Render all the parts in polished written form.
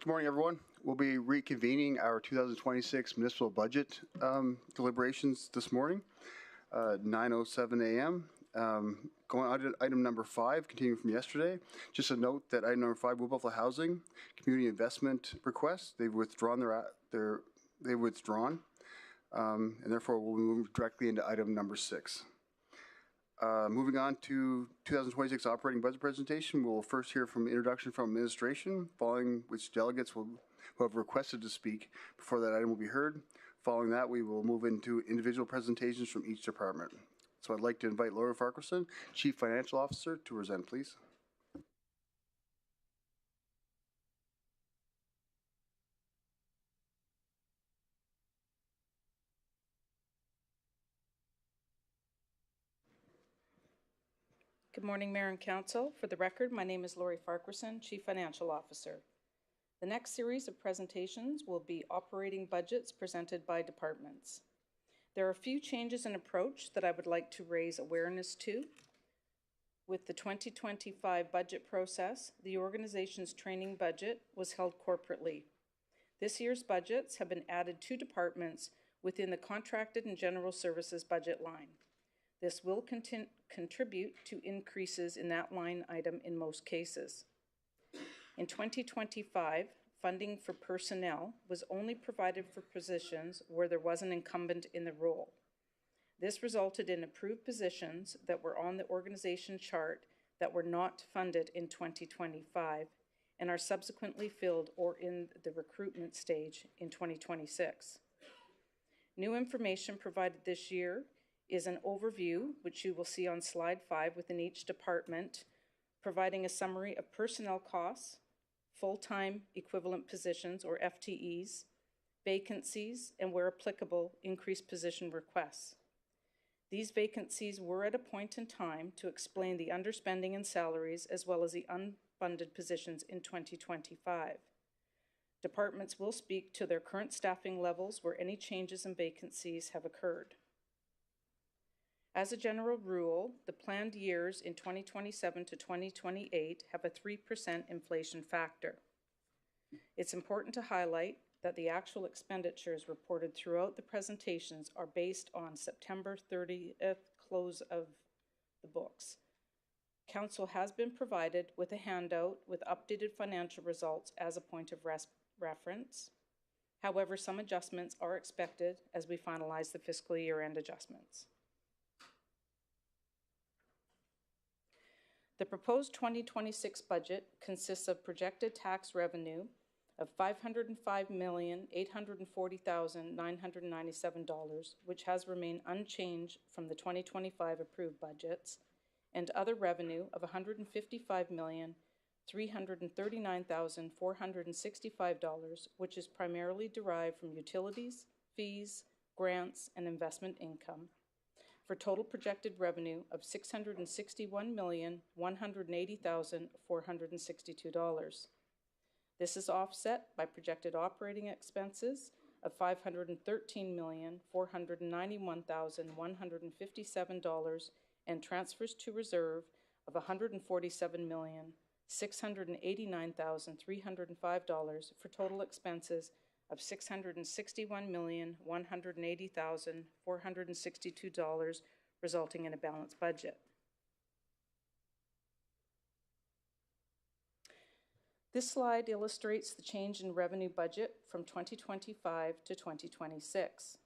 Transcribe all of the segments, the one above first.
morning, everyone. We'll be reconvening our 2026 municipal budget deliberations this morning, 9:07 a.m. Going on to item number 5, continuing from yesterday. Just a note that item number 5, Wood Buffalo Housing Community Investment Request. They've withdrawn and therefore we'll move directly into item number 6. Moving on to 2026 operating budget presentation, we'll first hear from introduction from administration, following which delegates who have requested to speak before that item will be heard. Following that, we will move into individual presentations from each department. So I'd like to invite Lori Farquharson, Chief Financial Officer, to present, please. Good morning, Mayor and Council. For the record, my name is Lori Farquharson, Chief Financial Officer. The next series of presentations will be operating budgets presented by departments. There are a few changes in approach that I would like to raise awareness to. With the 2025 budget process, the organization's training budget was held corporately. This year's budgets have been added to departments within the contracted and general services budget line. This will contribute to increases in that line item in most cases. In 2025, funding for personnel was only provided for positions where there was an incumbent in the role. This resulted in approved positions that were on the organization chart that were not funded in 2025 and are subsequently filled or in the recruitment stage in 2026. New information provided this year is an overview, which you will see on slide 5 within each department, providing a summary of personnel costs, full-time equivalent positions or FTEs, vacancies, and where applicable, increased position requests. These vacancies were at a point in time to explain the underspending in salaries as well as the unfunded positions in 2025. Departments will speak to their current staffing levels where any changes in vacancies have occurred. As a general rule, the planned years in 2027 to 2028 have a 3% inflation factor. It's important to highlight that the actual expenditures reported throughout the presentations are based on September 30th close of the books. Council has been provided with a handout with updated financial results as a point of reference. However, some adjustments are expected as we finalize the fiscal year-end adjustments. The proposed 2026 budget consists of projected tax revenue of $505,840,997, which has remained unchanged from the 2025 approved budgets, and other revenue of $155,339,465, which is primarily derived from utilities, fees, grants, and investment income, for total projected revenue of $661,180,462. This is offset by projected operating expenses of $513,491,157 and transfers to reserve of $147,689,305 for total expenses of $661,180,462, resulting in a balanced budget. This slide illustrates the change in revenue budget from 2025 to 2026.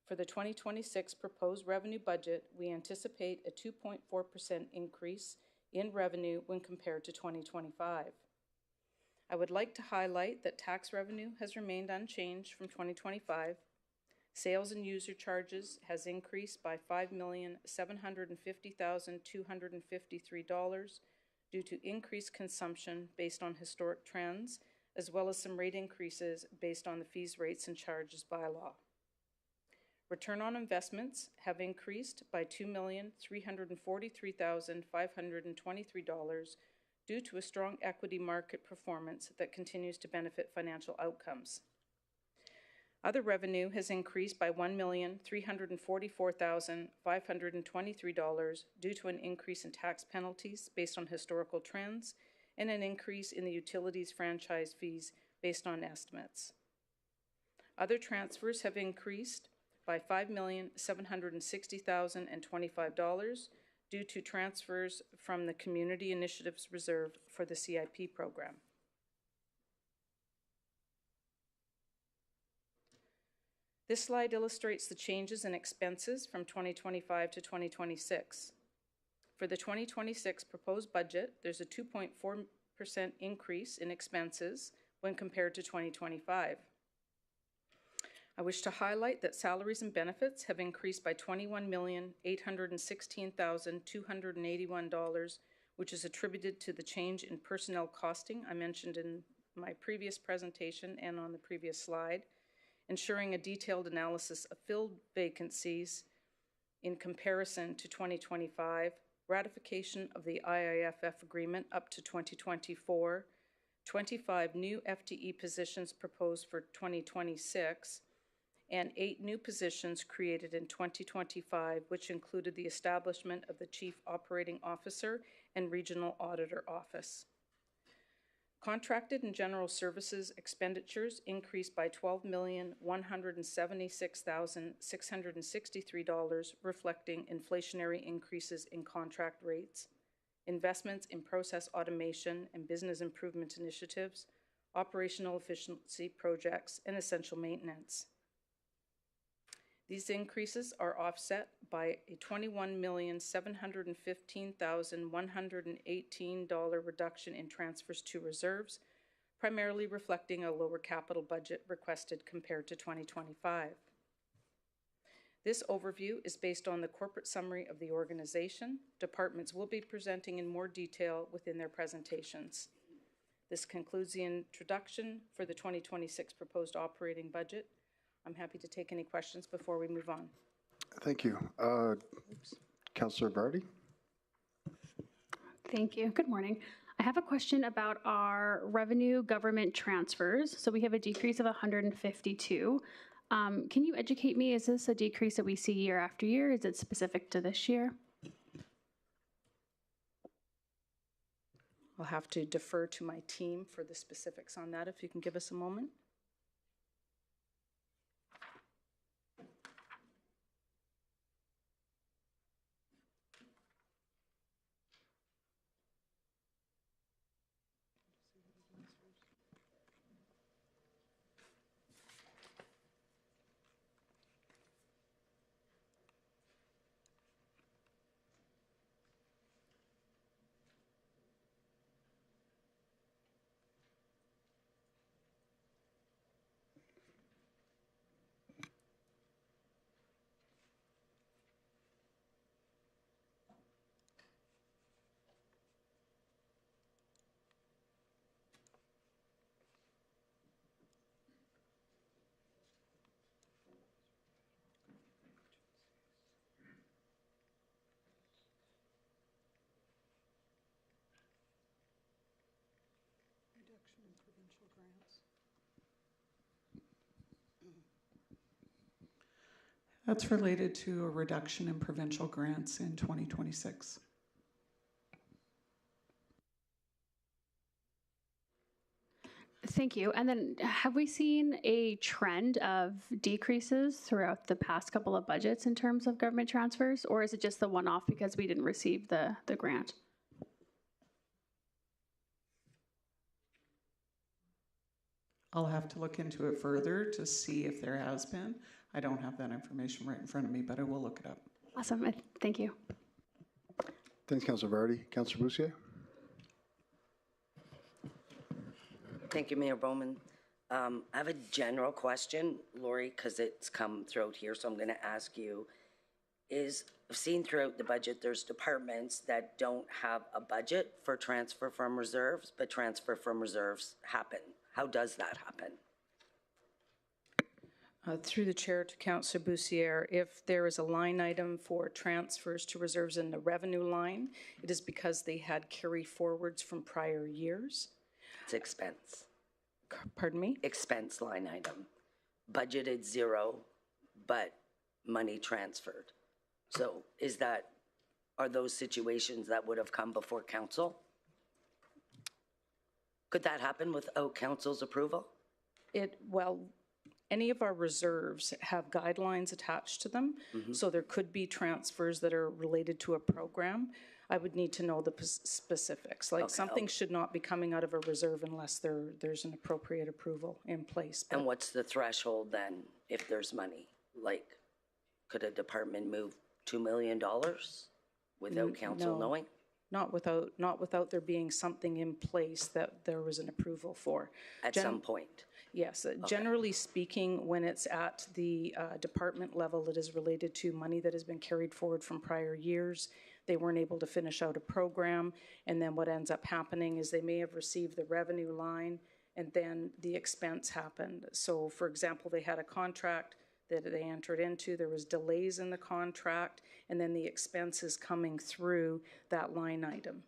For the 2026 proposed revenue budget, we anticipate a 2.4% increase in revenue when compared to 2025. I would like to highlight that tax revenue has remained unchanged from 2025. Sales and user charges has increased by $5,750,253 due to increased consumption based on historic trends, as well as some rate increases based on the fees, rates, and charges bylaw. Return on investments have increased by $2,343,523 due to a strong equity market performance that continues to benefit financial outcomes. Other revenue has increased by $1,344,523 due to an increase in tax penalties based on historical trends and an increase in the utilities franchise fees based on estimates. Other transfers have increased by $5,760,025 due to transfers from the Community Initiatives Reserve for the CIP program. This slide illustrates the changes in expenses from 2025 to 2026. For the 2026 proposed budget, there's a 2.4% increase in expenses when compared to 2025. I wish to highlight that salaries and benefits have increased by $21,816,281, which is attributed to the change in personnel costing I mentioned in my previous presentation and on the previous slide, ensuring a detailed analysis of filled vacancies in comparison to 2025, ratification of the IIFF agreement up to 2024, 25 new FTE positions proposed for 2026, and 8 new positions created in 2025, which included the establishment of the Chief Operating Officer and Regional Auditor Office. Contracted and general services expenditures increased by $12,176,663, reflecting inflationary increases in contract rates, investments in process automation and business improvement initiatives, operational efficiency projects, and essential maintenance. These increases are offset by a $21,715,118 reduction in transfers to reserves, primarily reflecting a lower capital budget requested compared to 2025. This overview is based on the corporate summary of the organization. Departments will be presenting in more detail within their presentations. This concludes the introduction for the 2026 proposed operating budget. I'm happy to take any questions before we move on. Thank you. Councillor Vardy? Thank you. Good morning. I have a question about our revenue government transfers. So we have a decrease of 152. Can you educate me? Is this a decrease that we see year after year? Is it specific to this year? I'll have to defer to my team for the specifics on that, if you can give us a moment. Reduction in provincial grants. That's related to a reduction in provincial grants in 2026. Thank you. And then have we seen a trend of decreases throughout the past couple of budgets in terms of government transfers, or is it just the one-off because we didn't receive the grant? I'll have to look into it further to see if there has been. I don't have that information right in front of me, but I will look it up. Awesome. Thank you. Thanks, Councillor Vardy. Councillor Boussier? Thank you, Mayor Bowman. I have a general question, Lori, because it's come throughout here, so I'm going to ask you, I've seen throughout the budget, there's departments that don't have a budget for transfer from reserves, but transfer from reserves happen. How does that happen? Through the chair to Councillor Boussier, if there is a line item for transfers to reserves in the revenue line, it is because they had carry forwards from prior years. It's expense. Pardon me? Expense line item. Budgeted zero, but money transferred. So are those situations that would have come before council? Could that happen without council's approval? Well, any of our reserves have guidelines attached to them, so there could be transfers that are related to a program. I would need to know the specifics. Like, something should not be coming out of a reserve unless there's an appropriate approval in place. But And what's the threshold then, if there's money? Like, could a department move $2 million without council no. knowing? Not without there being something in place that there was an approval for. At some point? Yes, generally speaking, when it's at the department level, it is related to money that has been carried forward from prior years. They weren't able to finish out a program, and then what ends up happening is they may have received the revenue line, and then the expense happened. So, for example, they had a contract that they entered into, there was delays in the contract, and then the expenses coming through that line item.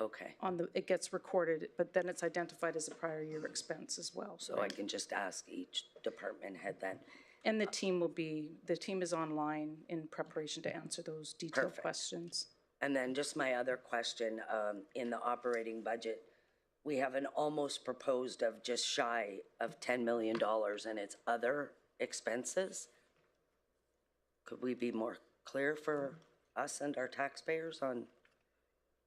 Okay. It gets recorded, but then it's identified as a prior year expense as well. So I can just ask each department head then? And the team is online in preparation to answer those detailed Perfect. questions. And then just my other question, in the operating budget, we have an almost proposed of just shy of $10 million and it's other expenses. Could we be more clear for us and our taxpayers on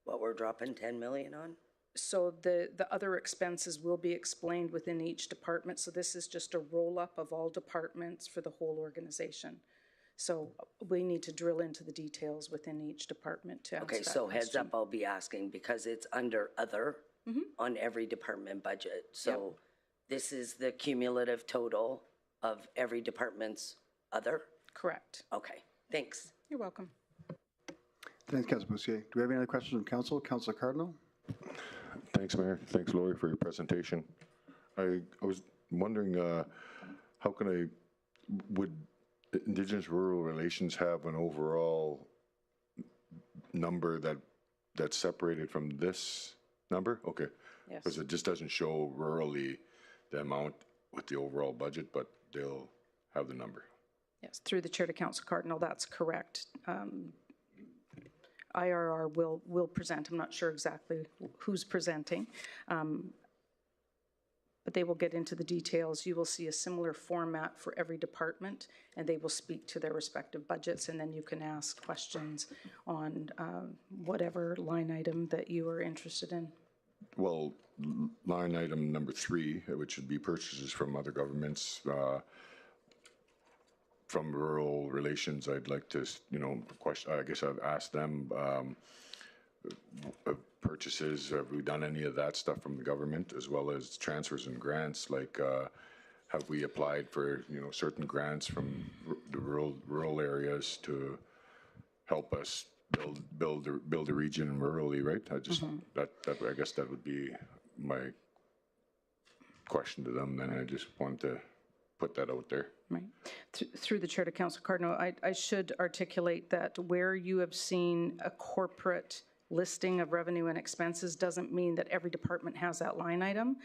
what we're dropping 10 million on? So the other expenses will be explained within each department. So this is just a roll-up of all departments for the whole organization. So we need to drill into the details within each department to answer that Okay, so heads question. up, I'll be asking because it's under other on every department budget. So this is the cumulative total of every department's other? Correct. Okay, thanks. You're welcome. Thanks, Councilor Bousquet. Do we have any other questions from council? Councilor Cardinal? Thanks, Mayor. Thanks, Lori, for your presentation. I was wondering, would Indigenous Rural Relations have an overall number that's separated from this number? Okay. Yes. Because it just doesn't show rurally the amount with the overall budget, but they'll have the number. Yes, through the chair to Council Cardinal, that's correct. IRR will present. I'm not sure exactly who's presenting, but they will get into the details. You will see a similar format for every department, and they will speak to their respective budgets, and then you can ask questions on whatever line item that you are interested in. Well, line item number 3, which would be purchases from other governments, from rural relations, I'd like to, question, I guess I've asked them, purchases, have we done any of that stuff from the government, as well as transfers and grants, like, have we applied for, certain grants from the rural areas to help us build the region rurally, right? I just, I guess that would be my question to them, then I just want to put that out there. Right. Through the chair to Council Cardinal, I should articulate that where you have seen a corporate listing of revenue and expenses doesn't mean that every department has that line item.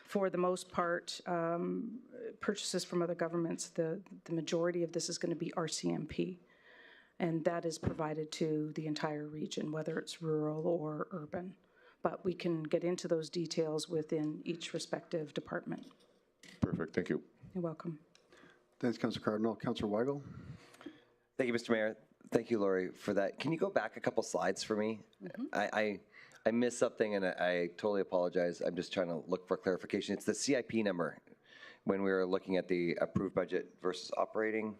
For the most part, purchases from other governments, the majority of this is going to be RCMP, and that is provided to the entire region, whether it's rural or urban. But we can get into those details within each respective department. Perfect, thank you. You're welcome. Thanks, Councilor Cardinal. Councilor Weigel? Thank you, Mr. Mayor. Thank you, Lori, for that. Can you go back a couple slides for me? I missed something, and I totally apologize. I'm just trying to look for clarification. It's the CIP number when we were looking at the approved budget versus operating.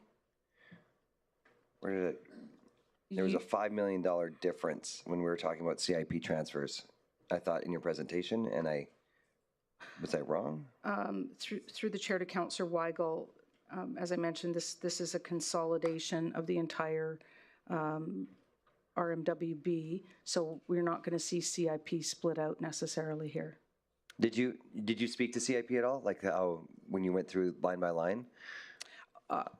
Where did it? There was a $5 million difference when we were talking about CIP transfers, I thought, in your presentation, and was I wrong? Through the chair to Councillor Weigel, as I mentioned, this is a consolidation of the entire RMWB, so we're not going to see CIP split out necessarily here. Did you speak to CIP at all? Like how when you went through line by line?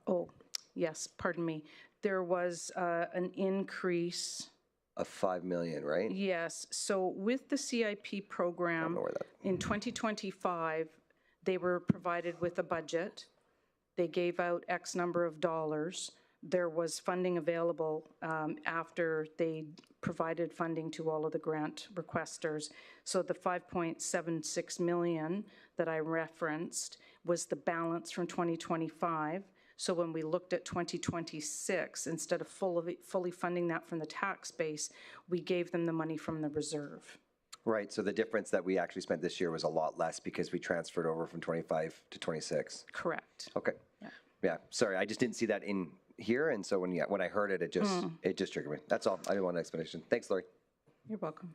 Oh, yes, pardon me. There was an increase. Of $5 million, right? Yes, so with the CIP program, in 2025, they were provided with a budget. They gave out X number of dollars. there was funding available after they provided funding to all of the grant requesters. So the 5.76 million that I referenced was the balance from 2025. So when we looked at 2026, instead of fully funding that from the tax base, we gave them the money from the reserve. Right, so the difference that we actually spent this year was a lot less because we transferred over from 25 to 26. Correct. Okay. Yeah, sorry, I just didn't see that in here, and so when I heard it, it just triggered me. That's all. I didn't want an explanation. Thanks, Lori. You're welcome.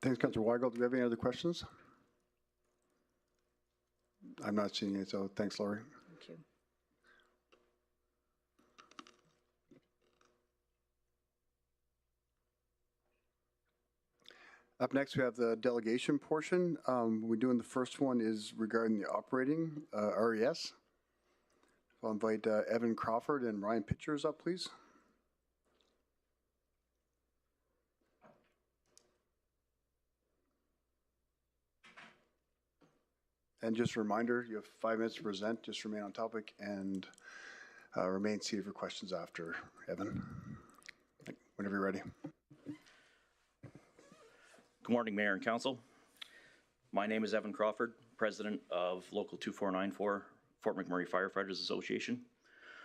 Thanks, Councillor Weigel. Do we have any other questions? I'm not seeing it, so thanks, Lori. Thank you. Up next, we have the delegation portion. We're doing the first one is regarding the operating RES. I'll invite Evan Crawford and Ryan Pitchers up, please. And just a reminder, you have 5 minutes to present. Just remain on topic and remain seated for questions after, Evan. Whenever you're ready. Good morning, Mayor and Council. My name is Evan Crawford, President of Local 2494, Fort McMurray Firefighters Association.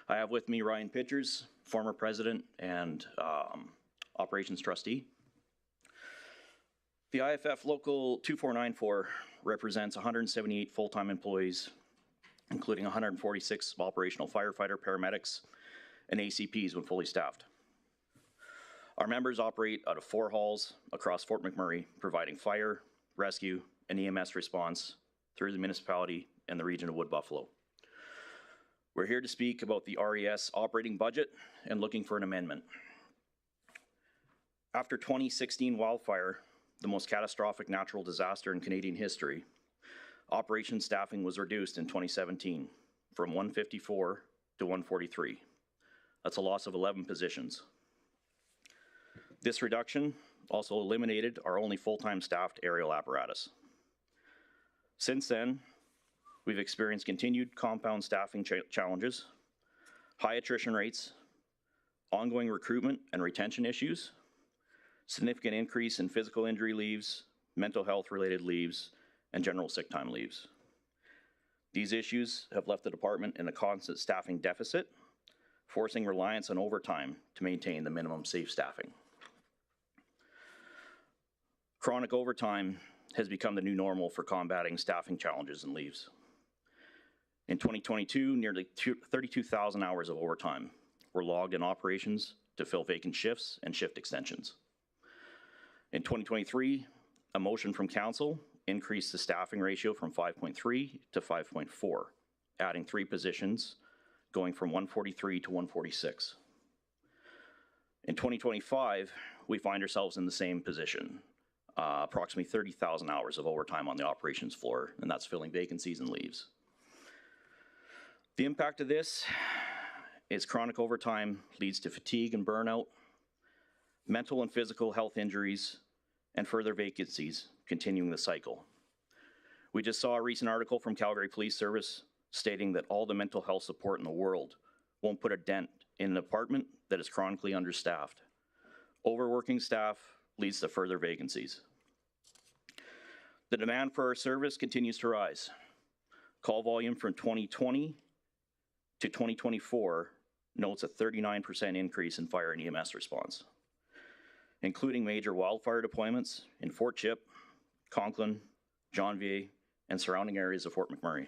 I have with me Ryan Pitchers, former President and Operations Trustee. The IFF Local 2494 represents 178 full-time employees, including 146 operational firefighter, paramedics, and ACPs when fully staffed. Our members operate out of 4 halls across Fort McMurray, providing fire, rescue, and EMS response through the municipality and the region of Wood Buffalo. We're here to speak about the RES operating budget and looking for an amendment. After 2016 wildfire, the most catastrophic natural disaster in Canadian history, operations staffing was reduced in 2017 from 154 to 143. That's a loss of 11 positions. This reduction also eliminated our only full-time staffed aerial apparatus. Since then, we've experienced continued compound staffing challenges, high attrition rates, ongoing recruitment and retention issues, significant increase in physical injury leaves, mental health related leaves, and general sick time leaves. These issues have left the department in a constant staffing deficit, forcing reliance on overtime to maintain the minimum safe staffing. Chronic overtime has become the new normal for combating staffing challenges and leaves. In 2022, nearly 32,000 hours of overtime were logged in operations to fill vacant shifts and shift extensions. In 2023, a motion from Council increased the staffing ratio from 5.3 to 5.4, adding 3 positions, going from 143 to 146. In 2025, we find ourselves in the same position, approximately 30,000 hours of overtime on the operations floor, and that's filling vacancies and leaves. The impact of this is chronic overtime leads to fatigue and burnout, mental and physical health injuries, and further vacancies, continuing the cycle. We just saw a recent article from Calgary Police Service stating that all the mental health support in the world won't put a dent in an department that is chronically understaffed. Overworking staff leads to further vacancies. The demand for our service continues to rise. Call volume from 2020 to 2024 notes a 39% increase in fire and EMS response, including major wildfire deployments in Fort Chip, Conklin, Jonvier, and surrounding areas of Fort McMurray.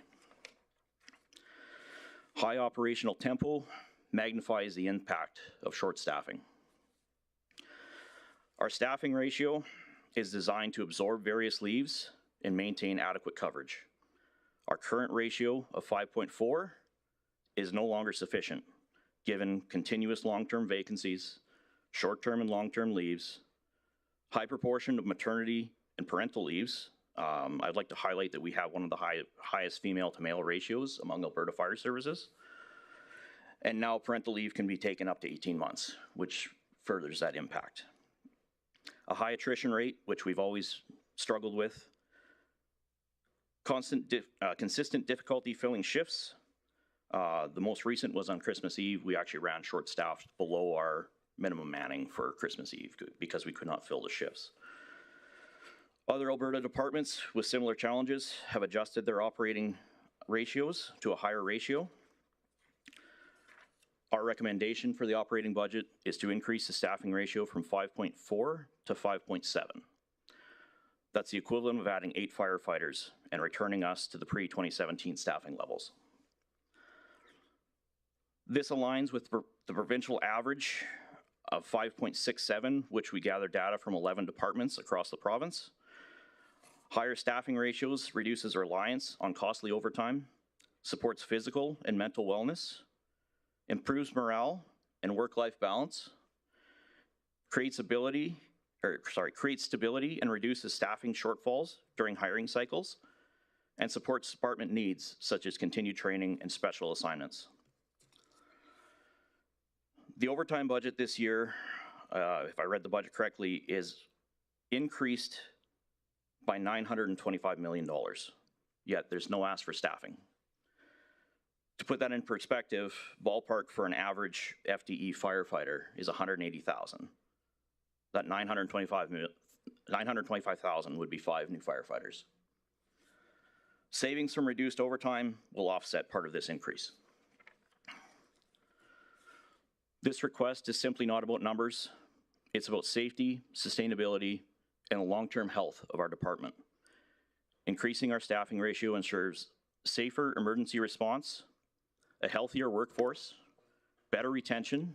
High operational tempo magnifies the impact of short staffing. Our staffing ratio is designed to absorb various leaves and maintain adequate coverage. Our current ratio of 5.4 is no longer sufficient, given continuous long-term vacancies, short-term and long-term leaves, high proportion of maternity and parental leaves. I'd like to highlight that we have one of the highest female to male ratios among Alberta Fire Services. And now parental leave can be taken up to 18 months, which furthers that impact. A high attrition rate, which we've always struggled with, consistent difficulty filling shifts, The most recent was on Christmas Eve. We actually ran short-staffed below our minimum manning for Christmas Eve because we could not fill the shifts. Other Alberta departments with similar challenges have adjusted their operating ratios to a higher ratio. Our recommendation for the operating budget is to increase the staffing ratio from 5.4 to 5.7. That's the equivalent of adding 8 firefighters and returning us to the pre-2017 staffing levels. This aligns with the provincial average of 5.67, which we gather data from 11 departments across the province. Higher staffing ratios reduces reliance on costly overtime, supports physical and mental wellness, improves morale and work-life balance, creates stability and reduces staffing shortfalls during hiring cycles, and supports department needs such as continued training and special assignments. The overtime budget this year, if I read the budget correctly, is increased by $925 million, yet there's no ask for staffing. To put that in perspective, ballpark for an average FTE firefighter is $180,000. That $925,000 would be 5 new firefighters. Savings from reduced overtime will offset part of this increase. This request is simply not about numbers. It's about safety, sustainability, and the long-term health of our department. Increasing our staffing ratio ensures safer emergency response, a healthier workforce, better retention,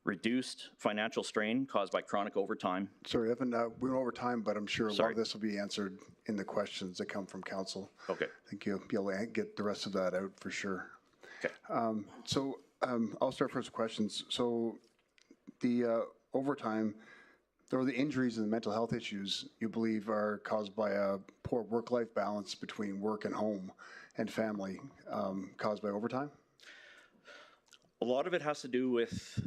reduced financial strain caused by chronic overtime. Sorry, Evan, we went over time, but I'm sure a lot Sorry. of this will be answered in the questions that come from council. Okay. I think you'll be able to get the rest of that out for sure. Okay. I'll start first with questions. So the overtime, or the injuries and the mental health issues you believe are caused by a poor work-life balance between work and home and family, caused by overtime? A lot of it has to do with,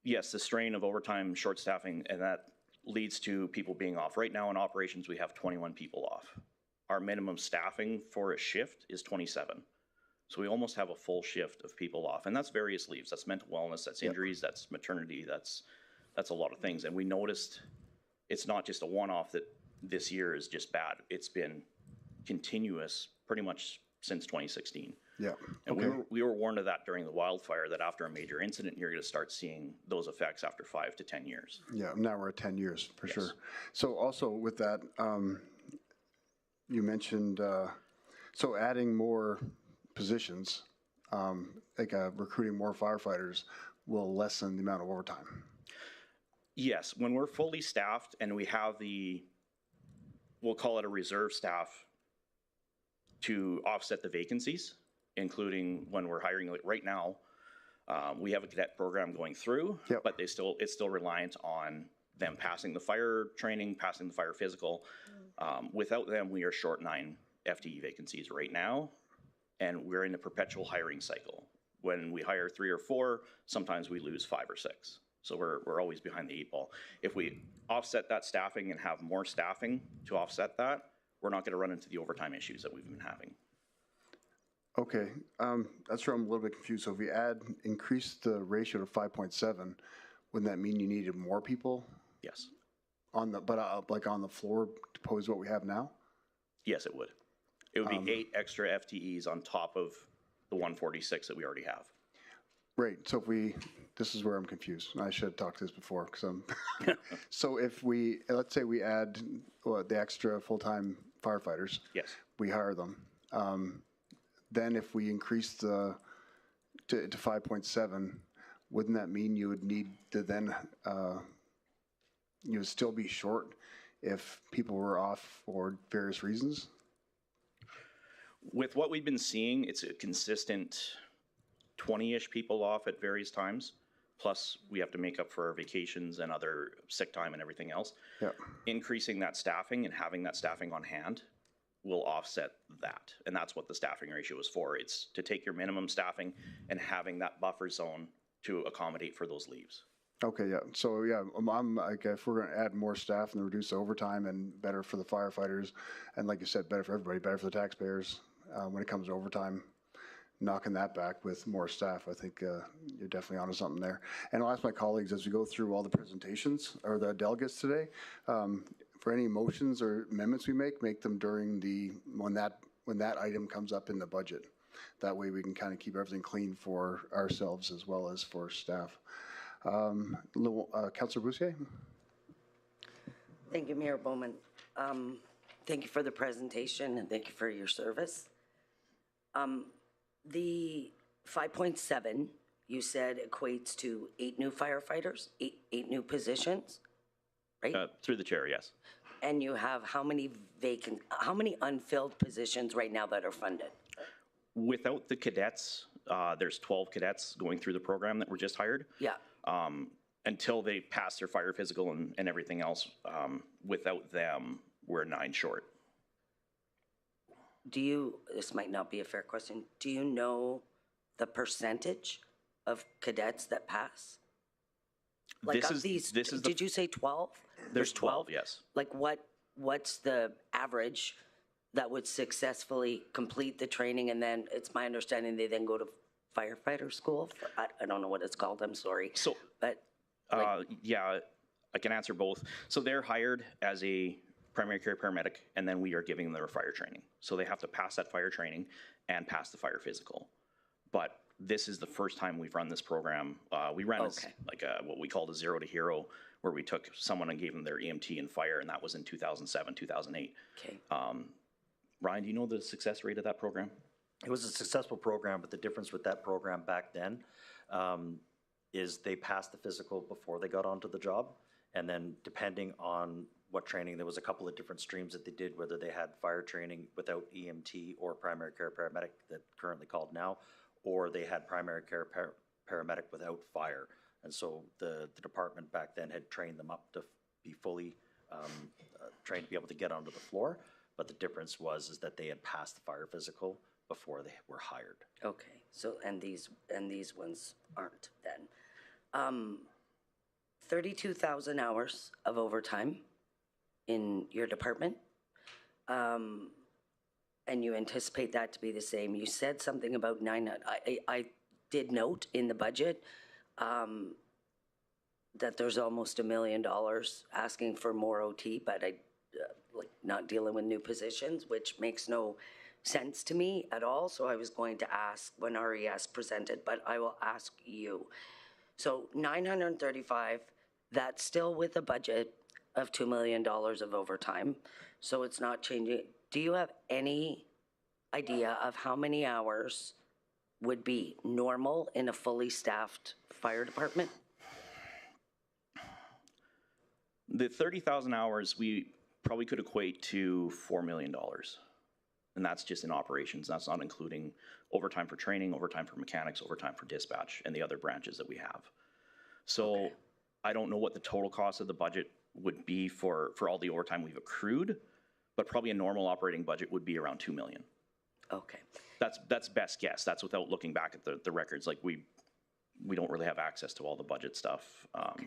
yes, the strain of overtime, short staffing, and that leads to people being off. Right now in operations, we have 21 people off. Our minimum staffing for a shift is 27. So we almost have a full shift of people off, and that's various leaves. That's mental wellness, that's injuries, that's maternity, that's a lot of things. And we noticed it's not just a one-off that this year is just bad. It's been continuous pretty much since 2016. Yeah. And Okay. we were warned of that during the wildfire, that after a major incident, you're going to start seeing those effects after 5 to 10 years. Yeah, now we're at 10 years for Yes. sure. So also with that, you mentioned, so adding more positions, recruiting more firefighters will lessen the amount of overtime. Yes, when we're fully staffed and we have we'll call it a reserve staff to offset the vacancies, including when we're hiring, like right now, we have a cadet program going through, Yep. but it's still reliant on them passing the fire training, passing the fire physical. Without them, we are short 9 FTE vacancies right now, and we're in a perpetual hiring cycle. When we hire 3 or 4, sometimes we lose 5 or 6. So we're always behind the 8 ball. If we offset that staffing and have more staffing to offset that, we're not going to run into the overtime issues that we've been having. Okay, that's where I'm a little bit confused. So if we increase the ratio to 5.7, wouldn't that mean you needed more people Yes. on the floor to pose what we have now? Yes, it would. It would be 8 extra FTEs on top of the 146 that we already have. Right, so this is where I'm confused. I should have talked to this before, because so if let's say we add the extra full-time firefighters. Yes. We hire them. Then if we increase to 5.7, wouldn't that mean you would need to then, you would still be short if people were off for various reasons? With what we've been seeing, it's a consistent 20-ish people off at various times. Plus, we have to make up for our vacations and other sick time and everything else. Yeah. Increasing that staffing and having that staffing on hand will offset that. And that's what the staffing ratio is for. It's to take your minimum staffing and having that buffer zone to accommodate for those leaves. Okay, yeah. So, yeah, I'm like, if we're going to add more staff and reduce the overtime and better for the firefighters, and like you said, better for everybody, better for the taxpayers when it comes to overtime, knocking that back with more staff. I think you're definitely onto something there. And I'll ask my colleagues as we go through all the presentations or the delegates today, for any motions or amendments we make them during when that item comes up in the budget. That way we can kind of keep everything clean for ourselves as well as for staff. Councillor Boussier? Thank you, Mayor Bowman. Thank you for the presentation and thank you for your service. The 5.7 you said equates to 8 new firefighters, eight new positions, right? Through the chair, yes. And you have how many unfilled positions right now that are funded? Without the cadets, there's 12 cadets going through the program that were just hired. Yeah. Until they pass their fire physical and everything else, without them, we're 9 short. This might not be a fair question, do you know the percentage of cadets that pass? Like did you say 12? There's 12, yes. Like what's the average that would successfully complete the training, and then it's my understanding they then go to firefighter school? I don't know what it's called, I'm sorry. So, but yeah, I can answer both. So they're hired as a primary care paramedic, and then we are giving them their fire training. So they have to pass that fire training and pass the fire physical. But this is the first time we've run this program. We ran as like what we called a 0 to hero, where we took someone and gave them their EMT and fire, and that was in 2007, 2008. Okay. Ryan, do you know the success rate of that program? It was a successful program, but the difference with that program back then is they passed the physical before they got onto the job. And then depending on what training, there was a couple of different streams that they did, whether they had fire training without EMT or primary care paramedic, that currently called now, or they had primary care paramedic without fire. And so the department back then had trained them up to be fully trained to be able to get onto the floor. But the difference was that they had passed the fire physical before they were hired. Okay, so and these ones aren't then. 32,000 hours of overtime in your department, and you anticipate that to be the same. You said something about I did note in the budget that there's almost $1 million asking for more OT, but like not dealing with new positions, which makes no sense to me at all. So I was going to ask when RES presented, but I will ask you. So 935, that's still with a budget of $2 million of overtime. So it's not changing. Do you have any idea of how many hours would be normal in a fully staffed fire department? The 30,000 hours we probably could equate to $4 million. And that's just in operations. That's not including overtime for training, overtime for mechanics, overtime for dispatch, and the other branches that we have. So I don't know what the total cost of the budget would be for all the overtime we've accrued, but probably a normal operating budget would be around $2 million. Okay. That's best guess. That's without looking back at the records. Like we don't really have access to all the budget stuff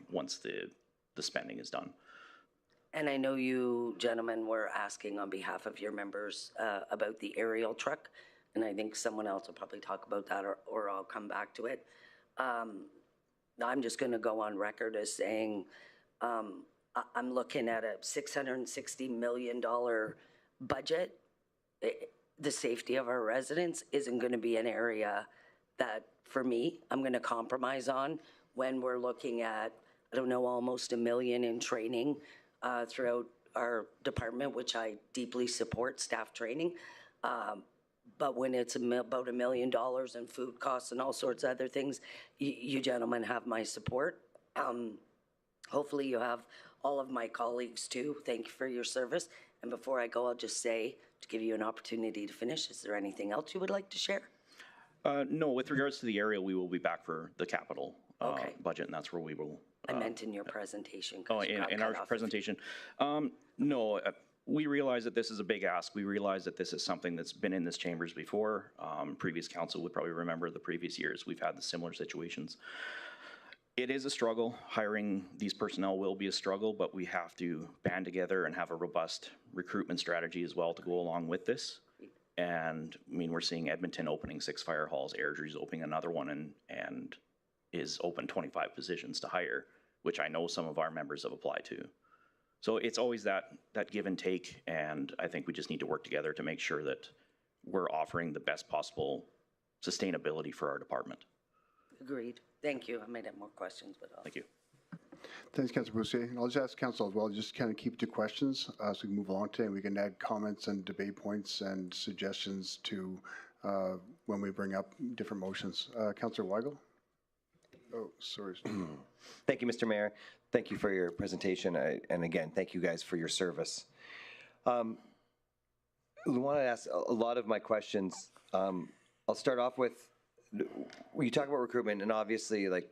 once the spending is done. And I know you gentlemen were asking on behalf of your members about the aerial truck, and I think someone else will probably talk about that, or I'll come back to it. I'm just going to go on record as saying I'm looking at a $660 million budget. The safety of our residents isn't going to be an area that, for me, I'm going to compromise on when we're looking at, I don't know, almost $1 million in training throughout our department, which I deeply support, staff training. But when it's about $1 million in food costs and all sorts of other things, you gentlemen have my support. Hopefully you have all of my colleagues too. Thank you for your service. And before I go, I'll just say, to give you an opportunity to finish, is there anything else you would like to share? No, with regards to the area, we will be back for the capital budget, and that's where we will. I meant in your presentation. Oh, in our presentation. No, we realize that this is a big ask. We realize that this is something that's been in this chambers before. Previous council would probably remember the previous years we've had the similar situations. It is a struggle. Hiring these personnel will be a struggle, but we have to band together and have a robust recruitment strategy as well to go along with this. And I mean, we're seeing Edmonton opening 6 fire halls, Airdrie's opening another one, and is open 25 positions to hire, which I know some of our members have applied to. So it's always that give and take, and I think we just need to work together to make sure that we're offering the best possible sustainability for our department. Agreed. Thank you. I might have more questions, but Thank you. Thanks, Councilor Boussier. And I'll just ask Council as well, just kind of keep to questions so we can move along today, and we can add comments and debate points and suggestions to when we bring up different motions. Councilor Weigel? Oh, sorry. Thank you, Mr. Mayor. Thank you for your presentation. And again, thank you guys for your service. I want to ask a lot of my questions. I'll start off with, when you talk about recruitment, and obviously like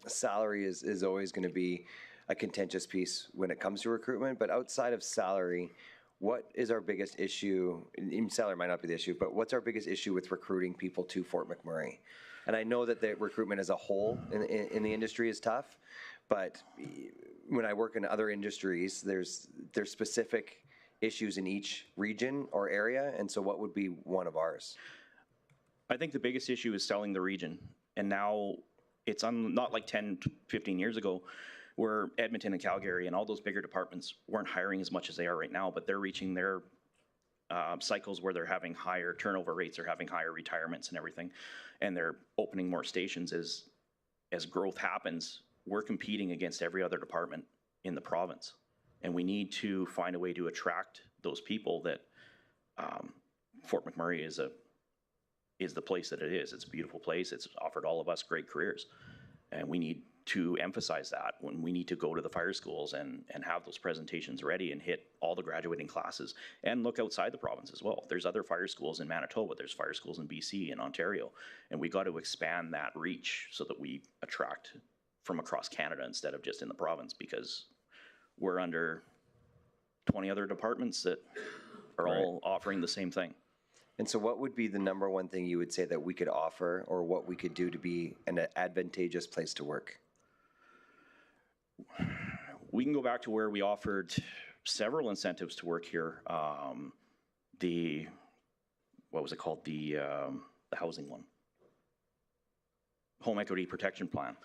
salary is always going to be a contentious piece when it comes to recruitment, but outside of salary, what is our biggest issue? And salary might not be the issue, but what's our biggest issue with recruiting people to Fort McMurray? And I know that the recruitment as a whole in the industry is tough, but when I work in other industries, there's specific issues in each region or area, and so what would be one of ours? I think the biggest issue is selling the region, and now it's not like 10, 15 years ago where Edmonton and Calgary and all those bigger departments weren't hiring as much as they are right now, but they're reaching their cycles where they're having higher turnover rates, they're having higher retirements and everything, and they're opening more stations. As growth happens, we're competing against every other department in the province, and we need to find a way to attract those people that Fort McMurray is the place that it is. It's a beautiful place. It's offered all of us great careers, and we need to emphasize that when we need to go to the fire schools and have those presentations ready and hit all the graduating classes and look outside the province as well. There's other fire schools in Manitoba, there's fire schools in BC and Ontario, and we got to expand that reach so that we attract from across Canada instead of just in the province, because we're under 20 other departments that are all offering the same thing. And so what would be the number one thing you would say that we could offer, or what we could do to be an advantageous place to work? We can go back to where we offered several incentives to work here. What was it called? The housing one. Home Equity Protection Plan.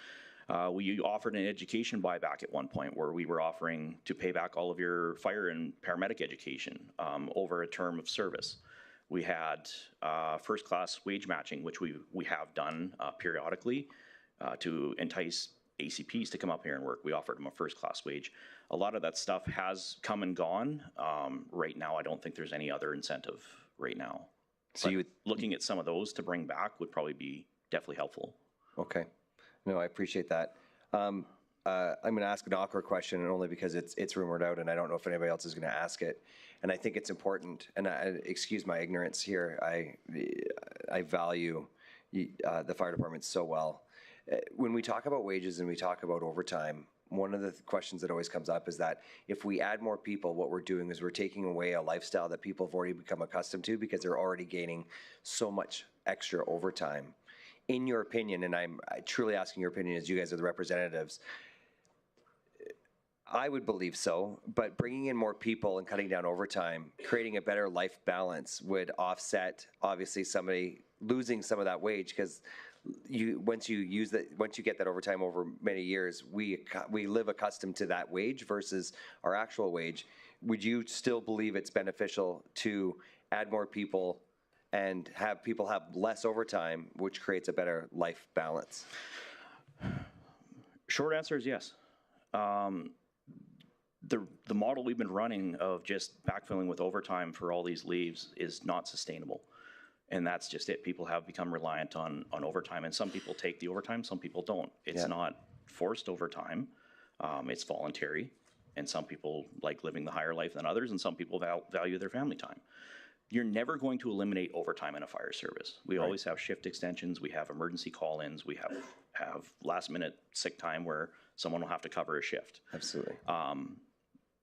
We offered an education buyback at one point where we were offering to pay back all of your fire and paramedic education over a term of service. We had first-class wage matching, which we have done periodically to entice ACPs to come up here and work. We offered them a first-class wage. A lot of that stuff has come and gone. Right now, I don't think there's any other incentive right now. So looking at some of those to bring back would probably be definitely helpful. Okay. No, I appreciate that. I'm going to ask an awkward question, and only because it's rumored out, and I don't know if anybody else is going to ask it. And I think it's important, and excuse my ignorance here, I value the fire department so well. When we talk about wages and we talk about overtime, one of the questions that always comes up is that if we add more people, what we're doing is we're taking away a lifestyle that people have already become accustomed to because they're already gaining so much extra overtime. In your opinion, and I'm truly asking your opinion as you guys are the representatives, I would believe so, but bringing in more people and cutting down overtime, creating a better life balance would offset, obviously, somebody losing some of that wage, because once you get that overtime over many years, we live accustomed to that wage versus our actual wage. Would you still believe it's beneficial to add more people and have people have less overtime, which creates a better life balance? Short answer is yes. The model we've been running of just backfilling with overtime for all these leaves is not sustainable. And that's just it. People have become reliant on overtime, and some people take the overtime, some people don't. It's not forced overtime. It's voluntary, and some people like living the higher life than others, and some people value their family time. You're never going to eliminate overtime in a fire service. We always have shift extensions. We have emergency call-ins. We have last-minute sick time where someone will have to cover a shift. Absolutely.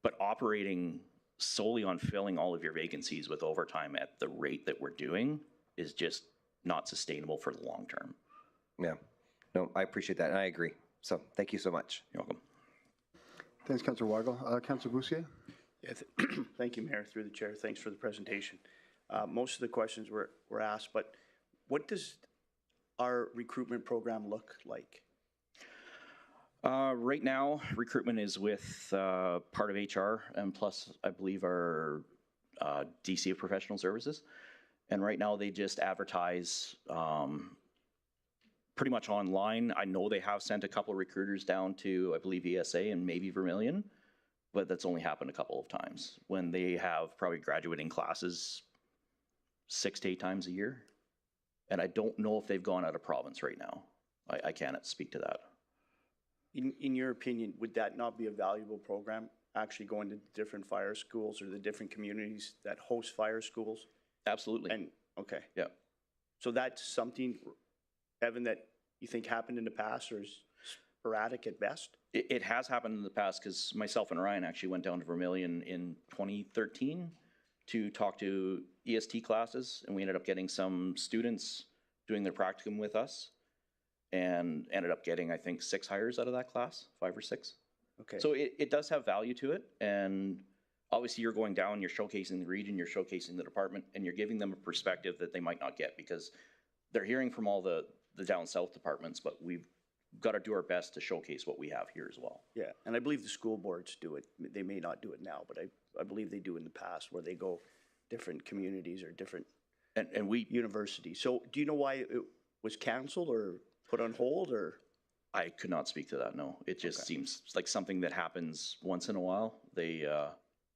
But operating solely on filling all of your vacancies with overtime at the rate that we're doing is just not sustainable for the long term. Yeah. No, I appreciate that, and I agree. So thank you so much. You're welcome. Thanks, Councilor Weigel. Councilor Boussier? Yeah, thank you, Mayor, through the chair. Thanks for the presentation. Most of the questions were asked, but what does our recruitment program look like? Right now, recruitment is with part of HR and plus, I believe, our DC of Professional Services. And right now, they just advertise pretty much online. I know they have sent a couple of recruiters down to, I believe, ESA and maybe Vermilion, but that's only happened a couple of times when they have probably graduating classes 6 to 8 times a year. And I don't know if they've gone out of province right now. I cannot speak to that. In your opinion, would that not be a valuable program, actually going to different fire schools or the different communities that host fire schools? Absolutely. And, okay. Yeah. So that's something, Evan, that you think happened in the past or is sporadic at best? It has happened in the past because myself and Ryan actually went down to Vermilion in 2013 to talk to EST classes, and we ended up getting some students doing their practicum with us and ended up getting, I think, 6 hires out of that class, 5 or 6. Okay. So it does have value to it, and obviously you're going down, you're showcasing the region, you're showcasing the department, and you're giving them a perspective that they might not get because they're hearing from all the down south departments, but we've got to do our best to showcase what we have here as well. Yeah, and I believe the school boards do it. They may not do it now, but I believe they do in the past where they go different communities or different and we universities. So do you know why it was canceled or put on hold or? I could not speak to that, no. It just seems like something that happens once in a while. They,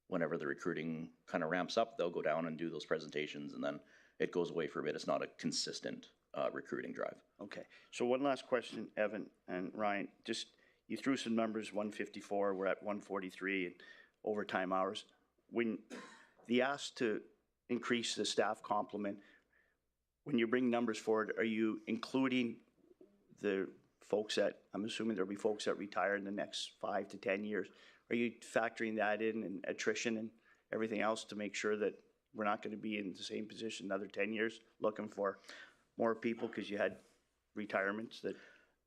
whenever the recruiting kind of ramps up, they'll go down and do those presentations and then it goes away for a bit. It's not a consistent recruiting drive. Okay, so one last question, Evan and Ryan. Just, you threw some numbers, 154, we're at 143 and overtime hours. When the ask to increase the staff complement, when you bring numbers forward, are you including the folks that, I'm assuming there'll be folks that retire in the next 5 to 10 years. Are you factoring that in and attrition and everything else to make sure that we're not going to be in the same position another 10 years looking for more people because you had retirements that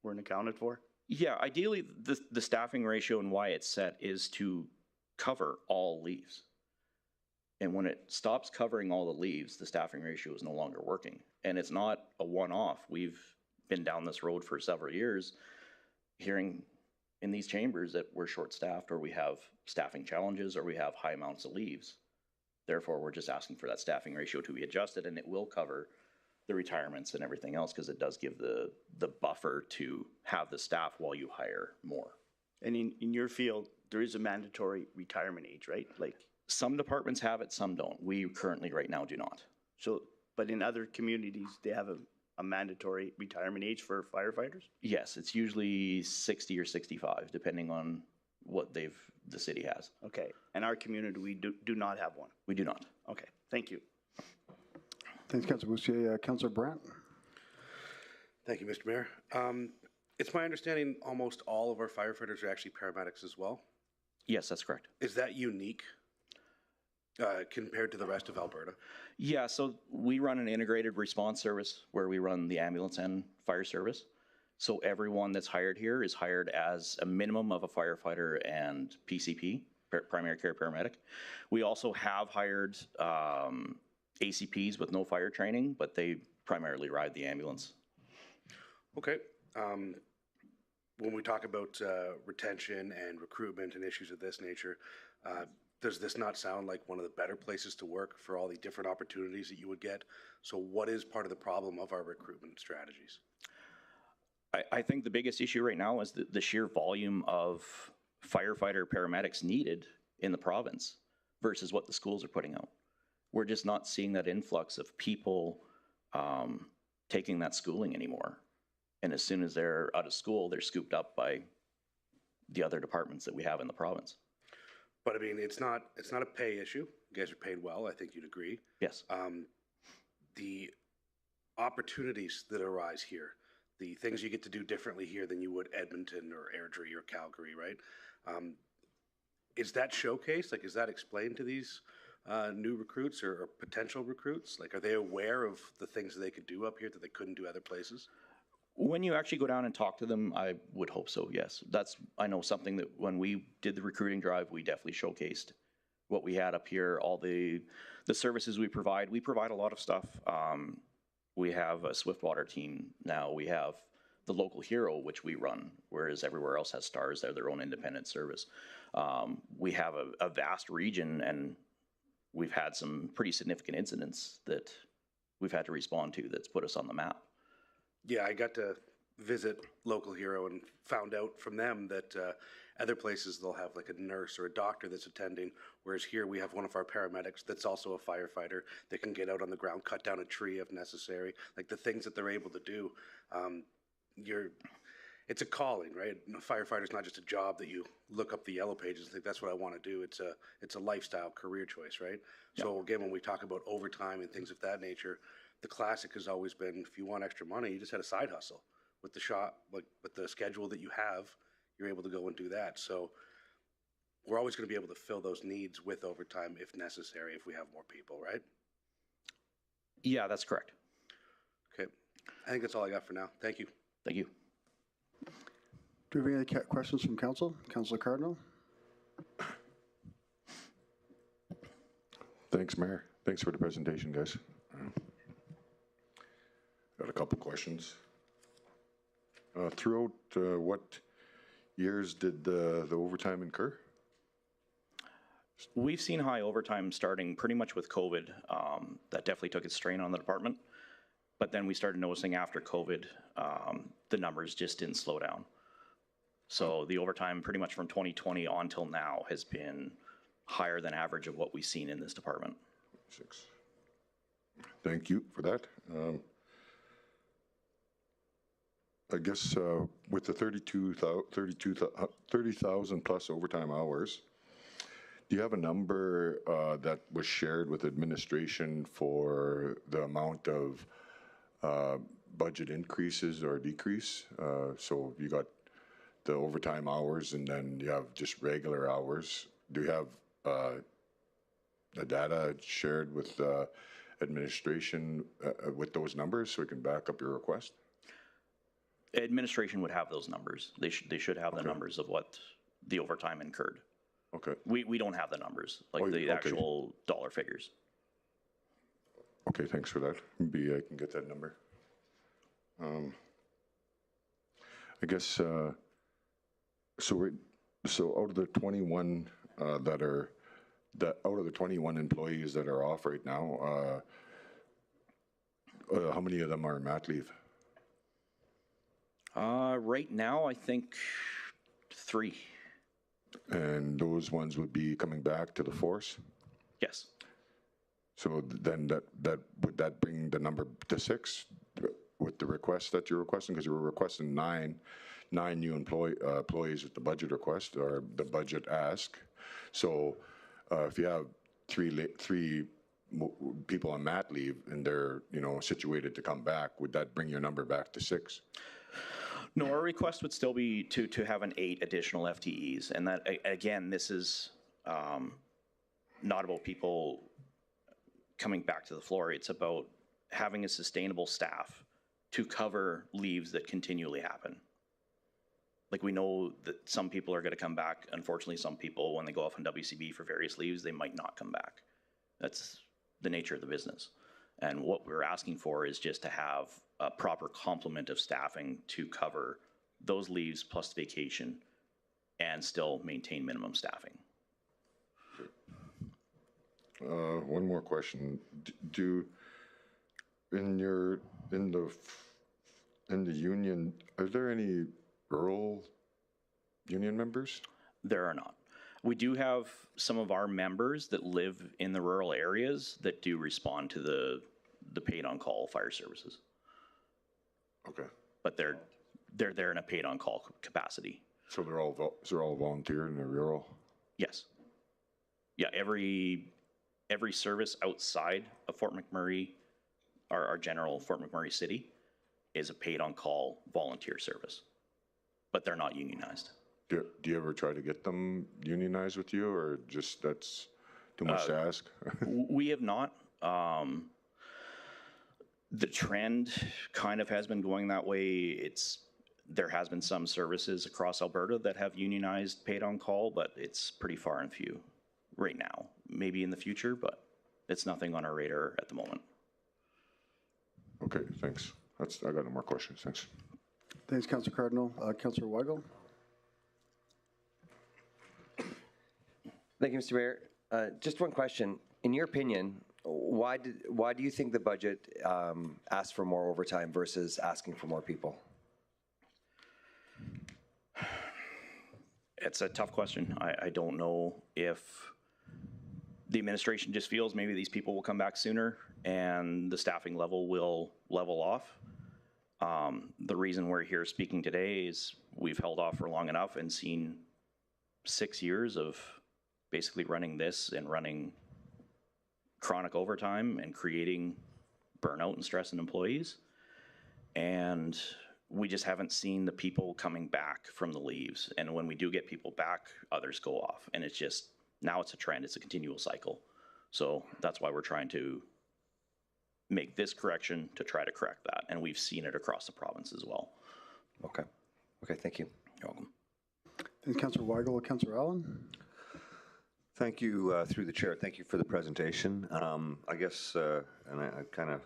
weren't accounted for? Yeah, ideally the staffing ratio and why it's set is to cover all leaves. And when it stops covering all the leaves, the staffing ratio is no longer working. And it's not a one-off. We've been down this road for several years, hearing in these chambers that we're short-staffed or we have staffing challenges or we have high amounts of leaves. Therefore, we're just asking for that staffing ratio to be adjusted, and it will cover the retirements and everything else because it does give the buffer to have the staff while you hire more. And in your field, there is a mandatory retirement age, right? Like some departments have it, some don't. We currently right now do not. So, but in other communities, they have a mandatory retirement age for firefighters? Yes, it's usually 60 or 65, depending on what the city has. Okay, and our community, we do not have one? We do not. Okay, thank you. Thanks, Councilor Boucher. Councilor Brandt. Thank you, Mr. Mayor. It's my understanding almost all of our firefighters are actually paramedics as well. Yes, that's correct. Is that unique compared to the rest of Alberta? Yeah, so we run an integrated response service where we run the ambulance and fire service. So everyone that's hired here is hired as a minimum of a firefighter and PCP, primary care paramedic. We also have hired ACPs with no fire training, but they primarily ride the ambulance. Okay. When we talk about retention and recruitment and issues of this nature, does this not sound like one of the better places to work for all the different opportunities that you would get? So what is part of the problem of our recruitment strategies? I think the biggest issue right now is the sheer volume of firefighter paramedics needed in the province versus what the schools are putting out. We're just not seeing that influx of people taking that schooling anymore. And as soon as they're out of school, they're scooped up by the other departments that we have in the province. But I mean, it's not a pay issue. You guys are paid well. I think you'd agree. Yes. The opportunities that arise here, the things you get to do differently here than you would Edmonton or Airdrie or Calgary, right? Is that showcased? Like, is that explained to these new recruits or potential recruits? Like, are they aware of the things that they could do up here that they couldn't do other places? When you actually go down and talk to them, I would hope so, yes. That's, I know, something that when we did the recruiting drive, we definitely showcased what we had up here, all the services we provide a lot of stuff. We have a Swiftwater team now. We have the local hero, which we run, whereas everywhere else has stars. They're their own independent service. We have a vast region, and we've had some pretty significant incidents that we've had to respond to that's put us on the map. Yeah, I got to visit Local Hero and found out from them that other places they'll have like a nurse or a doctor that's attending, whereas here we have one of our paramedics that's also a firefighter that can get out on the ground, cut down a tree if necessary, like the things that they're able to do. It's a calling, right? A firefighter's not just a job that you look up the yellow pages and think that's what I want to do. It's a lifestyle career choice, right? Yeah. So again, when we talk about overtime and things of that nature, the classic has always been, if you want extra money, you just had a side hustle. With the shop, like with the schedule that you have, you're able to go and do that. So we're always going to be able to fill those needs with overtime if necessary, if we have more people, right? Yeah, that's correct. Okay. I think that's all I got for now. Thank you. Thank you. Do we have any questions from council? Councilor Cardinal? Thanks, Mayor. Thanks for the presentation, guys. Got a couple questions. Throughout what years did the overtime incur? We've seen high overtime starting pretty much with COVID. That definitely took its strain on the department. But then we started noticing after COVID, the numbers just didn't slow down. So the overtime pretty much from 2020 on till now has been higher than average of what we've seen in this department. 6. Thank you for that. I guess with the 30,000 plus overtime hours, do you have a number that was shared with administration for the amount of budget increases or decrease? So you got the overtime hours and then you have just regular hours. Do you have the data shared with administration with those numbers so we can back up your request? Administration would have those numbers. They should have the numbers of what the overtime incurred. Okay. We don't have the numbers, like the actual dollar figures. Okay, thanks for that. Maybe I can get that number. I guess so out of the 21 out of the 21 employees that are off right now, how many of them are mat leave? Right now, I think 3. And those ones would be coming back to the force? Yes. So then would that bring the number to 6 with the request that you're requesting? Because you were requesting 9 new employees with the budget request or the budget ask. So if you have 3 people on mat leave and they're situated to come back, would that bring your number back to 6? No, our request would still be to have an 8 additional FTEs. And that, again, this is not about people coming back to the floor. It's about having a sustainable staff to cover leaves that continually happen. Like, we know that some people are going to come back. Unfortunately, some people, when they go off on WCB for various leaves, they might not come back. That's the nature of the business. And what we're asking for is just to have a proper complement of staffing to cover those leaves plus vacation and still maintain minimum staffing. One more question. In the union, are there any rural union members? There are not. We do have some of our members that live in the rural areas that do respond to the paid on call fire services. Okay. But they're there in a paid on call capacity. So they're all volunteer in the rural? Yes. Yeah, every service outside of Fort McMurray, our general Fort McMurray city, is a paid on call volunteer service. But they're not unionized. Do you ever try to get them unionized with you, or just that's too much to ask? We have not. The trend kind of has been going that way. There has been some services across Alberta that have unionized paid on call, but it's pretty far and few right now. maybe in the future, but it's nothing on our radar at the moment. Okay, thanks. I got no more questions. Thanks. Thanks, Councillor Cardinal. Councillor Weigel? Thank you, Mr. Mayor. Just one question. In your opinion, why do you think the budget asked for more overtime versus asking for more people? It's a tough question. I don't know if the administration just feels maybe these people will come back sooner and the staffing level will level off. The reason we're here speaking today is we've held off for long enough and seen 6 years of basically running this and running chronic overtime and creating burnout and stress in employees. And we just haven't seen the people coming back from the leaves. And when we do get people back, others go off. And it's just, now it's a trend, it's a continual cycle. So that's why we're trying to make this correction to try to correct that. And we've seen it across the province as well. Okay. Okay, thank you. You're welcome. Thanks, Councillor Weigel. Councillor Allen? Thank you, through the chair. Thank you for the presentation. I guess, and I kind of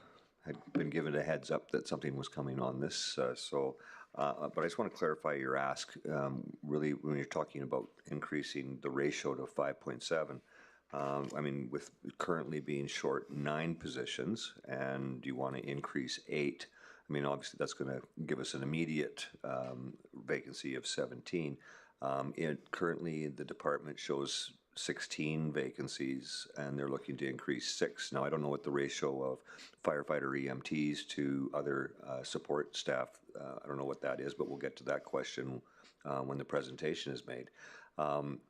had been given a heads up that something was coming on this, but I just want to clarify your ask. Really, when you're talking about increasing the ratio to 5.7, I mean, with currently being short 9 positions, and you want to increase 8, I mean, obviously that's going to give us an immediate vacancy of 17. Currently, the department shows 16 vacancies, and they're looking to increase 6. Now, I don't know what the ratio of firefighter EMTs to other support staff, I don't know what that is, but we'll get to that question when the presentation is made.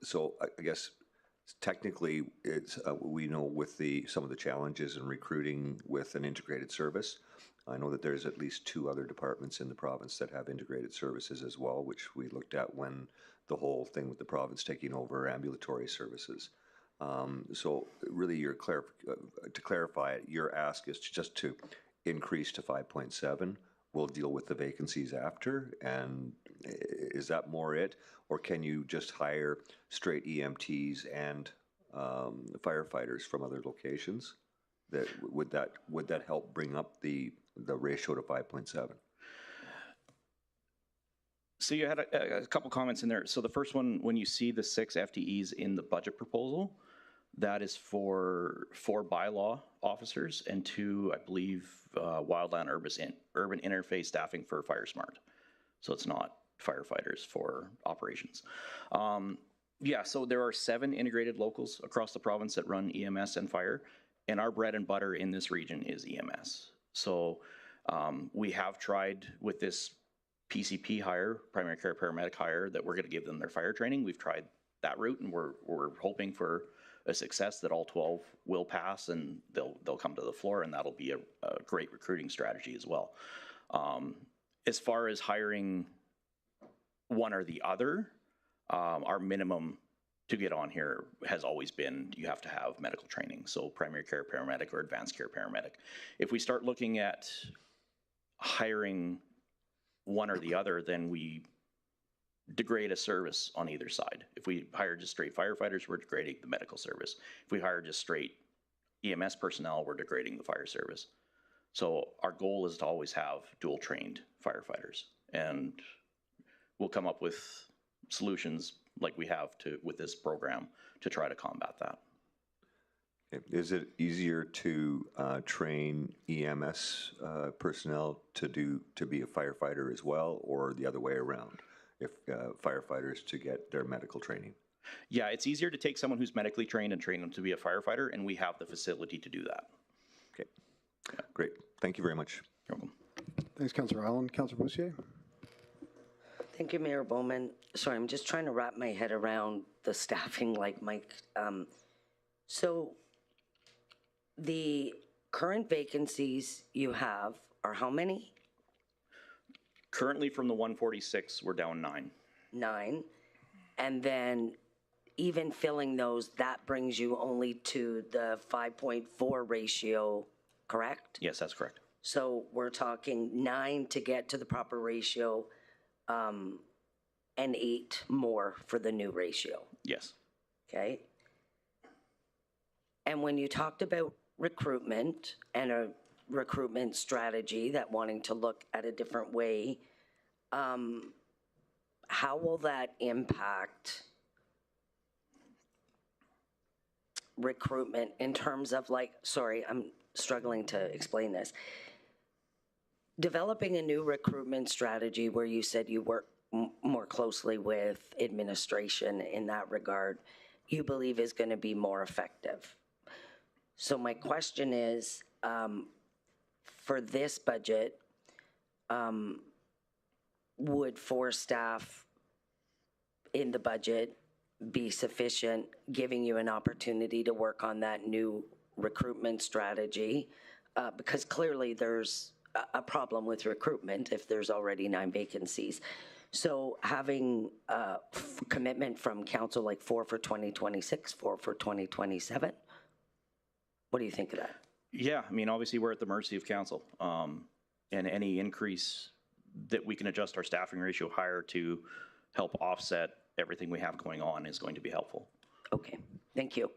So I guess technically, it's we know with some of the challenges in recruiting with an integrated service. I know that there's at least 2 other departments in the province that have integrated services as well, which we looked at when the whole thing with the province taking over ambulatory services. So really, to clarify it, your ask is just to increase to 5.7. We'll deal with the vacancies after, and is that more it? Or can you just hire straight EMTs and firefighters from other locations? Would that help bring up the ratio to 5.7? So you had a couple comments in there. So the first one, when you see the 6 FTEs in the budget proposal, that is for 4 bylaw officers and 2, I believe, wildland urban interface staffing for FireSmart. So it's not firefighters for operations. Yeah, so there are 7 integrated locals across the province that run EMS and fire, and our bread and butter in this region is EMS. So we have tried with this PCP hire, primary care paramedic hire, that we're going to give them their fire training. We've tried that route, and we're hoping for a success that all 12 will pass, and they'll come to the floor, and that'll be a great recruiting strategy as well. As far as hiring one or the other, our minimum to get on here has always been you have to have medical training, so primary care paramedic or advanced care paramedic. If we start looking at hiring one or the other, then we degrade a service on either side. If we hire just straight firefighters, we're degrading the medical service. If we hire just straight EMS personnel, we're degrading the fire service. So our goal is to always have dual trained firefighters, and we'll come up with solutions like we have with this program to try to combat that. Is it easier to train EMS personnel to be a firefighter as well, or the other way around, if firefighters to get their medical training? Yeah, it's easier to take someone who's medically trained and train them to be a firefighter, and we have the facility to do that. Okay, yeah. Great. Thank you very much. You're welcome. Thanks, Councillor Allen. Councillor Boussier? Thank you, Mayor Bowman. Sorry, I'm just trying to wrap my head around the staffing like Mike. So the current vacancies you have are how many? Currently from the 146, we're down 9. 9. And then even filling those, that brings you only to the 5.4 ratio, correct? Yes, that's correct. So we're talking 9 to get to the proper ratio, and 8 more for the new ratio. Yes. Okay. And when you talked about recruitment and a recruitment strategy, that wanting to look at a different way, how will that impact recruitment in terms of like, sorry, I'm struggling to explain this. Developing a new recruitment strategy where you said you work more closely with administration in that regard, you believe is going to be more effective. So my question is, for this budget, would 4 staff in the budget be sufficient, giving you an opportunity to work on that new recruitment strategy? Because clearly there's a problem with recruitment if there's already 9 vacancies. So having a commitment from council like 4 for 2026, 4 for 2027, what do you think of that? Yeah, I mean, obviously we're at the mercy of council, and any increase that we can adjust our staffing ratio higher to help offset everything we have going on is going to be helpful. Okay, thank you.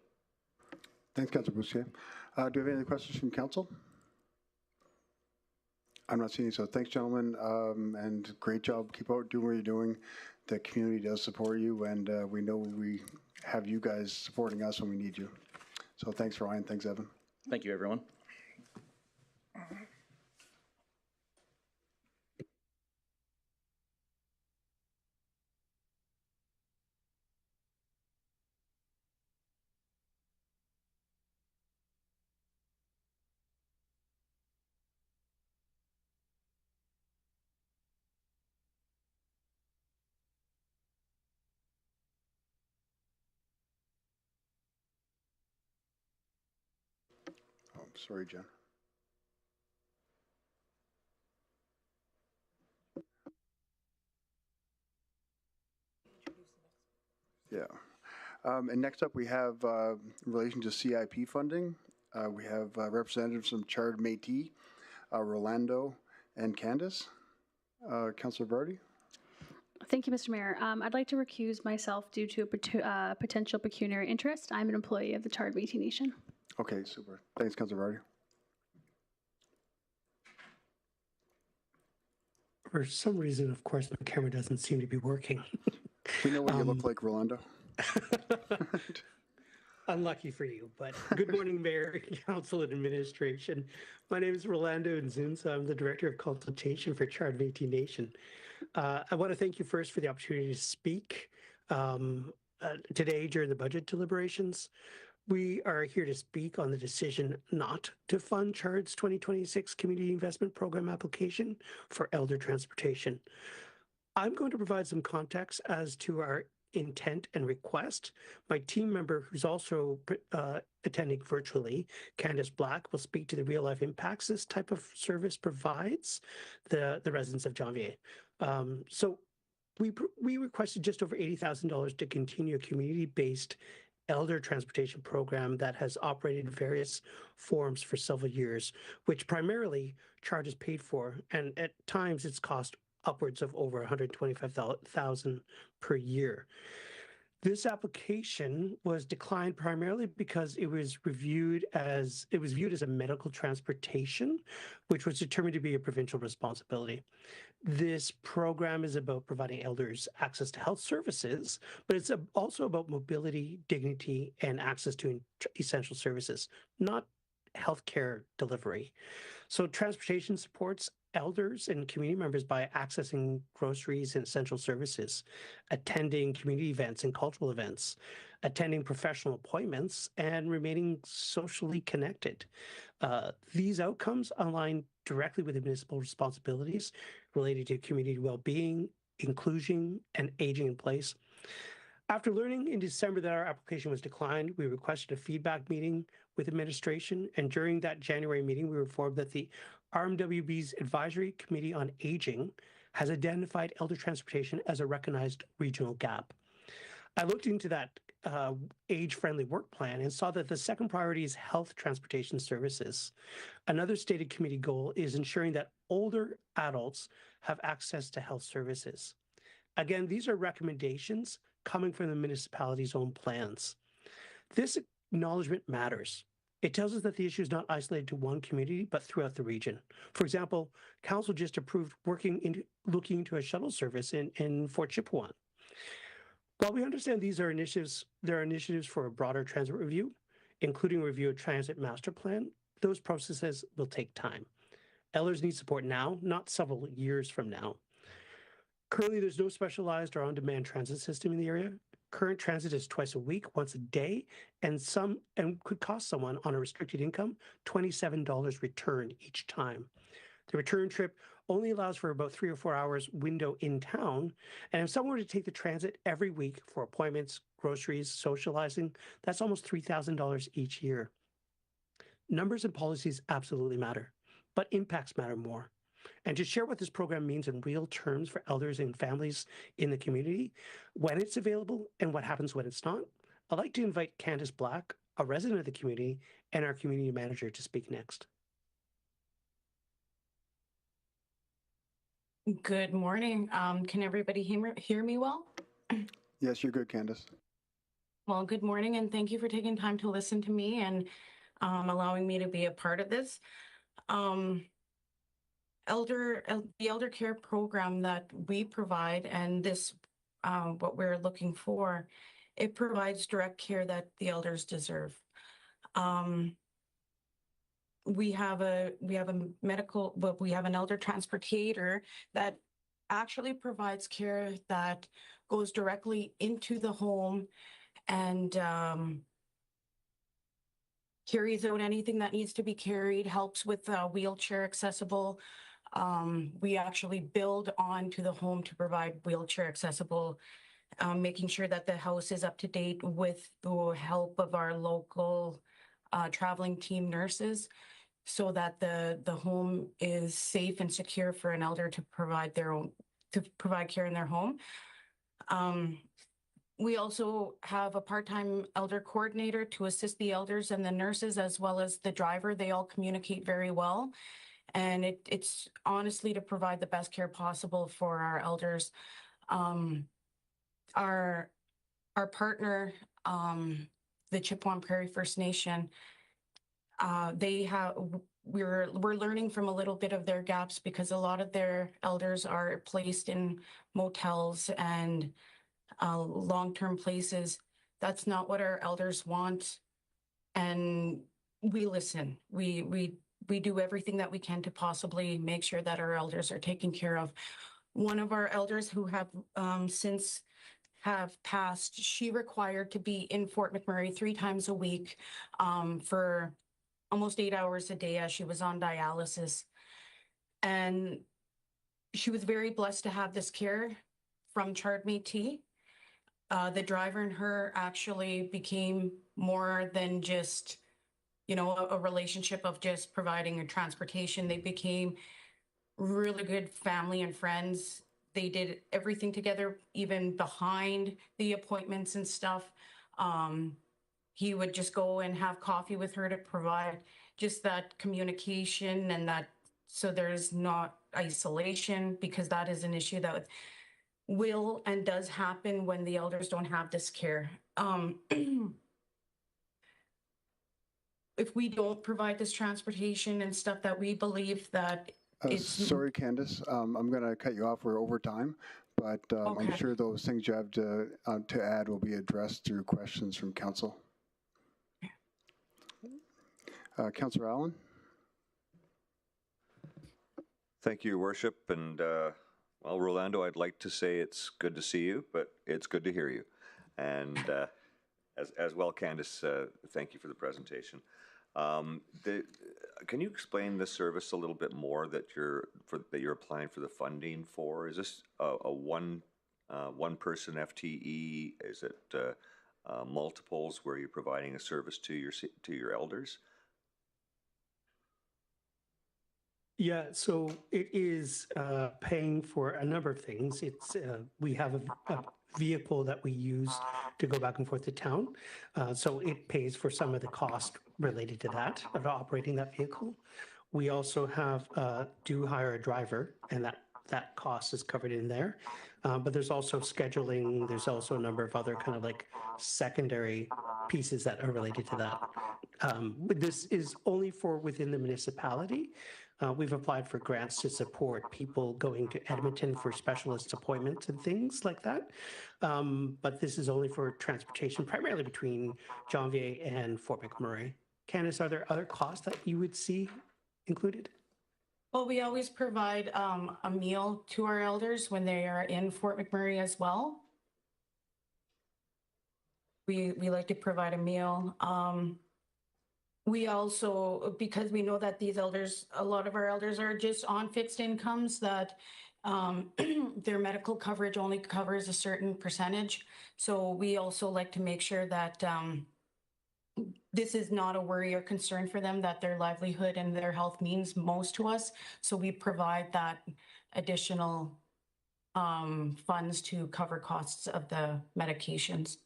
Thanks, Councilor Bousquet. Do we have any other questions from council? I'm not seeing any, so thanks, gentlemen, and great job. Keep out doing what you're doing. The community does support you, and we know we have you guys supporting us when we need you. So thanks, Ryan. Thanks, Evan. Thank you, everyone. Oh, sorry, Jen. Yeah. And next up, we have, in relation to CIP funding, we have representatives from Chard Métis, Rolando, and Candace. Councillor Vardy? Thank you, Mr. Mayor. I'd like to recuse myself due to a potential pecuniary interest. I'm an employee of the Chard Métis Nation. Okay, super. Thanks, Councillor Vardy. For some reason, of course, my camera doesn't seem to be working. We know what you look like, Rolando. Unlucky for you, but good morning, Mayor, Council, and Administration. My name is Rolando Nzunza. I'm the Director of Consultation for Chard Métis Nation. I want to thank you first for the opportunity to speak today during the budget deliberations. We are here to speak on the decision not to fund Chard's 2026 Community Investment Program application for elder transportation. I'm going to provide some context as to our intent and request. My team member, who's also attending virtually, Candace Black, will speak to the real-life impacts this type of service provides the residents of Janvier. So we requested just over $80,000 to continue a community-based elder transportation program that has operated in various forms for several years, which primarily Chard is paid for, and at times it's cost upwards of over $125,000 per year. This application was declined primarily because it was viewed as a medical transportation, which was determined to be a provincial responsibility. This program is about providing elders access to health services, but it's also about mobility, dignity, and access to essential services, not healthcare delivery. So transportation supports elders and community members by accessing groceries and essential services, attending community events and cultural events, attending professional appointments, and remaining socially connected. These outcomes align directly with the municipal responsibilities related to community well-being, inclusion, and aging in place. After learning in December that our application was declined, we requested a feedback meeting with administration, and during that January meeting, we were informed that the RMWB's Advisory Committee on Aging has identified elder transportation as a recognized regional gap. I looked into that age-friendly work plan and saw that the second priority is health transportation services. Another stated committee goal is ensuring that older adults have access to health services. Again, these are recommendations coming from the municipality's own plans. This acknowledgement matters. It tells us that the issue is not isolated to one community, but throughout the region. For example, council just approved looking into a shuttle service in Fort Chipewyan. While we understand these are initiatives, there are initiatives for a broader transit review, including review of transit master plan. Those processes will take time. Elders need support now, not several years from now. Currently, there's no specialized or on-demand transit system in the area. Current transit is twice a week, once a day, and could cost someone on a restricted income $27 return each time. The return trip only allows for about 3 or 4 hours window in town, and if someone were to take the transit every week for appointments, groceries, socializing, that's almost $3,000 each year. Numbers and policies absolutely matter, but impacts matter more. And to share what this program means in real terms for elders and families in the community, when it's available and what happens when it's not, I'd like to invite Candace Black, a resident of the community, and our community manager to speak next. Good morning. Can everybody hear me well? Yes, you're good, Candace. Well, good morning, and thank you for taking time to listen to me and allowing me to be a part of this. The elder care program that we provide, and this what we're looking for, it provides direct care that the elders deserve. We have an elder transportator that actually provides care that goes directly into the home and carries out anything that needs to be carried, helps with wheelchair accessible. We actually build onto the home to provide wheelchair accessible, making sure that the house is up to date with the help of our local traveling team nurses, so that the home is safe and secure for an elder to provide care in their home. We also have a part-time elder coordinator to assist the elders and the nurses, as well as the driver. They all communicate very well. And it's honestly to provide the best care possible for our elders. Our partner, the Chipewyan Prairie First Nation, we're learning from a little bit of their gaps, because a lot of their elders are placed in motels and long-term places. That's not what our elders want, and we listen. We do everything that we can to possibly make sure that our elders are taken care of. One of our elders who have since have passed, she required to be in Fort McMurray 3 times a week for almost 8 hours a day as she was on dialysis. And she was very blessed to have this care from Chard Métis. The driver and her actually became more than just, a relationship of just providing a transportation. They became really good family and friends. They did everything together, even behind the appointments and stuff. He would just go and have coffee with her to provide just that communication, and that so there's not isolation, because that is an issue that will and does happen when the elders don't have this care. If we don't provide this transportation and stuff, that we believe that sorry, Candace, I'm going to cut you off. We're over time, but Okay. I'm sure those things you have to add will be addressed through questions from council. Councillor Allen. Thank you, Your Worship. And well, Rolando, I'd like to say it's good to see you, but it's good to hear you. And as well, Candace, thank you for the presentation. Can you explain the service a little bit more that you're applying for the funding for? Is this a one person FTE? Is it multiples where you're providing a service to your elders? Yeah, so it is paying for a number of things. It's we have a vehicle that we use to go back and forth to town, so it pays for some of the cost related to that, of operating that vehicle. We also have do hire a driver, and that cost is covered in there. But there's also scheduling, there's also a number of other kind of like secondary pieces that are related to that. But this is only for within the municipality. We've applied for grants to support people going to Edmonton for specialist appointments and things like that. But this is only for transportation, primarily between Janvier and Fort McMurray. Candace, are there other costs that you would see included? Well, we always provide a meal to our elders when they are in Fort McMurray as well. We like to provide a meal. We also, because we know that these elders, a lot of our elders are just on fixed incomes, that their medical coverage only covers a certain percentage. So we also like to make sure that this is not a worry or concern for them, that their livelihood and their health means most to us. So we provide that additional funds to cover costs of the medications.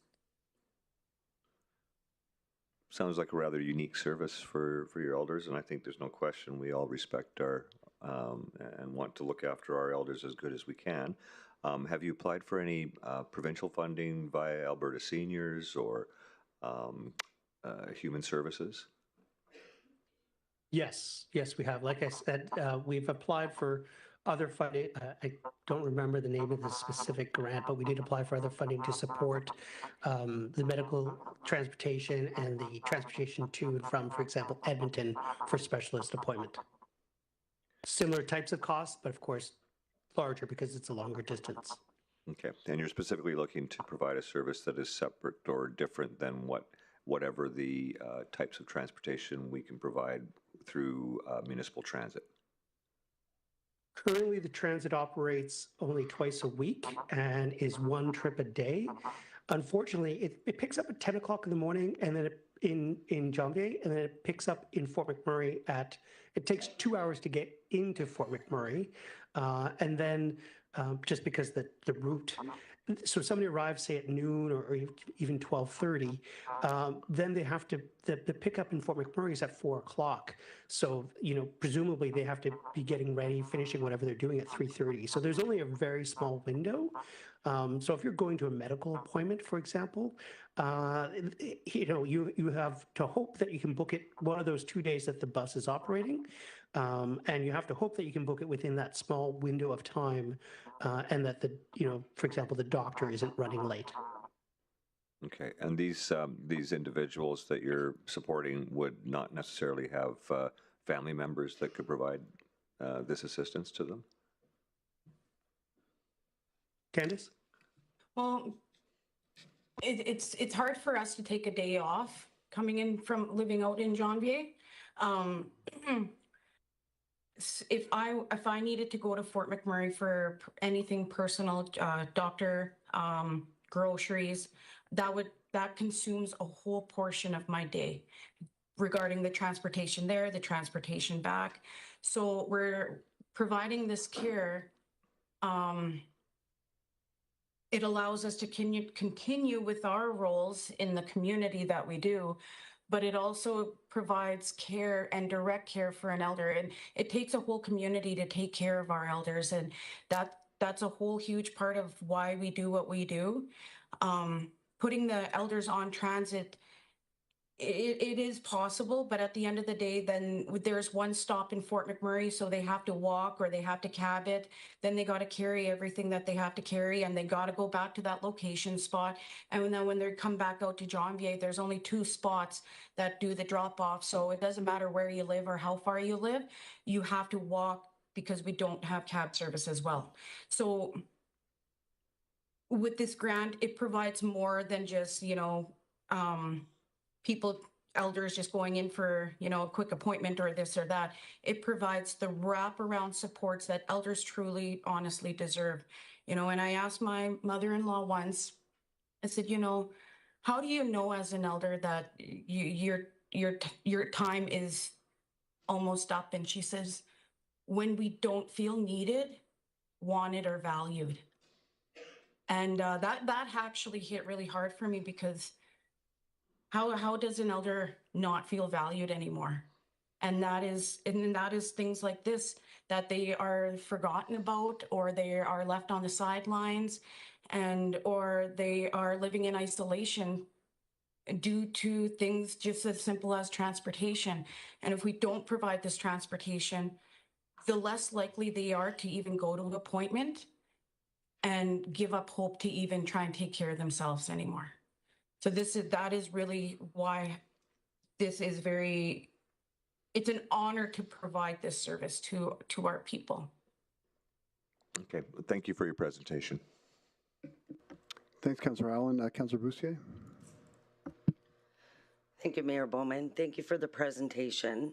Sounds like a rather unique service for your elders, and I think there's no question we all respect our and want to look after our elders as good as we can. Have you applied for any provincial funding via Alberta Seniors or Human Services? Yes, we have. Like I said, we've applied for other funding. I don't remember the name of the specific grant, but we did apply for other funding to support the medical transportation and the transportation to and from, for example, Edmonton for specialist appointment. Similar types of costs, but of course larger because it's a longer distance. Okay, and you're specifically looking to provide a service that is separate or different than whatever the types of transportation we can provide through municipal transit. Currently, the transit operates only twice a week and is one trip a day. Unfortunately, it picks up at 10 o'clock in the morning and then in Janvier, and then it picks up in Fort McMurray it takes 2 hours to get into Fort McMurray. And then just because the route, so somebody arrives, say at noon or even 12:30, then they have to, the pickup in Fort McMurray is at 4 o'clock. So, presumably they have to be getting ready, finishing whatever they're doing at 3:30. So there's only a very small window. So if you're going to a medical appointment, for example, you have to hope that you can book it one of those 2 days that the bus is operating. And you have to hope that you can book it within that small window of time, and that for example, the doctor isn't running late. Okay, and these individuals that you're supporting would not necessarily have family members that could provide this assistance to them? Candace? Well, it's hard for us to take a day off coming in from living out in Janvier. If I needed to go to Fort McMurray for anything personal, doctor, groceries, that consumes a whole portion of my day regarding the transportation there, the transportation back. So we're providing this care. It allows us to continue with our roles in the community that we do, but it also provides care and direct care for an elder. And it takes a whole community to take care of our elders. And that's a whole huge part of why we do what we do. Putting the elders on transit, it is possible, but at the end of the day, then there's one stop in Fort McMurray, so they have to walk or they have to cab it. Then they got to carry everything that they have to carry, and they got to go back to that location spot. And then when they come back out to Janvier, there's only 2 spots that do the drop off. So it doesn't matter where you live or how far you live, you have to walk because we don't have cab service as well. So with this grant, it provides more than just, elders just going in for, a quick appointment or this or that. It provides the wraparound supports that elders truly, honestly deserve. And I asked my mother-in-law once, I said, how do you know as an elder that your time is almost up? And she says, when we don't feel needed, wanted, or valued. And that actually hit really hard for me, because how does an elder not feel valued anymore? And that is things like this, that they are forgotten about, or they are left on the sidelines, or they are living in isolation due to things just as simple as transportation. And if we don't provide this transportation, the less likely they are to even go to an appointment and give up hope to even try and take care of themselves anymore. So that is really why this is it's an honor to provide this service to our people. Okay, thank you for your presentation. Thanks, Councillor Allen. Councillor Bussier? Thank you, Mayor Bowman. Thank you for the presentation.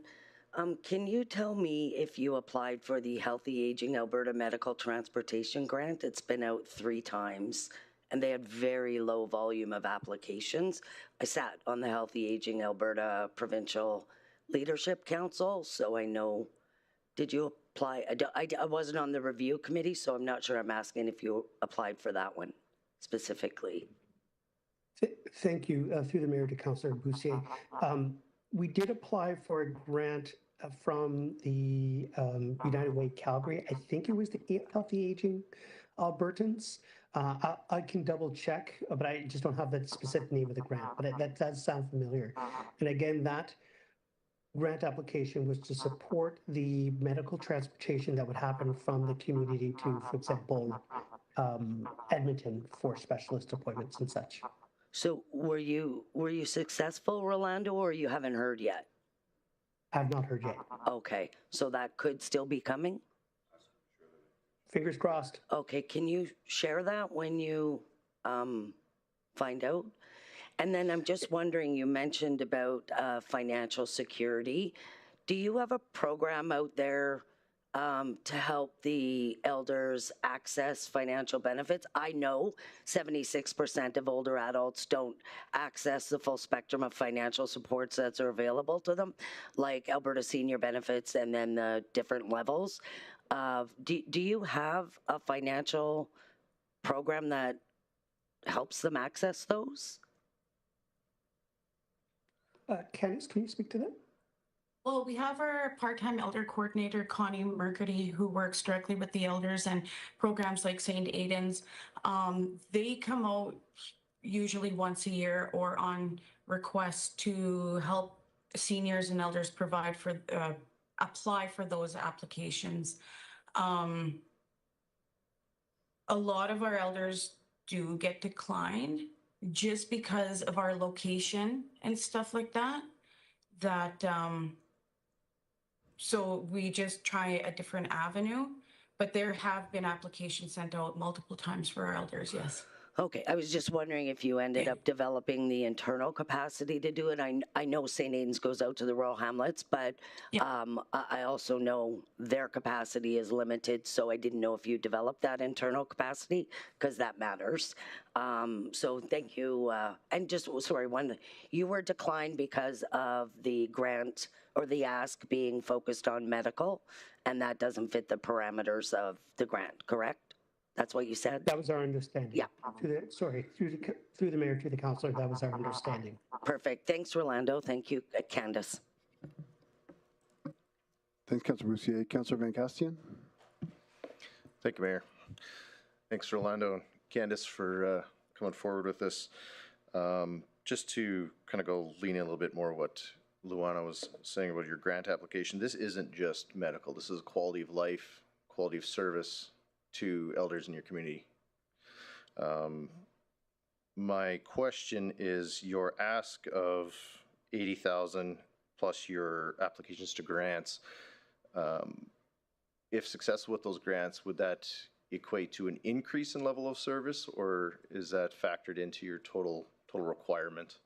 Can you tell me if you applied for the Healthy Aging Alberta Medical Transportation Grant? It's been out 3 times, and they had very low volume of applications. I sat on the Healthy Aging Alberta Provincial Leadership Council, so I know. Did you apply? I wasn't on the review committee, so I'm not sure. I'm asking if you applied for that one specifically. Thank you. Through the mayor to Councillor Bussier. We did apply for a grant from the United Way Calgary. I think it was the Healthy Aging Albertans. I can double check, but I just don't have the specific name of the grant, but that does sound familiar. And again, that grant application was to support the medical transportation that would happen from the community to, for example, Edmonton for specialist appointments and such. So were you successful, Rolando, or you haven't heard yet? I've not heard yet. Okay, so that could still be coming? Fingers crossed. Okay, can you share that when you find out? And then I'm just wondering, you mentioned about financial security. Do you have a program out there to help the elders access financial benefits? I know 76% of older adults don't access the full spectrum of financial supports that are available to them, like Alberta Senior Benefits and then the different levels. Do you have a financial program that helps them access those? Candice, can you speak to that? Well, we have our part-time elder coordinator, Connie Mercury, who works directly with the elders and programs like St. Aidan's. They come out usually once a year or on request to help seniors and elders apply for those applications. A lot of our elders do get declined just because of our location and stuff like that. So we just try a different avenue, but there have been applications sent out multiple times for our elders, yes. Okay, I was just wondering if you ended up developing the internal capacity to do it. I know St. Aidan's goes out to the rural hamlets, but yeah. I also know their capacity is limited, so I didn't know if you developed that internal capacity, because that matters. So thank you. And just, sorry, you were declined because of the grant or the ask being focused on medical, and that doesn't fit the parameters of the grant, correct? That's what you said? That was our understanding. Yeah. Through the mayor to the councillor, that was our understanding. Perfect. Thanks, Rolando. Thank you, Candice. Thanks, Councillor Bussier. Councillor Van Castian? Thank you, Mayor. Thanks, Rolando and Candice, for coming forward with this. Just to kind of go lean in a little bit more what Luana was saying about your grant application, this isn't just medical. This is quality of life, quality of service to elders in your community. My question is, your ask of 80,000 plus your applications to grants, if successful with those grants, would that equate to an increase in level of service, or is that factored into your total requirement?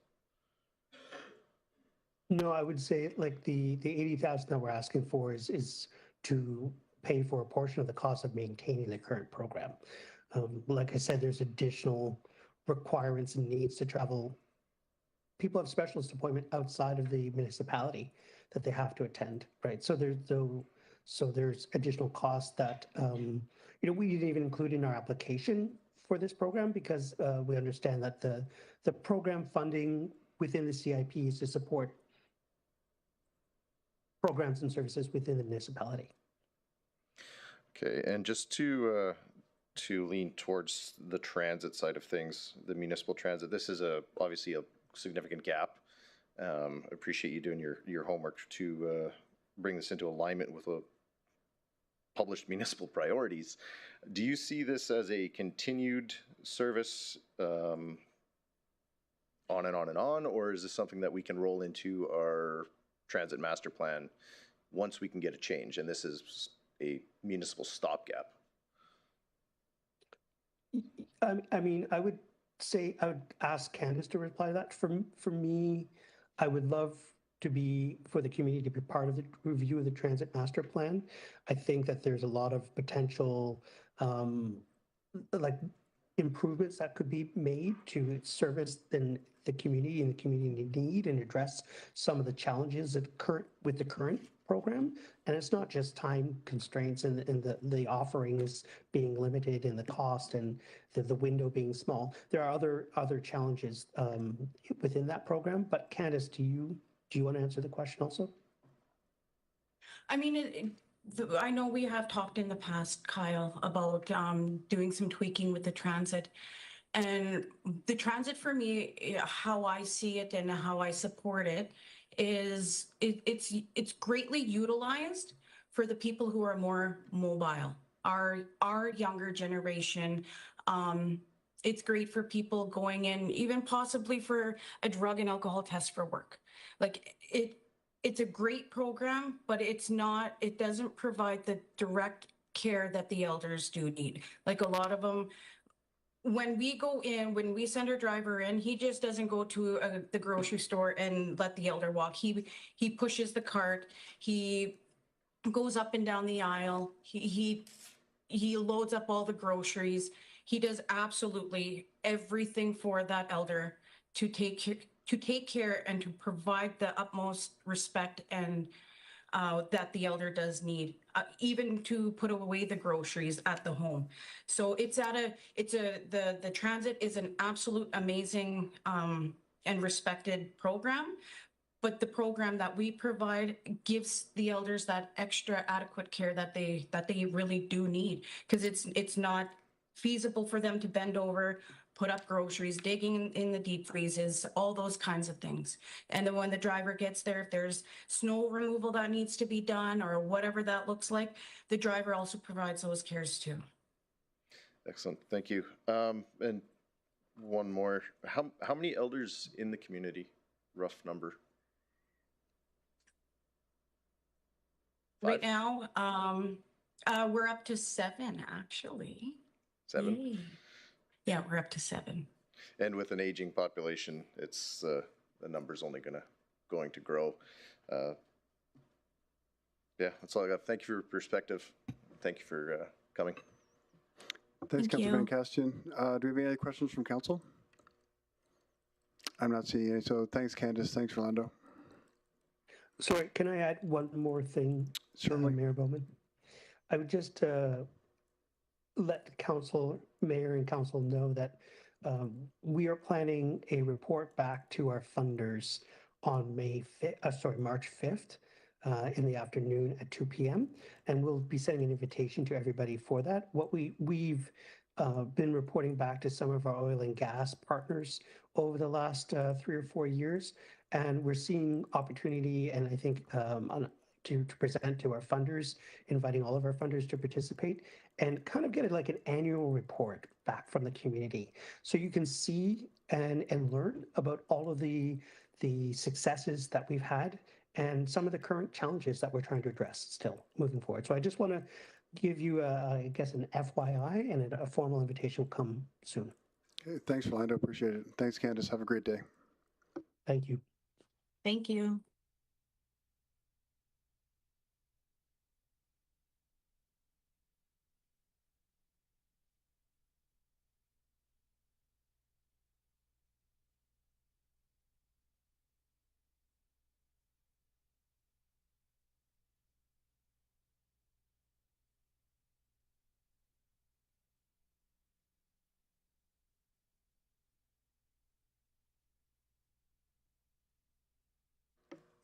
No, I would say like the 80,000 that we're asking for is to pay for a portion of the cost of maintaining the current program. Like I said, there's additional requirements and needs to travel. People have specialist appointment outside of the municipality that they have to attend, right? So there's additional costs that we didn't even include in our application for this program, because we understand that the program funding within the CIP is to support programs and services within the municipality. Okay, and just to lean towards the transit side of things, the municipal transit, this is obviously a significant gap. Appreciate you doing your homework to bring this into alignment with published municipal priorities. Do you see this as a continued service on and on and on, or is this something that we can roll into our transit master plan once we can get a change, and this is a municipal stopgap? I mean, I would ask Candace to reply to that. For me, I would love for the community to be part of the review of the transit master plan. I think that there's a lot of potential like improvements that could be made to service the community and the community need and address some of the challenges with the current program. And it's not just time constraints and the offerings being limited and the cost and the window being small. There are other challenges within that program. But Candace, do you want to answer the question also? I mean, I know we have talked in the past, Kyle, about doing some tweaking with the transit. And the transit for me, how I see it and how I support it is it's greatly utilized for the people who are more mobile, our younger generation. It's great for people going in, even possibly for a drug and alcohol test for work. Like it's a great program, but it doesn't provide the direct care that the elders do need. Like a lot of them, when we send our driver in, he just doesn't go to the grocery store and let the elder walk. He pushes the cart. He goes up and down the aisle. He loads up all the groceries. He does absolutely everything for that elder to take care and to provide the utmost respect and that the elder does need, even to put away the groceries at the home. So the transit is an absolute amazing and respected program, but the program that we provide gives the elders that extra adequate care that they really do need, because it's not feasible for them to bend over, put up groceries, digging in the deep freezes, all those kinds of things. And then when the driver gets there, if there's snow removal that needs to be done or whatever that looks like, the driver also provides those cares too. Excellent, thank you. And one more, how many elders in the community, rough number? Right now, we're up to 7, actually. 7? Yay. Yeah, we're up to 7. And with an aging population, it's the number's only going to grow. Yeah, that's all I got. Thank you for your perspective. Thank you for coming. Thanks, Councilor Van Castian. Do we have any other questions from council? I'm not seeing any, so thanks, Candace. Thanks, Rolando. Sorry, can I add one more thing? Certainly. Mayor Bowman? I would just let the council, mayor and council know that we are planning a report back to our funders on March 5th in the afternoon at 2 p.m. And we'll be sending an invitation to everybody for that. What we've been reporting back to some of our oil and gas partners over the last 3 or 4 years, and we're seeing opportunity, and I think to present to our funders, inviting all of our funders to participate and kind of get like an annual report back from the community. So you can see and learn about all of the successes that we've had and some of the current challenges that we're trying to address still moving forward. So I just want to give you, I guess, an FYI, and a formal invitation will come soon. Okay, thanks, Rolando. Appreciate it. Thanks, Candace. Have a great day. Thank you. Thank you.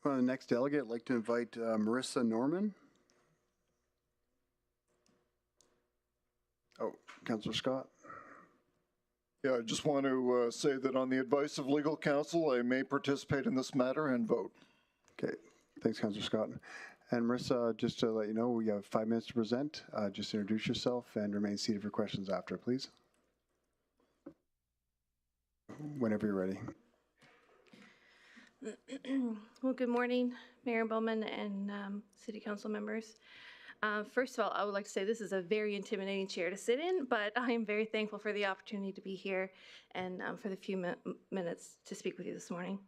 The next delegate, I'd like to invite Marissa Norman. Oh, Councillor Scott. Yeah, I just want to say that on the advice of legal counsel, I may participate in this matter and vote. Okay, thanks, Councillor Scott. And Marissa, just to let you know, we have 5 minutes to present. Just introduce yourself and remain seated for questions after, please. Whenever you're ready. Well, good morning, Mayor Bowman and City Council members. First of all, I would like to say this is a very intimidating chair to sit in, but I am very thankful for the opportunity to be here and for the few minutes to speak with you this morning.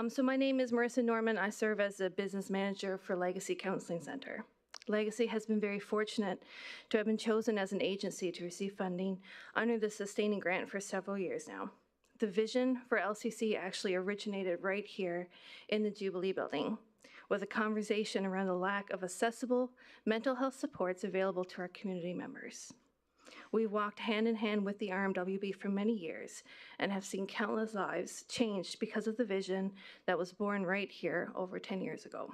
So my name is Marissa Norman. I serve as a business manager for Legacy Counseling Center. Legacy has been very fortunate to have been chosen as an agency to receive funding under the sustaining grant for several years now. The vision for LCC actually originated right here in the Jubilee Building, with a conversation around the lack of accessible mental health supports available to our community members. We walked hand in hand with the RMWB for many years and have seen countless lives changed because of the vision that was born right here over 10 years ago.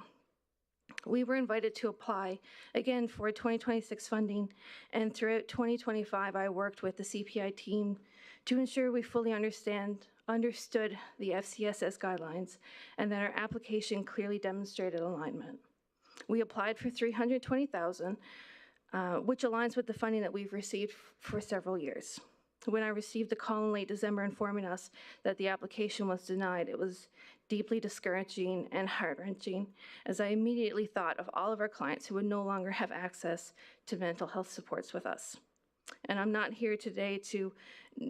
We were invited to apply again for 2026 funding, and throughout 2025, I worked with the CPI team to ensure we fully understood the FCSS guidelines and that our application clearly demonstrated alignment. We applied for $320,000, which aligns with the funding that we've received for several years. When I received the call in late December informing us that the application was denied, it was deeply discouraging and heart-wrenching, as I immediately thought of all of our clients who would no longer have access to mental health supports with us. And I'm not here today to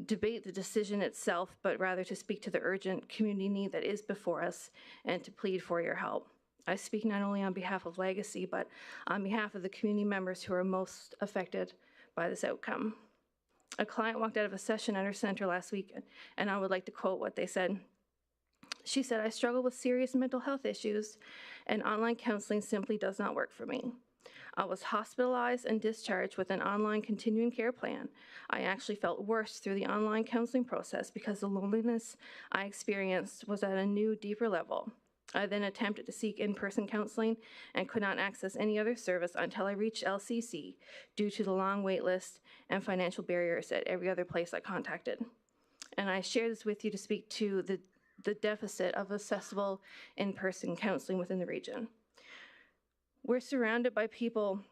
debate the decision itself, but rather to speak to the urgent community need that is before us and to plead for your help. I speak not only on behalf of Legacy, but on behalf of the community members who are most affected by this outcome. A client walked out of a session at our center last week, and I would like to quote what they said. She said, "I struggle with serious mental health issues, and online counseling simply does not work for me. I was hospitalized and discharged with an online continuing care plan. I actually felt worse through the online counseling process because the loneliness I experienced was at a new, deeper level. I then attempted to seek in-person counseling and could not access any other service until I reached LCC due to the long wait list and financial barriers at every other place I contacted." And I share this with you to speak to the deficit of accessible in-person counseling within the region. We're surrounded by people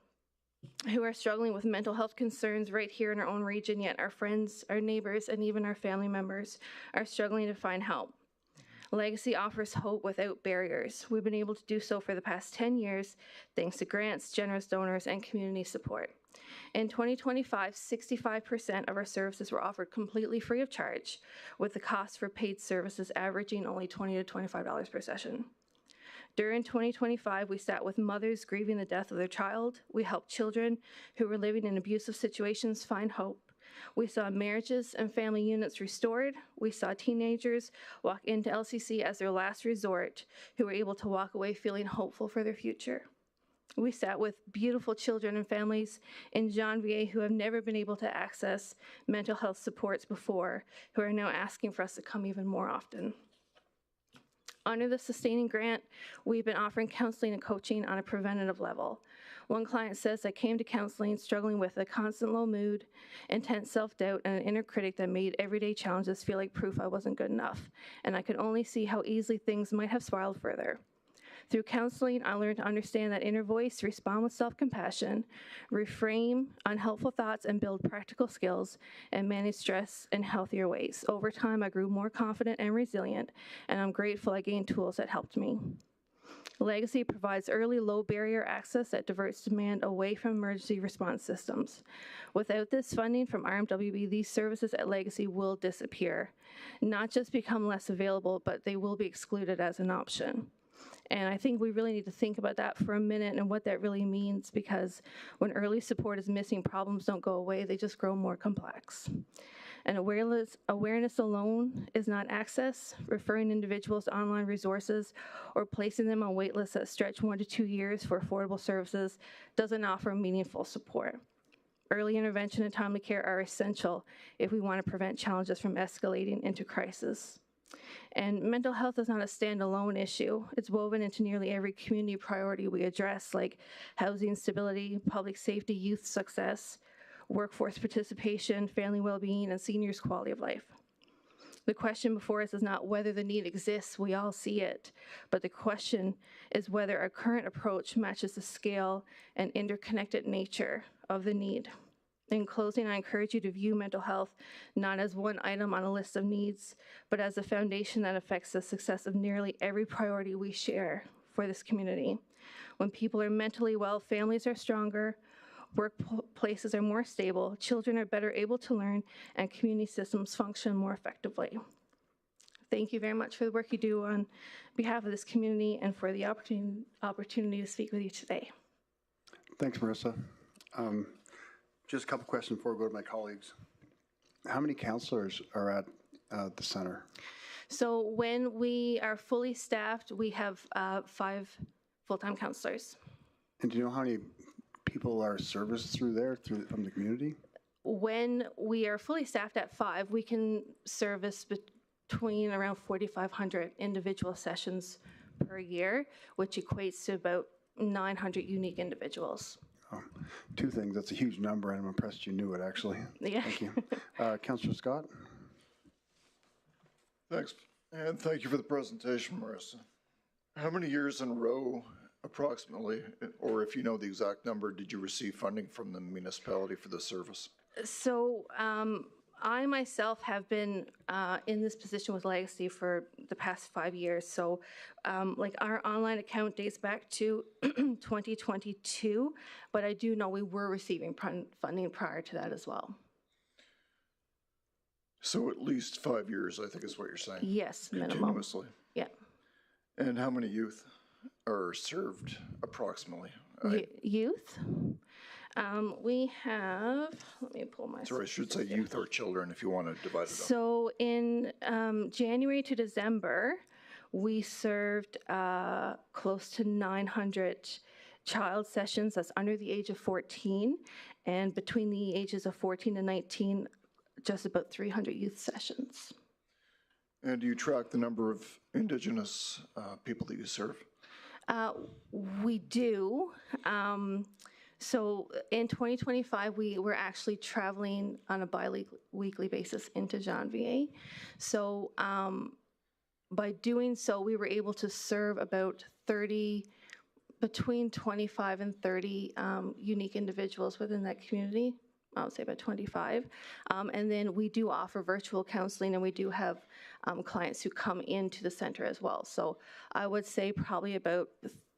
who are struggling with mental health concerns right here in our own region, yet our friends, our neighbors, and even our family members are struggling to find help. Legacy offers hope without barriers. We've been able to do so for the past 10 years, thanks to grants, generous donors, and community support. In 2025, 65% of our services were offered completely free of charge, with the cost for paid services averaging only $20 to $25 per session. During 2025, we sat with mothers grieving the death of their child. We helped children who were living in abusive situations find hope. We saw marriages and family units restored. We saw teenagers walk into LCC as their last resort who were able to walk away feeling hopeful for their future. We sat with beautiful children and families in John VA who have never been able to access mental health supports before, who are now asking for us to come even more often. Under the sustaining grant, we've been offering counseling and coaching on a preventative level. One client says, "I came to counseling struggling with a constant low mood, intense self-doubt, and an inner critic that made everyday challenges feel like proof I wasn't good enough, and I could only see how easily things might have spiraled further. Through counseling, I learned to understand that inner voice, respond with self-compassion, reframe unhelpful thoughts, and build practical skills and manage stress in healthier ways. Over time, I grew more confident and resilient, and I'm grateful I gained tools that helped me." Legacy provides early, low-barrier access that diverts demand away from emergency response systems. Without this funding from RMWB, these services at Legacy will disappear, not just become less available, but they will be excluded as an option. And I think we really need to think about that for a minute and what that really means, because when early support is missing, problems don't go away, they just grow more complex. And awareness alone is not access. Referring individuals to online resources or placing them on wait lists that stretch 1 to 2 years for affordable services doesn't offer meaningful support. Early intervention and timely care are essential if we want to prevent challenges from escalating into crisis. And mental health is not a standalone issue. It's woven into nearly every community priority we address, like housing stability, public safety, youth success, workforce participation, family well-being, and seniors' quality of life. The question before us is not whether the need exists, we all see it, but the question is whether our current approach matches the scale and interconnected nature of the need. In closing, I encourage you to view mental health not as one item on a list of needs, but as a foundation that affects the success of nearly every priority we share for this community. When people are mentally well, families are stronger, workplaces are more stable, children are better able to learn, and community systems function more effectively. Thank you very much for the work you do on behalf of this community and for the opportunity to speak with you today. Thanks, Marissa. Just a couple questions before we go to my colleagues. How many counselors are at the center? So when we are fully staffed, we have 5 full-time counselors. And do you know how many people are serviced through there, from the community? When we are fully staffed at 5, we can service between around 4,500 individual sessions per year, which equates to about 900 unique individuals. Oh, 2 things. That's a huge number, and I'm impressed you knew it, actually. Yeah. Thank you. Councillor Scott? Thanks, and thank you for the presentation, Marissa. How many years in a row, approximately, or if you know the exact number, did you receive funding from the municipality for the service? So I myself have been in this position with Legacy for the past 5 years. So like our online account dates back to 2022, but I do know we were receiving funding prior to that as well. So at least 5 years, I think is what you're saying? Yes, minimum. Continuously? Yeah. And how many youth are served approximately? Youth? We have, let me pull my. Sorry, I should say youth or children if you want to divide it up. So in January to December, we served close to 900 child sessions that's under the age of 14, and between the ages of 14 and 19, just about 300 youth sessions. And do you track the number of Indigenous people that you serve? We do. So in 2025, we were actually traveling on a bi-weekly basis into Janvier. So by doing so, we were able to serve about between 25 and 30 unique individuals within that community. I would say about 25. And then we do offer virtual counseling, and we do have clients who come into the center as well. So I would say probably about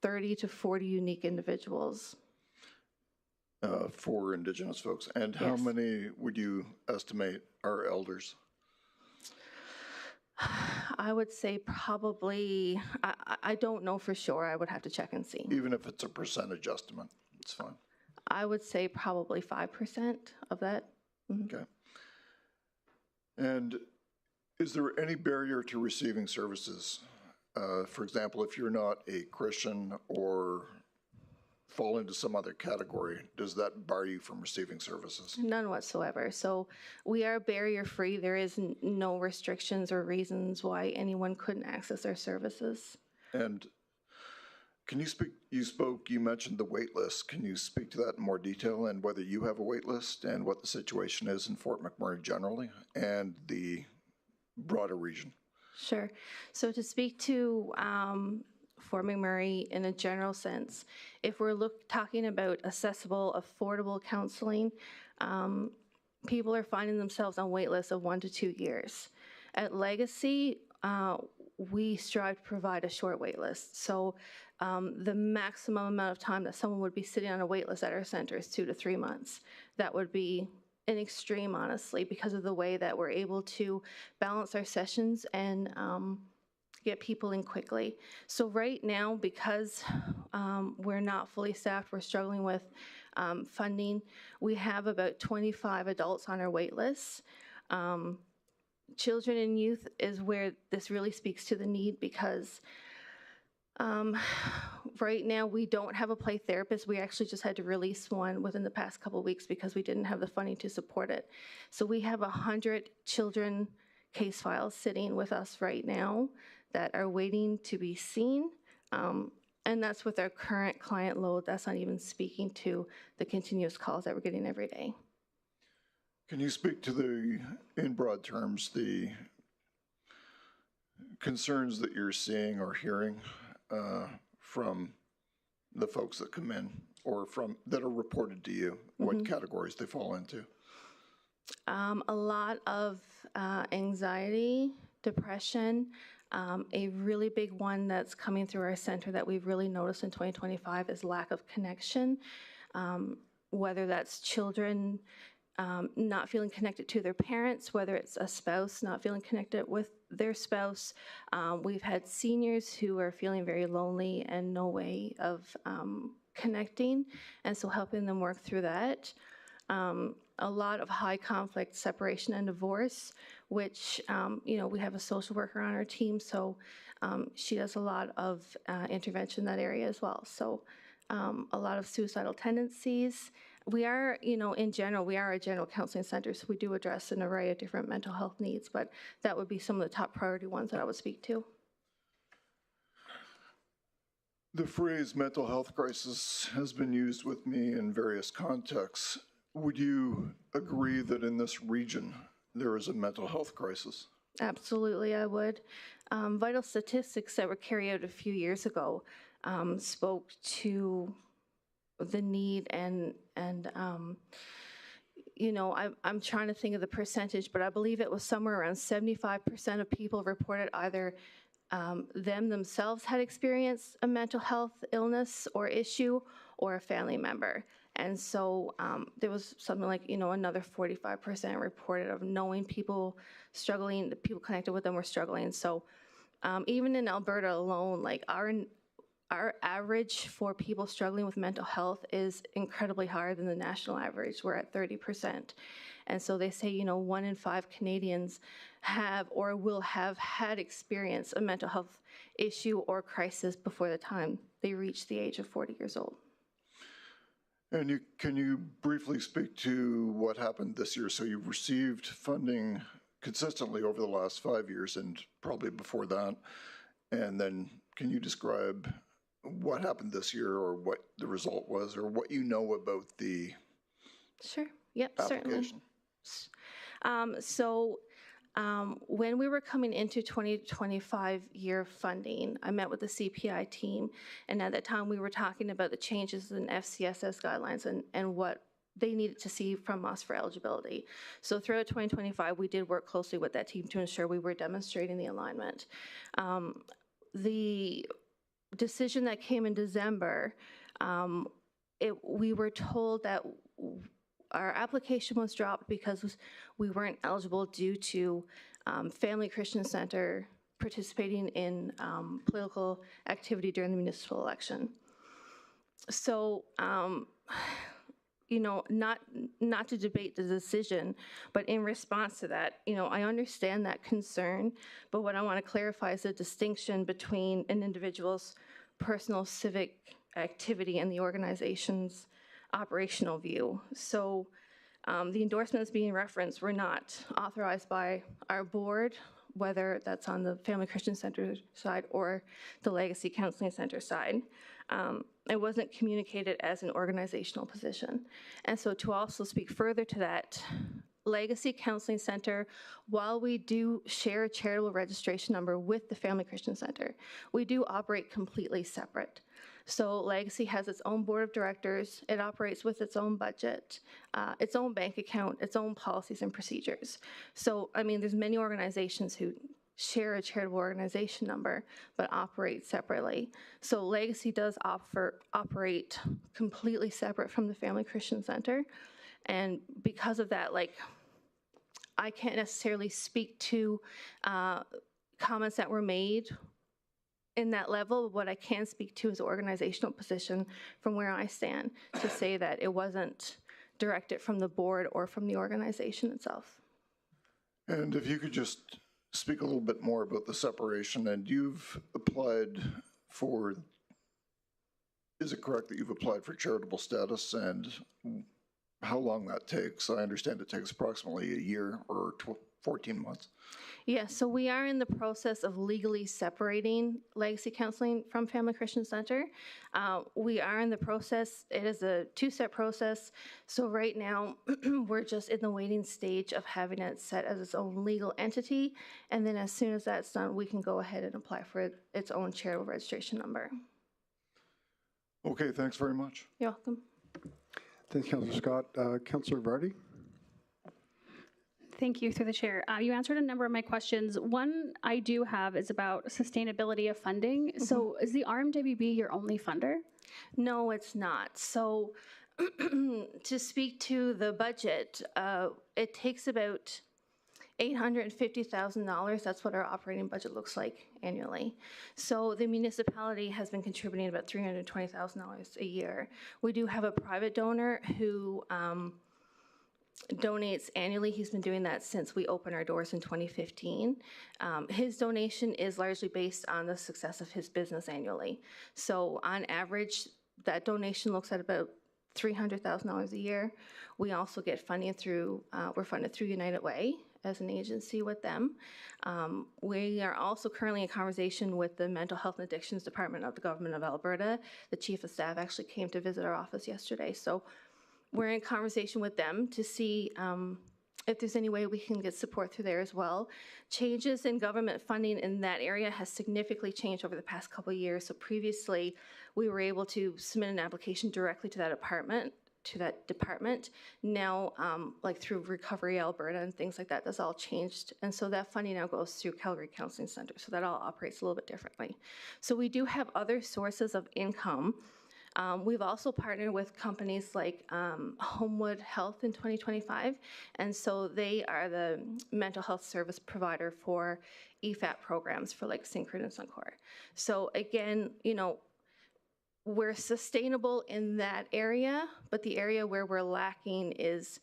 30 to 40 unique individuals. For Indigenous folks. And how many would you estimate are elders? I would say probably, I don't know for sure. I would have to check and see. Even if it's a percentage estimate, it's fine. I would say probably 5% of that. Mm-hmm. Okay. And is there any barrier to receiving services? For example, if you're not a Christian or fall into some other category, does that bar you from receiving services? None whatsoever. So we are barrier free. There is no restrictions or reasons why anyone couldn't access our services. And can you speak, you mentioned the wait list. Can you speak to that in more detail and whether you have a wait list and what the situation is in Fort McMurray generally and the broader region? Sure. So to speak to Fort McMurray in a general sense, if we're talking about accessible, affordable counseling, people are finding themselves on wait lists of 1 to 2 years. At Legacy, we strive to provide a short wait list. So the maximum amount of time that someone would be sitting on a wait list at our center is 2 to 3 months. That would be an extreme, honestly, because of the way that we're able to balance our sessions and get people in quickly. So right now, because we're not fully staffed, we're struggling with funding, we have about 25 adults on our wait list. Children and youth is where this really speaks to the need, because right now we don't have a play therapist. We actually just had to release one within the past couple of weeks because we didn't have the funding to support it. So we have 100 children case files sitting with us right now that are waiting to be seen. And that's with our current client load. That's not even speaking to the continuous calls that we're getting every day. Can you speak to in broad terms, the concerns that you're seeing or hearing from the folks that come in or that are reported to you, what categories they fall into? A lot of anxiety, depression. A really big one that's coming through our center that we've really noticed in 2025 is lack of connection, whether that's children not feeling connected to their parents, whether it's a spouse not feeling connected with their spouse. We've had seniors who are feeling very lonely and no way of connecting, and so helping them work through that. A lot of high conflict separation and divorce, which, we have a social worker on our team, so she does a lot of intervention in that area as well. So a lot of suicidal tendencies. We are, in general, we are a general counseling center, so we do address an array of different mental health needs, but that would be some of the top priority ones that I would speak to. The phrase mental health crisis has been used with me in various contexts. Would you agree that in this region there is a mental health crisis? Absolutely, I would. Vital statistics that were carried out a few years ago spoke to the need and I'm trying to think of the percentage, but I believe it was somewhere around 75% of people reported either themselves had experienced a mental health illness or issue or a family member. And so there was something like, another 45% reported of knowing people struggling, the people connected with them were struggling. So even in Alberta alone, like our average for people struggling with mental health is incredibly higher than the national average. We're at 30%. And so they say, 1 in 5 Canadians have or will have had experienced a mental health issue or crisis before the time they reach the age of 40 years old. And can you briefly speak to what happened this year? So you've received funding consistently over the last 5 years and probably before that. And then can you describe what happened this year or what the result was or what you know about the Sure. Yep, application? Certainly. When we were coming into 2025 year funding, I met with the CPI team, and at that time we were talking about the changes in FCSS guidelines and what they needed to see from us for eligibility. So throughout 2025, we did work closely with that team to ensure we were demonstrating the alignment. The decision that came in December, we were told that our application was dropped because we weren't eligible due to Family Christian Center participating in political activity during the municipal election. So, not to debate the decision, but in response to that, I understand that concern, but what I want to clarify is the distinction between an individual's personal civic activity and the organization's operational view. So the endorsements being referenced were not authorized by our board, whether that's on the Family Christian Center side or the Legacy Counseling Center side. It wasn't communicated as an organizational position. And so to also speak further to that, Legacy Counseling Center, while we do share a charitable registration number with the Family Christian Center, we do operate completely separate. So Legacy has its own board of directors. It operates with its own budget, its own bank account, its own policies and procedures. So, there's many organizations who share a charitable organization number, but operate separately. So Legacy does operate completely separate from the Family Christian Center. And because of that, I can't necessarily speak to comments that were made in that level. What I can speak to is the organizational position from where I stand to say that it wasn't directed from the board or from the organization itself. And if you could just speak a little bit more about the separation, and you've applied for, is it correct that you've applied for charitable status and how long that takes? I understand it takes approximately a year or 14 months. Yeah, so we are in the process of legally separating Legacy Counseling from Family Christian Center. We are in the process, it is a two-step process. So right now, we're just in the waiting stage of having it set as its own legal entity. And then as soon as that's done, we can go ahead and apply for its own charitable registration number. Okay, thanks very much. You're welcome. Thanks, Councillor Scott. Councillor Vardy? Thank you, through the chair. You answered a number of my questions. One I do have is about sustainability of funding. So is the RMWB your only funder? No, it's not. So to speak to the budget, it takes about $850,000. That's what our operating budget looks like annually. So the municipality has been contributing about $320,000 a year. We do have a private donor who donates annually. He's been doing that since we opened our doors in 2015. His donation is largely based on the success of his business annually. So on average, that donation looks at about $300,000 a year. We also get funding through, we're funded through United Way as an agency with them. We are also currently in conversation with the Mental Health and Addictions Department of the Government of Alberta. The Chief of Staff actually came to visit our office yesterday. So we're in conversation with them to see if there's any way we can get support through there as well. Changes in government funding in that area has significantly changed over the past couple of years. So previously, we were able to submit an application directly to that department. Now, like through Recovery Alberta and things like that, that's all changed. And so that funding now goes through Calgary Counseling Center. So that all operates a little bit differently. So we do have other sources of income. We've also partnered with companies like Homewood Health in 2025, and so they are the mental health service provider for EFAP programs for like Syncred and Suncor. So again, you know, we're sustainable in that area, but the area where we're lacking is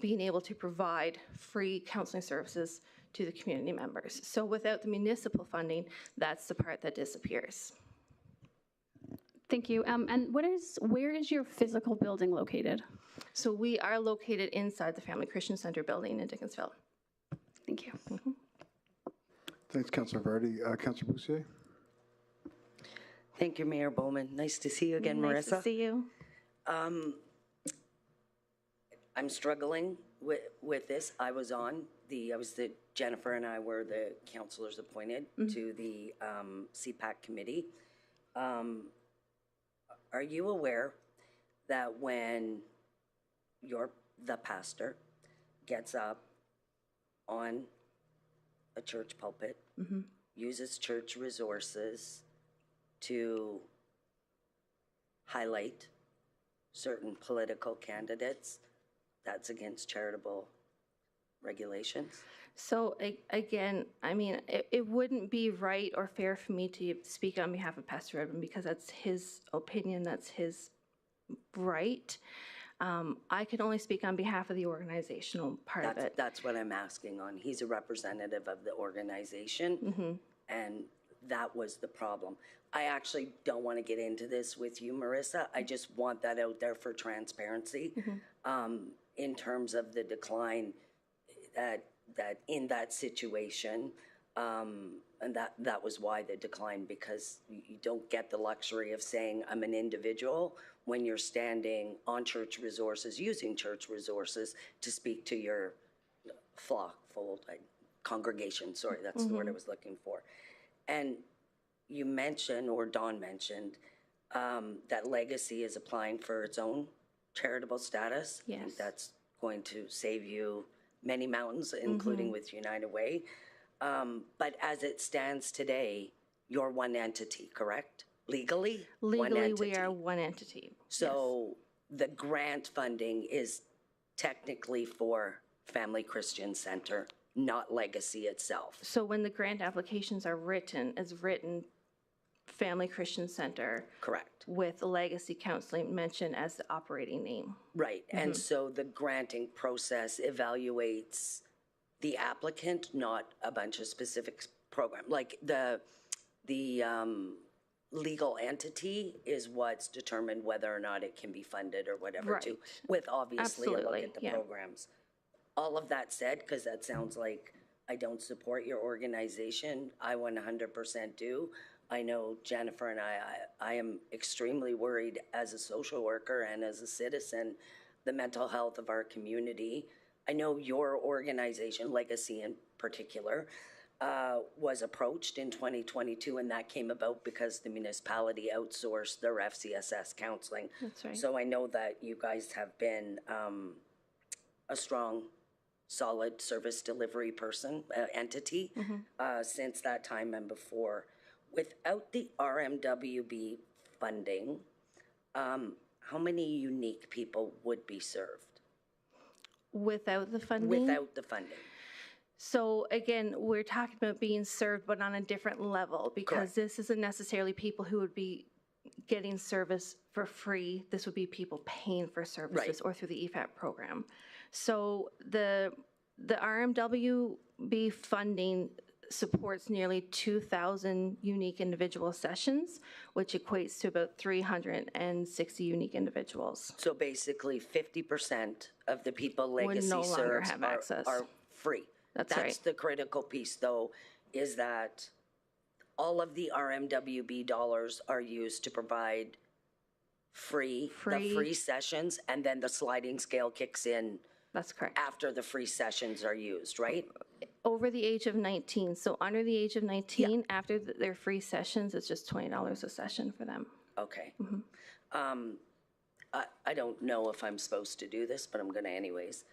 being able to provide free counseling services to the community members. So without the municipal funding, that's the part that disappears. Thank you. And where is your physical building located? So we are located inside the Family Christian Center building in Dickinsville. Thank you. Thanks, Councillor Vardy. Councillor Boussier? Thank you, Mayor Bowman. Nice to see you again, Marissa. Nice to see you. I'm struggling with this. Jennifer and I were the councillors appointed to the CPAC committee. Are you aware that when the pastor gets up on a church pulpit, uses church resources to highlight certain political candidates, that's against charitable regulations? So again, I mean, it wouldn't be right or fair for me to speak on behalf of Pastor Edwin because that's his opinion, that's his right. I can only speak on behalf of the organizational part of it. That's what I'm asking on. He's a representative of the organization, and that was the problem. I actually don't want to get into this with you, Marissa. I just want that out there for transparency in terms of the decline that in that situation, and that was why the decline, because you don't get the luxury of saying I'm an individual when you're standing on church resources, using church resources to speak to your congregation. Sorry, that's the word I was looking for. And you mentioned, or Dawn mentioned, that Legacy is applying for its own charitable status. Yes. I think that's going to save you many mountains, including with United Way. But as it stands today, you're one entity, correct? Legally? Legally, we are one entity. So the grant funding is technically for Family Christian Center, not Legacy itself. So when the grant applications are written, it's written Family Christian Center. Correct. With Legacy Counseling mentioned as the operating name. Right, and so the granting process evaluates the applicant, not a bunch of specific program. Like the legal entity is what's determined whether or not it can be funded or whatever, right. with obviously a look Absolutely, at the yeah. programs. all of that said, because that sounds like I don't support your organization, I 100% do. I know Jennifer and I am extremely worried as a social worker and as a citizen, the mental health of our community. I know your organization, Legacy in particular, was approached in 2022, and that came about because the municipality outsourced their FCSS counseling. That's right. So I know that you guys have been a strong, solid service delivery entity since that time and before. Without the RMWB funding, how many unique people would be served? Without the funding? Without the funding. So again, we're talking about being served, but on a different level, because Correct. this isn't necessarily people who would be getting service for free. This would be people paying for services Right. or through the EFAP program. So the RMWB funding supports nearly 2,000 unique individual sessions, which equates to about 360 unique individuals. So basically 50% of the people Would Legacy no longer serves have access. are free. That's right. The critical piece, though, is that all of the RMWB dollars are used to provide the free sessions, and then the sliding scale kicks in. That's correct. After the free sessions are used, right? Over the age of 19. So under the age of 19, after their free sessions, it's just $20 a session for them. Okay. I don't know if I'm supposed to do this, but I'm going to anyways.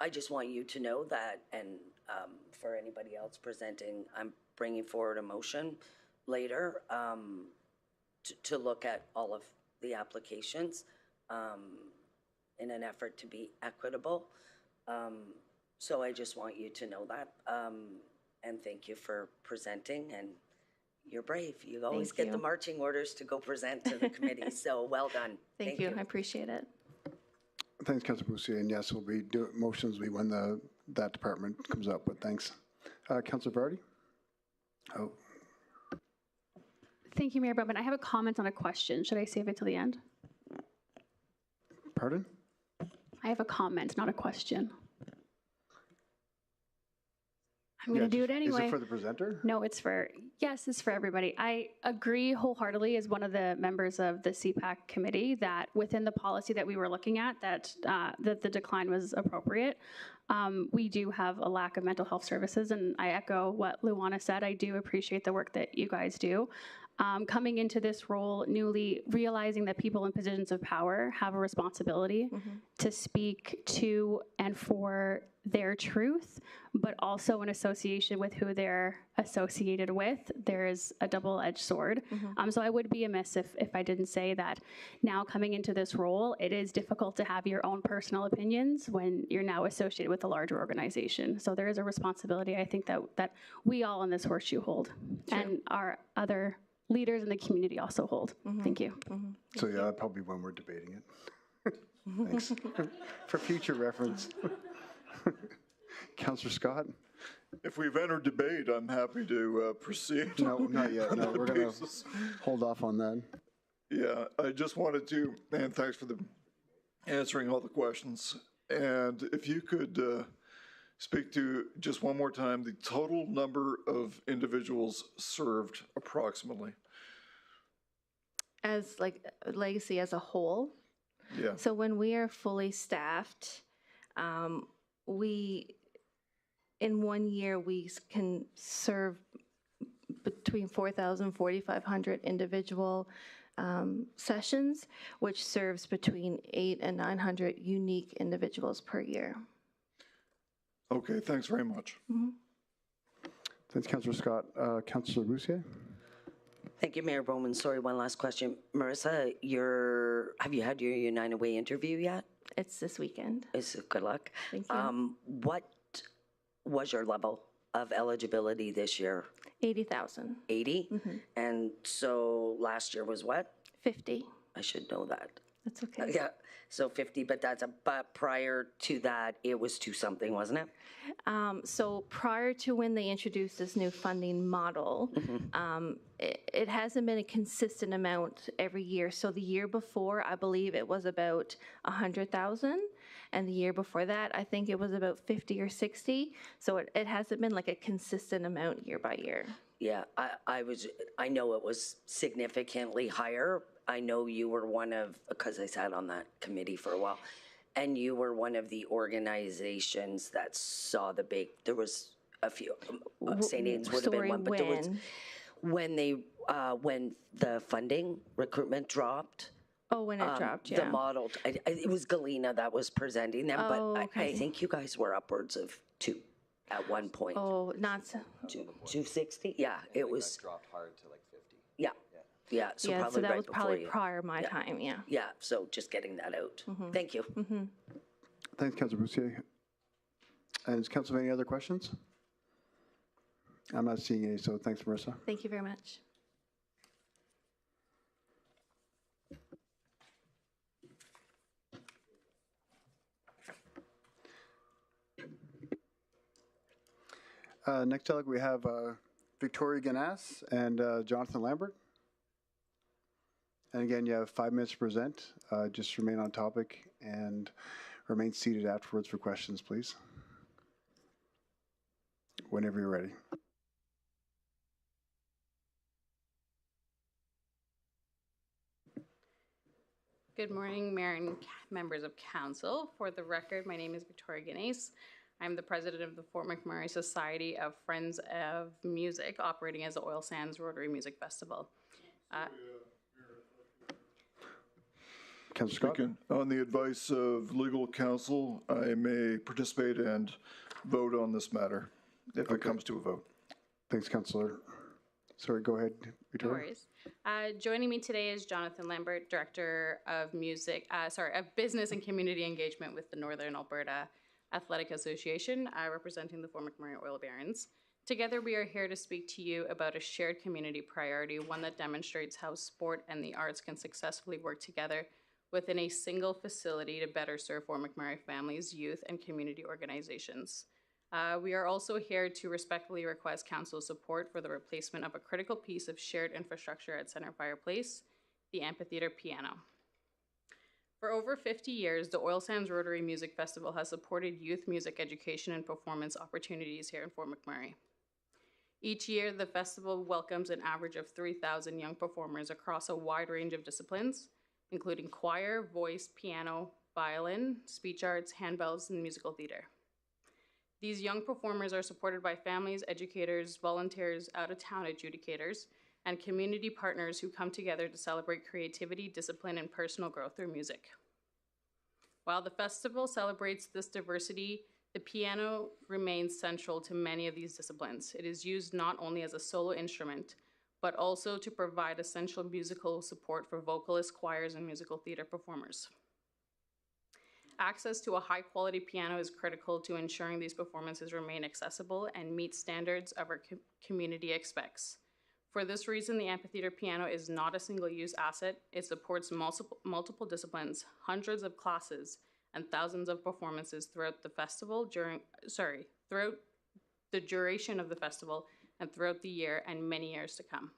I just want you to know that, and for anybody else presenting, I'm bringing forward a motion later to look at all of the applications in an effort to be equitable. So I just want you to know that. And thank you for presenting, and you're brave. You always get the marching orders to go present to the committee, so well done. Thank you. I appreciate it. Thanks, Councilor Boussier, and yes, we'll be doing motions when that department comes up, but thanks. Councilor Vardy? Oh. Thank you, Mayor Bowman. I have a comment on a question. Should I save it till the end? Pardon? I have a comment, not a question. I'm going to do it anyway. Is it for the presenter? No, it's for everybody. I agree wholeheartedly as one of the members of the CPAC committee that within the policy that we were looking at, that the decline was appropriate. We do have a lack of mental health services, and I echo what Luana said. I do appreciate the work that you guys do. Coming into this role newly, realizing that people in positions of power have a responsibility to speak to and for their truth, but also in association with who they're associated with, there is a double-edged sword. So I would be amiss if I didn't say that now coming into this role, it is difficult to have your own personal opinions when you're now associated with a larger organization. So there is a responsibility, I think, that we all in this horseshoe hold, and our other leaders in the community also hold. Thank you. So yeah, probably when we're debating it. Thanks. For future reference. Councillor Scott? If we've entered debate, I'm happy to proceed. No, not yet. No, we're going to hold off on that. Yeah, I just wanted to, and thanks for answering all the questions. And if you could speak to just one more time the total number of individuals served approximately. As like Legacy as a whole. Yeah. So when we are fully staffed, in 1 year, we can serve between 4,000 and 4,500 individual sessions, which serves between 800 and 900 unique individuals per year. Okay, thanks very much. Thanks, Councillor Scott. Councillor Boussier? Thank you, Mayor Bowman. Sorry, one last question. Marissa, have you had your United Way interview yet? It's this weekend. Good luck. Thank you. What was your level of eligibility this year? 80,000. 80? And so last year was what? 50. I should know that. That's okay. Yeah, so 50, but prior to that, it was 2 something, wasn't it? So prior to when they introduced this new funding model, it hasn't been a consistent amount every year. So the year before, I believe it was about 100,000. and the year before that, I think it was about 50 or 60. So it hasn't been like a consistent amount year by year. Yeah, I know it was significantly higher. I know you were one of, because I sat on that committee for a while, and you were one of the organizations that saw the big, there was a few, St. Aid's would have been one, but there was, when the funding recruitment dropped. Oh, when it dropped, yeah. The model, it was Galena that was presenting them, but I think you guys were upwards of 2 at one point. Oh, not so. 260? Yeah, it was. Dropped hard to like 50. Yeah, yeah, so Yeah, probably so that right was before probably you. prior my time, yeah. Yeah, so just getting that out. Thank you. Thanks, Councilor Boussier. And does Council have any other questions? I'm not seeing any, so thanks, Marissa. Thank you very much. Next delegate, we have Victoria Ganas and Jonathan Lambert. And again, you have 5 minutes to present. Just remain on topic and remain seated afterwards for questions, please. Whenever you're ready. Good morning, Mayor and members of Council. For the record, my name is Victoria Ganas. I'm the president of the Fort McMurray Society of Friends of Music, operating as the Oil Sands Rotary Music Festival. Speaking on the advice of legal counsel, I may participate and vote on this matter if it comes to a vote. Thanks, Councillor. Sorry, go ahead, Victoria. No worries. Joining me today is Jonathan Lambert, Director of Business and Community Engagement with the Northern Alberta Athletic Association, representing the Fort McMurray Oil Barons. Together, we are here to speak to you about a shared community priority, one that demonstrates how sport and the arts can successfully work together within a single facility to better serve Fort McMurray families, youth, and community organizations. We are also here to respectfully request Council's support for the replacement of a critical piece of shared infrastructure at Centerfire Place, the amphitheater piano. For over 50 years, the Oil Sands Rotary Music Festival has supported youth music education and performance opportunities here in Fort McMurray. Each year, the festival welcomes an average of 3,000 young performers across a wide range of disciplines, including choir, voice, piano, violin, speech arts, handbells, and musical theater. These young performers are supported by families, educators, volunteers, out-of-town adjudicators, and community partners who come together to celebrate creativity, discipline, and personal growth through music. While the festival celebrates this diversity, the piano remains central to many of these disciplines. It is used not only as a solo instrument, but also to provide essential musical support for vocalists, choirs, and musical theater performers. Access to a high-quality piano is critical to ensuring these performances remain accessible and meet standards of our community expects. For this reason, the amphitheater piano is not a single-use asset. It supports multiple disciplines, hundreds of classes, and thousands of performances throughout the festival throughout the duration of the festival and throughout the year and many years to come.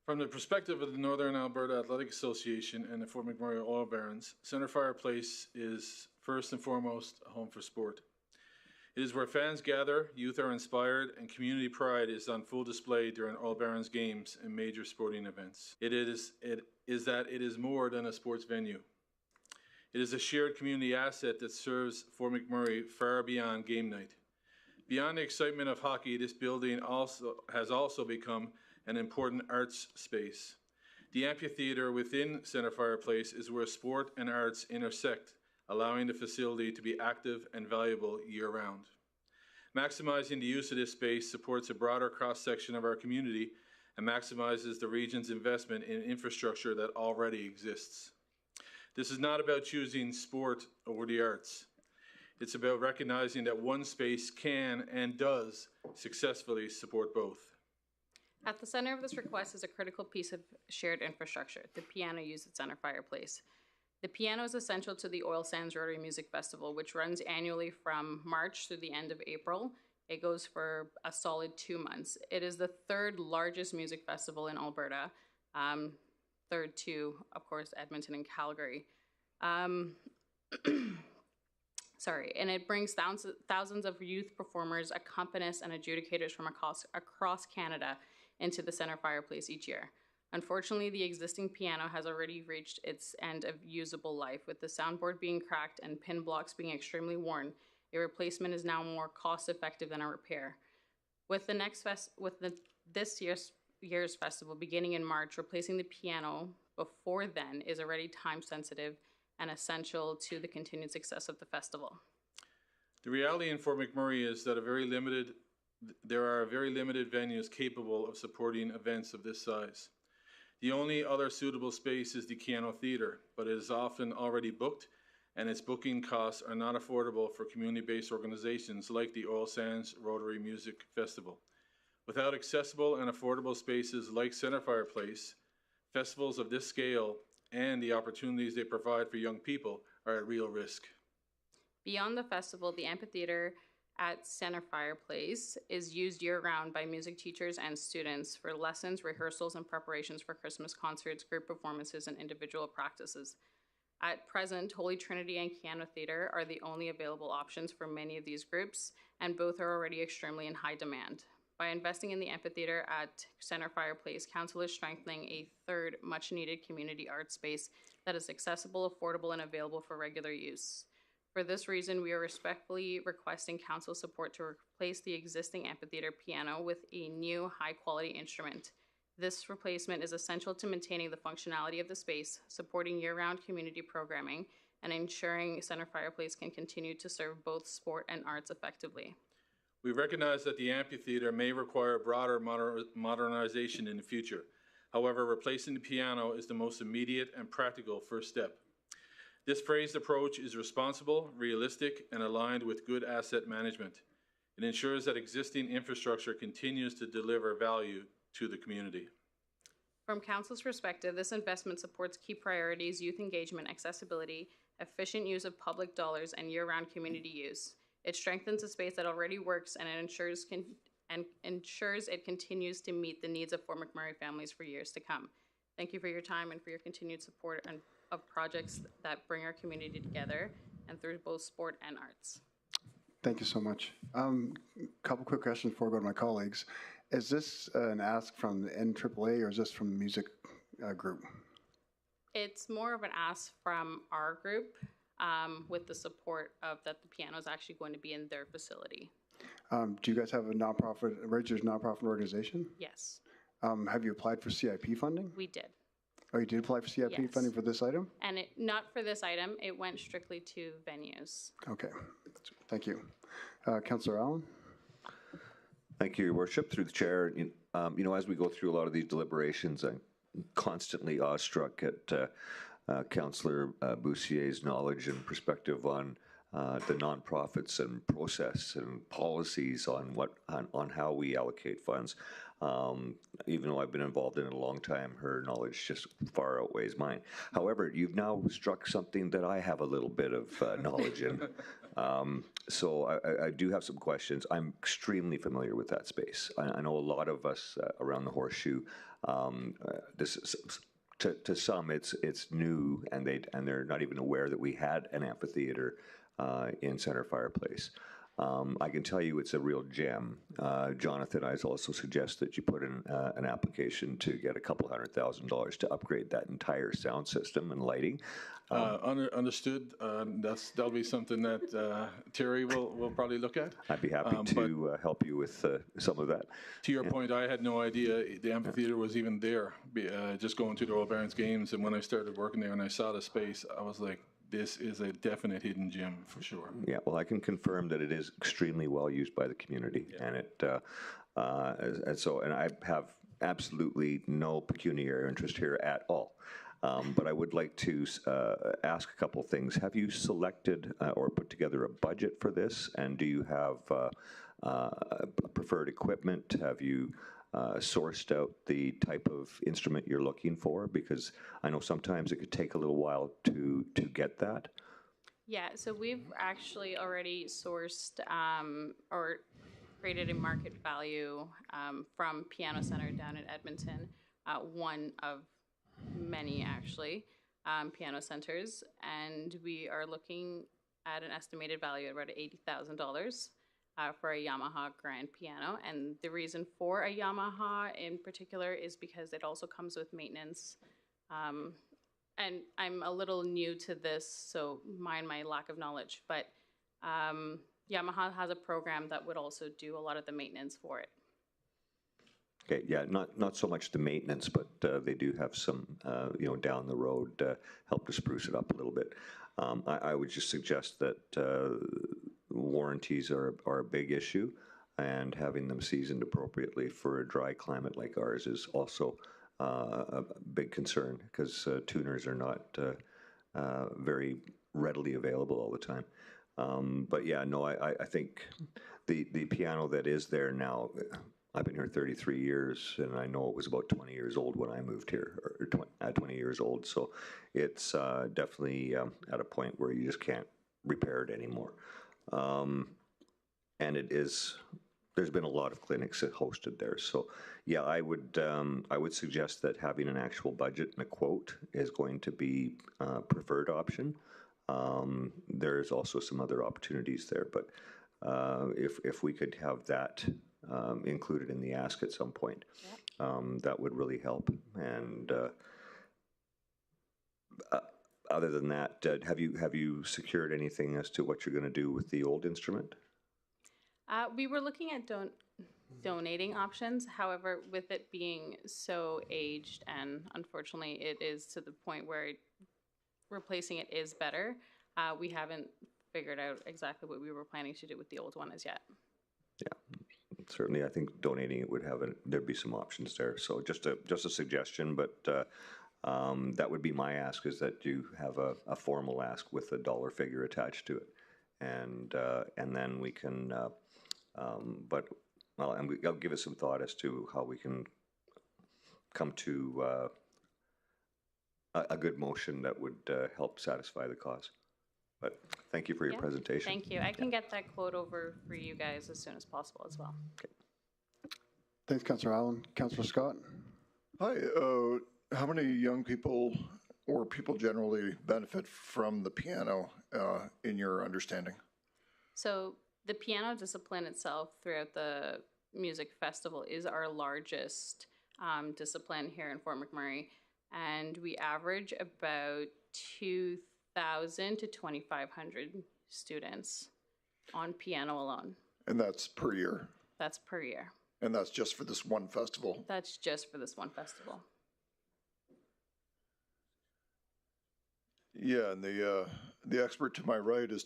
From the perspective of the Northern Alberta Athletic Association and the Fort McMurray Oil Barons, Centerfire Place is first and foremost a home for sport. It is where fans gather, youth are inspired, and community pride is on full display during Oil Barons games and major sporting events. It is more than a sports venue. It is a shared community asset that serves Fort McMurray far beyond game night. Beyond the excitement of hockey, this building has also become an important arts space. The amphitheater within Centerfire Place is where sport and arts intersect, allowing the facility to be active and valuable year-round. Maximizing the use of this space supports a broader cross-section of our community and maximizes the region's investment in infrastructure that already exists. This is not about choosing sport over the arts. It's about recognizing that one space can and does successfully support both. At the center of this request is a critical piece of shared infrastructure, the piano used at Centerfire Place. The piano is essential to the Oil Sands Rotary Music Festival, which runs annually from March through the end of April. It goes for a solid 2 months. It is the third largest music festival in Alberta, third to, of course, Edmonton and Calgary. and it brings thousands of youth performers, accompanists, and adjudicators from across Canada into the Center Fireplace each year. Unfortunately, the existing piano has already reached its end of usable life, with the soundboard being cracked and pin blocks being extremely worn. A replacement is now more cost-effective than a repair. With this year's festival beginning in March, replacing the piano before then is already time-sensitive and essential to the continued success of the festival. The reality in Fort McMurray is that there are very limited venues capable of supporting events of this size. The only other suitable space is the Keano Theatre, but it is often already booked, and its booking costs are not affordable for community-based organizations like the Oil Sands Rotary Music Festival. Without accessible and affordable spaces like Center Fireplace, festivals of this scale and the opportunities they provide for young people are at real risk. Beyond the festival, the amphitheater at Center Fireplace is used year-round by music teachers and students for lessons, rehearsals, and preparations for Christmas concerts, group performances, and individual practices. At present, Holy Trinity and Keano Theatre are the only available options for many of these groups, and both are already extremely in high demand. By investing in the amphitheater at Center Fireplace, Council is strengthening a third much-needed community art space that is accessible, affordable, and available for regular use. For this reason, we are respectfully requesting Council support to replace the existing amphitheater piano with a new high-quality instrument. This replacement is essential to maintaining the functionality of the space, supporting year-round community programming, and ensuring Center Fireplace can continue to serve both sport and arts effectively. We recognize that the amphitheater may require broader modernization in the future. However, replacing the piano is the most immediate and practical first step. This phased approach is responsible, realistic, and aligned with good asset management. It ensures that existing infrastructure continues to deliver value to the community. From Council's perspective, this investment supports key priorities: youth engagement, accessibility, efficient use of public dollars, and year-round community use. It strengthens a space that already works, and it ensures it continues to meet the needs of Fort McMurray families for years to come. Thank you for your time and for your continued support of projects that bring our community together and through both sport and arts. Thank you so much. Couple quick questions before I go to my colleagues. Is this an ask from the NAAA or is this from the music group? It's more of an ask from our group with the support of that the piano is actually going to be in their facility. Do you guys have a nonprofit, a registered nonprofit organization? Yes. Have you applied for CIP funding? We did. Oh, you did apply for CIP Yes. funding for this item? And not for this item, it went strictly to venues. Okay, thank you. Councillor Allen? Thank you, Your Worship. Through the chair, as we go through a lot of these deliberations, I'm constantly awestruck at Councillor Boussier's knowledge and perspective on the nonprofits and process and policies on how we allocate funds. Even though I've been involved in it a long time, her knowledge just far outweighs mine. However, you've now struck something that I have a little bit of knowledge in. So I do have some questions. I'm extremely familiar with that space. I know a lot of us around the Horseshoe, to some it's new, and they're not even aware that we had an amphitheater in Center Fireplace. I can tell you it's a real gem. Jonathan, I also suggest that you put in an application to get a couple $100,000 to upgrade that entire sound system and lighting. Understood. That'll be something that Terry will probably look at. I'd be happy to help you with some of that. To your point, I had no idea the amphitheater was even there. Just going to the Royal Barons games, and when I started working there and I saw the space, I was like, this is a definite hidden gem for sure. Yeah, well, I can confirm that it is extremely well used by the community, and and I have absolutely no pecuniary interest here at all. But I would like to ask a couple things. Have you selected or put together a budget for this, and do you have preferred equipment? Have you sourced out the type of instrument you're looking for? Because I know sometimes it could take a little while to get that. Yeah, so we've actually already sourced or created a market value from Piano Center down in Edmonton, one of many actually. piano centers, and we are looking at an estimated value of about $80,000 for a Yamaha grand piano. And the reason for a Yamaha in particular is because it also comes with maintenance. And I'm a little new to this, so mind my lack of knowledge, but Yamaha has a program that would also do a lot of the maintenance for it. Okay, yeah, not so much the maintenance, but they do have some, down the road, help to spruce it up a little bit. I would just suggest that warranties are a big issue, and having them seasoned appropriately for a dry climate like ours is also a big concern, because tuners are not very readily available all the time. But yeah, no, I think the piano that is there now, I've been here 33 years, and I know it was about 20 years old when I moved here, or 20 years old. So it's definitely at a point where you just can't repair it anymore. And there's been a lot of clinics that hosted there. So yeah, I would suggest that having an actual budget and a quote is going to be a preferred option. There's also some other opportunities there, but if we could have that included in the ask at some point, that would really help. And other than that, have you secured anything as to what you're going to do with the old instrument? We were looking at donating options. However, with it being so aged, and unfortunately it is to the point where replacing it is better, we haven't figured out exactly what we were planning to do with the old one as yet. Yeah, certainly. I think donating it would there'd be some options there. So just a suggestion, but that would be my ask, is that you have a formal ask with a dollar figure attached to it, and then we can. I'll give it some thought as to how we can come to a good motion that would help satisfy the cause. But thank you for your presentation. Thank you. I can get that quote over for you guys as soon as possible as well. Okay. Thanks, Councillor Allen. Councillor Scott? Hi. How many young people or people generally benefit from the piano in your understanding? So the piano discipline itself throughout the music festival is our largest discipline here in Fort McMurray, and we average about 2,000 to 2,500 students on piano alone. And that's per year? That's per year. And that's just for this one festival? That's just for this one festival. Yeah, and the expert to my right is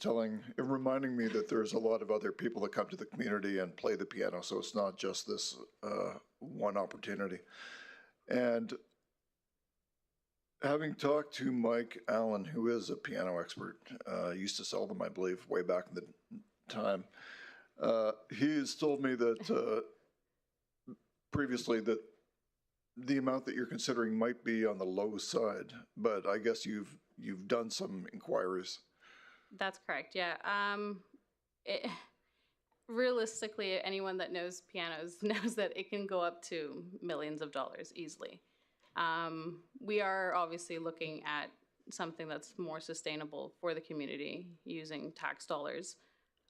reminding me that there's a lot of other people that come to the community and play the piano, so it's not just this one opportunity. And having talked to Mike Allen, who is a piano expert, used to sell them, I believe, way back in the time, he has told me that previously that the amount that you're considering might be on the low side, but I guess you've done some inquiries. That's correct, yeah. Realistically, anyone that knows pianos knows that it can go up to millions of dollars easily. We are obviously looking at something that's more sustainable for the community using tax dollars.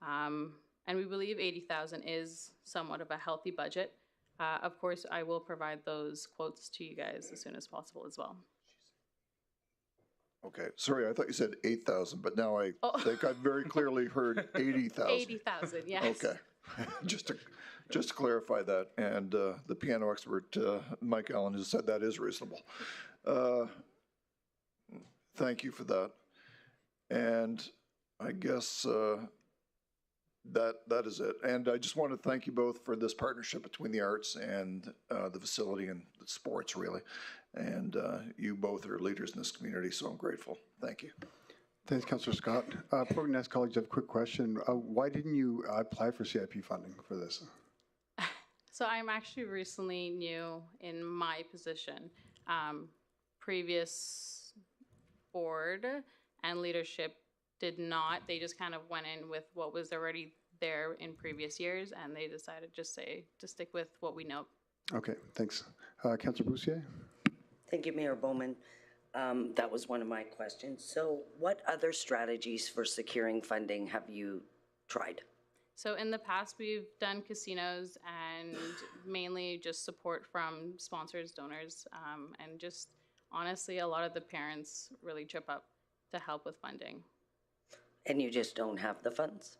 And we believe $80,000 is somewhat of a healthy budget. Of course, I will provide those quotes to you guys as soon as possible as well. Okay, sorry, I thought you said 8,000, but now I think I very clearly heard 80,000. 80,000, yes. Okay, just to clarify that, and the piano expert, Mike Allen, has said that is reasonable. Thank you for that. And I guess that is it. And I just want to thank you both for this partnership between the arts and the facility and the sports, really. And you both are leaders in this community, so I'm grateful. Thank you. Thanks, Councillor Scott. Before we can ask colleagues, I have a quick question. Why didn't you apply for CIP funding for this? So I'm actually recently new in my position. Previous board and leadership did not. They just kind of went in with what was already there in previous years, and they decided to stick with what we know. Okay, thanks. Councillor Boussier? Thank you, Mayor Bowman. That was one of my questions. So what other strategies for securing funding have you tried? So in the past, we've done casinos and mainly just support from sponsors, donors, and just honestly, a lot of the parents really chip up to help with funding. And you just don't have the funds?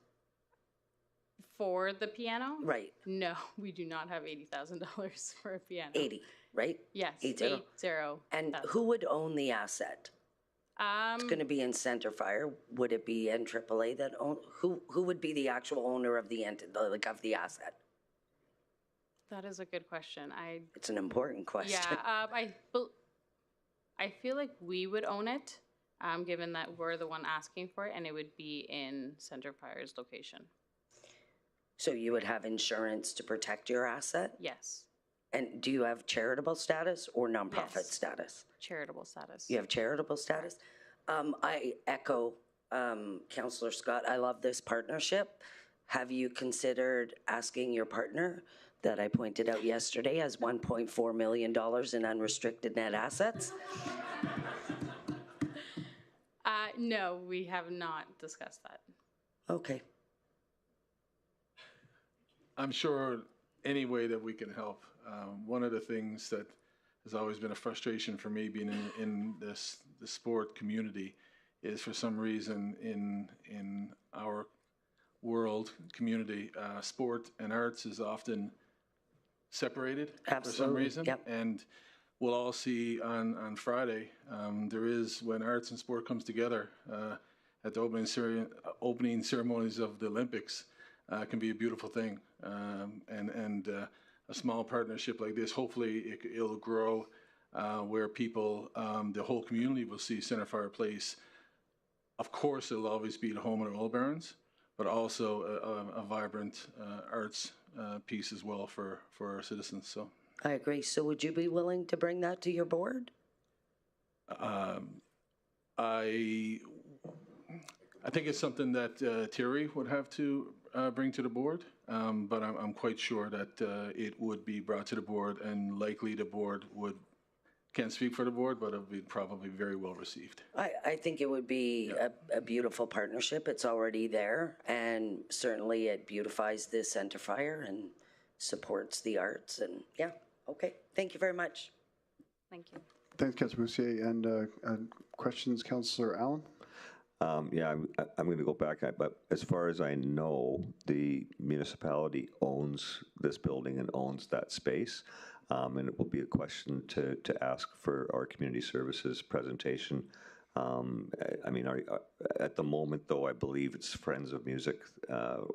For the piano? Right. No, we do not have $80,000 for a piano. 80, right? Yes, 80. 80. And who would own the asset? It's going to be in Centerfire. Would it be NAAA that own? Who would be the actual owner of the of the asset? That is a good question. It's an important question. Yeah, I feel like we would own it, given that we're the one asking for it, and it would be in Centerfire's location. So you would have insurance to protect your asset? Yes. And do you have charitable status or nonprofit status? Charitable status. You have charitable status? I echo Councillor Scott. I love this partnership. Have you considered asking your partner that I pointed out yesterday has $1.4 million in unrestricted net assets? No, we have not discussed that. Okay. I'm sure any way that we can help. One of the things that has always been a frustration for me being in the sport community is for some reason in our world community, sport and arts is often separated for some reason. Yep. And we'll all see on Friday, there is, when arts and sport comes together at the opening ceremonies of the Olympics, can be a beautiful thing. And a small partnership like this, hopefully it'll grow where people, the whole community will see Centerfire Place. Of course, it'll always be the home of the Oil Barons, but also a vibrant arts piece as well for our citizens. So I agree. So would you be willing to bring that to your board? I think it's something that Terry would have to bring to the board, but I'm quite sure that it would be brought to the board, and likely the board can't speak for the board, but it would be probably very well received. I think it would be a beautiful partnership. It's already there, and certainly it beautifies the Centerfire and supports the arts. And yeah, okay. Thank you very much. Thank you. Thanks, Councillor Moussier. And questions, Councillor Allen? Yeah, I'm going to go back, but as far as I know, the municipality owns this building and owns that space, and it will be a question to ask for our community services presentation. I mean, at the moment, though, I believe it's Friends of Music,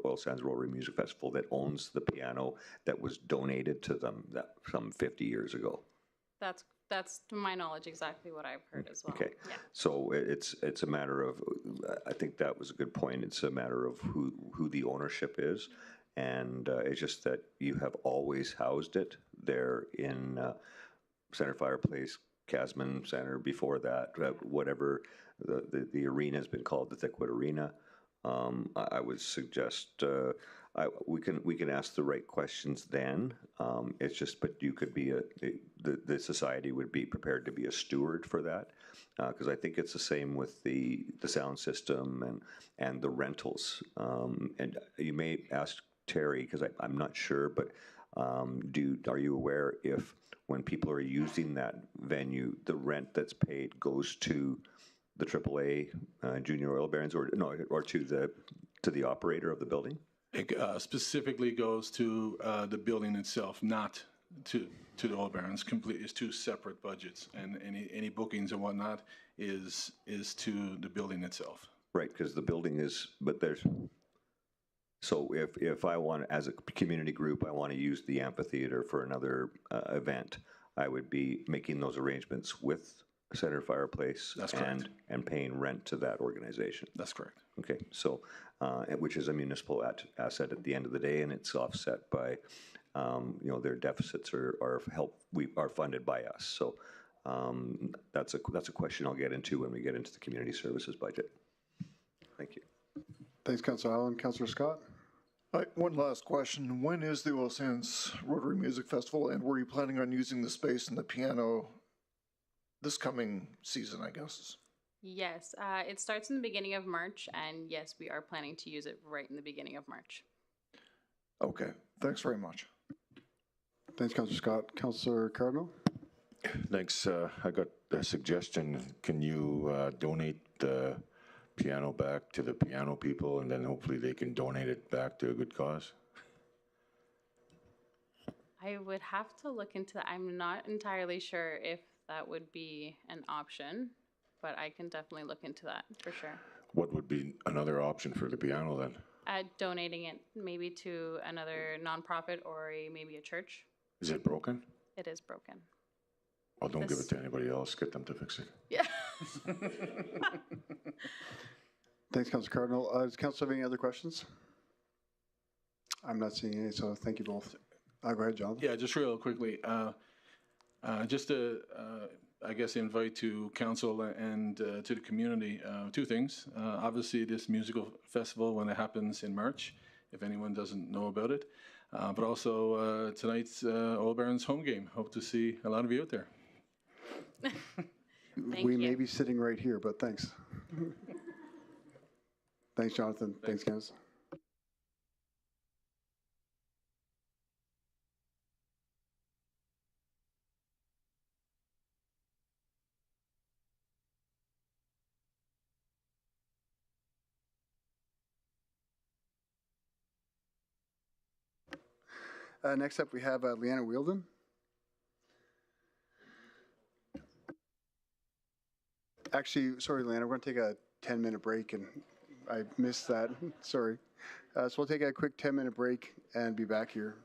Oil Sands Rotary Music Festival, that owns the piano that was donated to them some 50 years ago. That's to my knowledge exactly what I've heard as well. Okay, yeah. So it's a matter of, I think that was a good point. It's a matter of who the ownership is, and it's just that you have always housed it there in Centerfire Place, Casman Center. Before that, whatever the arena has been called, the Thickwood Arena. I would suggest we can ask the right questions then. It's just, but you could be the society would be prepared to be a steward for that, because I think it's the same with the sound system and the rentals. And you may ask Terry, because I'm not sure, but are you aware if when people are using that venue, the rent that's paid goes to the AAA Junior Oil Barons, or to the operator of the building? It specifically goes to the building itself, not to the Oil Barons. Completely, it's two separate budgets, and any bookings and whatnot is to the building itself. Right, because the building is, but there's. So if I want, as a community group, I want to use the amphitheater for another event, I would be making those arrangements with Centerfire Place. That's correct. And paying rent to that organization. That's correct. Okay, so which is a municipal asset at the end of the day, and it's offset by, their deficits are funded by us. So that's a question I'll get into when we get into the community services budget. Thank you. Thanks, Councillor Allen. Councillor Scott? One last question. When is the Oil Sands Rotary Music Festival, and were you planning on using the space and the piano this coming season, I guess. Yes, it starts in the beginning of March, and yes, we are planning to use it right in the beginning of March. Okay, thanks very much. Thanks, Councillor Scott. Councillor Cardinal? Thanks. I got a suggestion. Can you donate the piano back to the piano people, and then hopefully they can donate it back to a good cause? I would have to look into that. I'm not entirely sure if that would be an option, but I can definitely look into that for sure. What would be another option for the piano then? Donating it maybe to another nonprofit or maybe a church. Is it broken? It is broken. Well, don't give it to anybody else. Get them to fix it. Yeah. Thanks, Councillor Cardinal. Does Council have any other questions? I'm not seeing any, so thank you both. Go ahead, John. Yeah, just real quickly. Just to, I guess, invite to council and to the community two things. Obviously, this musical festival when it happens in March, if anyone doesn't know about it. But also tonight's Oil Barons home game. Hope to see a lot of you out there. We may be sitting right here, but thanks. Thanks, Jonathan. Thanks, Candace. Next up, we have Leanna Wielden. Actually, sorry, Leanna, we're going to take a 10-minute break, and I missed that. Sorry. So we'll take a quick 10-minute break and be back here.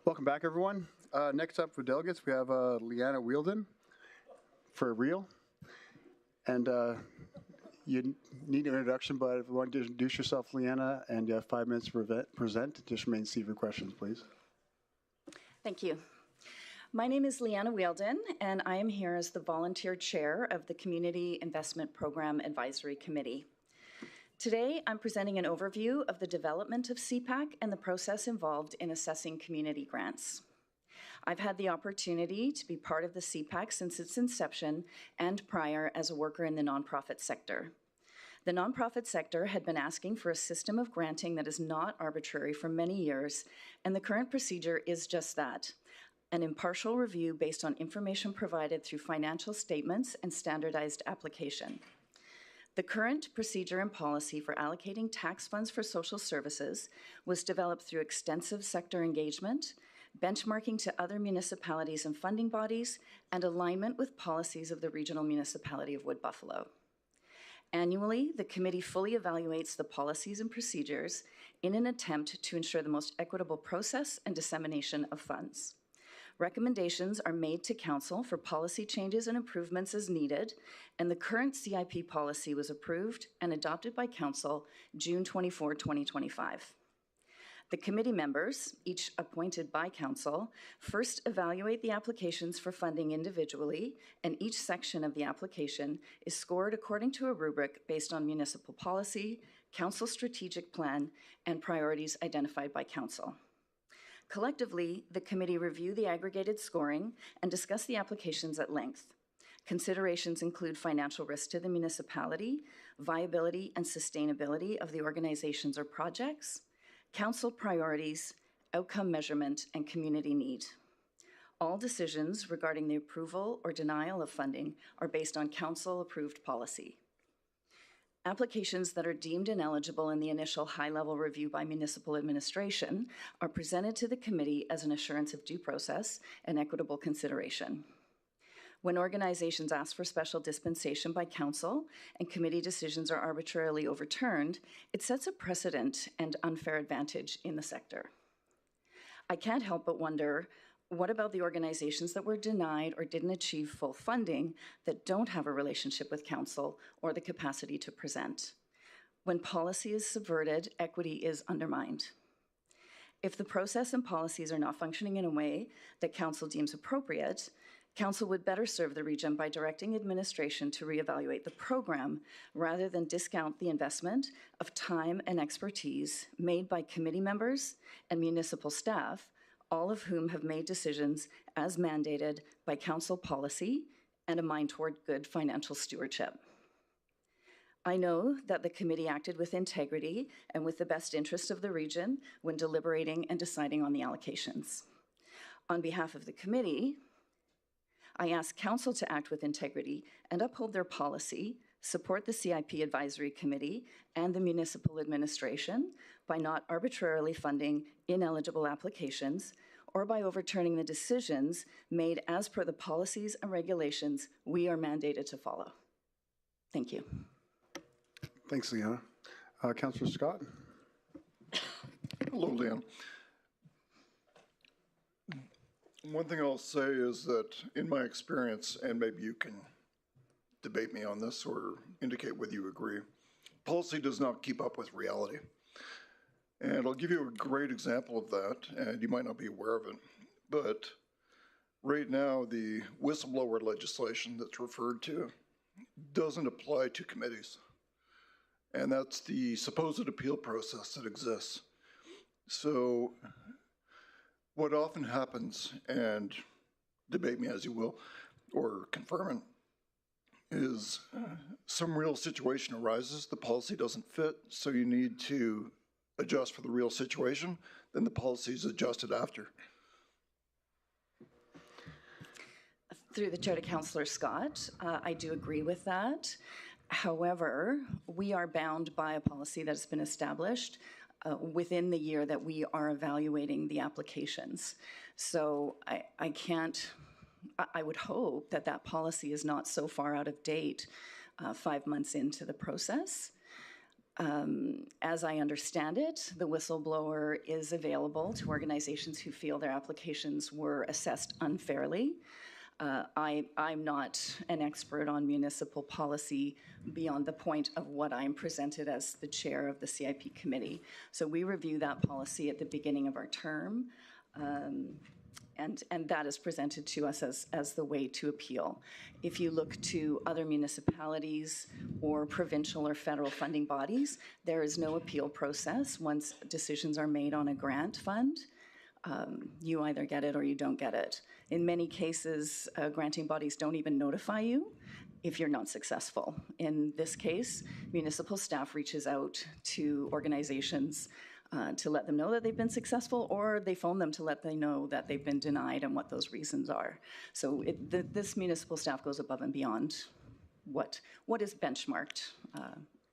Welcome back, everyone. Next up for delegates, we have Leanna Wielden for real. And you need an introduction, but if you want to introduce yourself, Leanna, and you have 5 minutes to present, just remain seated for questions, please. Thank you. My name is Leanna Wielden, and I am here as the volunteer chair of the Community Investment Program Advisory Committee. Today, I'm presenting an overview of the development of CPAC and the process involved in assessing community grants. I've had the opportunity to be part of the CPAC since its inception and prior as a worker in the nonprofit sector. The nonprofit sector had been asking for a system of granting that is not arbitrary for many years, and the current procedure is just that, an impartial review based on information provided through financial statements and standardized application. The current procedure and policy for allocating tax funds for social services was developed through extensive sector engagement, benchmarking to other municipalities and funding bodies, and alignment with policies of the Regional Municipality of Wood Buffalo. Annually, the committee fully evaluates the policies and procedures in an attempt to ensure the most equitable process and dissemination of funds. Recommendations are made to Council for policy changes and improvements as needed, and the current CIP policy was approved and adopted by Council June 24, 2025. The committee members, each appointed by Council, first evaluate the applications for funding individually, and each section of the application is scored according to a rubric based on municipal policy, Council strategic plan, and priorities identified by Council. Collectively, the committee review the aggregated scoring and discuss the applications at length. Considerations include financial risk to the municipality, viability and sustainability of the organizations or projects, Council priorities, outcome measurement, and community need. All decisions regarding the approval or denial of funding are based on Council-approved policy. Applications that are deemed ineligible in the initial high-level review by municipal administration are presented to the committee as an assurance of due process and equitable consideration. When organizations ask for special dispensation by Council and committee decisions are arbitrarily overturned, it sets a precedent and unfair advantage in the sector. I can't help but wonder, what about the organizations that were denied or didn't achieve full funding that don't have a relationship with Council or the capacity to present? When policy is subverted, equity is undermined. If the process and policies are not functioning in a way that Council deems appropriate, Council would better serve the region by directing administration to reevaluate the program rather than discount the investment of time and expertise made by committee members and municipal staff, all of whom have made decisions as mandated by Council policy and a mind toward good financial stewardship. I know that the committee acted with integrity and with the best interest of the region when deliberating and deciding on the allocations. On behalf of the committee, I ask Council to act with integrity and uphold their policy, support the CIP Advisory Committee and the municipal administration by not arbitrarily funding ineligible applications or by overturning the decisions made as per the policies and regulations we are mandated to follow. Thank you. Thanks, Leanna. Councillor Scott. Hello, Leanne. One thing I'll say is that in my experience, and maybe you can debate me on this or indicate whether you agree, policy does not keep up with reality. And I'll give you a great example of that, and you might not be aware of it, but right now the whistleblower legislation that's referred to doesn't apply to committees. And that's the supposed appeal process that exists. So what often happens, and debate me as you will, or confirm it, is some real situation arises, the policy doesn't fit, so you need to adjust for the real situation, then the policy is adjusted after. Through the chair to Councillor Scott, I do agree with that. However, we are bound by a policy that has been established within the year that we are evaluating the applications. So I can't, I would hope that that policy is not so far out of date 5 months into the process. As I understand it, the whistleblower is available to organizations who feel their applications were assessed unfairly. I'm not an expert on municipal policy beyond the point of what I'm presented as the chair of the CIP committee. So we review that policy at the beginning of our term, and that is presented to us as the way to appeal. If you look to other municipalities or provincial or federal funding bodies, there is no appeal process once decisions are made on a grant fund. You either get it or you don't get it. In many cases, granting bodies don't even notify you if you're not successful. In this case, municipal staff reaches out to organizations to let them know that they've been successful, or they phone them to let them know that they've been denied and what those reasons are. So this municipal staff goes above and beyond what is benchmarked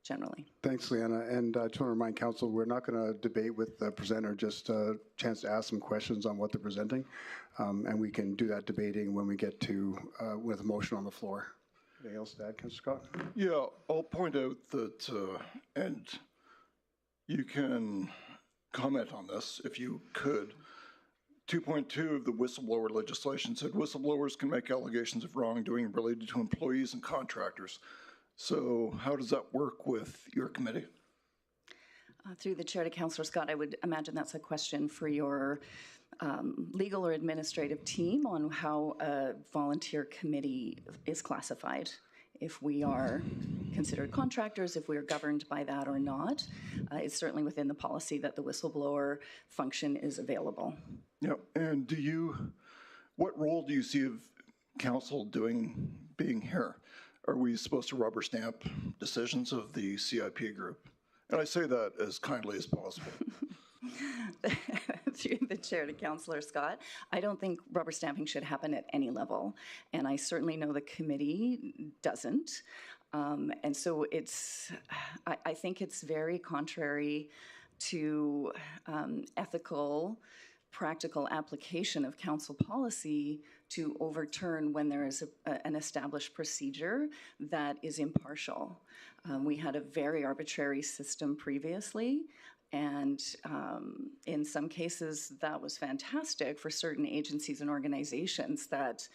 generally. Thanks, Leanna. And I just want to remind council, we're not going to debate with the presenter, just a chance to ask some questions on what they're presenting. And we can do that debating when we get to with a motion on the floor. Anything else to add, Councillor Scott? Yeah, I'll point out that, and you can comment on this if you could. 2.2 of the whistleblower legislation said whistleblowers can make allegations of wrongdoing related to employees and contractors. So how does that work with your committee? Through the chair to Councillor Scott, I would imagine that's a question for your legal or administrative team on how a volunteer committee is classified. If we are considered contractors, if we are governed by that or not. It's certainly within the policy that the whistleblower function is available. Yeah, and what role do you see of council being here? Are we supposed to rubber stamp decisions of the CIP group? And I say that as kindly as possible. Through the chair to Councillor Scott, I don't think rubber stamping should happen at any level. And I certainly know the committee doesn't. And so I think it's very contrary to ethical, practical application of council policy to overturn when there is an established procedure that is impartial. We had a very arbitrary system previously, and in some cases that was fantastic for certain agencies and organizations that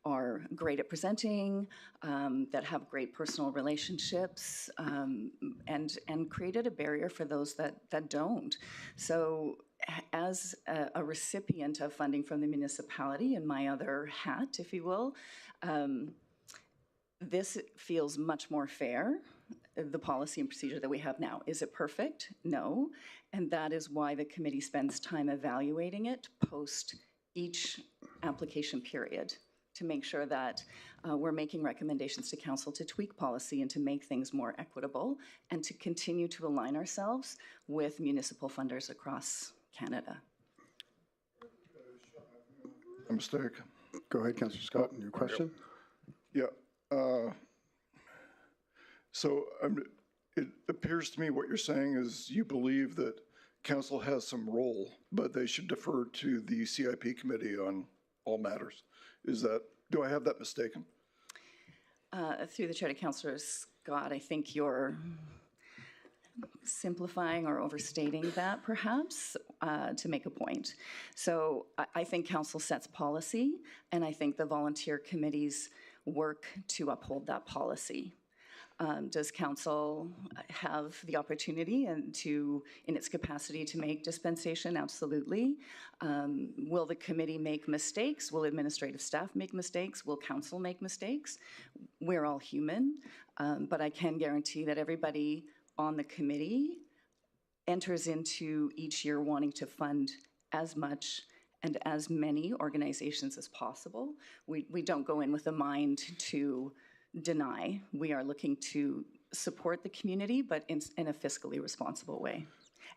are great at presenting, that have great personal relationships, and created a barrier for those that don't. So as a recipient of funding from the municipality, in my other hat, if you will, this feels much more fair, the policy and procedure that we have now. Is it perfect? No. And that is why the committee spends time evaluating it post each application period, to make sure that we're making recommendations to council to tweak policy and to make things more equitable, and to continue to align ourselves with municipal funders across Canada. A mistake. Go ahead, Councillor Scott, your question. Yeah. So it appears to me what you're saying is you believe that council has some role, but they should defer to the CIP committee on all matters. Do I have that mistaken? Through the chair to Councillor Scott, I think you're simplifying or overstating that, perhaps, to make a point. So I think council sets policy, and I think the volunteer committees work to uphold that policy. Does council have the opportunity and in its capacity to make dispensation? Absolutely. Will the committee make mistakes? Will administrative staff make mistakes? Will council make mistakes? We're all human, but I can guarantee that everybody on the committee enters into each year wanting to fund as much and as many organizations as possible. We don't go in with a mind to deny. We are looking to support the community, but in a fiscally responsible way.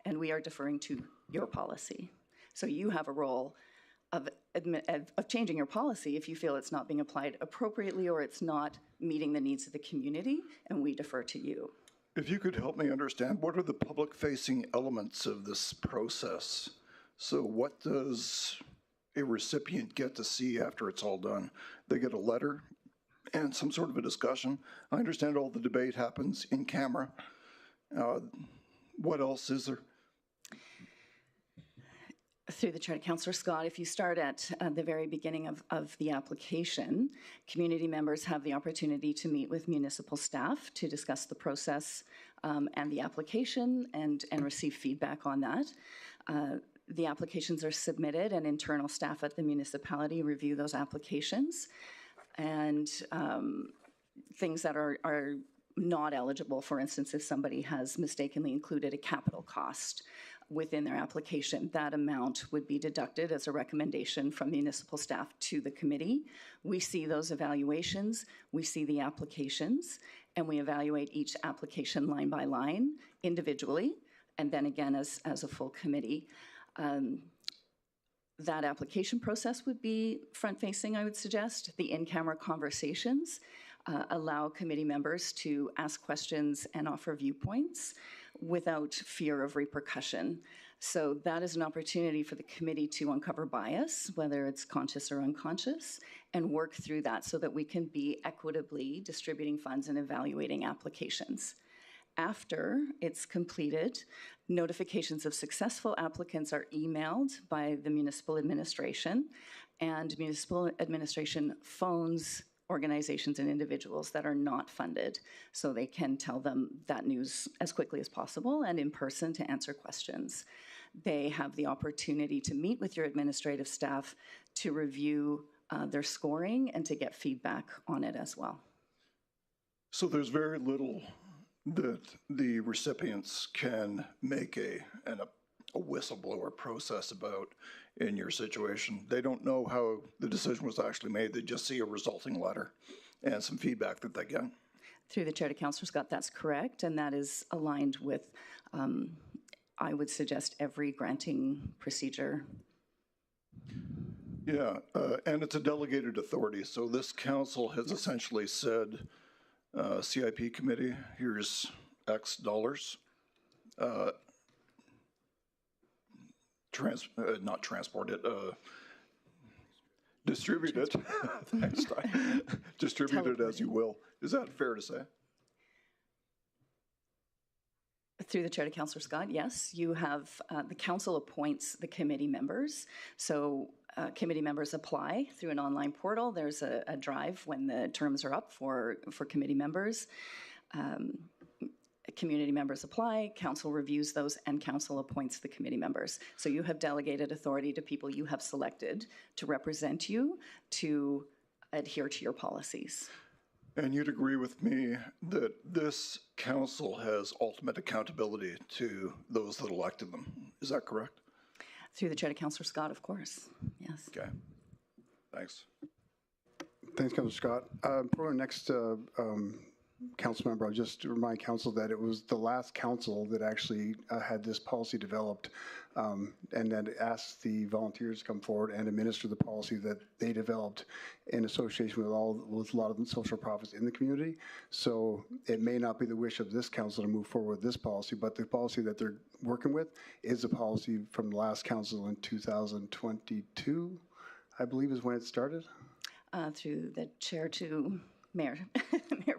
And we are deferring to your policy. So you have a role of changing your policy if you feel it's not being applied appropriately or it's not meeting the needs of the community, and we defer to you. If you could help me understand, what are the public-facing elements of this process? So what does a recipient get to see after it's all done? They get a letter and some sort of a discussion. I understand all the debate happens in camera. What else is there? Through the chair to Councillor Scott, if you start at the very beginning of the application, community members have the opportunity to meet with municipal staff to discuss the process and the application and receive feedback on that. The applications are submitted and internal staff at the municipality review those applications, and things that are not eligible, for instance, if somebody has mistakenly included a capital cost within their application, that amount would be deducted as a recommendation from municipal staff to the committee. We see those evaluations, we see the applications, and we evaluate each application line by line individually, and then again as a full committee. That application process would be front-facing, I would suggest. The in-camera conversations allow committee members to ask questions and offer viewpoints without fear of repercussion. So that is an opportunity for the committee to uncover bias, whether it's conscious or unconscious, and work through that so that we can be equitably distributing funds and evaluating applications. After it's completed, notifications of successful applicants are emailed by the municipal administration, and municipal administration phones organizations and individuals that are not funded, so they can tell them that news as quickly as possible and in person to answer questions. They have the opportunity to meet with your administrative staff to review their scoring and to get feedback on it as well. So there's very little that the recipients can make a whistleblower process about in your situation. They don't know how the decision was actually made. They just see a resulting letter and some feedback that they get. Through the chair to Councillor Scott, that's correct, and that is aligned with, I would suggest, every granting procedure. Yeah, and it's a delegated authority. So this council has essentially said, CIP committee, here's X dollars. Not transport it, distribute it. Thanks, Ty. Distribute it as you will. Is that fair to say? Through the chair to Councillor Scott, yes. You have, the council appoints the committee members. So committee members apply through an online portal. There's a drive when the terms are up for committee members. Community members apply, council reviews those, and council appoints the committee members. So you have delegated authority to people you have selected to represent you to adhere to your policies. And you'd agree with me that this council has ultimate accountability to those that elected them. Is that correct? Through the chair to Councillor Scott, of course. Yes. Okay. Thanks. Thanks, Councillor Scott. For our next council member, I'll just remind council that it was the last council that actually had this policy developed and that asked the volunteers to come forward and administer the policy that they developed in association with a lot of the social profits in the community. So it may not be the wish of this council to move forward with this policy, but the policy that they're working with is a policy from the last council in 2022, I believe is when it started. Through the chair to Mayor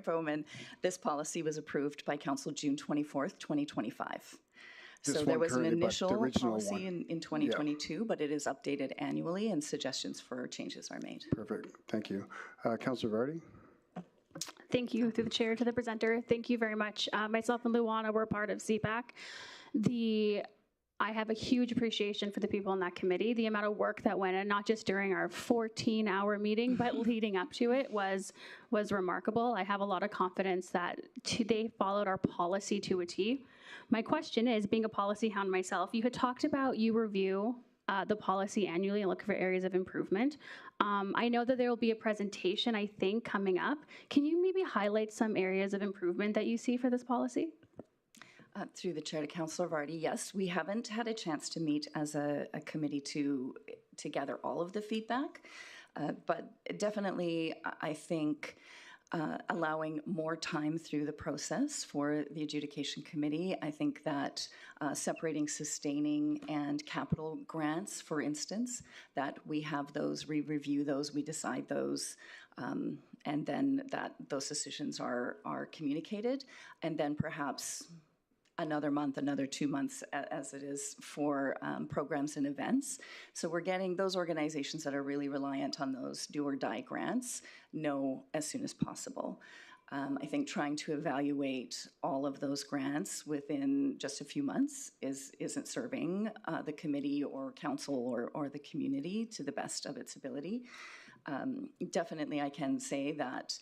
Bowman, this policy was approved by Council June 24th, 2025. So there was an initial policy in 2022, but it is updated annually and suggestions for changes are made. Perfect. Thank you. Councillor Vardy? Thank you. Through the chair to the presenter, thank you very much. Myself and Luana were part of CPAC. I have a huge appreciation for the people in that committee. The amount of work that went in, not just during our 14-hour meeting, but leading up to it was remarkable. I have a lot of confidence that they followed our policy to a T. My question is, being a policy hound myself, you had talked about you review the policy annually and look for areas of improvement. I know that there will be a presentation, I think, coming up. Can you maybe highlight some areas of improvement that you see for this policy? Through the chair to Councillor Vardy, yes, we haven't had a chance to meet as a committee to gather all of the feedback, but definitely I think allowing more time through the process for the adjudication committee. I think that separating sustaining and capital grants, for instance, that we have those, we review those, we decide those, and then that those decisions are communicated, and then perhaps another month, another 2 months, as it is for programs and events. So we're getting those organizations that are really reliant on those do or die grants know as soon as possible. I think trying to evaluate all of those grants within just a few months isn't serving the committee or council or the community to the best of its ability. Definitely, I can say that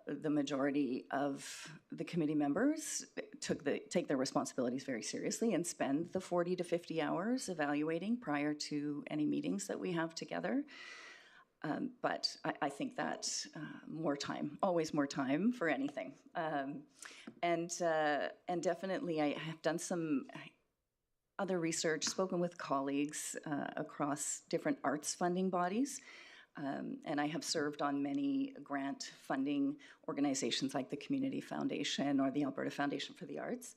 the majority of the committee members take their responsibilities very seriously and spend the 40 to 50 hours evaluating prior to any meetings that we have together. But I think that more time, always more time for anything. And definitely, I have done some other research, spoken with colleagues across different arts funding bodies. And I have served on many grant funding organizations like the Community Foundation or the Alberta Foundation for the Arts.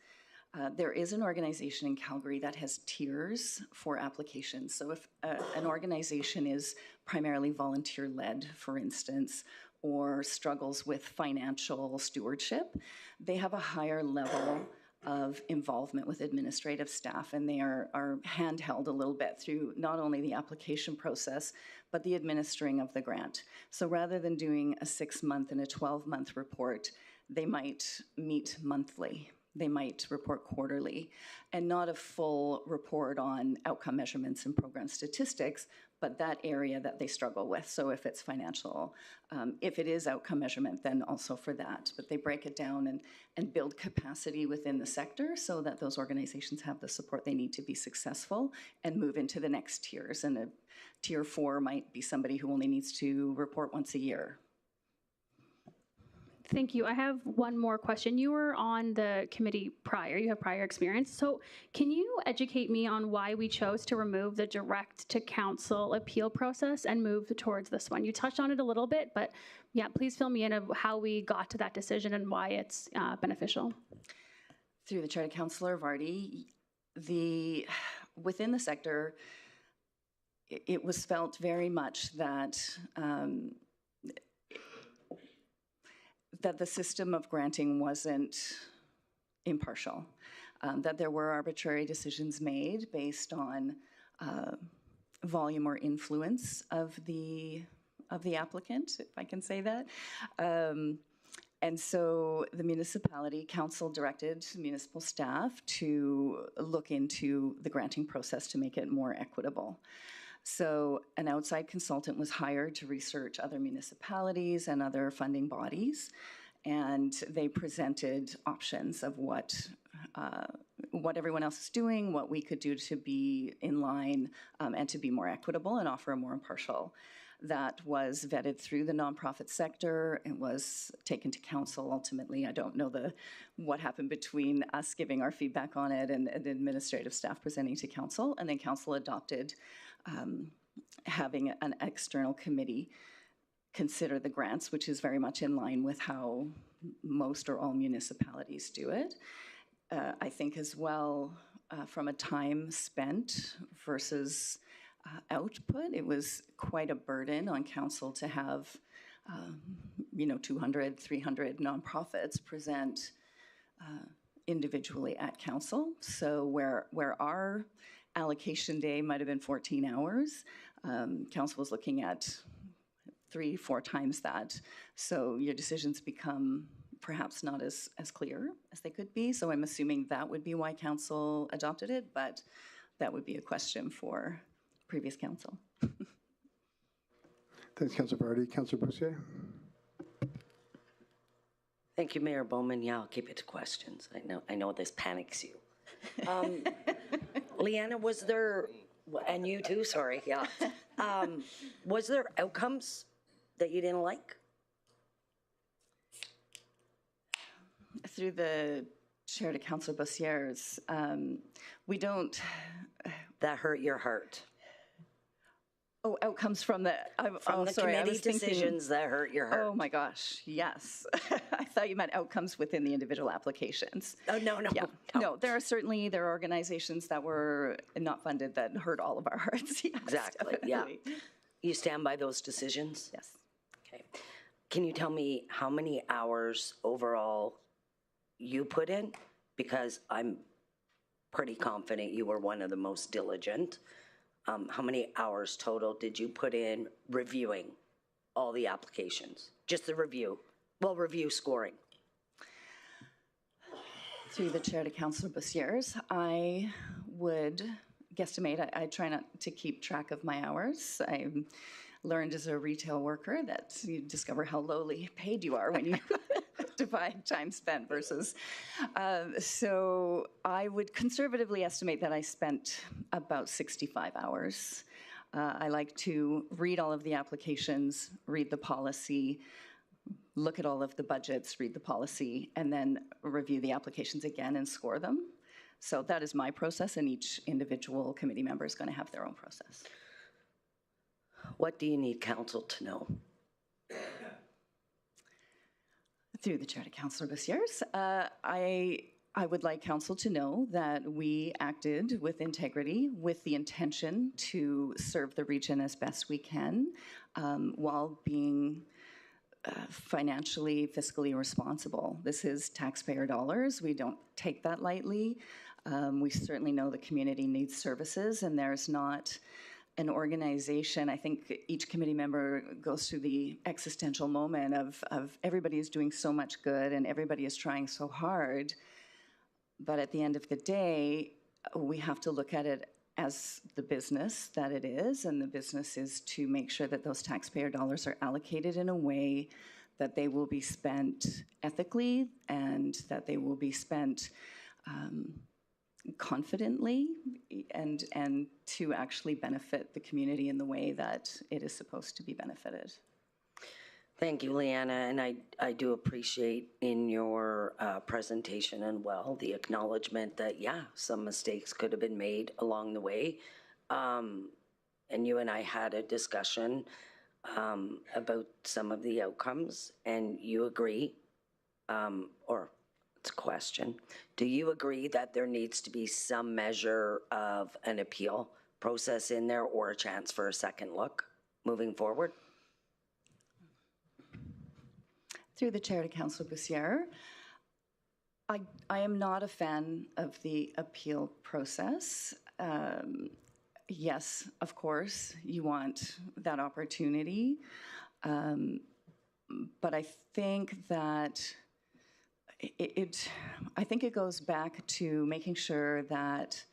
There is an organization in Calgary that has tiers for applications. So if an organization is primarily volunteer-led, for instance, or struggles with financial stewardship, they have a higher level of involvement with administrative staff, and they are handheld a little bit through not only the application process, but the administering of the grant. So rather than doing a 6-month and a 12-month report, they might meet monthly. They might report quarterly, and not a full report on outcome measurements and program statistics, but that area that they struggle with. So if it's financial, if it is outcome measurement, then also for that. But they break it down and build capacity within the sector so that those organizations have the support they need to be successful and move into the next tiers. And a tier 4 might be somebody who only needs to report once a year. Thank you. I have one more question. You were on the committee prior, you have prior experience. So can you educate me on why we chose to remove the direct to council appeal process and move towards this one? You touched on it a little bit, but yeah, please fill me in of how we got to that decision and why it's beneficial. Through the chair to Councillor Vardy, within the sector, it was felt very much that that the system of granting wasn't impartial, that there were arbitrary decisions made based on volume or influence of the applicant, if I can say that. And so the municipality council directed municipal staff to look into the granting process to make it more equitable. So an outside consultant was hired to research other municipalities and other funding bodies, and they presented options of what everyone else is doing, what we could do to be in line and to be more equitable and offer a more impartial. That was vetted through the nonprofit sector. It was taken to council ultimately. I don't know what happened between us giving our feedback on it and the administrative staff presenting to council, and then council adopted having an external committee consider the grants, which is very much in line with how most or all municipalities do it. I think as well, from a time spent versus output, it was quite a burden on council to have 200, 300 nonprofits present individually at council. So where our allocation day might have been 14 hours, council was looking at 3-4 times that. So your decisions become perhaps not as clear as they could be. So I'm assuming that would be why council adopted it, but that would be a question for previous council. Thanks, Councillor Vardy. Councillor Bossier. Thank you, Mayor Bowman. Yeah, I'll keep it to questions. I know this panics you. Leanna, was there, and you too, sorry, yeah. Was there outcomes that you didn't like? Through the chair to Councillor Bossier's, we don't... That hurt your heart. Oh, outcomes from the... committee decisions that hurt your heart. Oh my gosh, yes. I thought you meant outcomes within the individual applications. Oh, no. Yeah. No, there are organizations that were not funded that hurt all of our hearts. Yes, exactly, definitely. Yeah. You stand by those decisions? Yes. Okay. Can you tell me how many hours overall you put in because I'm pretty confident you were one of the most diligent. How many hours total did you put in reviewing all the applications? Just the review. Well, review scoring. Through the chair to Councillor Bussières, I would guesstimate, I try not to keep track of my hours. I learned as a retail worker that you discover how lowly paid you are when you divide time spent versus. So I would conservatively estimate that I spent about 65 hours. I like to read all of the applications, read the policy, look at all of the budgets, read the policy, and then review the applications again and score them. So that is my process, and each individual committee member is going to have their own process. What do you need council to know? Through the chair to Councillor Bussières, I would like council to know that we acted with integrity, with the intention to serve the region as best we can, while being financially, fiscally responsible. This is taxpayer dollars. We don't take that lightly. We certainly know the community needs services, and there's not an organization. I think each committee member goes through the existential moment of everybody is doing so much good and everybody is trying so hard. But at the end of the day, we have to look at it as the business that it is, and the business is to make sure that those taxpayer dollars are allocated in a way that they will be spent ethically and that they will be spent confidently and to actually benefit the community in the way that it is supposed to be benefited. Thank you, Leanna, and I do appreciate in your presentation and the acknowledgement that, yeah, some mistakes could have been made along the way. And you and I had a discussion about some of the outcomes, and you agree, or it's a question, do you agree that there needs to be some measure of an appeal process in there or a chance for a second look moving forward? Through the chair to Councillor Bussières, I am not a fan of the appeal process. Yes, of course, you want that opportunity, but I think that I think it goes back to making sure that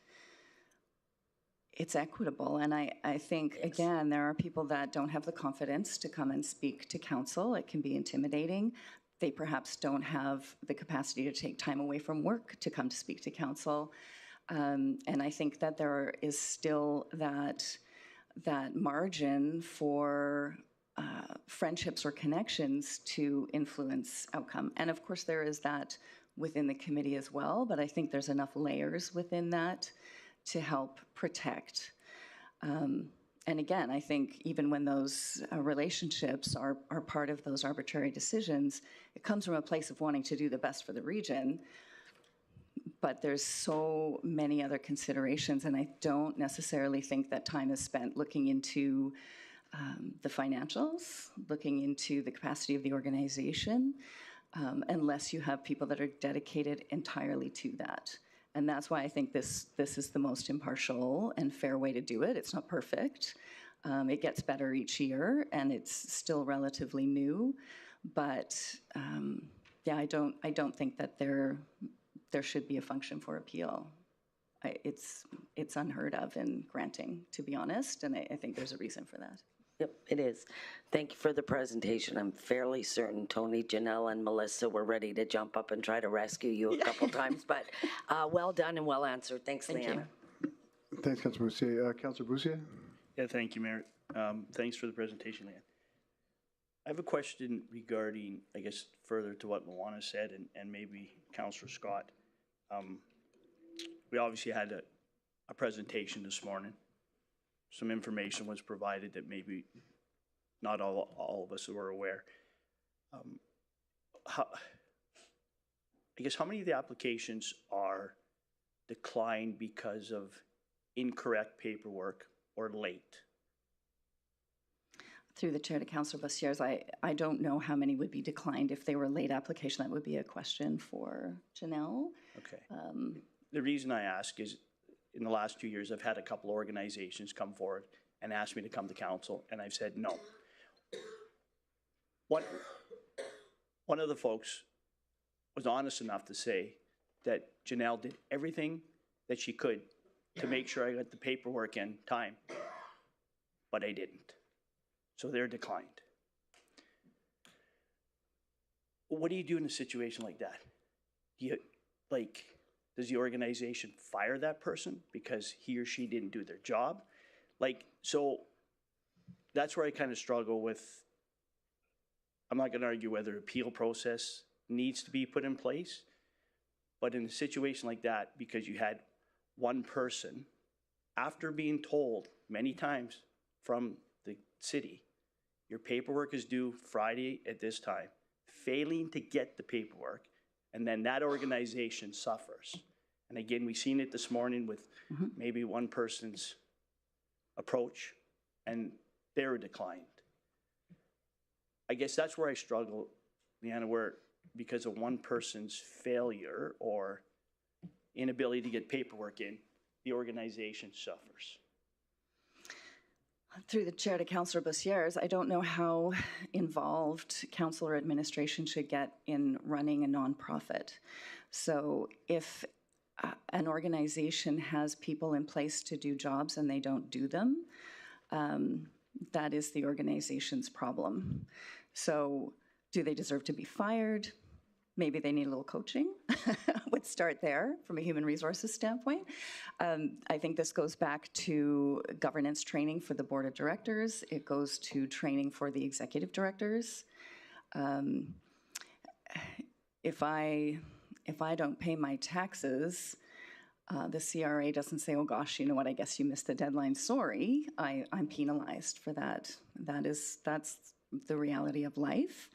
it's equitable. And I think, again, there are people that don't have the confidence to come and speak to council. It can be intimidating. They perhaps don't have the capacity to take time away from work to come to speak to council. And I think that there is still that margin for friendships or connections to influence outcome. And of course, there is that within the committee as well, but I think there's enough layers within that to help protect. And again, I think even when those relationships are part of those arbitrary decisions, it comes from a place of wanting to do the best for the region. But there's so many other considerations, and I don't necessarily think that time is spent looking into the financials, looking into the capacity of the organization, unless you have people that are dedicated entirely to that. And that's why I think this is the most impartial and fair way to do it. It's not perfect. It gets better each year, and it's still relatively new. But yeah, I don't think that there should be a function for appeal. It's unheard of in granting, to be honest, and I think there's a reason for that. Yep, it is. Thank you for the presentation. I'm fairly certain Tony, Janelle, and Melissa were ready to jump up and try to rescue you a couple times, but well done and well answered. Thanks, Leanna. Thanks, Councillor Bussières. Councillor Bussières? Yeah, thank you, Mayor. Thanks for the presentation, Leanne. I have a question regarding, I guess, further to what Luana said and maybe Councillor Scott. We obviously had a presentation this morning. Some information was provided that maybe not all of us were aware. I guess how many of the applications are declined because of incorrect paperwork or late? Through the chair to Councillor Bussières, I don't know how many would be declined if they were a late application. That would be a question for Janelle. Okay. Um, The reason I ask is, in the last 2 years, I've had a couple organizations come forward and ask me to come to council, and I've said no. One of the folks was honest enough to say that Janelle did everything that she could to make sure I got the paperwork in time, but I didn't. So they're declined. What do you do in a situation like that? Does the organization fire that person because he or she didn't do their job? So that's where I kind of struggle with. I'm not going to argue whether appeal process needs to be put in place, but in a situation like that, because you had one person, after being told many times from the city, your paperwork is due Friday at this time, failing to get the paperwork, and then that organization suffers. And again, we've seen it this morning with maybe one person's approach, and they're declined. I guess that's where I struggle, Leanna, where because of one person's failure or inability to get paperwork in, the organization suffers. Through the chair to Councillor Bussières, I don't know how involved council or administration should get in running a nonprofit. So if an organization has people in place to do jobs and they don't do them, that is the organization's problem. So do they deserve to be fired? Maybe they need a little coaching. Would start there from a human resources standpoint. I think this goes back to governance training for the board of directors. It goes to training for the executive directors. If I don't pay my taxes, the CRA doesn't say, oh gosh, you know what, I guess you missed the deadline, sorry. I'm penalized for that. That's the reality of life.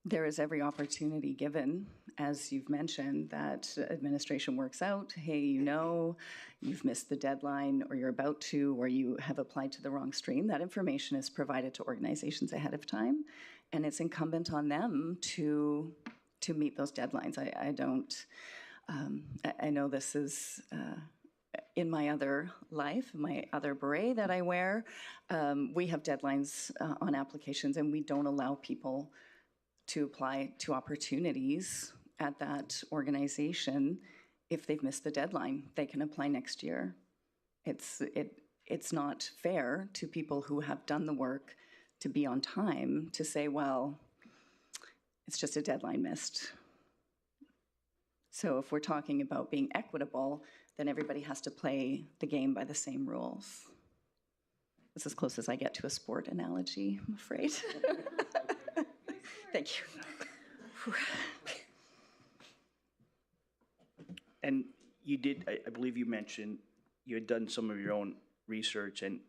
There is every opportunity given, as you've mentioned, that administration works out, hey, you've missed the deadline, or you're about to, or you have applied to the wrong stream. That information is provided to organizations ahead of time, and it's incumbent on them to meet those deadlines. I know this is in my other life, my other beret that I wear, we have deadlines on applications, and we don't allow people to apply to opportunities at that organization if they've missed the deadline. They can apply next year. It's not fair to people who have done the work to be on time to say, well, it's just a deadline missed. So if we're talking about being equitable, then everybody has to play the game by the same rules. It's as close as I get to a sport analogy, I'm afraid. Thank you. And you did, I believe you mentioned, you had done some of your own research, and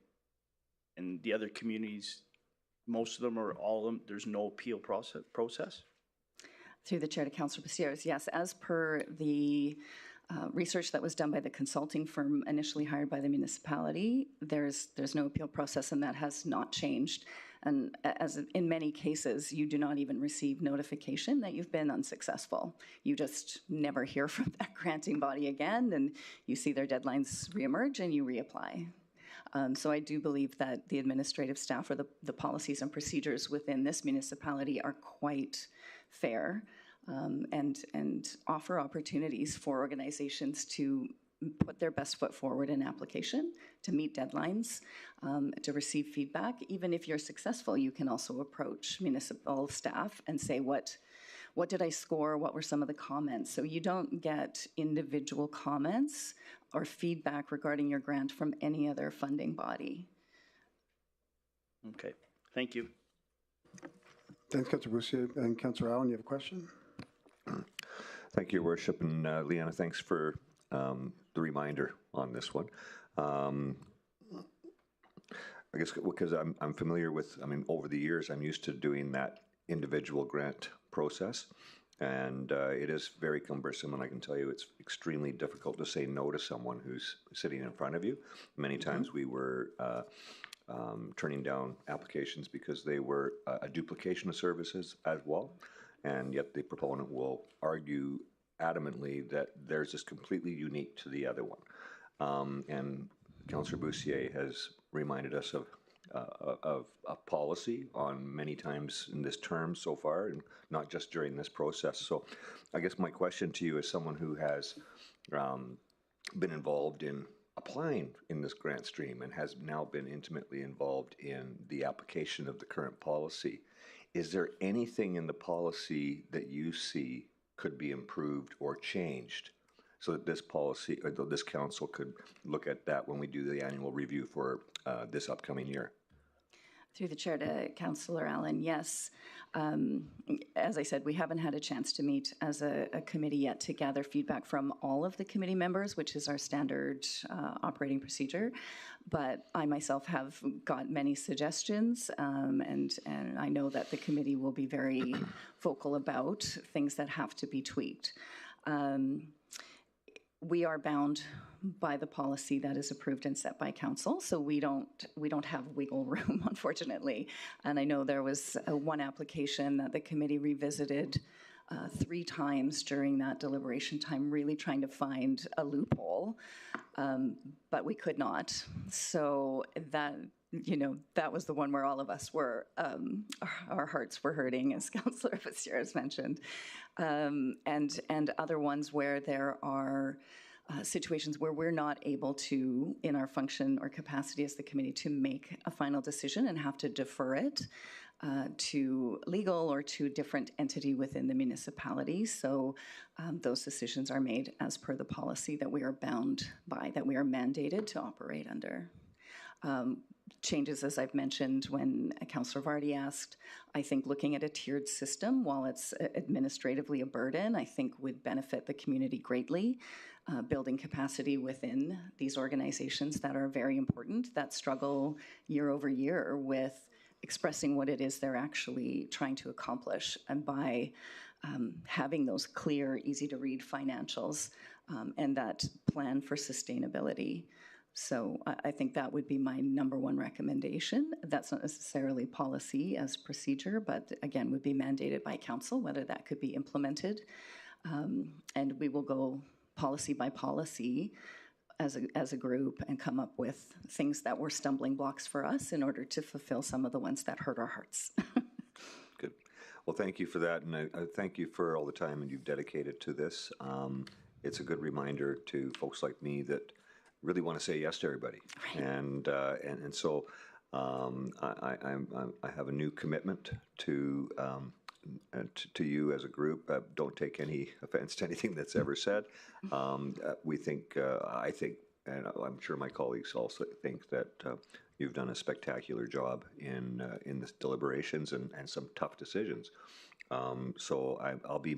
the other communities, most of them or all of them, there's no appeal process? Through the chair to Councillor Bussières, yes, as per the research that was done by the consulting firm initially hired by the municipality, there's no appeal process, and that has not changed. And as in many cases, you do not even receive notification that you've been unsuccessful. You just never hear from that granting body again, and you see their deadlines reemerge and you reapply. So I do believe that the administrative staff or the policies and procedures within this municipality are quite fair and offer opportunities for organizations to put their best foot forward in application, to meet deadlines, to receive feedback. Even if you're successful, you can also approach municipal staff and say, what did I score? What were some of the comments? So you don't get individual comments or feedback regarding your grant from any other funding body. Okay, thank you. Thanks, Councillor Bussières. And Councillor Allen, you have a question? Thank you, Your Worship, and Leanna, thanks for the reminder on this one. I guess because I'm familiar with, over the years, I'm used to doing that individual grant process, and it is very cumbersome, and I can tell you it's extremely difficult to say no to someone who's sitting in front of you. Many times we were turning down applications because they were a duplication of services as well, and yet the proponent will argue adamantly that theirs is completely unique to the other one. And Councillor Bussier has reminded us of a policy on many times in this term so far, and not just during this process. So I guess my question to you as someone who has been involved in applying in this grant stream and has now been intimately involved in the application of the current policy, is there anything in the policy that you see could be improved or changed so that this policy or this council could look at that when we do the annual review for this upcoming year? Through the chair to Councillor Allen, yes. As I said, we haven't had a chance to meet as a committee yet to gather feedback from all of the committee members, which is our standard operating procedure. But I myself have got many suggestions, and I know that the committee will be very vocal about things that have to be tweaked. We are bound by the policy that is approved and set by council, so we don't have wiggle room, unfortunately. And I know there was one application that the committee revisited 3 times during that deliberation time, really trying to find a loophole, but we could not. So that, that was the one where all of us were, our hearts were hurting, as Councillor Bussier has mentioned, and other ones where there are situations where we're not able to, in our function or capacity as the committee, to make a final decision and have to defer it to legal or to a different entity within the municipality. So those decisions are made as per the policy that we are bound by, that we are mandated to operate under. Changes, as I've mentioned when Councillor Vardy asked, I think looking at a tiered system, while it's administratively a burden, I think would benefit the community greatly. Building capacity within these organizations that are very important, that struggle year over year with expressing what it is they're actually trying to accomplish. And by having those clear, easy to read financials and that plan for sustainability. So I think that would be my number one recommendation. That's not necessarily policy as procedure, but again, would be mandated by council, whether that could be implemented. And we will go policy by policy as a group and come up with things that were stumbling blocks for us in order to fulfill some of the ones that hurt our hearts. Good. Well, thank you for that, and I thank you for all the time and you've dedicated to this. It's a good reminder to folks like me that really want to say yes to everybody, right. and so I have a new commitment to you as a group. Don't take any offense to anything that's ever said. We think, I think, and I'm sure my colleagues also think that you've done a spectacular job in the deliberations and some tough decisions. So I'll be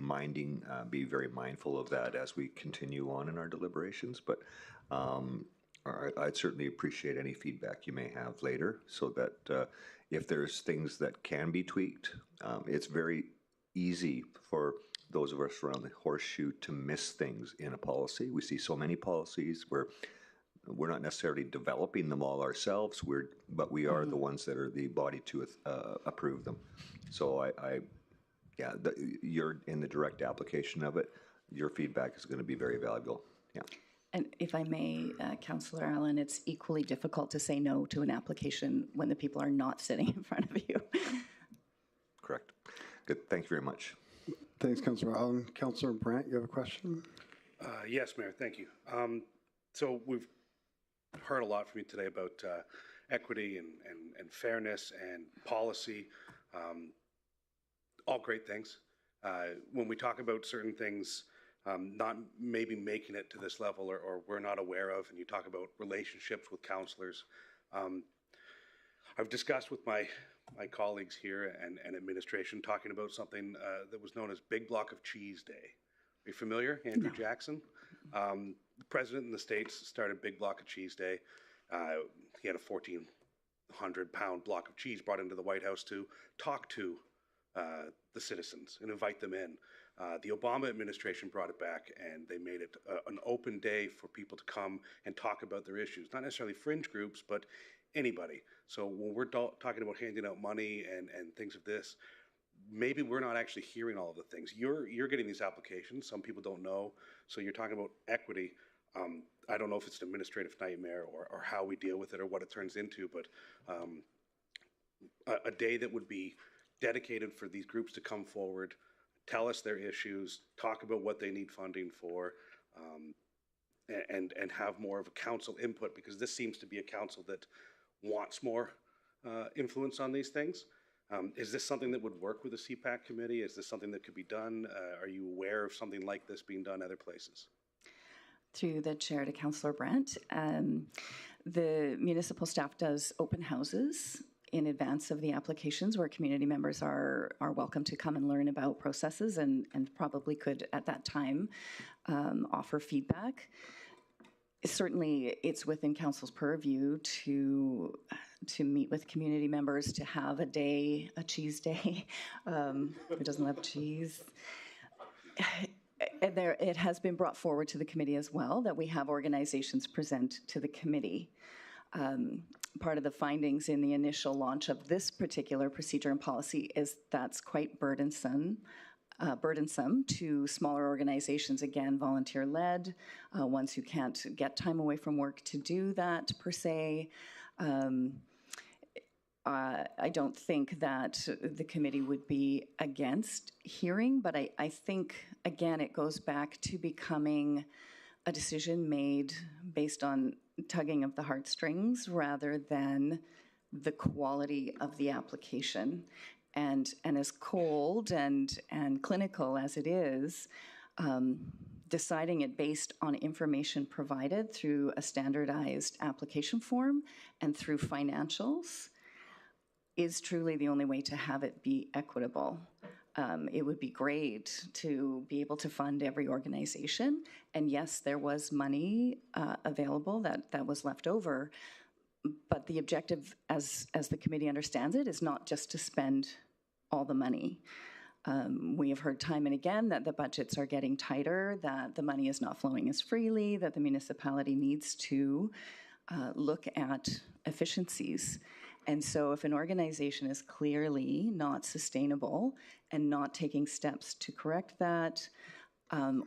be very mindful of that as we continue on in our deliberations. But I'd certainly appreciate any feedback you may have later, so that if there's things that can be tweaked, it's very easy for those of us around the horseshoe to miss things in a policy. We see so many policies where we're not necessarily developing them all ourselves, but we are the ones that are the body to approve them. So you're in the direct application of it. Your feedback is going to be very valuable. Yeah. And if I may, Councillor Allen, it's equally difficult to say no to an application when the people are not sitting in front of you. Correct. Good. Thank you very much. Thanks, Councillor Allen. Councillor Brandt, you have a question? Yes, Mayor, thank you. So we've heard a lot from you today about equity and fairness and policy, all great things. When we talk about certain things not maybe making it to this level or we're not aware of, and you talk about relationships with councillors, I've discussed with my colleagues here and administration talking about something that was known as Big Block of Cheese Day. Are you familiar? Andrew Jackson? The president in the States started Big Block of Cheese Day. He had a 1,400-pound block of cheese brought into the White House to talk to the citizens and invite them in. The Obama administration brought it back, and they made it an open day for people to come and talk about their issues. Not necessarily fringe groups, but anybody. So when we're talking about handing out money and things of this, maybe we're not actually hearing all of the things. You're getting these applications. Some people don't know. So you're talking about equity. I don't know if it's an administrative nightmare or how we deal with it or what it turns into, but a day that would be dedicated for these groups to come forward, tell us their issues, talk about what they need funding for, and have more of a council input, because this seems to be a council that wants more influence on these things. Is this something that would work with the CPAC committee? Is this something that could be done? Are you aware of something like this being done other places? Through the chair to Councillor Brandt, the municipal staff does open houses in advance of the applications where community members are welcome to come and learn about processes and probably could at that time offer feedback. Certainly it's within council's purview to meet with community members, to have a day, a cheese day. Who doesn't love cheese? And it has been brought forward to the committee as well that we have organizations present to the committee. Part of the findings in the initial launch of this particular procedure and policy is that's quite burdensome to smaller organizations, again, volunteer-led, ones who can't get time away from work to do that per se. I don't think that the committee would be against hearing, but I think, again, it goes back to becoming a decision made based on tugging of the heartstrings rather than the quality of the application. And as cold and clinical as it is, deciding it based on information provided through a standardized application form and through financials is truly the only way to have it be equitable. It would be great to be able to fund every organization. And yes, there was money available that was left over, but the objective, as the committee understands it, is not just to spend all the money. We have heard time and again that the budgets are getting tighter, that the money is not flowing as freely, that the municipality needs to look at efficiencies. And so if an organization is clearly not sustainable and not taking steps to correct that,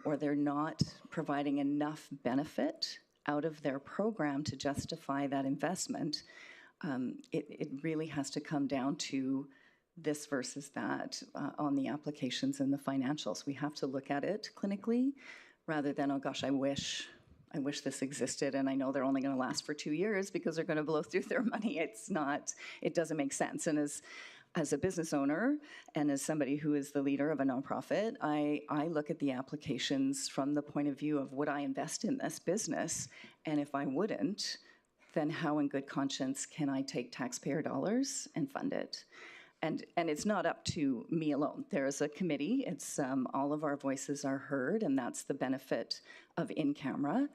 or they're not providing enough benefit out of their program to justify that investment, it really has to come down to this versus that on the applications and the financials. We have to look at it clinically rather than, oh gosh, I wish this existed, and I know they're only going to last for 2 years because they're going to blow through their money. It doesn't make sense. And as a business owner and as somebody who is the leader of a nonprofit, I look at the applications from the point of view of, would I invest in this business? And if I wouldn't, then how in good conscience can I take taxpayer dollars and fund it? And it's not up to me alone. There is a committee. It's all of our voices are heard, and that's the benefit of in-camera.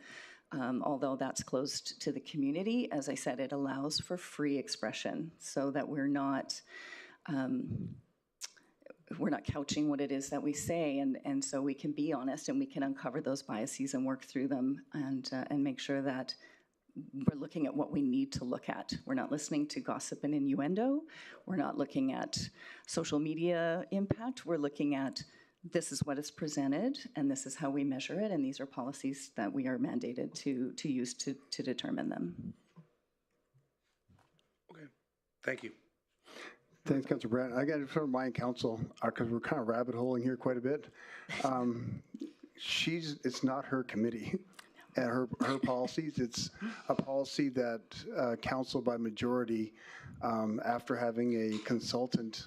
Although that's closed to the community, as I said, it allows for free expression so that we're not couching what it is that we say, and so we can be honest and we can uncover those biases and work through them and make sure that we're looking at what we need to look at. We're not listening to gossip and innuendo. We're not looking at social media impact. We're looking at this is what is presented and this is how we measure it, and these are policies that we are mandated to use to determine them. Okay, thank you. Thanks, Councilor Brandt. I got to remind council, because we're kind of rabbit holing here quite a bit. It's not her committee. And her policies, it's a policy that council by majority, after having a consultant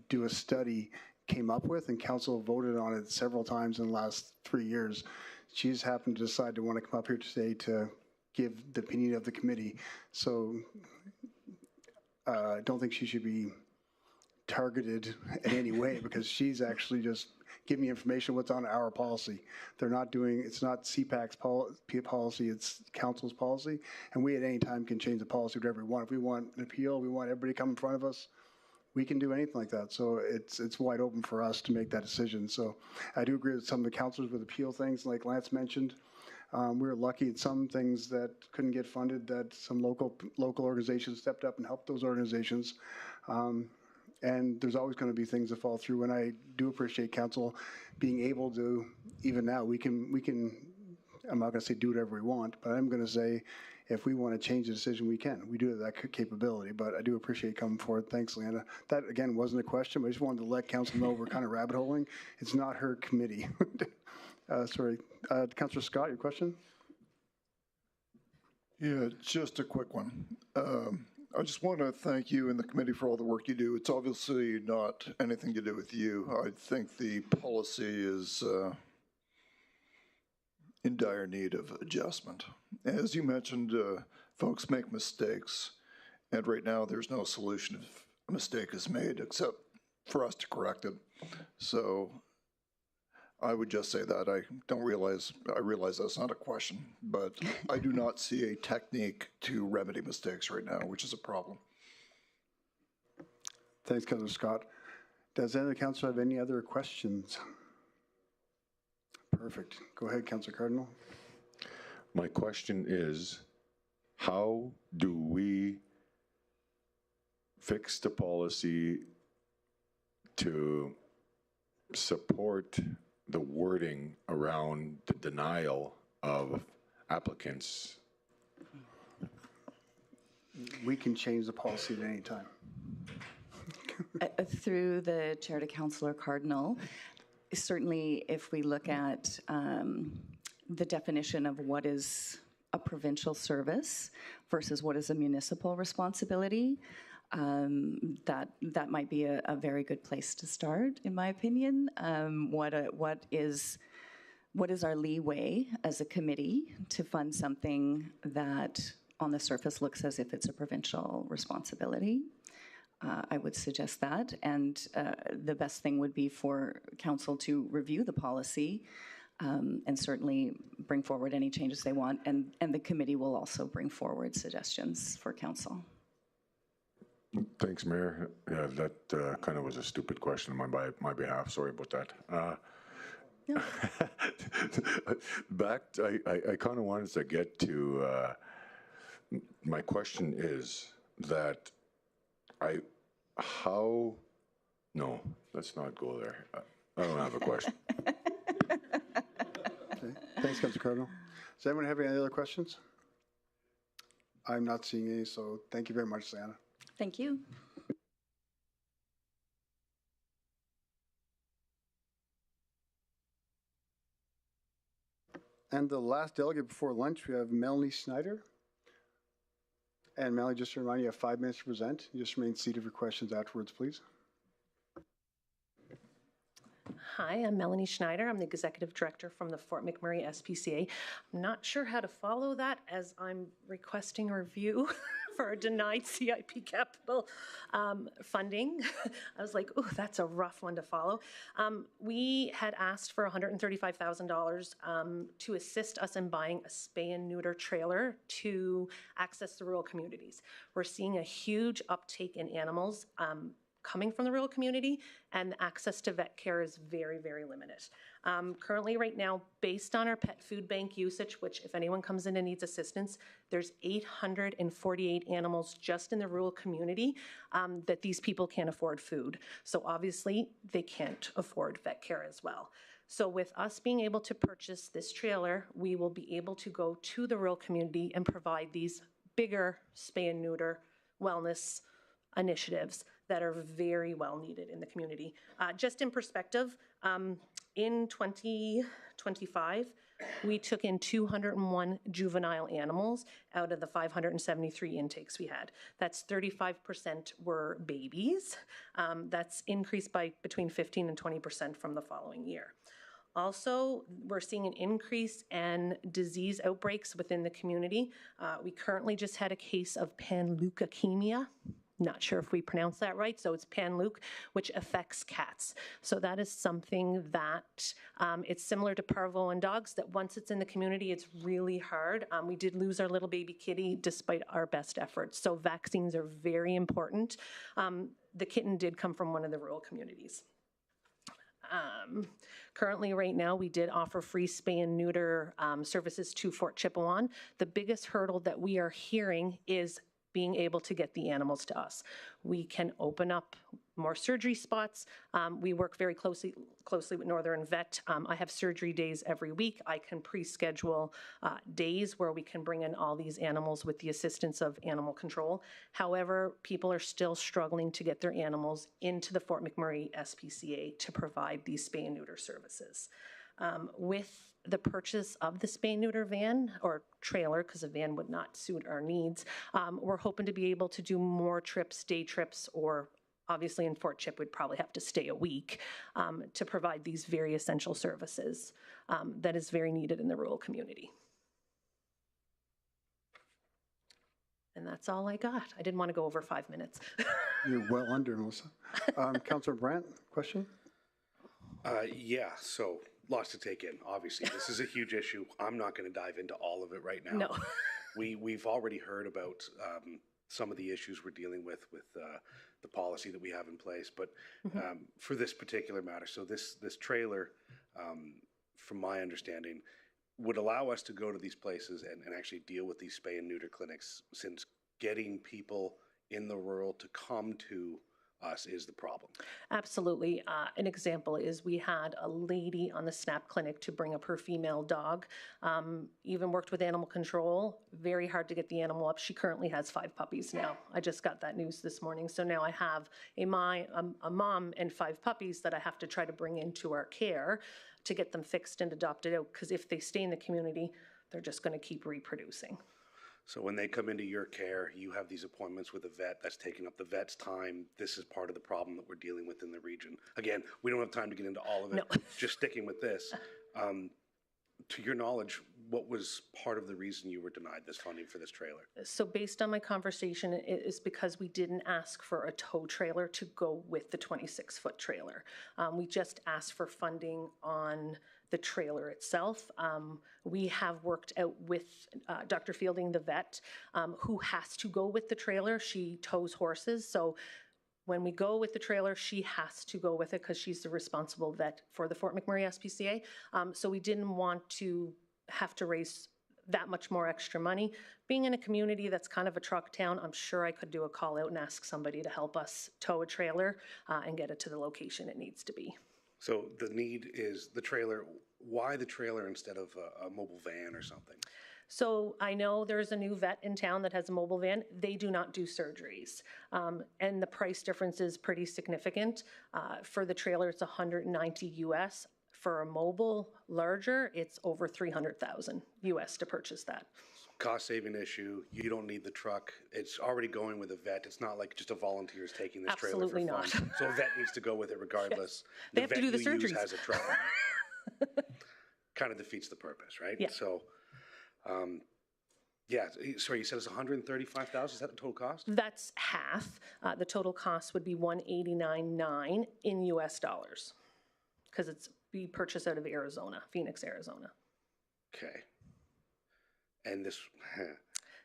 do a study, came up with, and council voted on it several times in the last 3 years. She just happened to decide to want to come up here today to give the opinion of the committee. So I don't think she should be targeted in any way, because she's actually just give me information what's on our policy. They're not doing, it's not CPAC's policy, it's council's policy, and we at any time can change the policy whatever we want. If we want an appeal, we want everybody to come in front of us, we can do anything like that. So it's wide open for us to make that decision. So I do agree with some of the councilors with appeal things, like Lance mentioned. We were lucky at some things that couldn't get funded, that some local organizations stepped up and helped those organizations. and there's always going to be things that fall through. And I do appreciate council being able to, even now, we can, I'm not going to say do whatever we want, but I'm going to say if we want to change the decision, we can. We do have that capability, but I do appreciate coming forward. Thanks, Leanna. That, again, wasn't a question, but I just wanted to let council know we're kind of rabbit holing. It's not her committee. Sorry. Councillor Scott, your question? Yeah, just a quick one. I just want to thank you and the committee for all the work you do. It's obviously not anything to do with you. I think the policy is in dire need of adjustment. As you mentioned, folks make mistakes, and right now there's no solution if a mistake is made except for us to correct it. So I would just say that I realize that's not a question, but I do not see a technique to remedy mistakes right now, which is a problem. Thanks, Councillor Scott. Does any of the council have any other questions? Perfect. Go ahead, Councillor Cardinal. My question is, how do we fix the policy to support the wording around the denial of applicants? We can change the policy at any time. Through the chair to Councillor Cardinal, certainly if we look at the definition of what is a provincial service versus what is a municipal responsibility, that might be a very good place to start, in my opinion. What is our leeway as a committee to fund something that on the surface looks as if it's a provincial responsibility? I would suggest that, and the best thing would be for council to review the policy and certainly bring forward any changes they want, and the committee will also bring forward suggestions for council. Thanks, Mayor. Yeah, that kind of was a stupid question on my behalf. Sorry about that. No. I kind of wanted to get to, my question is that no, let's not go there. I don't have a question. Okay. Thanks, Councillor Cardinal. Does anyone have any other questions? I'm not seeing any, so thank you very much, Santa. Thank you. And the last delegate before lunch, we have Melanie Snyder. And Melanie, just to remind you, you have 5 minutes to present. You just remain seated for questions afterwards, please. Hi, I'm Melanie Schneider. I'm the Executive Director from the Fort McMurray SPCA. I'm not sure how to follow that as I'm requesting a review for a denied CIP capital funding. I was like, oh, that's a rough one to follow. We had asked for $135,000 to assist us in buying a spay and neuter trailer to access the rural communities. We're seeing a huge uptake in animals coming from the rural community, and access to vet care is very, very limited. Currently right now, based on our pet food bank usage, which if anyone comes in and needs assistance, there's 848 animals just in the rural community that these people can't afford food. So obviously they can't afford vet care as well. So with us being able to purchase this trailer, we will be able to go to the rural community and provide these bigger spay and neuter wellness initiatives that are very well needed in the community. Just in perspective, in 2025, we took in 201 juvenile animals out of the 573 intakes we had. That's 35% were babies. That's increased by between 15 and 20% from the following year. Also, we're seeing an increase in disease outbreaks within the community. We currently just had a case of panleukemia. Not sure if we pronounce that right, so it's panleuk, which affects cats. So that is something that it's similar to parvo in dogs, that once it's in the community, it's really hard. We did lose our little baby kitty despite our best efforts. So vaccines are very important. The kitten did come from one of the rural communities. Currently right now, we did offer free spay and neuter services to Fort Chipewyan. The biggest hurdle that we are hearing is being able to get the animals to us. We can open up more surgery spots. We work very closely with Northern Vet. I have surgery days every week. I can pre-schedule days where we can bring in all these animals with the assistance of animal control. However, people are still struggling to get their animals into the Fort McMurray SPCA to provide these spay and neuter services. With the purchase of the spay neuter van or trailer, because a van would not suit our needs, we're hoping to be able to do more trips, day trips, or obviously in Fort Chip we'd probably have to stay a week to provide these very essential services that is very needed in the rural community. And that's all I got. I didn't want to go over 5 minutes. You're well under, Melissa. Councillor Brandt, question? Yeah, so lots to take in. Obviously, this is a huge issue. I'm not going to dive into all of it right now. No. We've already heard about some of the issues we're dealing with the policy that we have in place. But for this particular matter, so this trailer, from my understanding, would allow us to go to these places and actually deal with these spay and neuter clinics, since getting people in the rural to come to us is the problem. Absolutely. An example is we had a lady on the SNAP clinic to bring up her female dog. Even worked with animal control. Very hard to get the animal up. She currently has 5 puppies now. I just got that news this morning. So now I have a mom and 5 puppies that I have to try to bring into our care to get them fixed and adopted out, because if they stay in the community, they're just going to keep reproducing. So when they come into your care, you have these appointments with a vet that's taking up the vet's time. This is part of the problem that we're dealing with in the region. Again, we don't have time to get into all of it. No. Just sticking with this. To your knowledge, what was part of the reason you were denied this funding for this trailer? So based on my conversation, it is because we didn't ask for a tow trailer to go with the 26-foot trailer. We just asked for funding on the trailer itself. We have worked out with Dr. Fielding, the vet, who has to go with the trailer. She tows horses, so when we go with the trailer, she has to go with it because she's the responsible vet for the Fort McMurray SPCA. So we didn't want to have to raise that much more extra money. Being in a community that's kind of a truck town, I'm sure I could do a call out and ask somebody to help us tow a trailer and get it to the location it needs to be. So the need is the trailer. Why the trailer instead of a mobile van or something? So I know there's a new vet in town that has a mobile van. They do not do surgeries. And the price difference is pretty significant. For the trailer, it's $190 US. For a mobile larger, it's over $300,000 US to purchase that. Cost saving issue. You don't need the truck. It's already going with a vet. It's not like just a volunteer is taking this Absolutely trailer for fun. not. So a vet needs to go with it regardless. Yes. They have to do the vet you use surgeries. has a truck. Kind of defeats the purpose, right? Yeah. So, yeah. Sorry, you said it's $135,000. Is that the total cost? That's half. The total cost would be $189,900 in US dollars, because we purchase out of Arizona, Phoenix, Arizona. Okay. And this,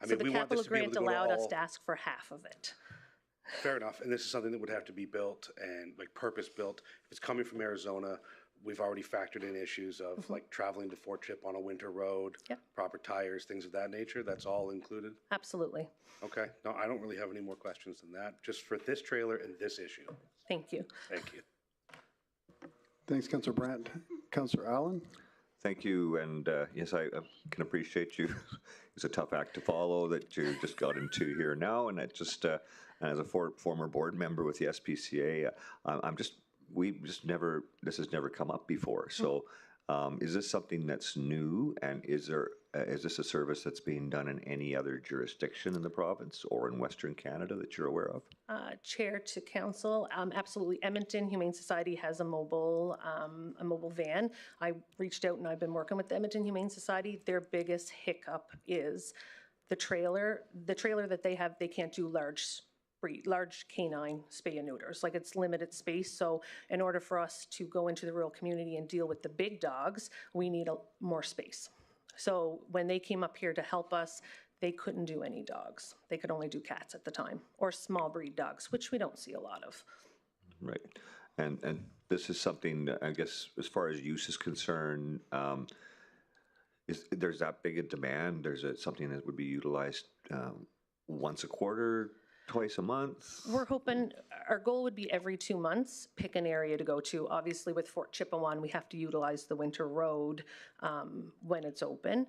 I So mean, the we want this capital to be able grant to go to allowed us all. to ask for half of it. Fair enough. And this is something that would have to be built and like purpose built. If it's coming from Arizona, we've already factored in issues of like traveling to Fort Chip on a winter road, proper tires, things of that nature. That's all included. Absolutely. Okay. No, I don't really have any more questions than that. Just for this trailer and this issue. Thank you. Thank you. Thanks, Councillor Brandt. Councillor Allen? Thank you, and yes, I can appreciate you. It's a tough act to follow that you just got into here now, and it just, as a former board member with the SPCA, this has never come up before. So, is this something that's new, and is this a service that's being done in any other jurisdiction in the province or in Western Canada that you're aware of? Chair to council, absolutely. Edmonton Humane Society has a mobile van. I reached out and I've been working with the Edmonton Humane Society. Their biggest hiccup is the trailer. The trailer that they have, they can't do large canine spay and neuters. Like, it's limited space. So in order for us to go into the rural community and deal with the big dogs, we need more space. So when they came up here to help us, they couldn't do any dogs. They could only do cats at the time, or small breed dogs, which we don't see a lot of. Right. And this is something, I guess, as far as use is concerned, there's that big a demand? There's something that would be utilized once a quarter, twice a month? We're hoping, our goal would be every 2 months, pick an area to go to. Obviously, with Fort Chipewyan, we have to utilize the winter road when it's open.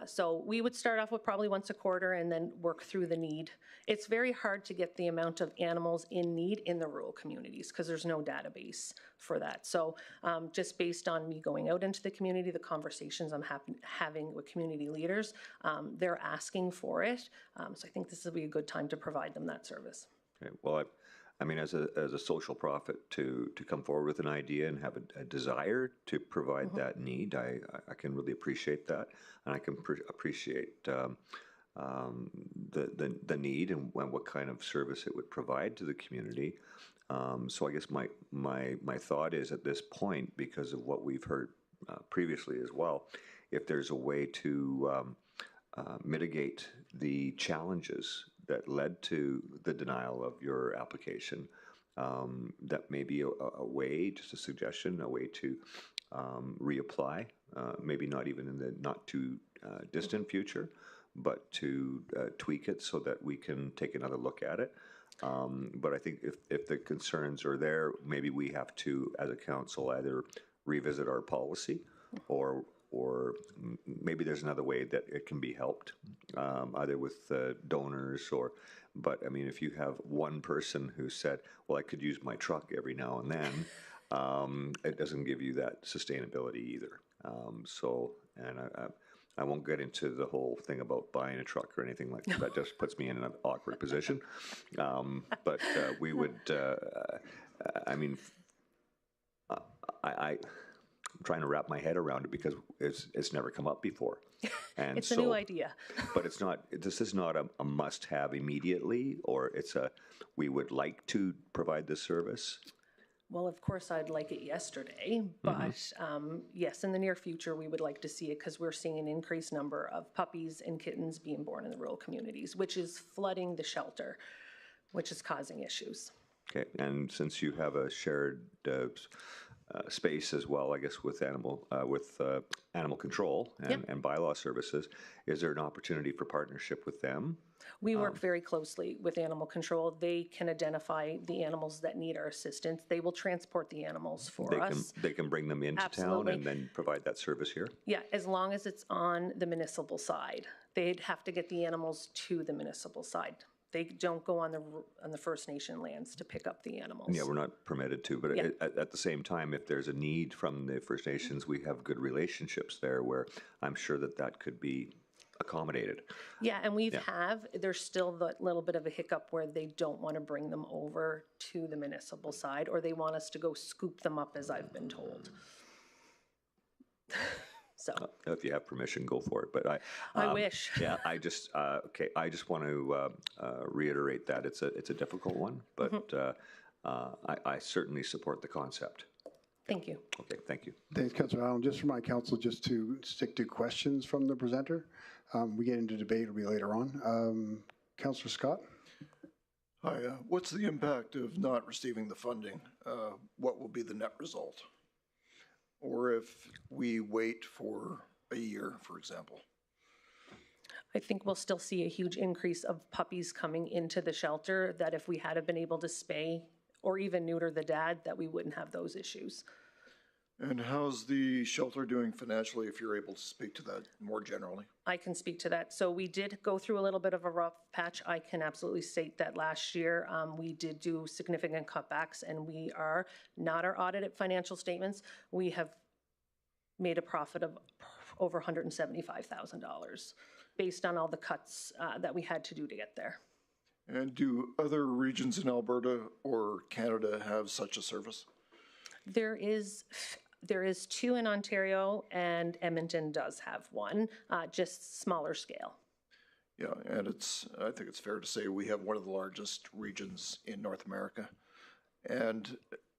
So we would start off with probably once a quarter and then work through the need. It's very hard to get the amount of animals in need in the rural communities because there's no database for that. So just based on me going out into the community, the conversations I'm having with community leaders, they're asking for it. So I think this will be a good time to provide them that service. Okay, well, I mean, as a social profit, to come forward with an idea and have a desire to provide that need, I can really appreciate that, and I can appreciate the need and what kind of service it would provide to the community. So I guess my thought is at this point, because of what we've heard previously as well, if there's a way to mitigate the challenges that led to the denial of your application, that may be a way, just a suggestion, a way to reapply, maybe not even in the not too distant future, but to tweak it so that we can take another look at it. But I think if the concerns are there, maybe we have to, as a council, either revisit our policy or maybe there's another way that it can be helped, either with donors or, but I mean, if you have one person who said, well, I could use my truck every now and then, it doesn't give you that sustainability either. So, and I won't get into the whole thing about buying a truck or anything like that. That just puts me in an awkward position. But we would, I mean, I'm trying to wrap my head around it because it's never come up before. And it's a new idea. But it's not, this is not a must-have immediately, or it's we would like to provide this service. Well, of course, I'd like it yesterday, but yes, in the near future, we would like to see it because we're seeing an increased number of puppies and kittens being born in the rural communities, which is flooding the shelter, which is causing issues. Okay, and since you have a shared space as well, I guess, with animal control and bylaw services, is there an opportunity for partnership with them? We work very closely with animal control. They can identify the animals that need our assistance. They will transport the animals for us. They can bring them into town and then provide that service here? Yeah, as long as it's on the municipal side. They'd have to get the animals to the municipal side. They don't go on the First Nation lands to pick up the animals. Yeah, we're not permitted to, but at the same time, if there's a need from the First Nations, we have good relationships there where I'm sure that could be accommodated. Yeah, and there's still that little bit of a hiccup where they don't want to bring them over to the municipal side, or they want us to go scoop them up, as I've been told. So if you have permission, go for it. But I wish. Yeah, I just I just want to reiterate that it's a difficult one, but I certainly support the concept. Thank you. Okay, thank you. Thanks, Councilor Allen. Just for my council, just to stick to questions from the presenter. We get into debate, it'll be later on. Councilor Scott? Hi, what's the impact of not receiving the funding? What will be the net result? Or if we wait for a year, for example? I think we'll still see a huge increase of puppies coming into the shelter, that if we had been able to spay or even neuter the dad, that we wouldn't have those issues. And how's the shelter doing financially, if you're able to speak to that more generally? I can speak to that. So we did go through a little bit of a rough patch. I can absolutely state that last year we did do significant cutbacks, and we are not our audited financial statements. We have made a profit of over $175,000 based on all the cuts that we had to do to get there. And do other regions in Alberta or Canada have such a service? There is 2 in Ontario, and Edmonton does have one, just smaller scale. Yeah, and I think it's fair to say we have one of the largest regions in North America. And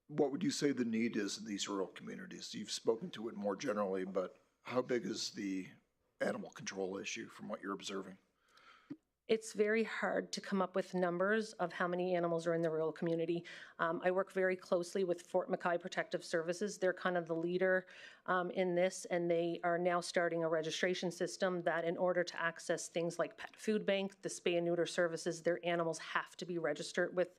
what would you say the need is in these rural communities? You've spoken to it more generally, but how big is the animal control issue from what you're observing? it's very hard to come up with numbers of how many animals are in the rural community. I work very closely with Fort McKay Protective Services. They're kind of the leader in this, and they are now starting a registration system that in order to access things like pet food bank, the spay and neuter services, their animals have to be registered with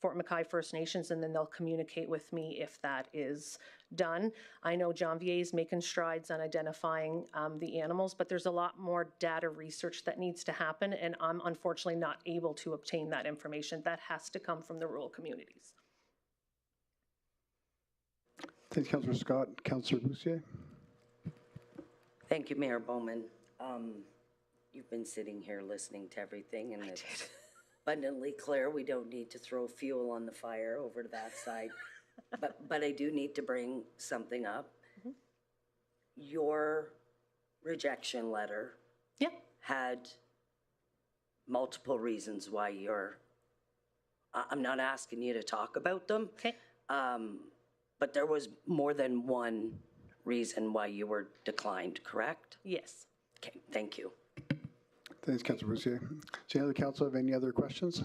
Fort McKay First Nations, and then they'll communicate with me if that is done. I know Janvier is making strides on identifying the animals, but there's a lot more data research that needs to happen, and I'm unfortunately not able to obtain that information. That has to come from the rural communities. Thanks, Councillor Scott. Councillor Boussier. Thank you, Mayor Bowman. You've been sitting here listening to everything, and it's abundantly clear we don't need to throw fuel on the fire over to that side. But I do need to bring something up. Your rejection letter had multiple reasons why you're, I'm not asking you to talk about them. Okay. But there was more than one reason why you were declined, correct? Yes. Okay, thank you. Thanks, Councillor Boussier. Does any other council have any other questions?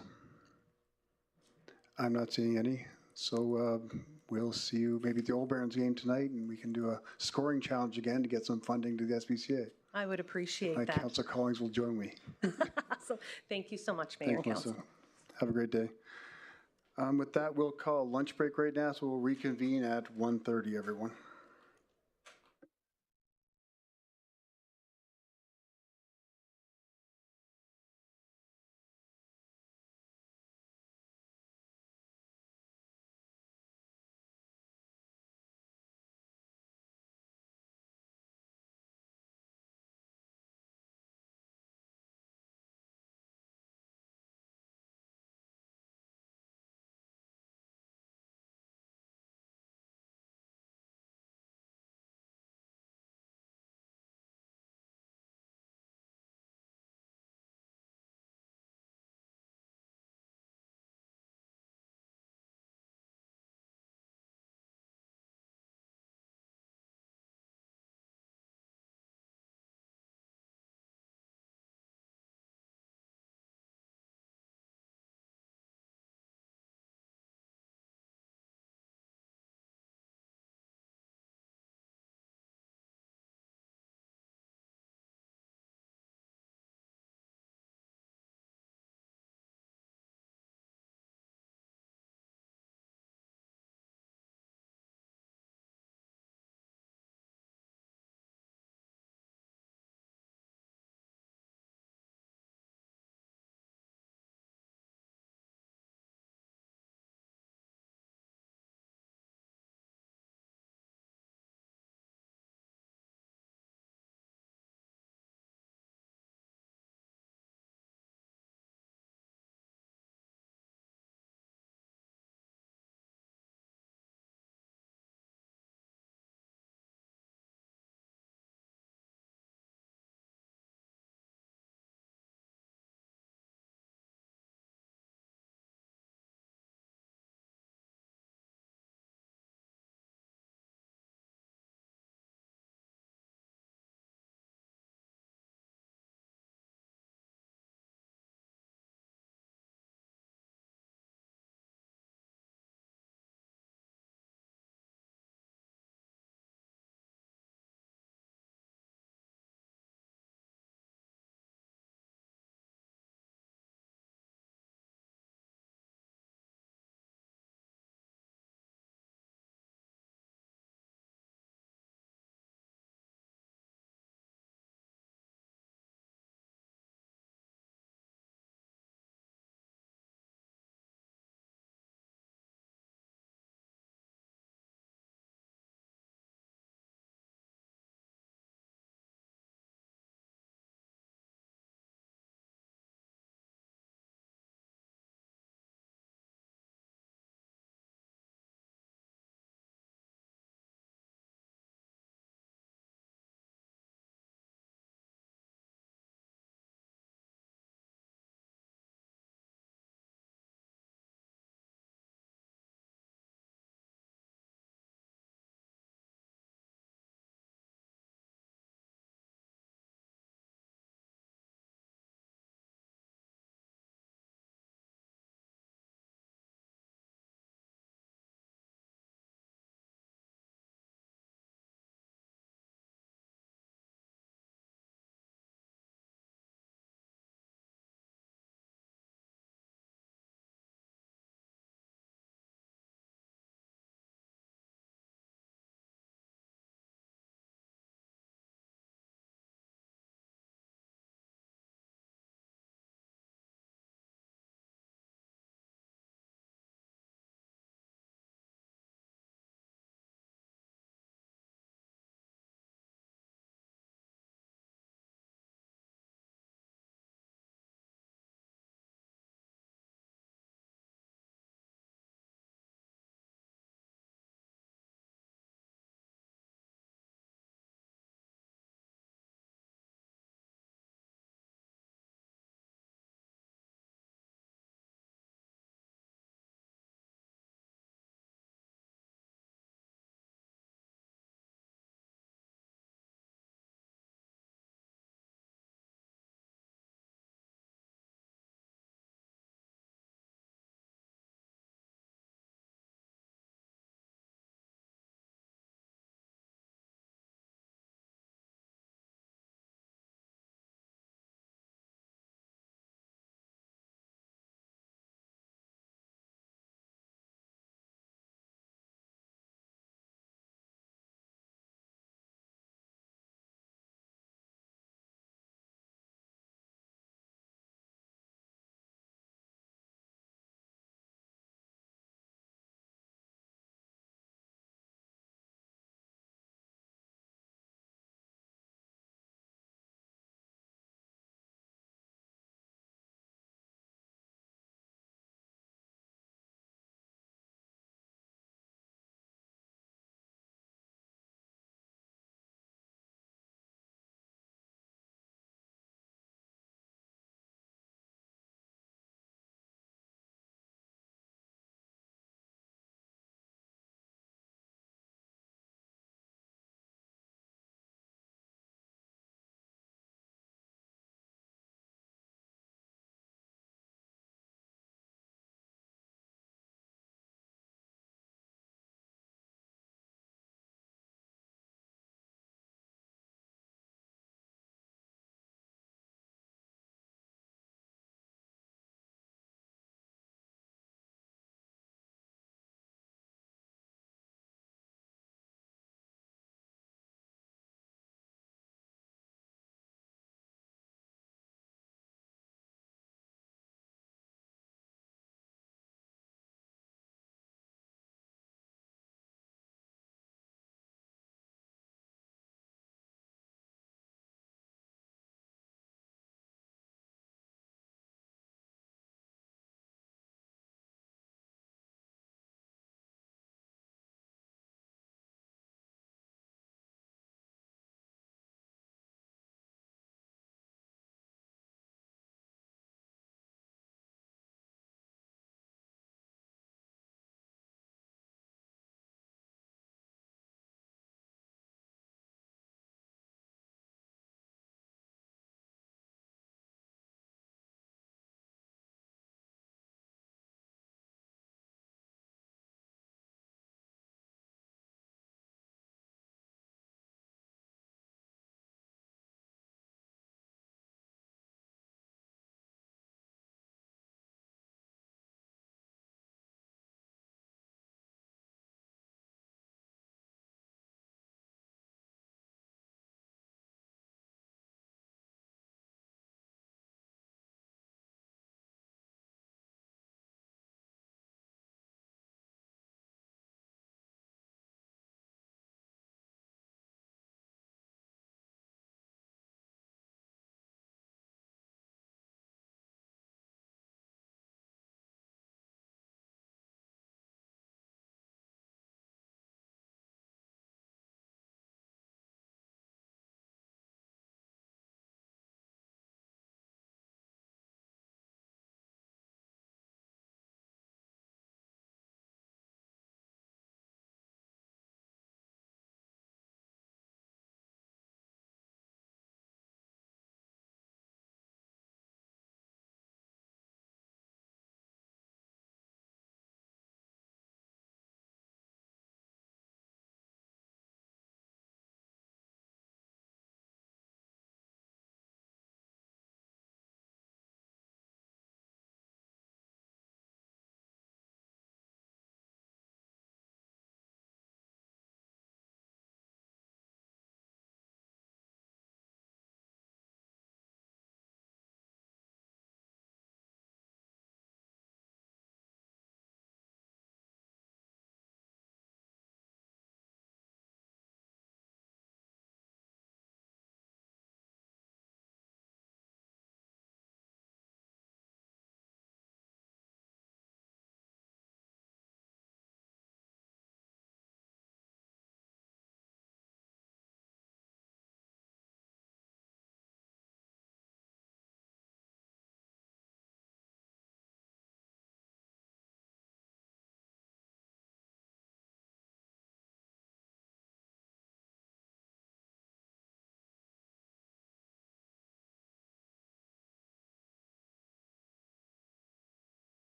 I'm not seeing any. So we'll see you maybe at the Old Barons game tonight, and we can do a scoring challenge again to get some funding to the SPCA. I would appreciate My that. Councillor Collings will join me. Awesome. Thank you so much, Mayor and Thanks, Council. Melissa. Have a great day. With that, we'll call a lunch break right now, so we'll reconvene at 1:30, everyone.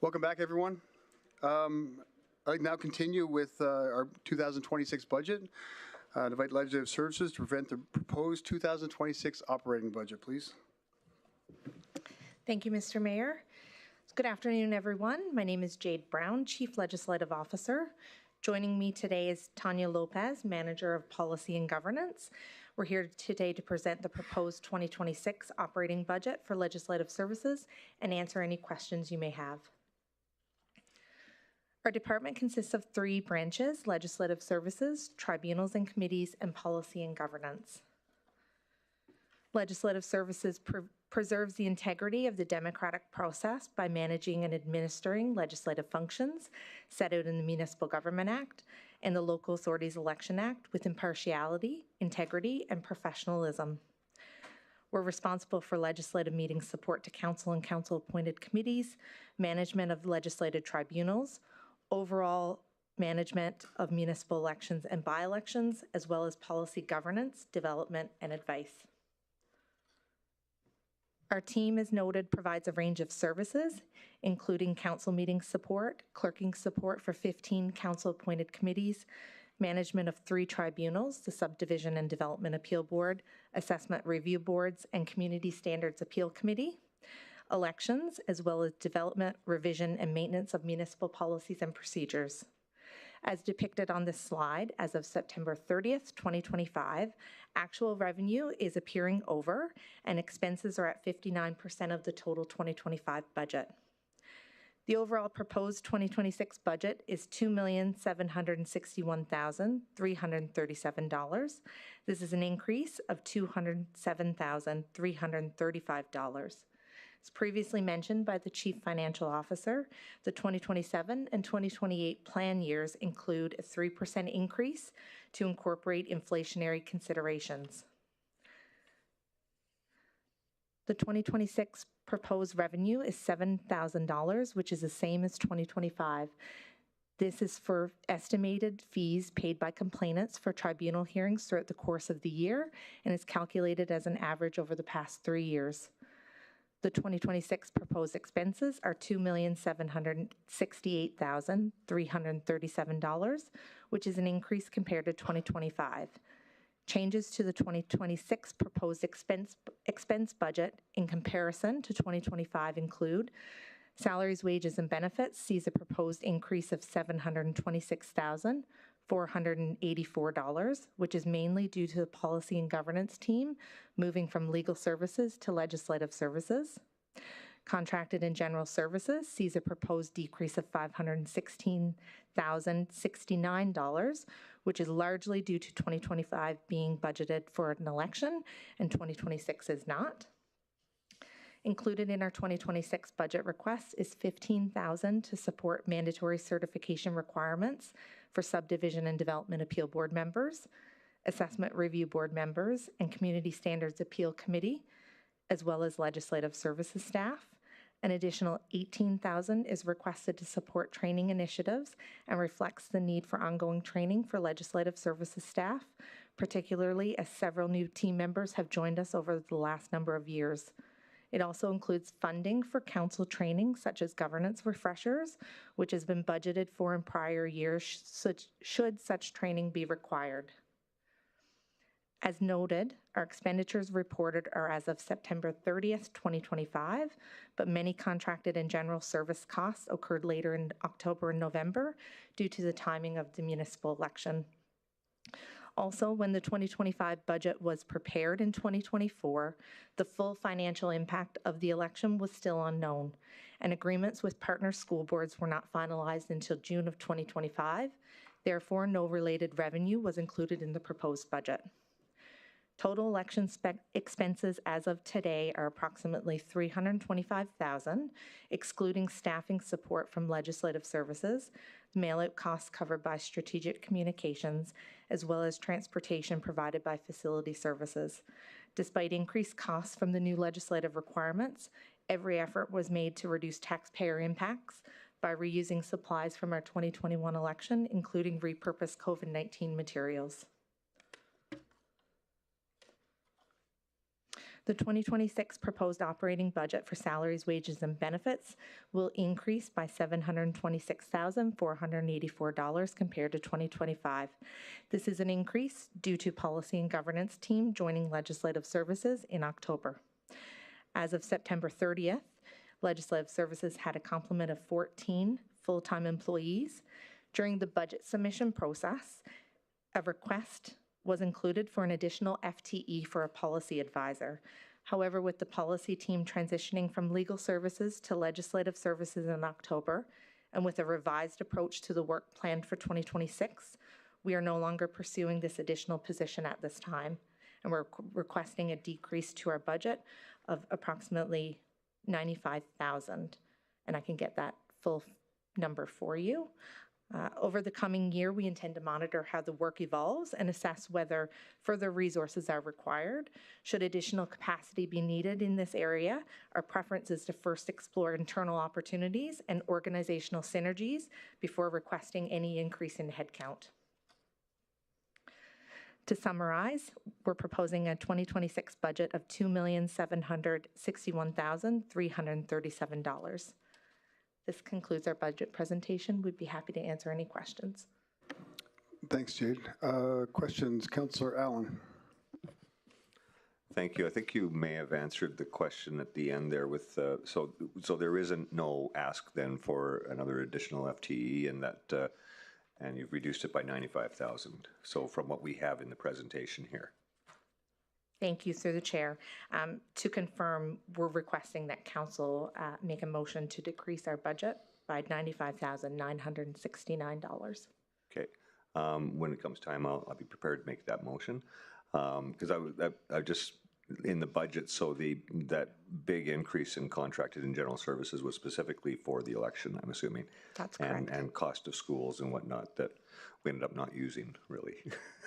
Welcome back, everyone. I'd now continue with our 2026 budget. Invite Legislative Services to present the proposed 2026 operating budget, please. Thank you, Mr. Mayor. Good afternoon, everyone. My name is Jade Brown, Chief Legislative Officer. Joining me today is Tanya Lopez, Manager of Policy and Governance. We're here today to present the proposed 2026 operating budget for Legislative Services and answer any questions you may have. Our department consists of 3 branches: Legislative Services, Tribunals and Committees, and Policy and Governance. Legislative Services preserves the integrity of the democratic process by managing and administering legislative functions set out in the Municipal Government Act and the Local Authorities Election Act with impartiality, integrity, and professionalism. We're responsible for legislative meeting support to council and council-appointed committees, management of legislative tribunals, overall management of municipal elections and by-elections, as well as policy governance, development, and advice. Our team, as noted, provides a range of services, including council meeting support, clerking support for 15 council-appointed committees, management of 3 tribunals, the Subdivision and Development Appeal Board, Assessment Review Boards, and Community Standards Appeal Committee, elections, as well as development, revision, and maintenance of municipal policies and procedures. As depicted on this slide, as of September 30th, 2025, actual revenue is appearing over and expenses are at 59% of the total 2025 budget. The overall proposed 2026 budget is $2,761,337. This is an increase of $207,335. As previously mentioned by the Chief Financial Officer, the 2027 and 2028 plan years include a 3% increase to incorporate inflationary considerations. The 2026 proposed revenue is $7,000, which is the same as 2025. This is for estimated fees paid by complainants for tribunal hearings throughout the course of the year and is calculated as an average over the past 3 years. The 2026 proposed expenses are $2,768,337, which is an increase compared to 2025. Changes to the 2026 proposed expense budget in comparison to 2025 include salaries, wages, and benefits sees a proposed increase of $726,484, which is mainly due to the policy and governance team moving from legal services to legislative services. Contracted and general services sees a proposed decrease of $516,069, which is largely due to 2025 being budgeted for an election and 2026 is not. Included in our 2026 budget request is $15,000 to support mandatory certification requirements for Subdivision and Development Appeal Board members, Assessment Review Board members, and Community Standards Appeal Committee, as well as legislative services staff. An additional $18,000 is requested to support training initiatives and reflects the need for ongoing training for legislative services staff, particularly as several new team members have joined us over the last number of years. It also includes funding for council training, such as governance refreshers, which has been budgeted for in prior years, should such training be required. As noted, our expenditures reported are as of September 30th, 2025, but many contracted and general service costs occurred later in October and November due to the timing of the municipal election. Also, when the 2025 budget was prepared in 2024, the full financial impact of the election was still unknown, and agreements with partner school boards were not finalized until June of 2025. Therefore, no related revenue was included in the proposed budget. Total election expenses as of today are approximately $325,000, excluding staffing support from legislative services, mail-out costs covered by strategic communications, as well as transportation provided by facility services. Despite increased costs from the new legislative requirements, every effort was made to reduce taxpayer impacts by reusing supplies from our 2021 election, including repurposed COVID-19 materials. The 2026 proposed operating budget for salaries, wages, and benefits will increase by $726,484 compared to 2025. This is an increase due to Policy and Governance team joining Legislative Services in October. As of September 30th, Legislative Services had a complement of 14 full-time employees. During the budget submission process, a request was included for an additional FTE for a policy advisor. However, with the policy team transitioning from legal services to legislative services in October, and with a revised approach to the work planned for 2026, we are no longer pursuing this additional position at this time, and we're requesting a decrease to our budget of approximately $95,000, and I can get that full number for you. Over the coming year, we intend to monitor how the work evolves and assess whether further resources are required. Should additional capacity be needed in this area, our preference is to first explore internal opportunities and organizational synergies before requesting any increase in headcount. To summarize, we're proposing a 2026 budget of $2,761,337. This concludes our budget presentation. We'd be happy to answer any questions. Thanks, Jade. Questions, Councillor Allen. Thank you. I think you may have answered the question at the end there with, so there isn't no ask then for another additional FTE, and that, and you've reduced it by 95,000. So from what we have in the presentation here. Thank you, through the chair. To confirm, we're requesting that council make a motion to decrease our budget by $95,969. Okay. When it comes time, I'll be prepared to make that motion. Because I just, in the budget, so that big increase in contracted and general services was specifically for the election, I'm assuming. That's correct. And cost of schools and whatnot that we ended up not using, really.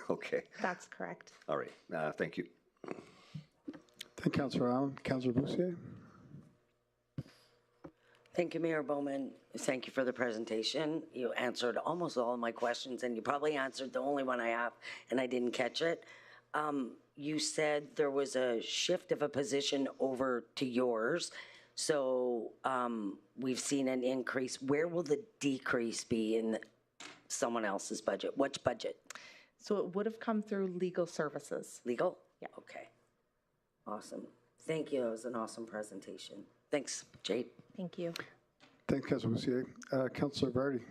Okay. That's correct. All right. Thank you. Thank you, Councillor Allen. Councillor Boussier. Thank you, Mayor Bowman. Thank you for the presentation. You answered almost all of my questions, and you probably answered the only one I have, and I didn't catch it. You said there was a shift of a position over to yours. So we've seen an increase. Where will the decrease be in someone else's budget? Which budget? So it would have come through legal services. Legal? Yeah. Okay. Awesome. Thank you. It was an awesome presentation. Thanks, Jade. Thank you. Thanks, Councillor Boussier. Councillor Vardy.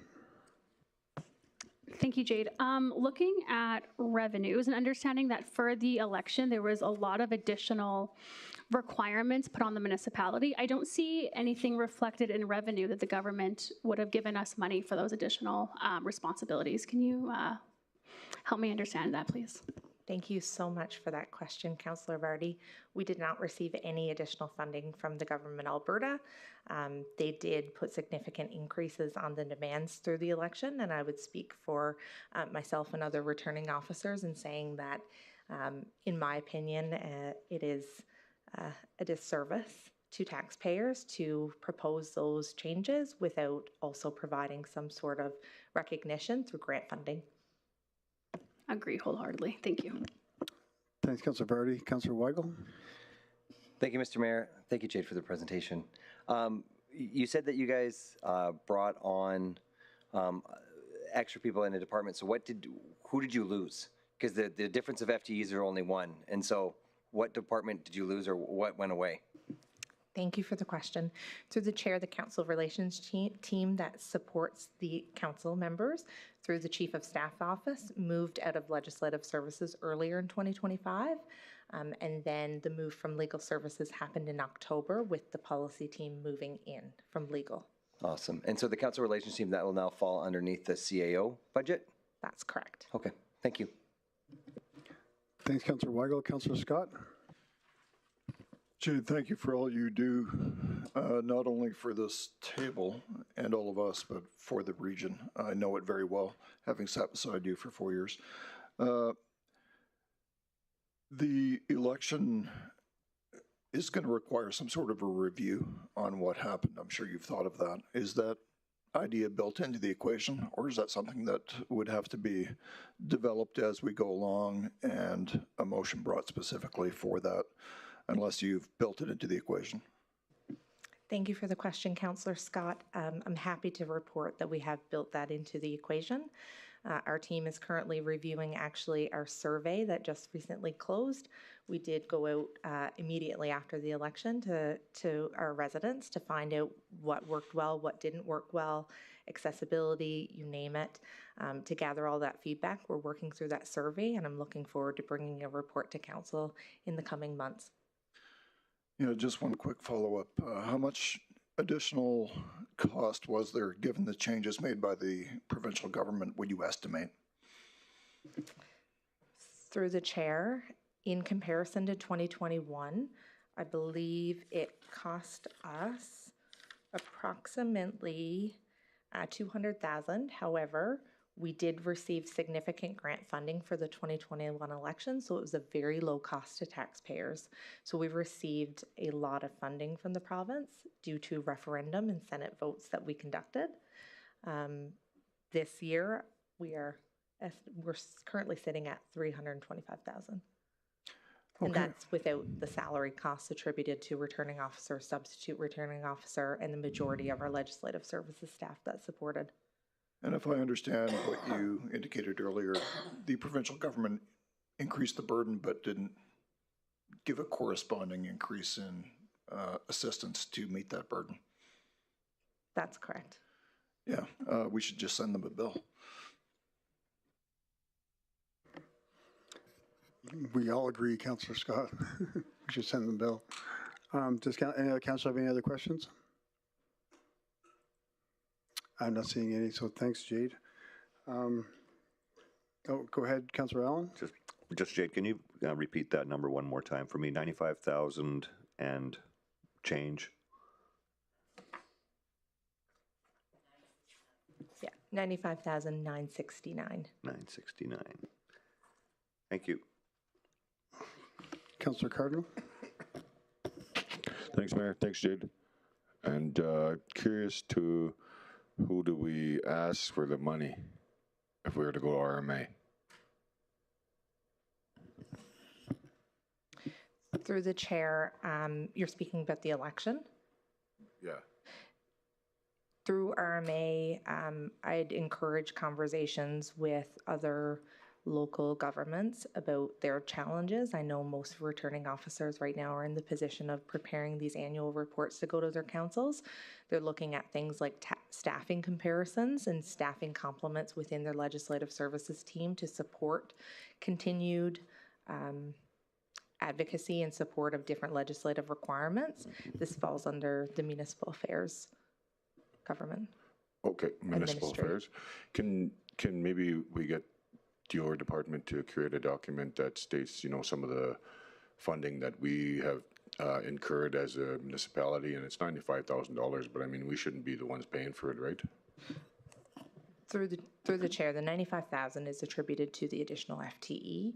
Thank you, Jade. Looking at revenues and understanding that for the election, there was a lot of additional requirements put on the municipality. I don't see anything reflected in revenue that the government would have given us money for those additional responsibilities. Can you help me understand that, please? Thank you so much for that question, Councillor Vardy. We did not receive any additional funding from the government of Alberta. They did put significant increases on the demands through the election, and I would speak for myself and other returning officers in saying that, in my opinion, it is a disservice to taxpayers to propose those changes without also providing some sort of recognition through grant funding. Agree wholeheartedly. Thank you. Thanks, Councillor Vardy. Councillor Weigel. Thank you, Mr. Mayor. Thank you, Jade, for the presentation. You said that you guys brought on extra people in the department. So who did you lose? Because the difference of FTEs are only one. And so what department did you lose or what went away? Thank you for the question. Through the chair, the council relations team that supports the council members through the chief of staff office moved out of legislative services earlier in 2025. And then the move from legal services happened in October with the policy team moving in from legal. Awesome. And so the council relations team, that will now fall underneath the CAO budget? That's correct. Okay. Thank you. Thanks, Councillor Weigel. Councillor Scott. Jade, thank you for all you do, not only for this table and all of us, but for the region. I know it very well, having sat beside you for 4 years. The election is going to require some sort of a review on what happened. I'm sure you've thought of that. Is that idea built into the equation, or is that something that would have to be developed as we go along and a motion brought specifically for that? unless you've built it into the equation. Thank you for the question, Councillor Scott. I'm happy to report that we have built that into the equation. Our team is currently reviewing actually our survey that just recently closed. We did go out immediately after the election to our residents to find out what worked well, what didn't work well, accessibility, you name it, to gather all that feedback. We're working through that survey, and I'm looking forward to bringing a report to council in the coming months. You know, just one quick follow-up. How much additional cost was there given the changes made by the provincial government, would you estimate? Through the chair, in comparison to 2021, I believe it cost us approximately 200,000. However, we did receive significant grant funding for the 2021 election, so it was a very low cost to taxpayers. So we've received a lot of funding from the province due to referendum and Senate votes that we conducted. This year, we're currently sitting at 325,000. And that's without the salary costs attributed to returning officer, substitute returning officer, and the majority of our legislative services staff that supported. And if I understand what you indicated earlier, the provincial government increased the burden but didn't give a corresponding increase in assistance to meet that burden. That's correct. Yeah, we should just send them a bill. We all agree, Councillor Scott. We should send them a bill. Does any other council have any other questions? I'm not seeing any, so thanks, Jade. Go ahead, Councillor Allen. Just Jade, can you repeat that number one more time for me? 95,000 and change? Yeah, 95,969. 969. Thank you. Councillor Cardinal. Thanks, Mayor. Thanks, Jade. And curious to who do we ask for the money if we were to go to RMA? Through the chair, you're speaking about the election? Yeah. Through RMA, I'd encourage conversations with other local governments about their challenges. I know most returning officers right now are in the position of preparing these annual reports to go to their councils. They're looking at things like staffing comparisons and staffing complements within their legislative services team to support continued advocacy and support of different legislative requirements. This falls under the municipal affairs government. Okay, municipal affairs. Can maybe we get your department to create a document that states, you know, some of the funding that we have incurred as a municipality, and it's $95,000, but I mean, we shouldn't be the ones paying for it, right? Through the chair, the 95,000 is attributed to the additional FTE.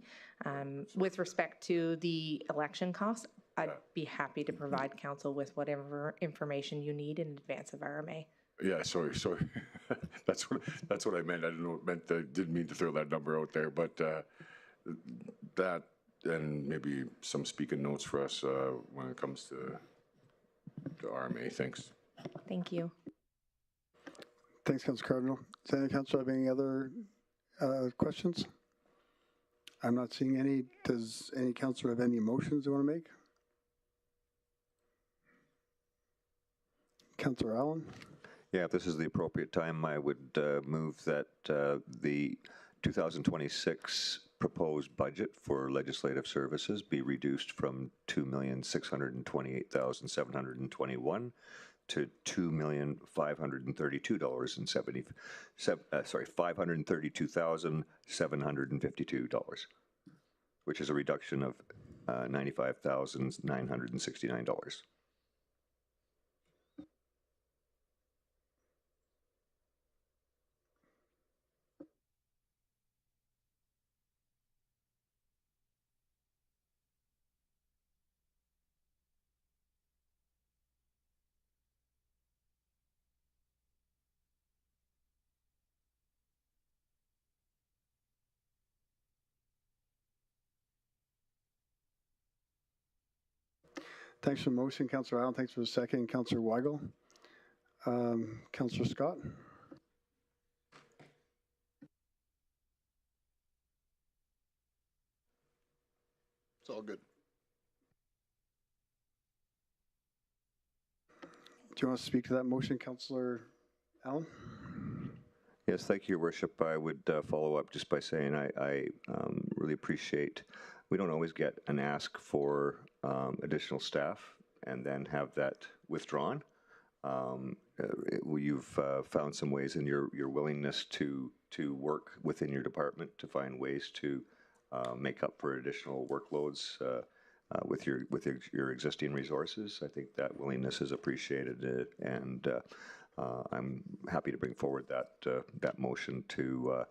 With respect to the election costs, I'd be happy to provide council with whatever information you need in advance of RMA. Yeah, sorry. That's what I meant. I didn't know it meant. I didn't mean to throw that number out there, but that and maybe some speaking notes for us when it comes to RMA. Thanks. Thank you. Thanks, Councillor Cardinal. Does any council have any other questions? I'm not seeing any. Does any councillor have any motions they want to make? Councillor Allen. Yeah, if this is the appropriate time, I would move that the 2026 proposed budget for legislative services be reduced from $2,628,721 to $532,752, which is a reduction of $95,969. Thanks for the motion, Councillor Allen. Thanks for the second, Councillor Weigel. Councillor Scott. It's all good. Do you want to speak to that motion, Councillor Allen? Yes, thank you, Your Worship. I would follow up just by saying I really appreciate, we don't always get an ask for additional staff and then have that withdrawn. You've found some ways in your willingness to work within your department to find ways to make up for additional workloads with your existing resources. I think that willingness is appreciated, and I'm happy to bring forward that motion to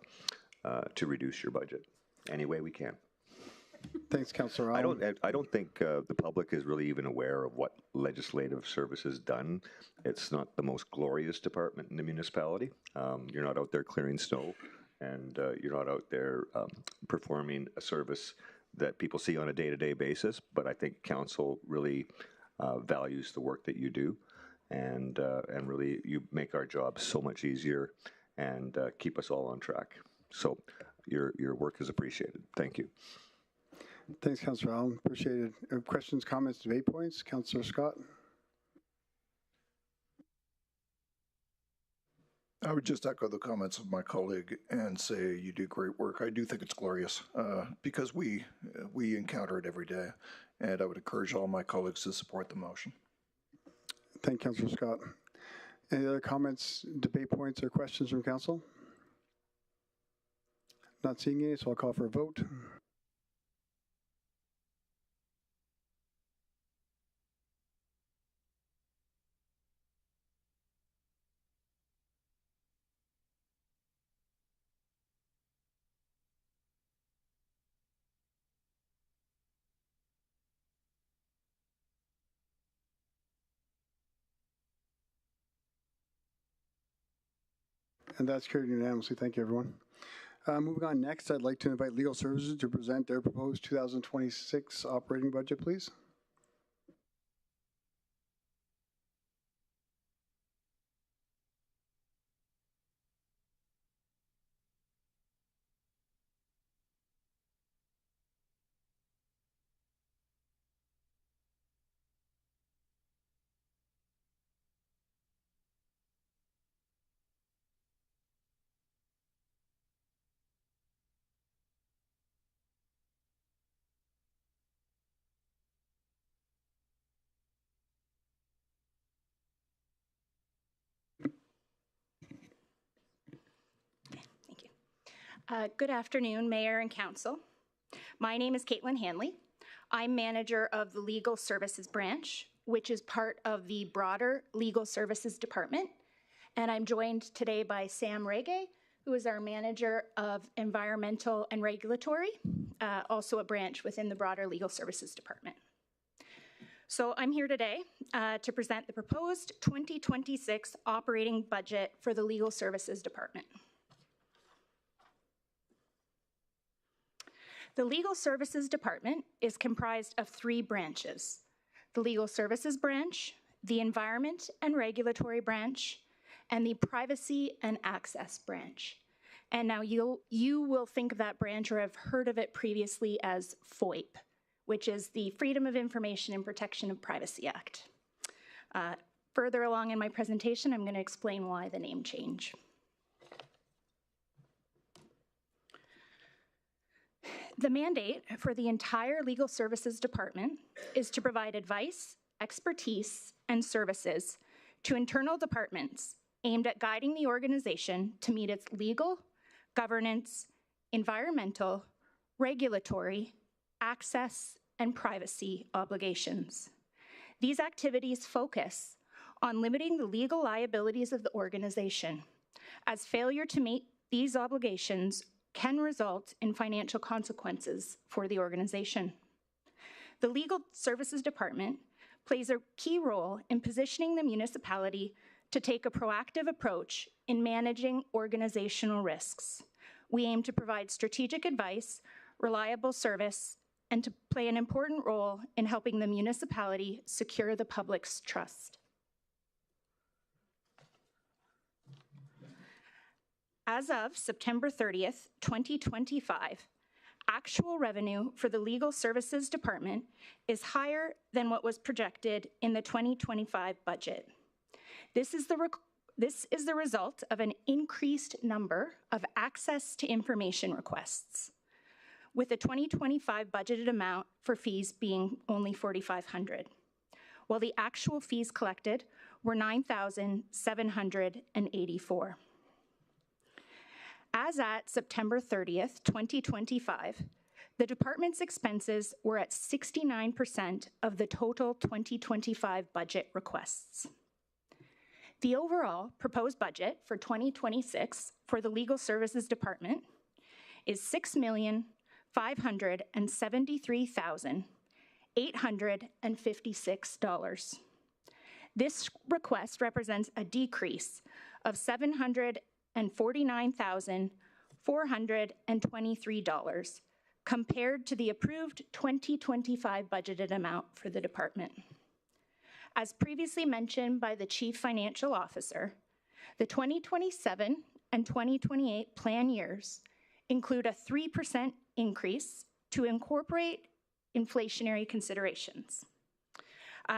reduce your budget any way we can. Thanks, Councillor Allen. I don't think the public is really even aware of what legislative service is done. It's not the most glorious department in the municipality. You're not out there clearing snow, and you're not out there performing a service that people see on a day-to-day basis. But I think council really values the work that you do, and really you make our job so much easier and keep us all on track. So your work is appreciated. Thank you. Thanks, Councillor Allen. Appreciate it. Questions, comments, debate points? Councillor Scott. I would just echo the comments of my colleague and say you do great work. I do think it's glorious because we encounter it every day, and I would encourage all my colleagues to support the motion. Thank you, Councillor Scott. Any other comments, debate points, or questions from council? Not seeing any, so I'll call for a vote. And that's carried unanimously. Thank you, everyone. Moving on next, I'd like to invite Legal Services to present their proposed 2026 operating budget, please. Good afternoon, Mayor and Council. My name is Caitlin Hanley. I'm manager of the Legal Services Branch, which is part of the broader Legal Services Department. And I'm joined today by Sam Rege, who is our manager of Environmental and Regulatory, also a branch within the broader Legal Services Department. So I'm here today to present the proposed 2026 operating budget for the Legal Services Department. The Legal Services Department is comprised of 3 branches: the Legal Services Branch, the Environment and Regulatory Branch, and the Privacy and Access Branch. And now you will think of that branch or have heard of it previously as FOIP, which is the Freedom of Information and Protection of Privacy Act. Further along in my presentation, I'm going to explain why the name change. The mandate for the entire Legal Services Department is to provide advice, expertise, and services to internal departments aimed at guiding the organization to meet its legal, governance, environmental, regulatory, access, and privacy obligations. These activities focus on limiting the legal liabilities of the organization, as failure to meet these obligations can result in financial consequences for the organization. The Legal Services Department plays a key role in positioning the municipality to take a proactive approach in managing organizational risks. We aim to provide strategic advice, reliable service, and to play an important role in helping the municipality secure the public's trust. As of September 30th, 2025, actual revenue for the Legal Services Department is higher than what was projected in the 2025 budget. This is the result of an increased number of access to information requests, with the 2025 budgeted amount for fees being only $4,500, while the actual fees collected were $9,784. As at September 30th, 2025, the department's expenses were at 69% of the total 2025 budget requests. The overall proposed budget for 2026 for the Legal Services Department is $6,573,856. This request represents a decrease of $749,423 compared to the approved 2025 budgeted amount for the department. As previously mentioned by the Chief Financial Officer, the 2027 and 2028 plan years include a 3% increase to incorporate inflationary considerations.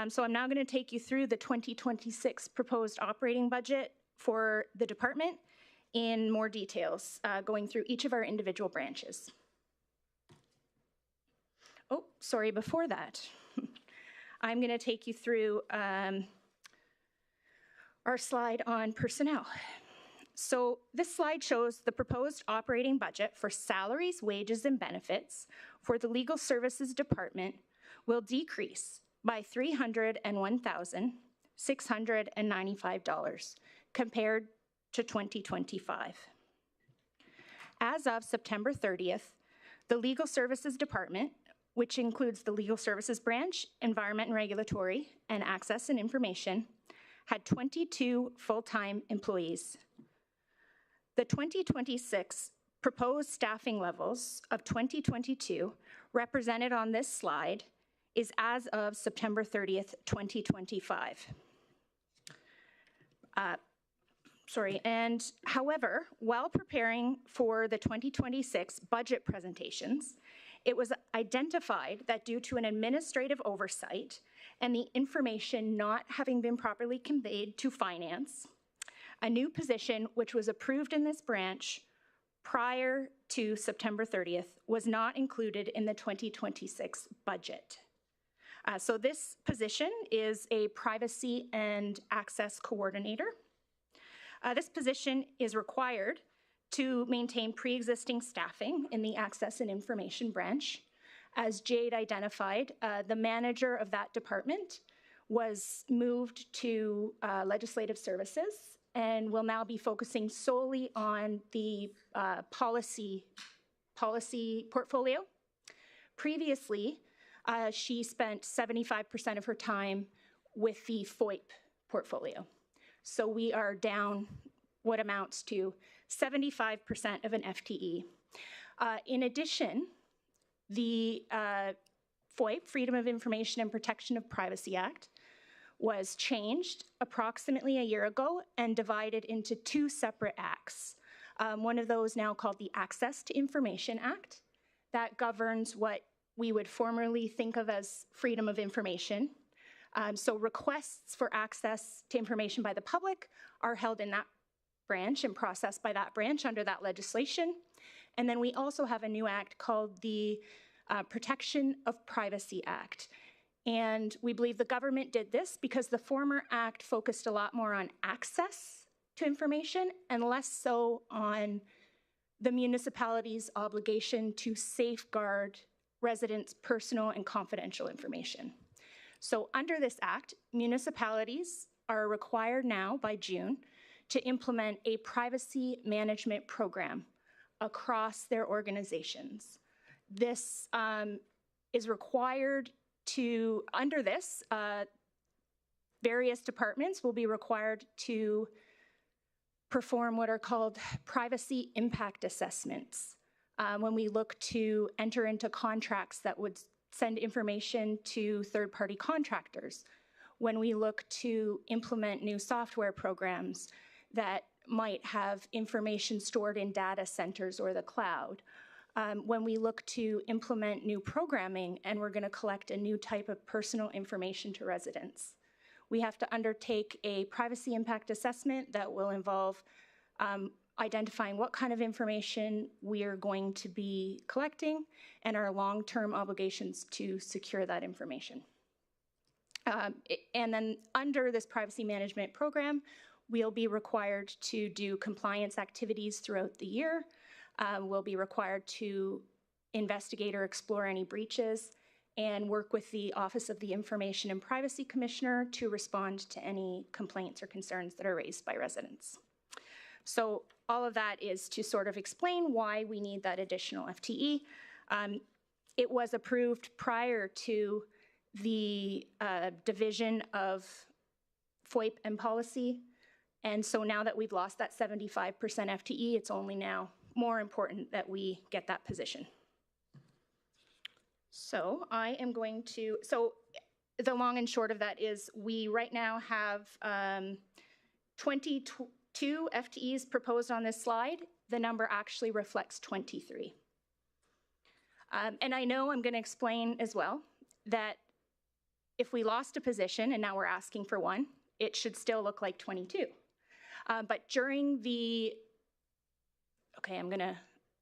So I'm now going to take you through the 2026 proposed operating budget for the department in more details, going through each of our individual branches. Oh, sorry, before that, I'm going to take you through our slide on personnel. So this slide shows the proposed operating budget for salaries, wages, and benefits for the Legal Services Department will decrease by $301,695 compared to 2025. As of September 30th, the Legal Services Department, which includes the Legal Services Branch, Environment and Regulatory, and Access and Information, had 22 full-time employees. The 2026 proposed staffing levels of 2022 represented on this slide is as of September 30th, 2025. However, while preparing for the 2026 budget presentations, it was identified that due to an administrative oversight and the information not having been properly conveyed to finance, a new position which was approved in this branch prior to September 30th was not included in the 2026 budget. So this position is a privacy and access coordinator. This position is required to maintain pre-existing staffing in the Access and Information branch. As Jade identified, the manager of that department was moved to Legislative Services and will now be focusing solely on the policy portfolio. Previously, she spent 75% of her time with the FOIP portfolio. So we are down what amounts to 75% of an FTE. In addition, the FOIP, Freedom of Information and Protection of Privacy Act, was changed approximately a year ago and divided into two separate acts. One of those now called the Access to Information Act, that governs what we would formerly think of as freedom of information. So requests for access to information by the public are held in that branch and processed by that branch under that legislation. And then we also have a new act called the Protection of Privacy Act. And we believe the government did this because the former act focused a lot more on access to information and less so on the municipality's obligation to safeguard residents' personal and confidential information. So under this act, municipalities are required now by June to implement a privacy management program across their organizations. This is required to, under this, various departments will be required to perform what are called privacy impact assessments when we look to enter into contracts that would send information to third-party contractors, when we look to implement new software programs that might have information stored in data centers or the cloud, when we look to implement new programming and we're going to collect a new type of personal information to residents. We have to undertake a privacy impact assessment that will involve identifying what kind of information we are going to be collecting and our long-term obligations to secure that information. And then under this privacy management program, we'll be required to do compliance activities throughout the year. We'll be required to investigate or explore any breaches and work with the Office of the Information and Privacy Commissioner to respond to any complaints or concerns that are raised by residents. So all of that is to sort of explain why we need that additional FTE. It was approved prior to the division of FOIP and policy. And so now that we've lost that 75% FTE, it's only now more important that we get that position. So I am going to, so the long and short of that is we right now have 22 FTEs proposed on this slide. The number actually reflects 23. And I know I'm going to explain as well that if we lost a position and now we're asking for one, it should still look like 22. But during the, okay, I'm gonna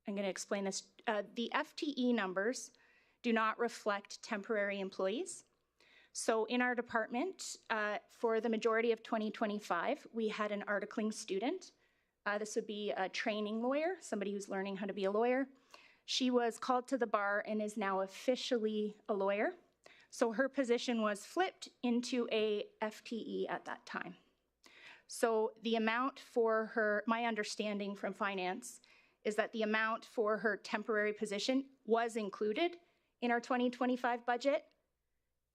explain this. The FTE numbers do not reflect temporary employees. So in our department, for the majority of 2025, we had an articling student. This would be a training lawyer, somebody who's learning how to be a lawyer. She was called to the bar and is now officially a lawyer. So her position was flipped into a FTE at that time. So the amount for her, my understanding from finance, is that the amount for her temporary position was included in our 2025 budget,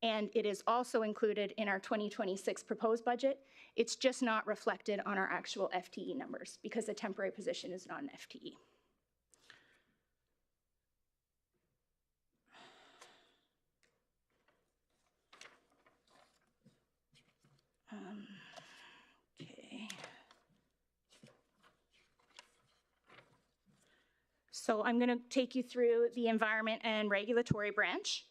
and it is also included in our 2026 proposed budget. It's just not reflected on our actual FTE numbers because the temporary position is not an FTE. Okay. So I'm going to take you through the Environment and Regulatory branch.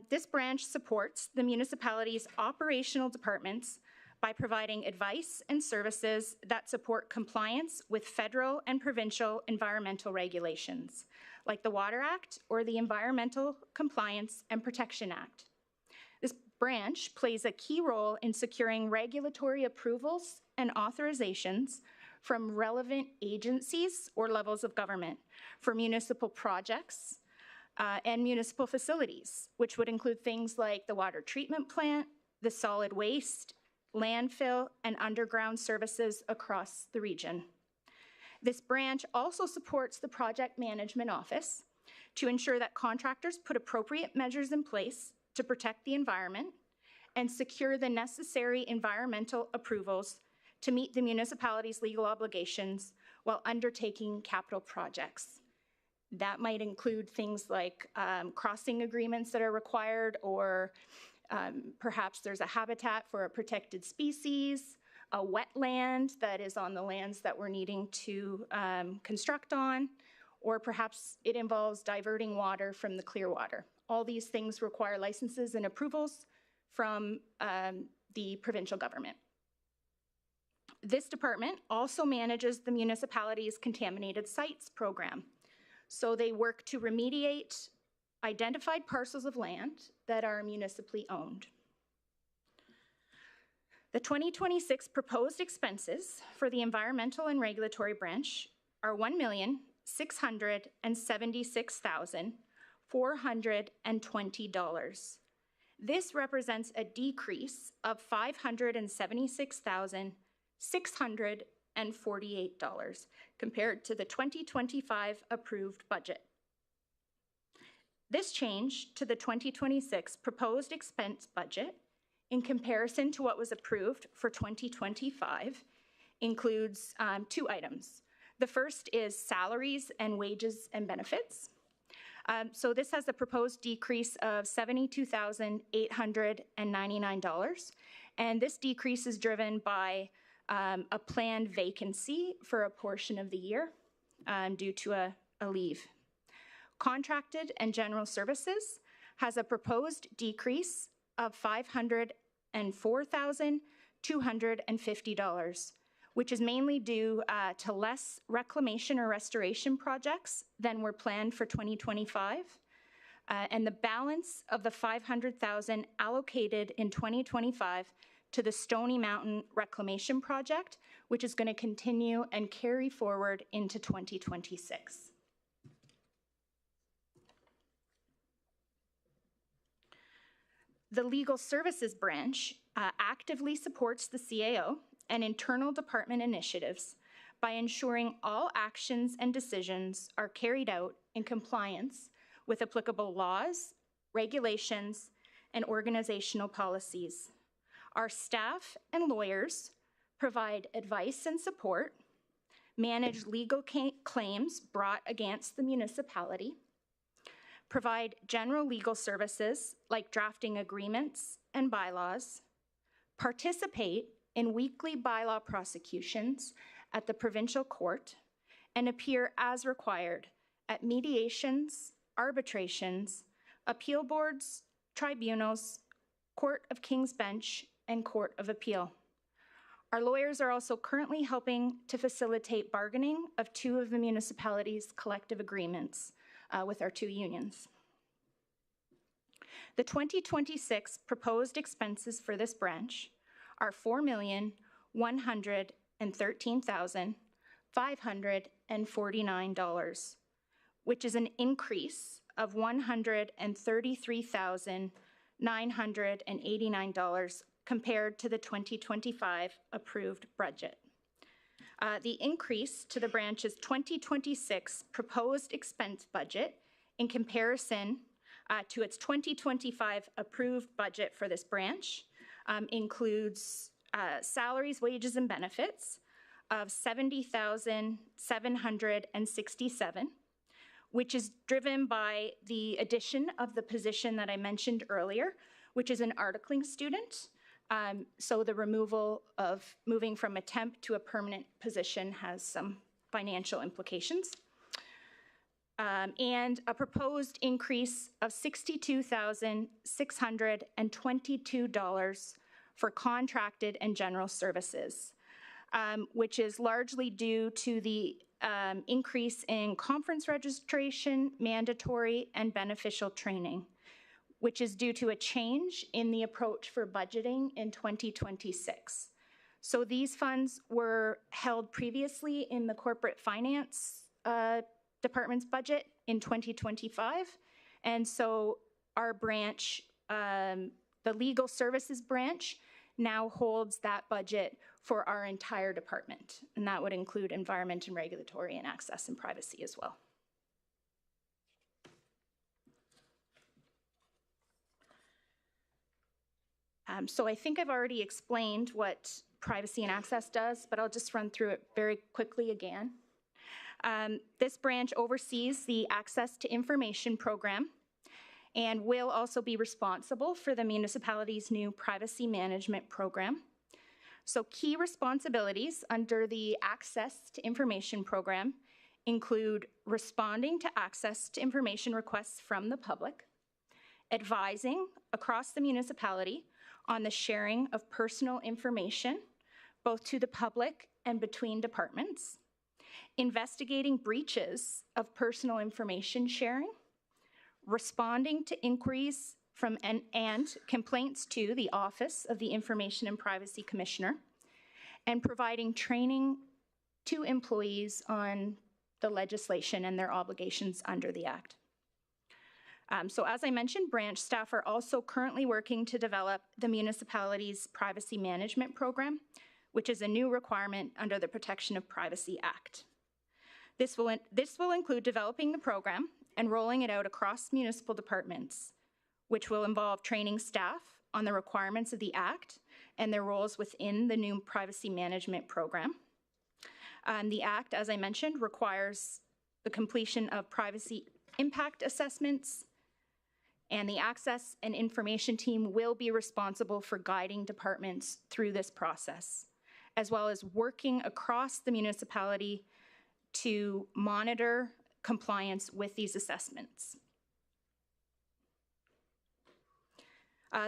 This branch supports the municipality's operational departments by providing advice and services that support compliance with federal and provincial environmental regulations, like the Water Act or the Environmental Compliance and Protection Act. This branch plays a key role in securing regulatory approvals and authorizations from relevant agencies or levels of government for municipal projects and municipal facilities, which would include things like the water treatment plant, the solid waste, landfill, and underground services across the region. This branch also supports the Project Management Office to ensure that contractors put appropriate measures in place to protect the environment and secure the necessary environmental approvals to meet the municipality's legal obligations while undertaking capital projects. That might include things like crossing agreements that are required, or perhaps there's a habitat for a protected species, a wetland that is on the lands that we're needing to construct on, or perhaps it involves diverting water from the Clearwater. All these things require licenses and approvals from the provincial government. This department also manages the municipality's contaminated sites program. So they work to remediate identified parcels of land that are municipally owned. The 2026 proposed expenses for the Environmental and Regulatory branch are $1,676,420. This represents a decrease of $576,648 compared to the 2025 approved budget. This change to the 2026 proposed expense budget in comparison to what was approved for 2025 includes two items. The first is salaries and wages and benefits. So this has a proposed decrease of $72,899. And this decrease is driven by a planned vacancy for a portion of the year due to a leave. Contracted and general services has a proposed decrease of $504,250, which is mainly due to less reclamation or restoration projects than were planned for 2025. And the balance of the $500,000 allocated in 2025 to the Stony Mountain Reclamation Project, which is going to continue and carry forward into 2026. The Legal Services Branch actively supports the CAO and internal department initiatives by ensuring all actions and decisions are carried out in compliance with applicable laws, regulations, and organizational policies. Our staff and lawyers provide advice and support, manage legal claims brought against the municipality, provide general legal services like drafting agreements and bylaws, participate in weekly bylaw prosecutions at the provincial court, and appear as required at mediations, arbitrations, appeal boards, tribunals, Court of King's Bench, and Court of Appeal. Our lawyers are also currently helping to facilitate bargaining of two of the municipality's collective agreements with our two unions. The 2026 proposed expenses for this branch are $4,113,549, which is an increase of $133,989 compared to the 2025 approved budget. The increase to the branch's 2026 proposed expense budget in comparison to its 2025 approved budget for this branch includes salaries, wages, and benefits of $70,767, which is driven by the addition of the position that I mentioned earlier, which is an articling student. So the removal of moving from a temp to a permanent position has some financial implications. And a proposed increase of $62,622 for contracted and general services, which is largely due to the increase in conference registration, mandatory, and beneficial training, which is due to a change in the approach for budgeting in 2026. So these funds were held previously in the corporate finance department's budget in 2025. And so our branch, the legal services branch, now holds that budget for our entire department. And that would include environment and regulatory and access and privacy as well. So I think I've already explained what privacy and access does, but I'll just run through it very quickly again. This branch oversees the Access to Information program and will also be responsible for the municipality's new privacy management program. So key responsibilities under the Access to Information program include responding to access to information requests from the public, advising across the municipality on the sharing of personal information, both to the public and between departments, investigating breaches of personal information sharing, responding to inquiries from and complaints to the Office of the Information and Privacy Commissioner, and providing training to employees on the legislation and their obligations under the Act. So as I mentioned, branch staff are also currently working to develop the municipality's privacy management program, which is a new requirement under the Protection of Privacy Act. This will include developing the program and rolling it out across municipal departments, which will involve training staff on the requirements of the Act and their roles within the new privacy management program. The Act, as I mentioned, requires the completion of privacy impact assessments, and the Access and Information Team will be responsible for guiding departments through this process, as well as working across the municipality to monitor compliance with these assessments.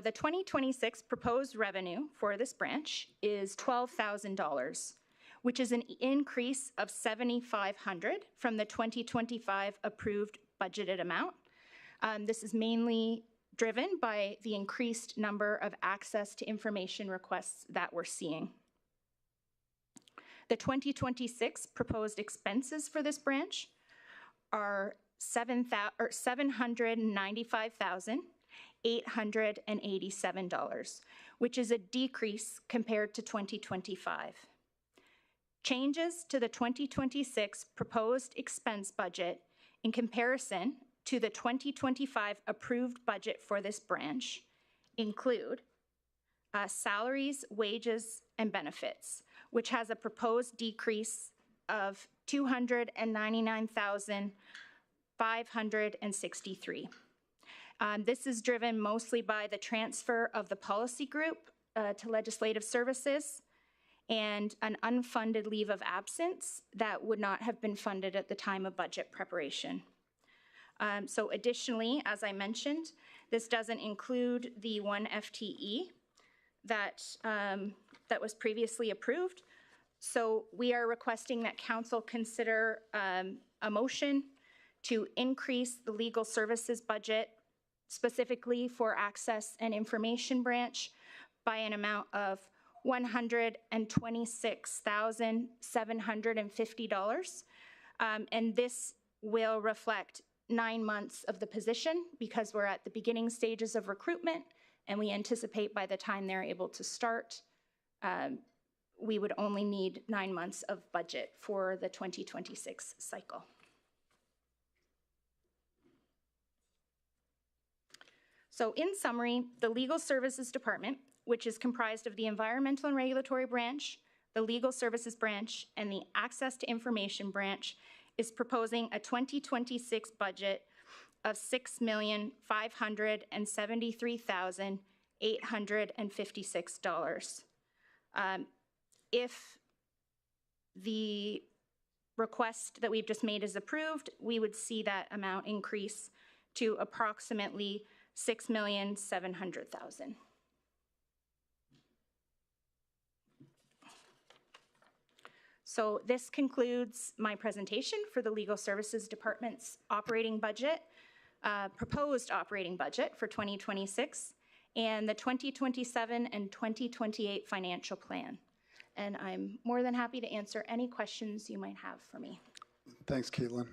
The 2026 proposed revenue for this branch is $12,000, which is an increase of $7,500 from the 2025 approved budgeted amount. This is mainly driven by the increased number of access to information requests that we're seeing. The 2026 proposed expenses for this branch are $795,887, which is a decrease compared to 2025. Changes to the 2026 proposed expense budget in comparison to the 2025 approved budget for this branch include salaries, wages, and benefits, which has a proposed decrease of $299,563. This is driven mostly by the transfer of the policy group to legislative services and an unfunded leave of absence that would not have been funded at the time of budget preparation. So additionally, as I mentioned, this doesn't include the 1 FTE that was previously approved. So we are requesting that council consider a motion to increase the legal services budget specifically for Access and Information Branch by an amount of $126,750. And this will reflect 9 months of the position because we're at the beginning stages of recruitment, and we anticipate by the time they're able to start, we would only need 9 months of budget for the 2026 cycle. So in summary, the Legal Services Department, which is comprised of the Environmental and Regulatory Branch, the Legal Services Branch, and the Access to Information Branch, is proposing a 2026 budget of $6,573,856. If the request that we've just made is approved, we would see that amount increase to approximately $6,700,000. So this concludes my presentation for the Legal Services Department's operating budget, proposed operating budget for 2026, and the 2027 and 2028 financial plan. And I'm more than happy to answer any questions you might have for me. Thanks, Caitlin.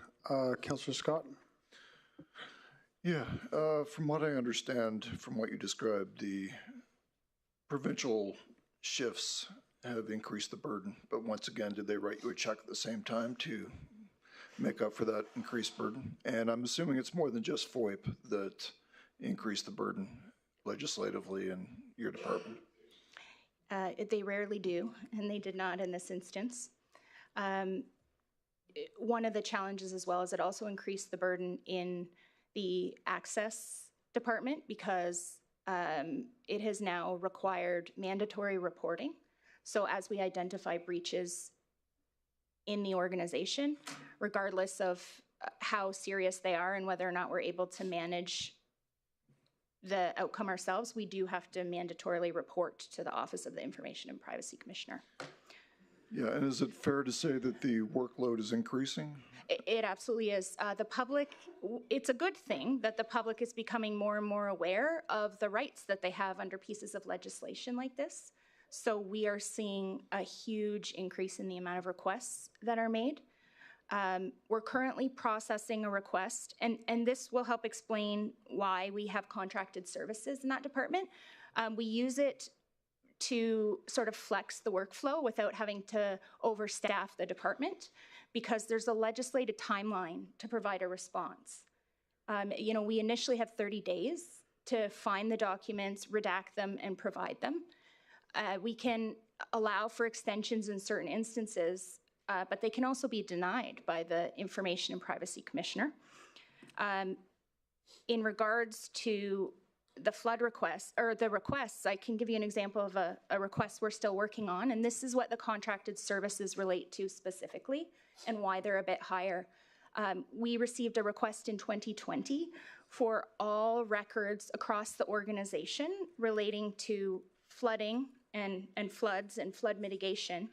Councillor Scott? Yeah, from what I understand, from what you described, the provincial shifts have increased the burden, but once again, did they write you a check at the same time to make up for that increased burden? And I'm assuming it's more than just FOIP that increased the burden legislatively in your department. They rarely do, and they did not in this instance. One of the challenges as well is it also increased the burden in the Access Department because it has now required mandatory reporting. So as we identify breaches in the organization, regardless of how serious they are and whether or not we're able to manage the outcome ourselves, we do have to mandatorily report to the Office of the Information and Privacy Commissioner. Yeah, and is it fair to say that the workload is increasing? It absolutely is. The public, it's a good thing that the public is becoming more and more aware of the rights that they have under pieces of legislation like this. So we are seeing a huge increase in the amount of requests that are made. We're currently processing a request, and this will help explain why we have contracted services in that department. We use it to sort of flex the workflow without having to overstaff the department because there's a legislated timeline to provide a response. You know, we initially have 30 days to find the documents, redact them, and provide them. We can allow for extensions in certain instances but they can also be denied by the Information and Privacy Commissioner. In regards to the flood requests, or the requests, I can give you an example of a request we're still working on, and this is what the contracted services relate to specifically and why they're a bit higher. We received a request in 2020 for all records across the organization relating to flooding and floods and flood mitigation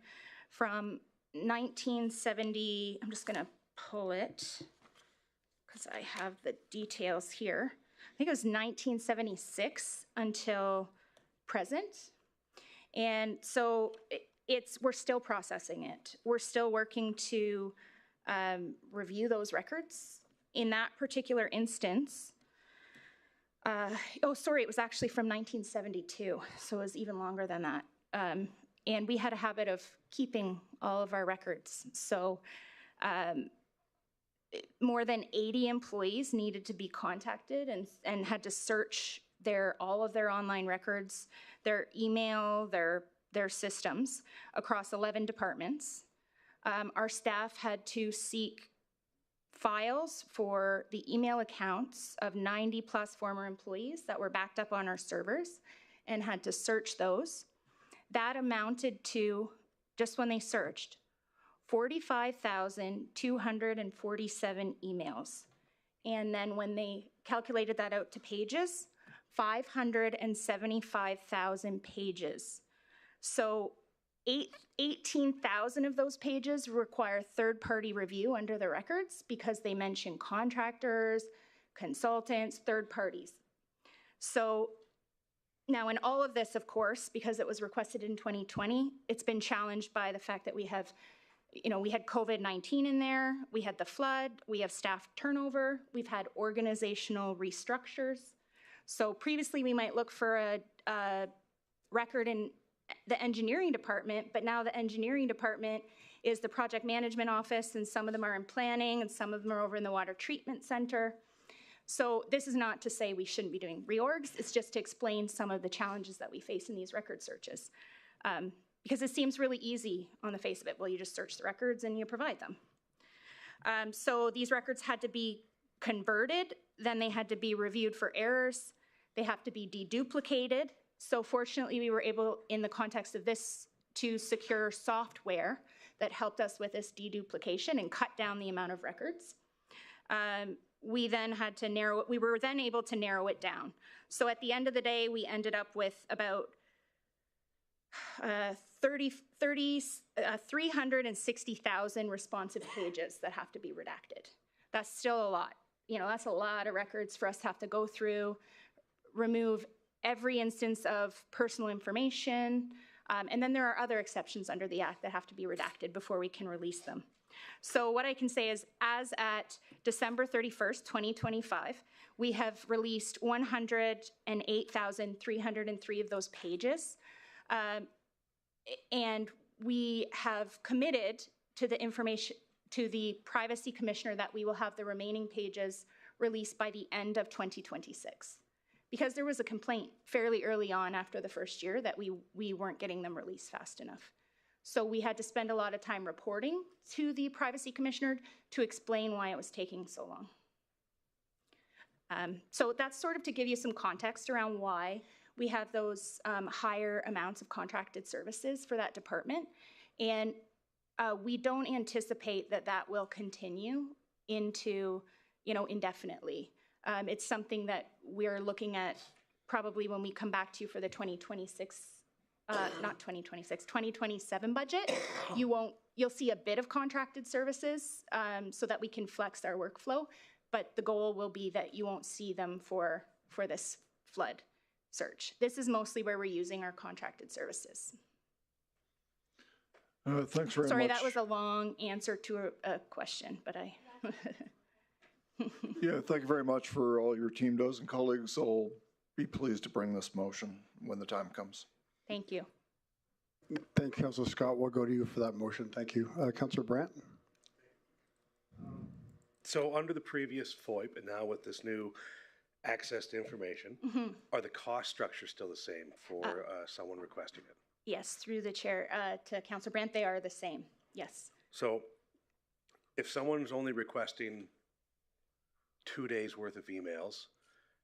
from 1970, I'm just gonna pull it because I have the details here. I think it was 1976 until present. And so we're still processing it. We're still working to review those records. In that particular instance, it was actually from 1972, so it was even longer than that. And we had a habit of keeping all of our records. So more than 80 employees needed to be contacted and had to search all of their online records, their email, their systems across 11 departments. Our staff had to seek files for the email accounts of 90 plus former employees that were backed up on our servers and had to search those. That amounted to, just when they searched, 45,247 emails. And then when they calculated that out to pages, 575,000 pages. So 18,000 of those pages require third-party review under the records because they mention contractors, consultants, third parties. So now in all of this, of course, because it was requested in 2020, it's been challenged by the fact that we had COVID-19 in there, we had the flood, we have staff turnover, we've had organizational restructures. So previously we might look for a record in the engineering department, but now the engineering department is the project management office, and some of them are in planning, and some of them are over in the water treatment center. So this is not to say we shouldn't be doing reorgs, it's just to explain some of the challenges that we face in these record searches. Because it seems really easy on the face of it. Well, you just search the records and you provide them. So these records had to be converted, then they had to be reviewed for errors, they have to be deduplicated. So fortunately, we were able, in the context of this, to secure software that helped us with this deduplication and cut down the amount of records. We then had to we were then able to narrow it down. So at the end of the day, we ended up with about 360,000 responsive pages that have to be redacted. That's still a lot. That's a lot of records for us to have to go through, remove every instance of personal information, and then there are other exceptions under the Act that have to be redacted before we can release them. So what I can say is, as at December 31st, 2025, we have released 108,303 of those pages, and we have committed to the Privacy Commissioner that we will have the remaining pages released by the end of 2026. Because there was a complaint fairly early on after the first year that we weren't getting them released fast enough. So we had to spend a lot of time reporting to the Privacy Commissioner to explain why it was taking so long. So that's sort of to give you some context around why we have those higher amounts of contracted services for that department. And we don't anticipate that will continue into, indefinitely. It's something that we're looking at probably when we come back to you for the 2027 budget. You'll see a bit of contracted services so that we can flex our workflow, but the goal will be that you won't see them for this flood search. This is mostly where we're using our contracted services. Thanks very much. Sorry, that was a long answer to a question, but I... Yeah, thank you very much for all your team does, and colleagues. I'll be pleased to bring this motion when the time comes. Thank you. Thank you, Councilor Scott. We'll go to you for that motion. Thank you. Councilor Brandt? So under the previous FOIP and now with this new access to information, are the cost structures still the same for someone requesting it? Yes, through the chair to Councilor Brandt, they are the same. Yes. So if someone's only requesting 2 days worth of emails,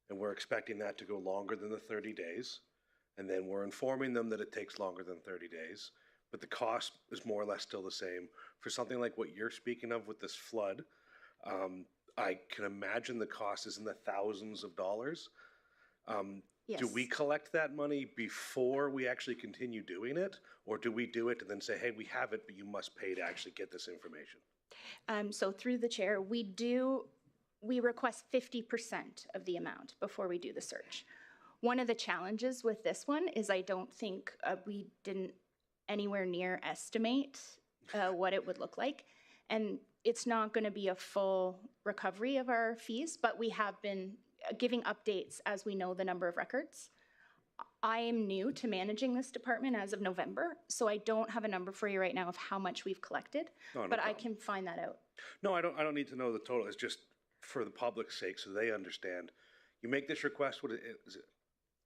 and we're expecting that to go longer than the 30 days, and then we're informing them that it takes longer than 30 days, but the cost is more or less still the same. For something like what you're speaking of with this flood, I can imagine the cost is in the thousands of dollars. Yes. Do we collect that money before we actually continue doing it? Or do we do it and then say, hey, we have it, but you must pay to actually get this information? So through the chair, we request 50% of the amount before we do the search. One of the challenges with this one is I don't think we didn't anywhere near estimate what it would look like. And it's not going to be a full recovery of our fees, but we have been giving updates as we know the number of records. I am new to managing this department as of November, so I don't have a number for you right now of how much we've collected, No but I problem. can find that out. No, I don't need to know the total. It's just for the public's sake so they understand. You make this request, what is it?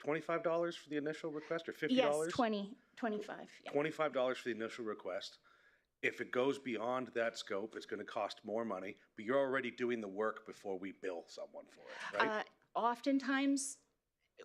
$25 for the initial request or $50? Yes, 25. Yeah. $25 for the initial request. If it goes beyond that scope, it's going to cost more money, but you're already doing the work before we bill someone for it, right? Oftentimes,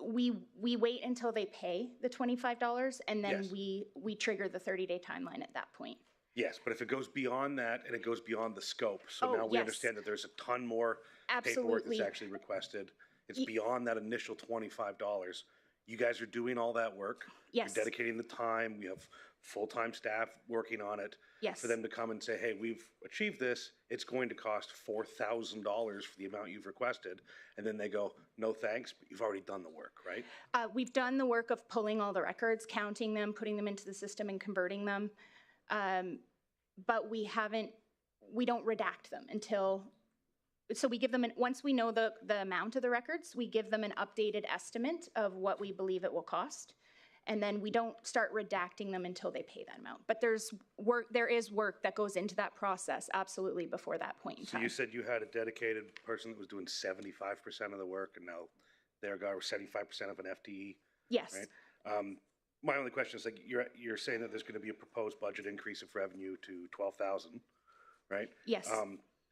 we wait until they pay the $25, and then Yes. we trigger the 30-day timeline at that point. Yes, but if it goes beyond that and it goes beyond the scope, so Oh, now we yes. understand that there's a ton more paperwork Absolutely. that's actually requested. It's beyond that initial $25. You guys are doing all that work. Yes. You're dedicating the time. We have full-time staff working on it. Yes. For them to come and say, hey, we've achieved this, it's going to cost $4,000 for the amount you've requested. And then they go, no thanks, but you've already done the work, right? We've done the work of pulling all the records, counting them, putting them into the system, and converting them. But we don't redact them until, so we give them, once we know the amount of the records, we give them an updated estimate of what we believe it will cost. And then we don't start redacting them until they pay that amount. But there is work that goes into that process, absolutely, before that point in So time. you said you had a dedicated person that was doing 75% of the work, and now their guy was 75% of an FTE? Yes. Right? My only question is, like, you're saying that there's going to be a proposed budget increase of revenue to 12,000, right? Yes.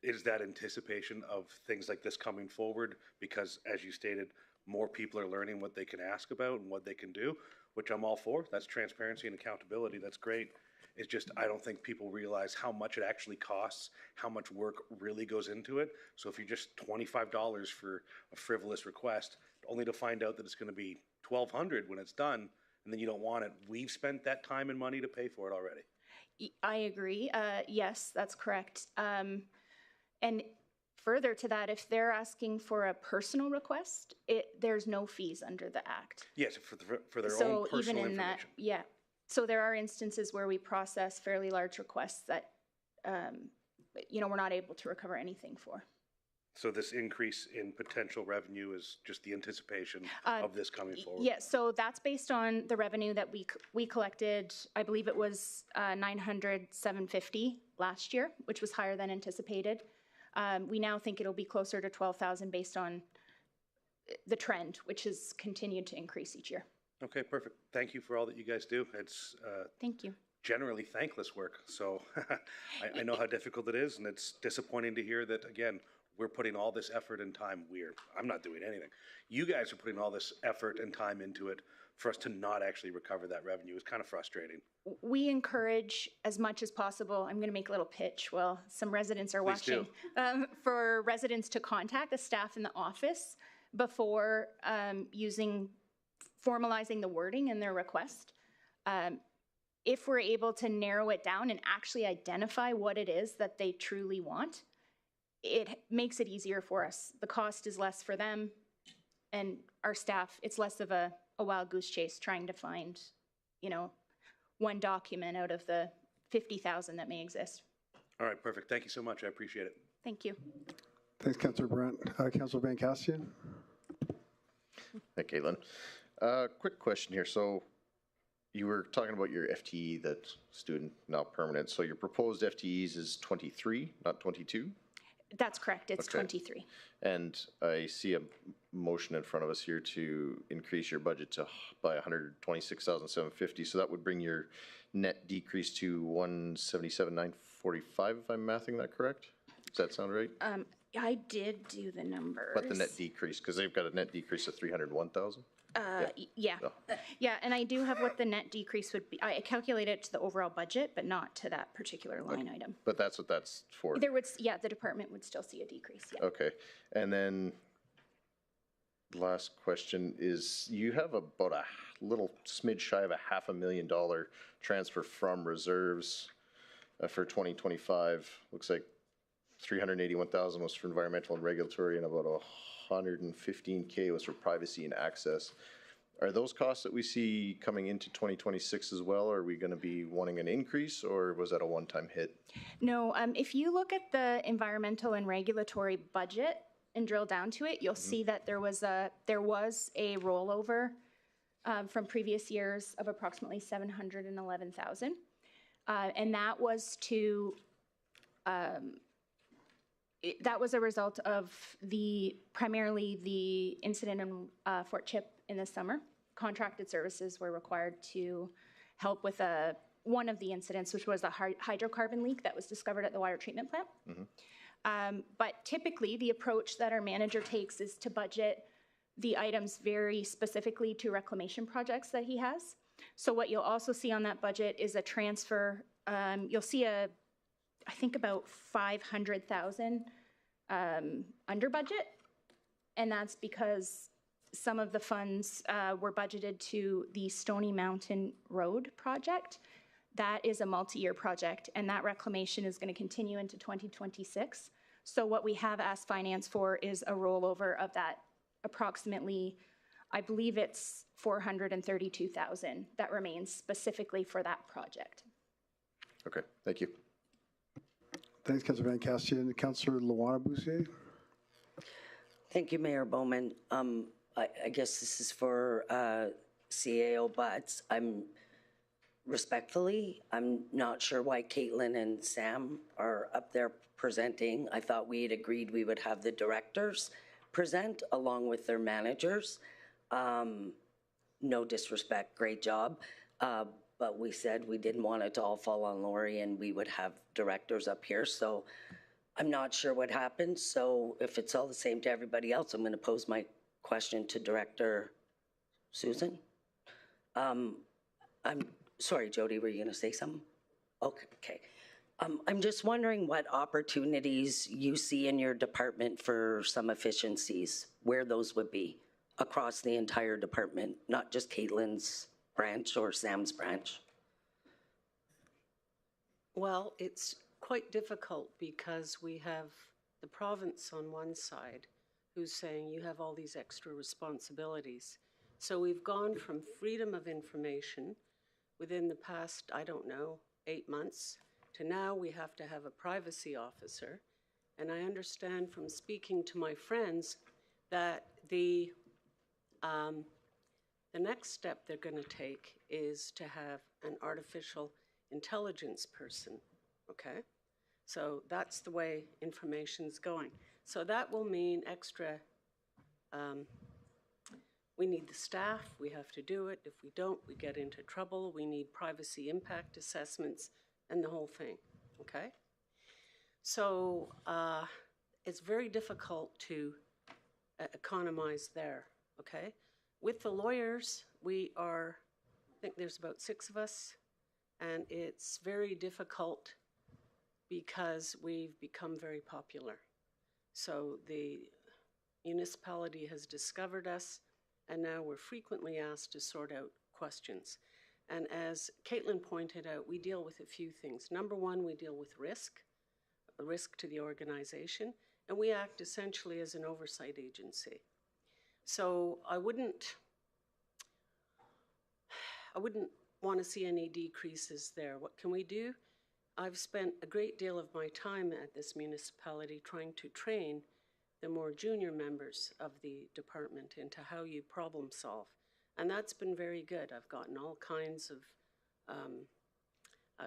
Is that anticipation of things like this coming forward? Because, as you stated, more people are learning what they can ask about and what they can do, which I'm all for. That's transparency and accountability. That's great. It's just, I don't think people realize how much it actually costs, how much work really goes into it. So if you're just $25 for a frivolous request, only to find out that it's going to be $1,200 when it's done, and then you don't want it, we've spent that time and money to pay for it already. I agree. Yes, that's correct. And further to that, if they're asking for a personal request, there's no fees under the Act. Yes, for their own So personal even in information. that, yeah. So there are instances where we process fairly large requests that, we're not able to recover anything for. So this increase in potential revenue is just the anticipation of this coming forward? Yes, so that's based on the revenue that we collected. I believe it was $900,750 last year, which was higher than anticipated. We now think it'll be closer to 12,000 based on the trend, which has continued to increase each year. Okay, perfect. Thank you for all that you guys do. It's Thank you. generally thankless work, so I know how difficult it is, and it's disappointing to hear that, again, we're putting all this effort and time. I'm not doing anything. You guys are putting all this effort and time into it for us to not actually recover that revenue. It's kind of frustrating. We encourage as much as possible. I'm going to make a little pitch while some residents are Please watching. For residents to contact the staff in the office before formalizing the wording in their request. If we're able to narrow it down and actually identify what it is that they truly want, it makes it easier for us. The cost is less for them and our staff. It's less of a wild goose chase trying to find, one document out of the 50,000 that may exist. All right, perfect. Thank you so much. I appreciate it. Thank you. Thanks, Councillor Brent. Councillor Van Castian? Hi, Caitlin. Quick question here. So you were talking about your FTE that's student, now permanent. So your proposed FTEs is 23, not 22? That's correct. It's Okay. 23. And I see a motion in front of us here to increase your budget by $126,750. So that would bring your net decrease to 177,945, if I'm mathing that correct? Does that sound right? I did do the numbers. But the net decrease, because they've got a net decrease of 301,000? Yeah. Oh. Yeah, and I do have what the net decrease would be. I calculated it to the overall budget, but not to that particular line item. But that's what that's for? There would, yeah, the department would still see a decrease, yeah. Okay, and then last question is, you have about a little smidge shy of a $500,000 transfer from reserves for 2025. Looks like 381,000 was for environmental and regulatory, and about 115K was for privacy and access. Are those costs that we see coming into 2026 as well? Are we going to be wanting an increase, or was that a one-time hit? No, if you look at the environmental and regulatory budget and drill down to it, you'll see that there was a rollover from previous years of approximately 711,000, and that was to that was a result of primarily the incident in Fort Chip in the summer. Contracted services were required to help with one of the incidents, which was a hydrocarbon leak that was discovered at the water treatment plant. But typically, the approach that our manager takes is to budget the items very specifically to reclamation projects that he has. So what you'll also see on that budget is a transfer. You'll see I think about 500,000 under budget, and that's because some of the funds were budgeted to the Stony Mountain Road project. That is a multi-year project, and that reclamation is going to continue into 2026. So what we have asked finance for is a rollover of that approximately, I believe it's 432,000 that remains specifically for that project. Okay, thank you. Thanks, Councilor Van Castian. Councilor Luana Boussier. Thank you, Mayor Bowman. I guess this is for CAO, but I'm not sure why Caitlin and Sam are up there presenting. I thought we had agreed we would have the directors present along with their managers. No disrespect, great job. But we said we didn't want it to all fall on Lori and we would have directors up here. So I'm not sure what happened. So if it's all the same to everybody else, I'm going to pose my question to Director Susan. I'm sorry, Jody, were you going to say something? Okay. I'm just wondering what opportunities you see in your department for some efficiencies, where those would be across the entire department, not just Caitlin's branch or Sam's branch. Well, it's quite difficult because we have the province on one side who's saying you have all these extra responsibilities. So we've gone from freedom of information within the past, 8 months, to now we have to have a privacy officer. And I understand from speaking to my friends that the next step they're going to take is to have an artificial intelligence person, okay? So that's the way information's going. So that will mean extra, we need the staff, we have to do it. If we don't, we get into trouble. We need privacy impact assessments and the whole thing, okay? So it's very difficult to economize there, okay? With the lawyers, I think there's about 6 of us, and it's very difficult because we've become very popular. So the municipality has discovered us, and now we're frequently asked to sort out questions. And as Caitlin pointed out, we deal with a few things. Number one, we deal with risk to the organization, and we act essentially as an oversight agency. So I wouldn't want to see any decreases there. What can we do? I've spent a great deal of my time at this municipality trying to train the more junior members of the department into how you problem solve. And that's been very good. I've gotten all kinds of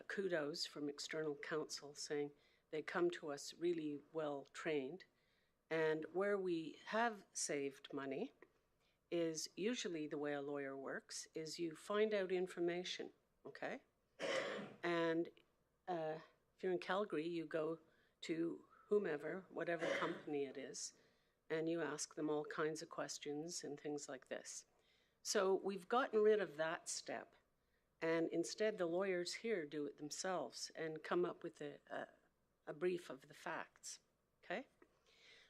kudos from external counsel saying they come to us really well trained. And where we have saved money is usually the way a lawyer works is you find out information, okay? If you're in Calgary, you go to whomever, whatever company it is, and you ask them all kinds of questions and things like this. So we've gotten rid of that step, and instead the lawyers here do it themselves and come up with a brief of the facts, okay?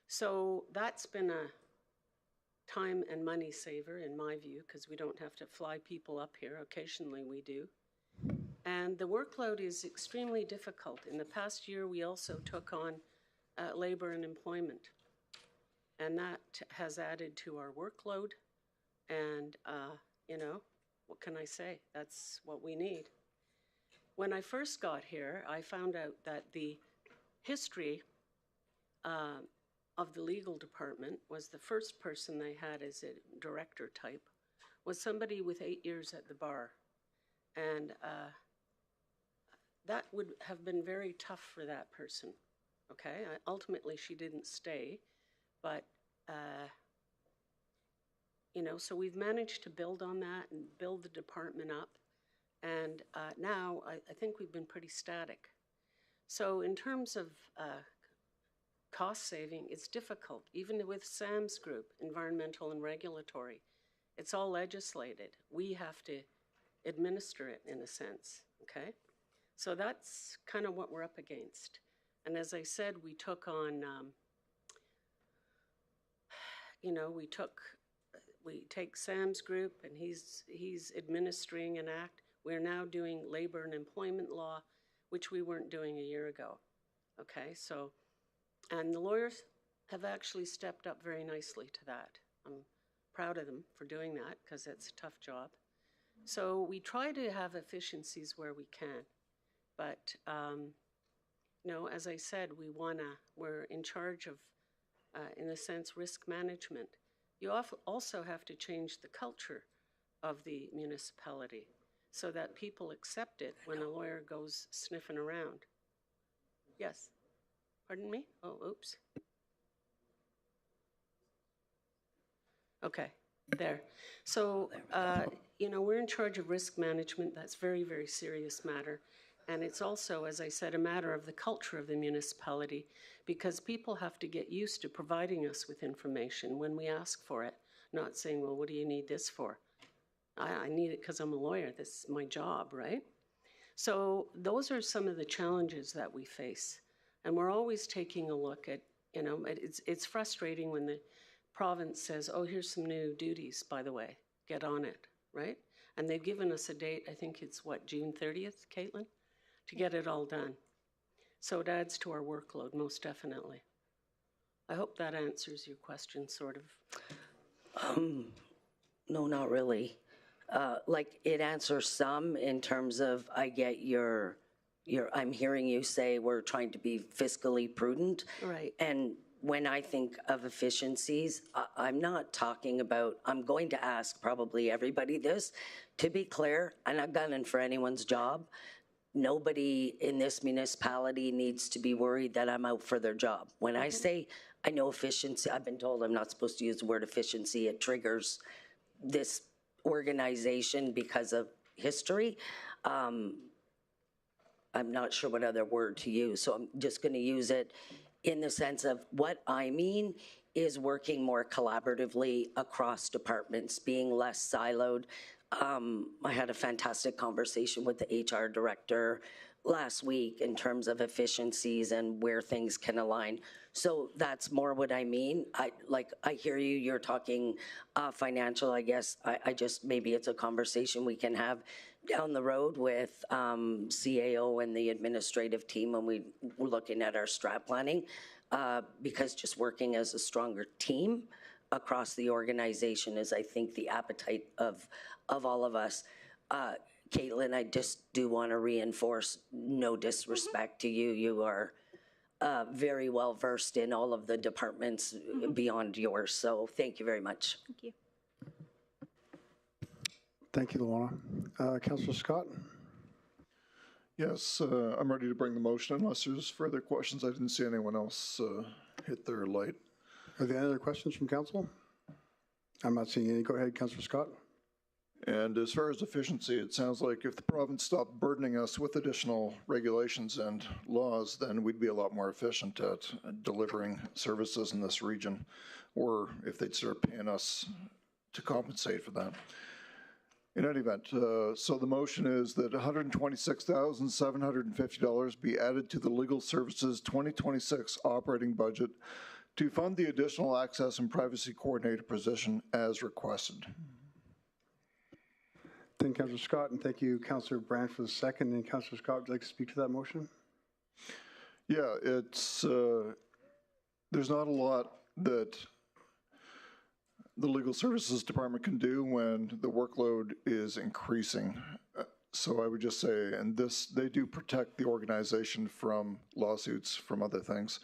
So that's been a time and money saver in my view, because we don't have to fly people up here. Occasionally we do. And the workload is extremely difficult. In the past year, we also took on labor and employment. And that has added to our workload. And, you know, what can I say? That's what we need. When I first got here, I found out that the history of the legal department was the first person they had as a director type was somebody with 8 years at the bar. And that would have been very tough for that person, okay? Ultimately, she didn't stay, but, you know, so we've managed to build on that and build the department up. And now I think we've been pretty static. So in terms of cost saving, it's difficult, even with Sam's group, environmental and regulatory. It's all legislated. We have to administer it in a sense, okay? So that's kind of what we're up against. And as I said, we took on, you know, we take Sam's group and he's administering an act. We're now doing labor and employment law, which we weren't doing a year ago, okay? So, and the lawyers have actually stepped up very nicely to that. I'm proud of them for doing that because it's a tough job. So we try to have efficiencies where we can, but you know, as I said, we're in charge of, in a sense, risk management. You also have to change the culture of the municipality so that people accept it when a lawyer goes sniffing around. Yes, pardon me? Oh, oops. Okay, there. So, you know, we're in charge of risk management. That's very, very serious matter. And it's also, as I said, a matter of the culture of the municipality because people have to get used to providing us with information when we ask for it, not saying, well, what do you need this for? I need it because I'm a lawyer. This is my job, right? So those are some of the challenges that we face. And we're always taking a look at, you know, it's frustrating when the province says, oh, here's some new duties, by the way, get on it, right? And they've given us a date, I think it's what, June 30th, Caitlin, to get it all done. So it adds to our workload, most definitely. I hope that answers your question, sort of. No, not really. Like it answers some in terms of I get I'm hearing you say we're trying to be fiscally prudent. Right. And when I think of efficiencies, I'm not talking about, I'm going to ask probably everybody this, to be clear, I'm not gunning for anyone's job. Nobody in this municipality needs to be worried that I'm out for their job. When I say I know efficiency, I've been told I'm not supposed to use the word efficiency. It triggers this organization because of history. I'm not sure what other word to use, so I'm just going to use it in the sense of what I mean is working more collaboratively across departments, being less siloed. I had a fantastic conversation with the HR director last week in terms of efficiencies and where things can align. So that's more what I mean. I hear you, you're talking financial, I guess. I just, maybe it's a conversation we can have down the road with CAO and the administrative team when we're looking at our strat planning, because just working as a stronger team across the organization is, I think, the appetite of all of us. Caitlin, I just do want to reinforce, no disrespect to you. You are very well versed in all of the departments beyond yours. So thank you very much. Thank you. Thank you, Luana. Councillor Scott? Yes, I'm ready to bring the motion unless there's further questions. I didn't see anyone else hit their light. Are there any other questions from council? I'm not seeing any. Go ahead, Councillor Scott. And as far as efficiency, it sounds like if the province stopped burdening us with additional regulations and laws, then we'd be a lot more efficient at delivering services in this region, or if they'd start paying us to compensate for that. In any event, so the motion is that $126,750 be added to the Legal Services 2026 operating budget to fund the additional access and privacy coordinator position as requested. Thank you, Councillor Scott, and thank you, Councillor Brand, for the second. And Councillor Scott, would you like to speak to that motion? Yeah, it's, there's not a lot that the Legal Services Department can do when the workload is increasing. So I would just say, and this, they do protect the organization from lawsuits, from other things.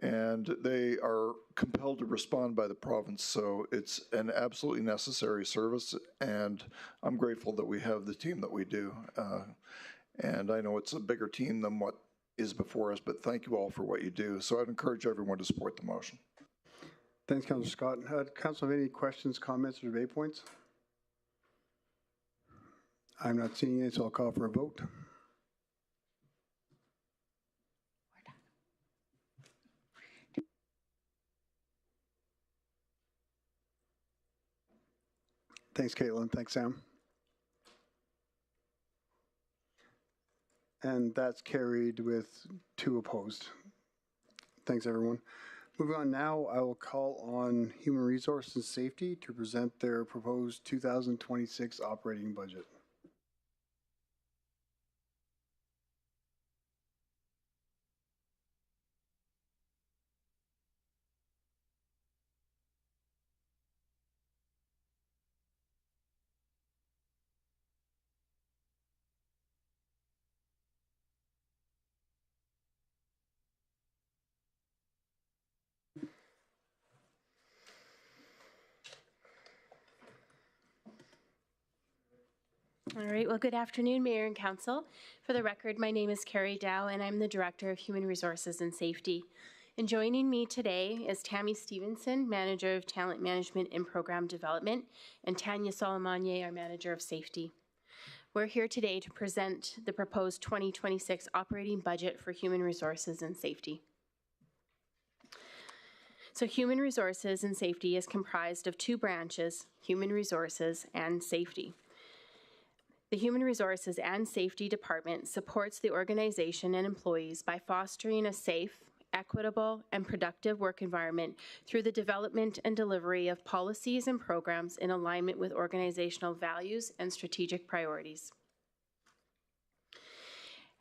And they are compelled to respond by the province, so it's an absolutely necessary service, and I'm grateful that we have the team that we do. And I know it's a bigger team than what is before us, but thank you all for what you do. So I'd encourage everyone to support the motion. Thanks, Councillor Scott. Council, have any questions, comments, or debate points? I'm not seeing any, so I'll call for a vote. Thanks, Caitlin. Thanks, Sam. And that's carried with 2 opposed. Thanks, everyone. Moving on now, I will call on Human Resources and Safety to present their proposed 2026 operating budget. All right, well, good afternoon, Mayor and Council. For the record, my name is Carrie Dow, and I'm the Director of Human Resources and Safety. And joining me today is Tammy Stevenson, Manager of Talent Management and Program Development, and Tanya Solomonier, our Manager of Safety. We're here today to present the proposed 2026 operating budget for Human Resources and Safety. So Human Resources and Safety is comprised of 2 branches, Human Resources and Safety. The Human Resources and Safety Department supports the organization and employees by fostering a safe, equitable, and productive work environment through the development and delivery of policies and programs in alignment with organizational values and strategic priorities.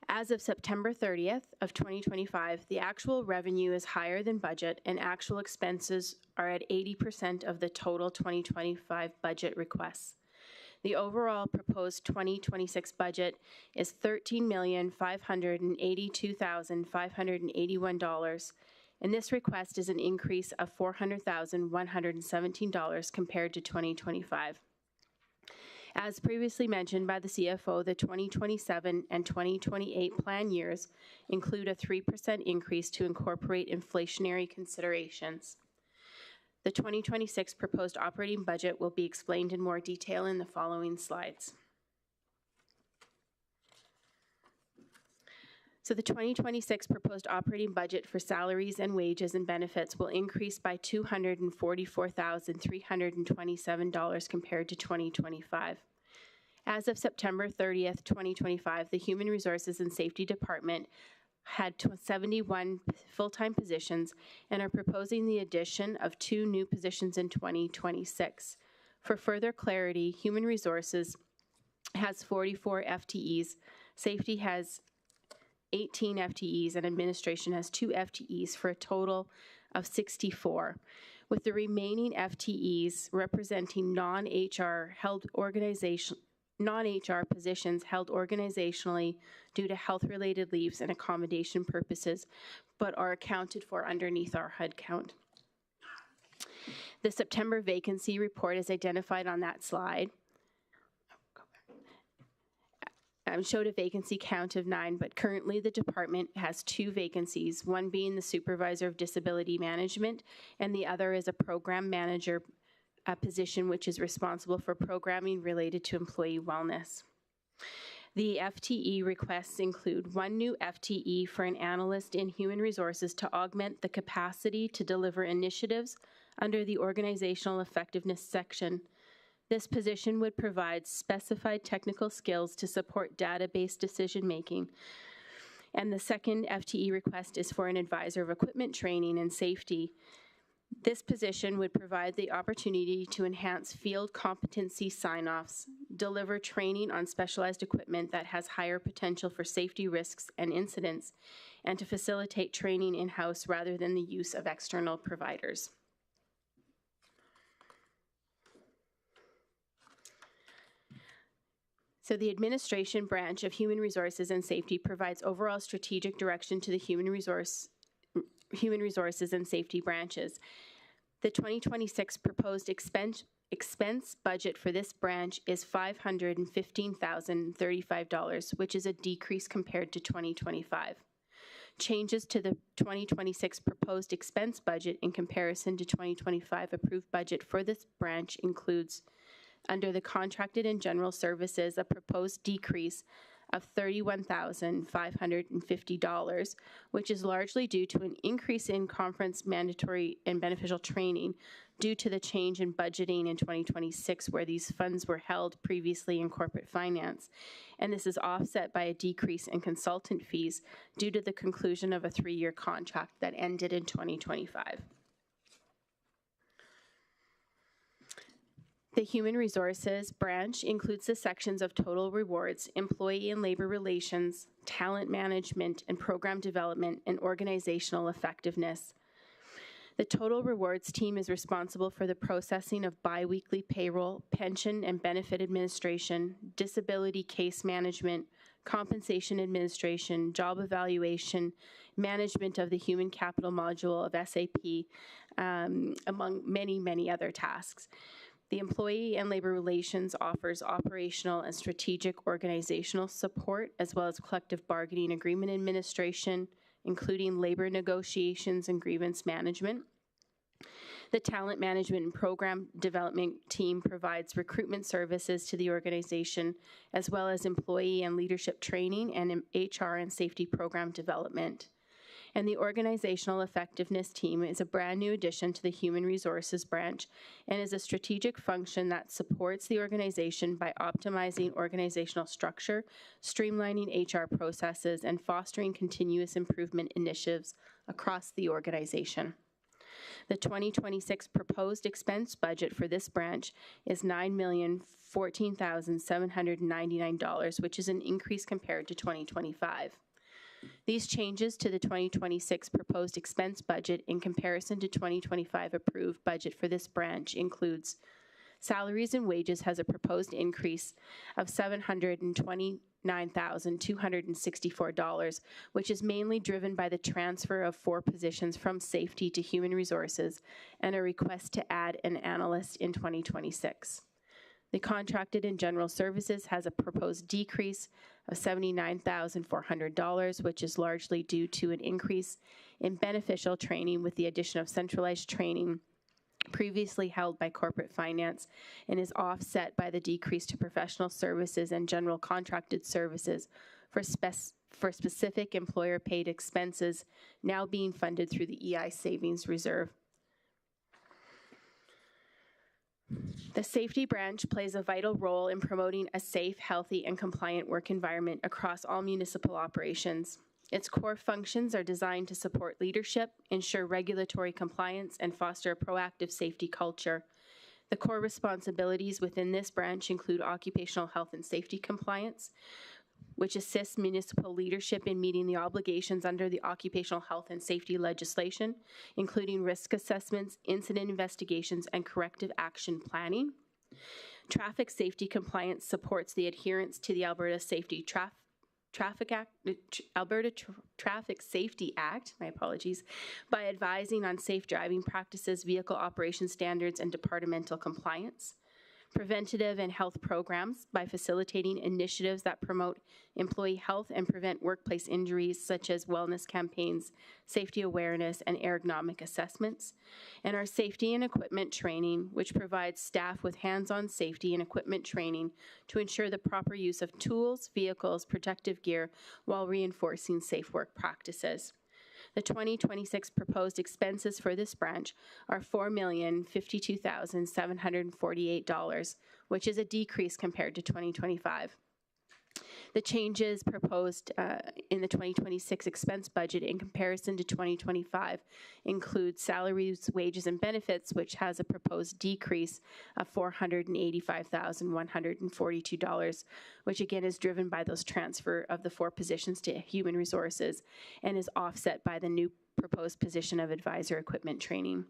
As of September 30th of 2025, the actual revenue is higher than budget and actual expenses are at 80% of the total 2025 budget requests. The overall proposed 2026 budget is $13,582,581, and this request is an increase of $400,117 compared to 2025. As previously mentioned by the CFO, the 2027 and 2028 plan years include a 3% increase to incorporate inflationary considerations. The 2026 proposed operating budget will be explained in more detail in the following slides. So the 2026 proposed operating budget for salaries and wages and benefits will increase by $244,327 compared to 2025. As of September 30th, 2025, the Human Resources and Safety Department had 71 full-time positions and are proposing the addition of 2 new positions in 2026. For further clarity, Human Resources has 44 FTEs, Safety has 18 FTEs, and Administration has 2 FTEs for a total of 64, with the remaining FTEs representing non-HR positions held organizationally due to health-related leaves and accommodation purposes, but are accounted for underneath our HUD count. The September vacancy report is identified on that slide. Showed a vacancy count of 9, but currently the department has 2 vacancies, one being the Supervisor of Disability Management, and the other is a Program Manager a position which is responsible for programming related to employee wellness. The FTE requests include 1 new FTE for an analyst in human resources to augment the capacity to deliver initiatives under the organizational effectiveness section. This position would provide specified technical skills to support database decision-making. And the second FTE request is for an advisor of equipment training and safety. This position would provide the opportunity to enhance field competency sign-offs, deliver training on specialized equipment that has higher potential for safety risks and incidents, and to facilitate training in-house rather than the use of external providers. So the administration branch of Human Resources and Safety provides overall strategic direction to the Human Resources and Safety branches. The 2026 proposed expense budget for this branch is $515,035, which is a decrease compared to 2025. Changes to the 2026 proposed expense budget in comparison to 2025 approved budget for this branch includes, under the contracted and general services, a proposed decrease of $31,550, which is largely due to an increase in conference mandatory and beneficial training due to the change in budgeting in 2026 where these funds were held previously in corporate finance. And this is offset by a decrease in consultant fees due to the conclusion of a 3-year contract that ended in 2025. The Human Resources branch includes the sections of total rewards, employee and labor relations, talent management, and program development and organizational effectiveness. The total rewards team is responsible for the processing of biweekly payroll, pension and benefit administration, disability case management, compensation administration, job evaluation, management of the human capital module of SAP, among many, many other tasks. The Employee and Labor Relations offers operational and strategic organizational support, as well as collective bargaining agreement administration, including labor negotiations and grievance management. The Talent Management and Program Development team provides recruitment services to the organization, as well as employee and leadership training and HR and safety program development. And the Organizational Effectiveness team is a brand new addition to the Human Resources branch and is a strategic function that supports the organization by optimizing organizational structure, streamlining HR processes, and fostering continuous improvement initiatives across the organization. The 2026 proposed expense budget for this branch is $9,014,799, which is an increase compared to 2025. These changes to the 2026 proposed expense budget in comparison to 2025 approved budget for this branch includes salaries and wages has a proposed increase of $729,264, which is mainly driven by the transfer of 4 positions from safety to human resources and a request to add an analyst in 2026. The contracted and general services has a proposed decrease of $79,400, which is largely due to an increase in beneficial training with the addition of centralized training previously held by corporate finance and is offset by the decrease to professional services and general contracted services for specific employer-paid expenses now being funded through the EI Savings Reserve. The safety branch plays a vital role in promoting a safe, healthy, and compliant work environment across all municipal operations. Its core functions are designed to support leadership, ensure regulatory compliance, and foster a proactive safety culture. The core responsibilities within this branch include occupational health and safety compliance, which assists municipal leadership in meeting the obligations under the occupational health and safety legislation, including risk assessments, incident investigations, and corrective action planning. Traffic safety compliance supports the adherence to the Alberta Traffic Safety Act, my apologies, by advising on safe driving practices, vehicle operation standards, and departmental compliance. preventative and health programs by facilitating initiatives that promote employee health and prevent workplace injuries, such as wellness campaigns, safety awareness, and ergonomic assessments. And our safety and equipment training, which provides staff with hands-on safety and equipment training to ensure the proper use of tools, vehicles, protective gear, while reinforcing safe work practices. The 2026 proposed expenses for this branch are $4,052,748, which is a decrease compared to 2025. The changes proposed in the 2026 expense budget in comparison to 2025 include salaries, wages, and benefits, which has a proposed decrease of $485,142, which again is driven by those transfer of the 4 positions to human resources and is offset by the new proposed position of advisor equipment training.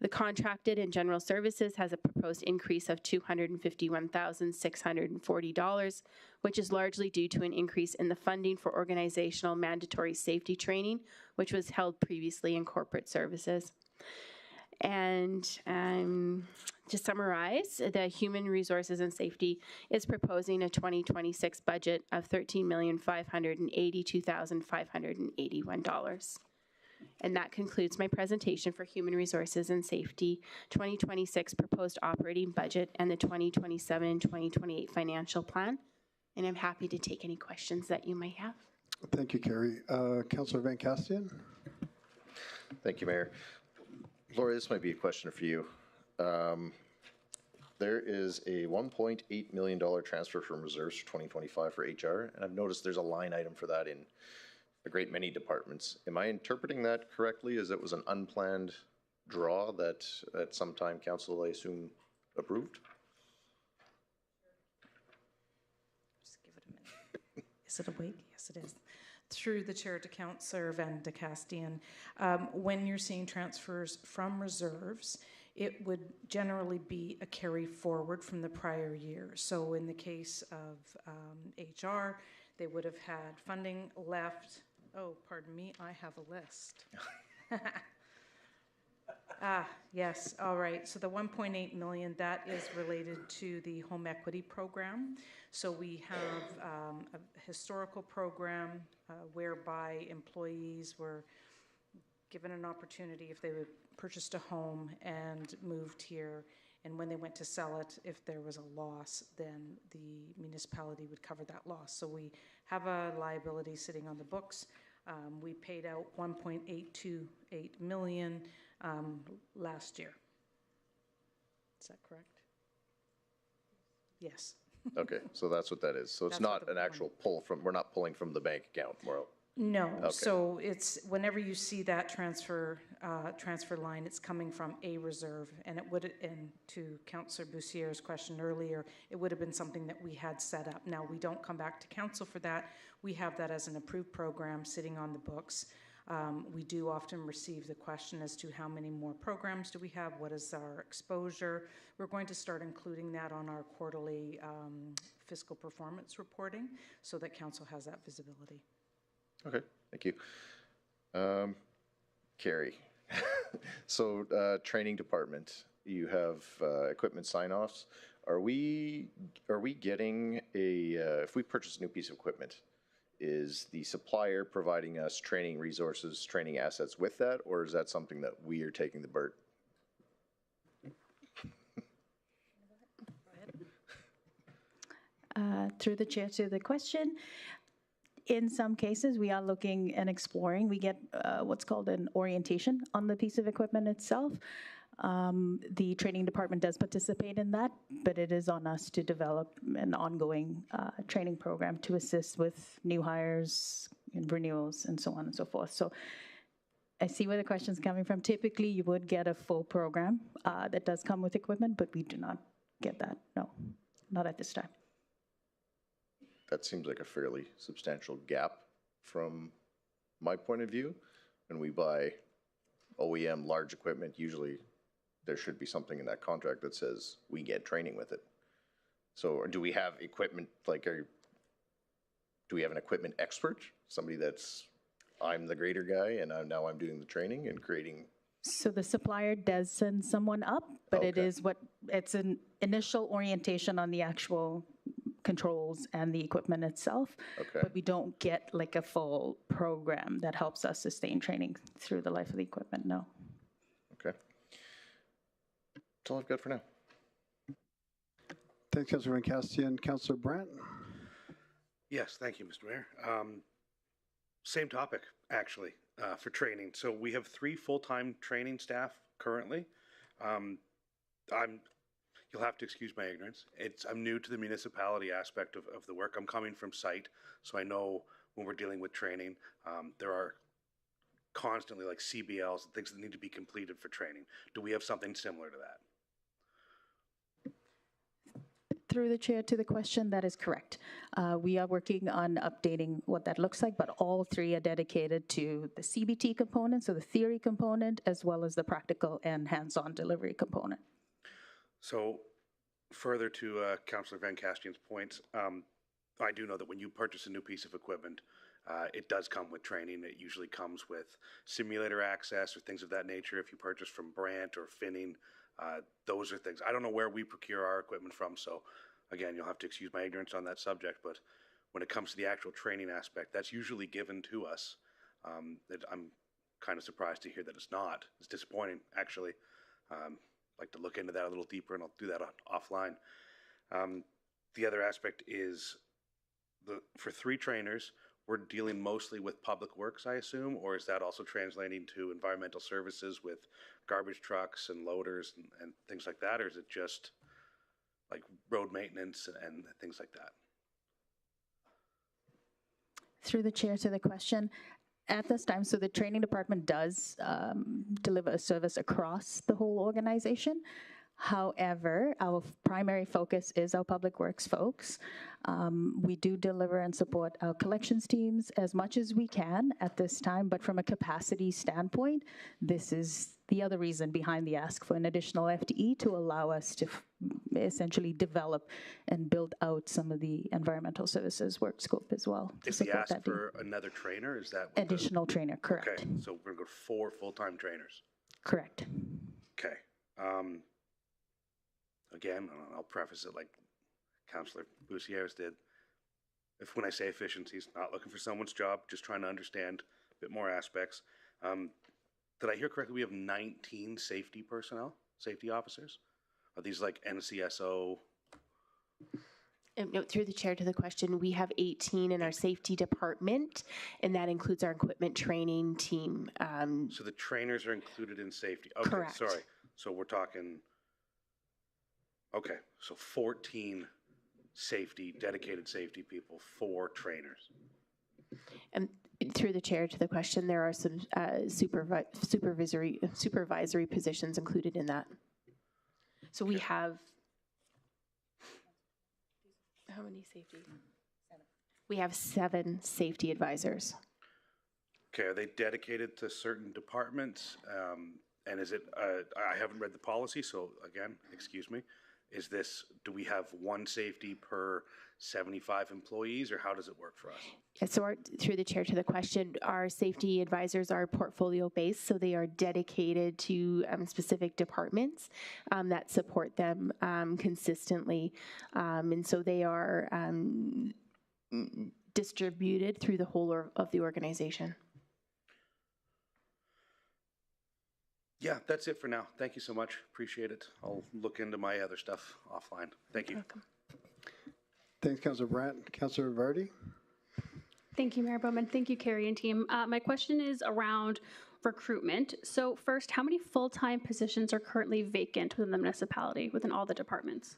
The contracted and general services has a proposed increase of $251,640, which is largely due to an increase in the funding for organizational mandatory safety training, which was held previously in corporate services. And to summarize, the Human Resources and Safety is proposing a 2026 budget of $13,582,581. And that concludes my presentation for Human Resources and Safety 2026 proposed operating budget and the 2027 and 2028 financial plan. And I'm happy to take any questions that you might have. Thank you, Carrie. Councillor Van Castian? Thank you, Mayor. Laura, this might be a question for you. There is a $1.8 million transfer from reserves for 2025 for HR, and I've noticed there's a line item for that in a great many departments. Am I interpreting that correctly, as it was an unplanned draw that at some time council, I assume, approved? Just give it a minute. Is it awake? Yes, it is. Through the chair to Councillor Van de Castian, when you're seeing transfers from reserves, it would generally be a carry forward from the prior year. So in the case of HR, they would have had funding left. Oh, pardon me, I have a list. Yes, all right. So the 1.8 million, that is related to the home equity program. So we have a historical program whereby employees were given an opportunity if they would purchased a home and moved here, and when they went to sell it, if there was a loss, then the municipality would cover that loss. So we have a liability sitting on the books. We paid out 1.828 million last year. Is that correct? Yes. Okay, so that's what that is. So it's That's not what the an actual pull from, we're not pulling from the bank account, more. No, Okay. so it's, whenever you see that transfer line, it's coming from a reserve, and it would, and to Councillor Boussier's question earlier, it would have been something that we had set up. Now, we don't come back to council for that. We have that as an approved program sitting on the books. We do often receive the question as to how many more programs do we have, what is our exposure. We're going to start including that on our quarterly fiscal performance reporting so that council has that visibility. Okay, thank you. Carrie, so training department, you have equipment sign-offs. Are we getting a, if we purchase a new piece of equipment, is the supplier providing us training resources, training assets with that, or is that something that we are taking the BERT? Through the chair to the question, in some cases, we are looking and exploring. We get what's called an orientation on the piece of equipment itself. The training department does participate in that, but it is on us to develop an ongoing training program to assist with new hires and renewals and so on and so forth. So I see where the question is coming from. Typically, you would get a full program that does come with equipment, but we do not get that. No, not at this time. That seems like a fairly substantial gap from my point of view. When we buy OEM large equipment, usually there should be something in that contract that says we get training with it. So, or do we have equipment, like, do we have an equipment expert? Somebody that's, I'm the grader guy and now I'm doing the training and creating So the supplier does send someone up, but it's an initial orientation on the actual controls and the equipment itself. Okay. But we don't get like a full program that helps us sustain training through the life of the equipment, no. Okay. That's all I've got for now. Thanks, Councilor Van Castian. Councilor Brandt? Yes, thank you, Mr. Mayor. Same topic, actually, for training. So we have 3 full-time training staff currently. You'll have to excuse my ignorance. I'm new to the municipality aspect of the work. I'm coming from site, so I know when we're dealing with training, there are constantly like CBLs and things that need to be completed for training. Do we have something similar to that? Through the chair to the question, that is correct. We are working on updating what that looks like, but all 3 are dedicated to the CBT component, so the theory component, as well as the practical and hands-on delivery component. So further to Councillor Van Castian's points, I do know that when you purchase a new piece of equipment, it does come with training. It usually comes with simulator access or things of that nature. If you purchase from Brandt or Finning, those are things. I don't know where we procure our equipment from, so again, you'll have to excuse my ignorance on that subject, but when it comes to the actual training aspect, that's usually given to us. I'm kind of surprised to hear that it's not. It's disappointing, actually. Like to look into that a little deeper, and I'll do that offline. The other aspect is for 3 trainers, we're dealing mostly with public works, I assume, or is that also translating to environmental services with garbage trucks and loaders and things like that, or is it just like road maintenance and things like that? Through the chair to the question, at this time, so the training department does deliver a service across the whole organization. However, our primary focus is our public works folks. We do deliver and support our collections teams as much as we can at this time, but from a capacity standpoint, this is the other reason behind the ask for an additional FTE to allow us to essentially develop and build out some of the environmental services work scope as well. Is the ask for another trainer? Is that additional trainer? Correct. Okay, so we're going to go 4 full-time trainers. Correct. Okay. Again, I'll preface it like Councillor Boussieres did. When I say efficiencies, not looking for someone's job, just trying to understand a bit more aspects. Did I hear correctly? We have 19 safety personnel, safety officers. Are these like NCSO? No, through the chair to the question, we have 18 in our safety department, and that includes our equipment training team. So the trainers are included in safety. Okay, correct. Sorry. So we're talking. Okay, so 14 dedicated safety people, 4 trainers. And through the chair to the question, there are some supervisory positions included in that. So we have, how many safety? 7. We have 7 safety advisors. Okay, are they dedicated to certain departments? And is it, I haven't read the policy, so again, excuse me. Do we have 1 safety per 75 employees, or how does it work for us? Yeah, so through the chair to the question, our safety advisors are portfolio based, so they are dedicated to specific departments that support them consistently. And so they are distributed through the whole of the organization. Yeah, that's it for now. Thank you so much. Appreciate it. I'll look into my other stuff offline. Thank you. Welcome. Thanks, Councilor Brandt. Councilor Vardy? Thank you, Mayor Bowman. Thank you, Carrie and team. My question is around recruitment. So first, how many full-time positions are currently vacant within the municipality, within all the departments?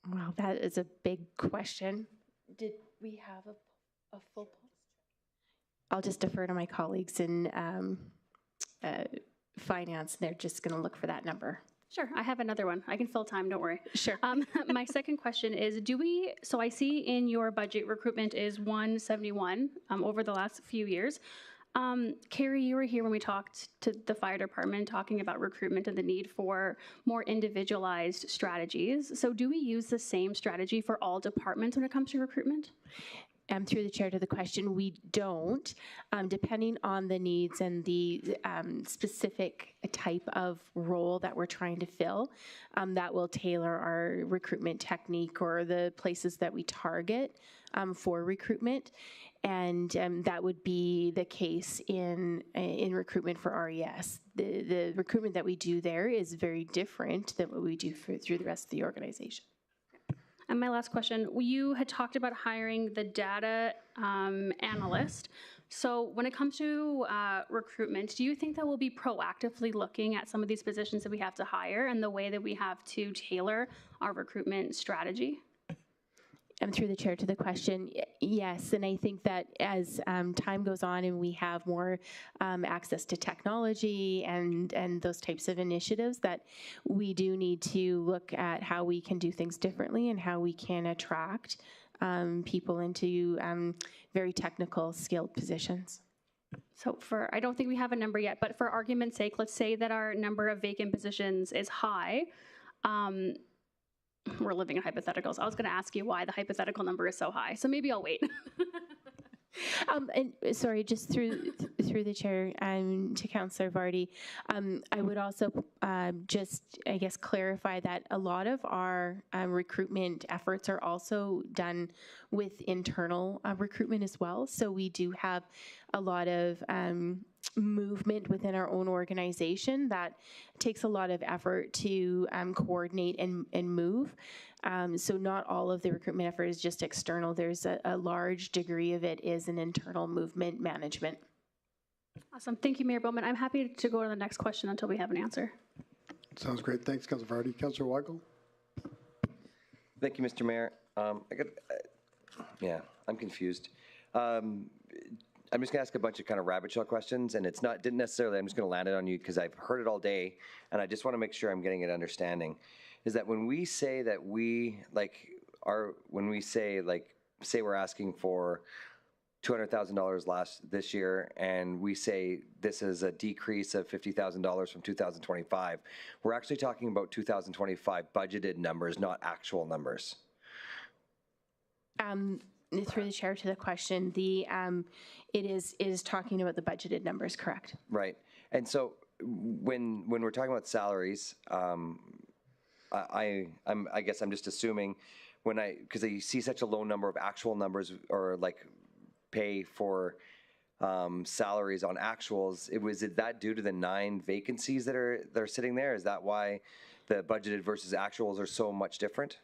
Wow, that is a big question. Did we have a full? I'll just defer to my colleagues in finance. They're just going to look for that number. Sure, I have another one. I can fill time, don't worry. Sure. My second question is, so I see in your budget recruitment is 171 over the last few years. Carrie, you were here when we talked to the fire department talking about recruitment and the need for more individualized strategies. So do we use the same strategy for all departments when it comes to recruitment? Through the chair to the question, we don't. Depending on the needs and the specific type of role that we're trying to fill, that will tailor our recruitment technique or the places that we target for recruitment. And that would be the case in recruitment for RES. The recruitment that we do there is very different than what we do through the rest of the organization. And my last question, you had talked about hiring the data analyst. So when it comes to recruitment, do you think that we'll be proactively looking at some of these positions that we have to hire and the way that we have to tailor our recruitment strategy? Through the chair to the question, yes, and I think that as time goes on and we have more access to technology and those types of initiatives, that we do need to look at how we can do things differently and how we can attract people into very technical, skilled positions. So I don't think we have a number yet, but for argument's sake, let's say that our number of vacant positions is high. We're living in hypotheticals. I was going to ask you why the hypothetical number is so high, so maybe I'll wait. And sorry, just through the chair to Councillor Vardy, I would also just, I guess, clarify that a lot of our recruitment efforts are also done with internal recruitment as well. So we do have a lot of movement within our own organization that takes a lot of effort to coordinate and move. So not all of the recruitment effort is just external. There's a large degree of it is an internal movement management. Awesome. Thank you, Mayor Bowman. I'm happy to go to the next question until we have an answer. Sounds great. Thanks, Councillor Vardy. Councillor Weigel? Thank you, Mr. Mayor. I'm confused. I'm just gonna ask a bunch of kind of rabbit trail questions, and didn't necessarily, I'm just gonna land it on you because I've heard it all day, and I just wanna make sure I'm getting an understanding. Is that when we say that say we're asking for $200,000 this year, and we say this is a decrease of $50,000 from 2025, we're actually talking about 2025 budgeted numbers, not actual numbers. Through the chair to the question, it is talking about the budgeted numbers, correct? Right. And so when we're talking about salaries, I guess I'm just assuming because I see such a low number of actual numbers or like pay for salaries on actuals, is it that due to the 9 vacancies that are sitting there? Is that why the budgeted versus actuals are so much different?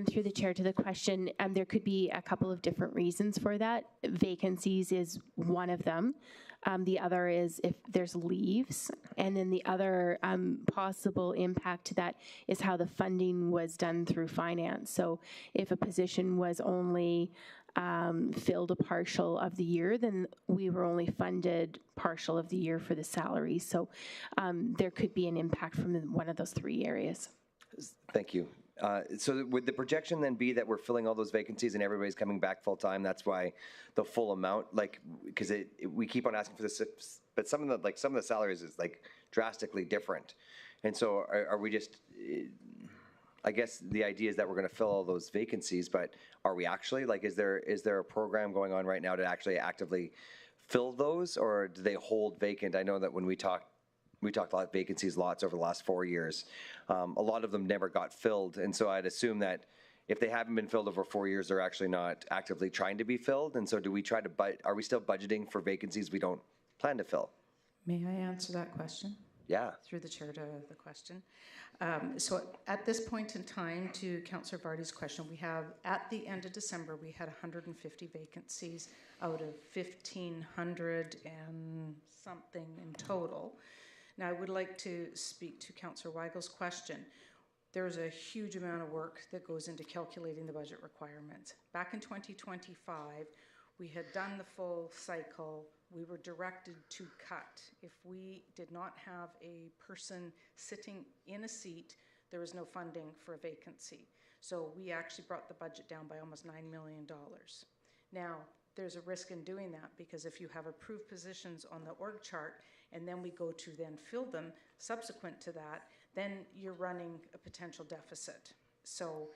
Through the chair to the question, there could be a couple of different reasons for that. Vacancies is one of them. The other is if there's leaves. And then the other possible impact to that is how the funding was done through finance. So if a position was only filled a partial of the year, then we were only funded partial of the year for the salary. So there could be an impact from one of those 3 areas. Thank you. So would the projection then be that we're filling all those vacancies and everybody's coming back full time? That's why the full amount, because we keep on asking for this, but some of the salaries is drastically different, and so are we just? I guess the idea is that we're going to fill all those vacancies, but are we actually? Is there a program going on right now to actually actively fill those, or do they hold vacant? I know that when we talked a lot of vacancies lots over the last 4 years. A lot of them never got filled, and so I'd assume that if they haven't been filled over 4 years, they're actually not actively trying to be filled. And so are we still budgeting for vacancies we don't plan to fill? May I answer that question? Yeah. Through the chair to the question. So at this point in time, to Councillor Vardy's question, we have, at the end of December, we had 150 vacancies out of 1,500 and something in total. Now, I would like to speak to Councillor Weigel's question. There's a huge amount of work that goes into calculating the budget requirements. Back in 2025, we had done the full cycle. We were directed to cut. If we did not have a person sitting in a seat, there was no funding for a vacancy. So we actually brought the budget down by almost $9 million. Now, there's a risk in doing that because if you have approved positions on the org chart and then we go to then fill them subsequent to that, then you're running a potential deficit. So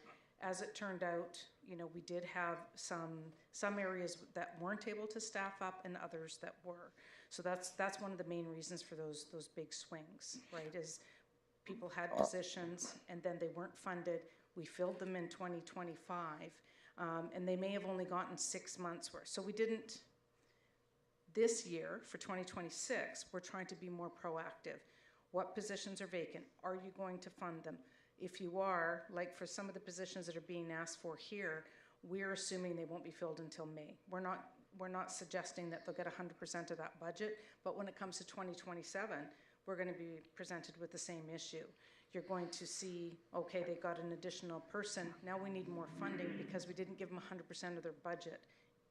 As it turned out, we did have some areas that weren't able to staff up and others that were. So that's one of the main reasons for those big swings, right? Is people had positions and then they weren't funded. We filled them in 2025, and they may have only gotten 6 months worth. So we didn't. This year, for 2026, we're trying to be more proactive. What positions are vacant? Are you going to fund them? If you are, like for some of the positions that are being asked for here, we're assuming they won't be filled until May. We're not suggesting that they'll get 100% of that budget, but when it comes to 2027, we're going to be presented with the same issue. You're going to see, okay, they got an additional person. Now we need more funding because we didn't give them 100% of their budget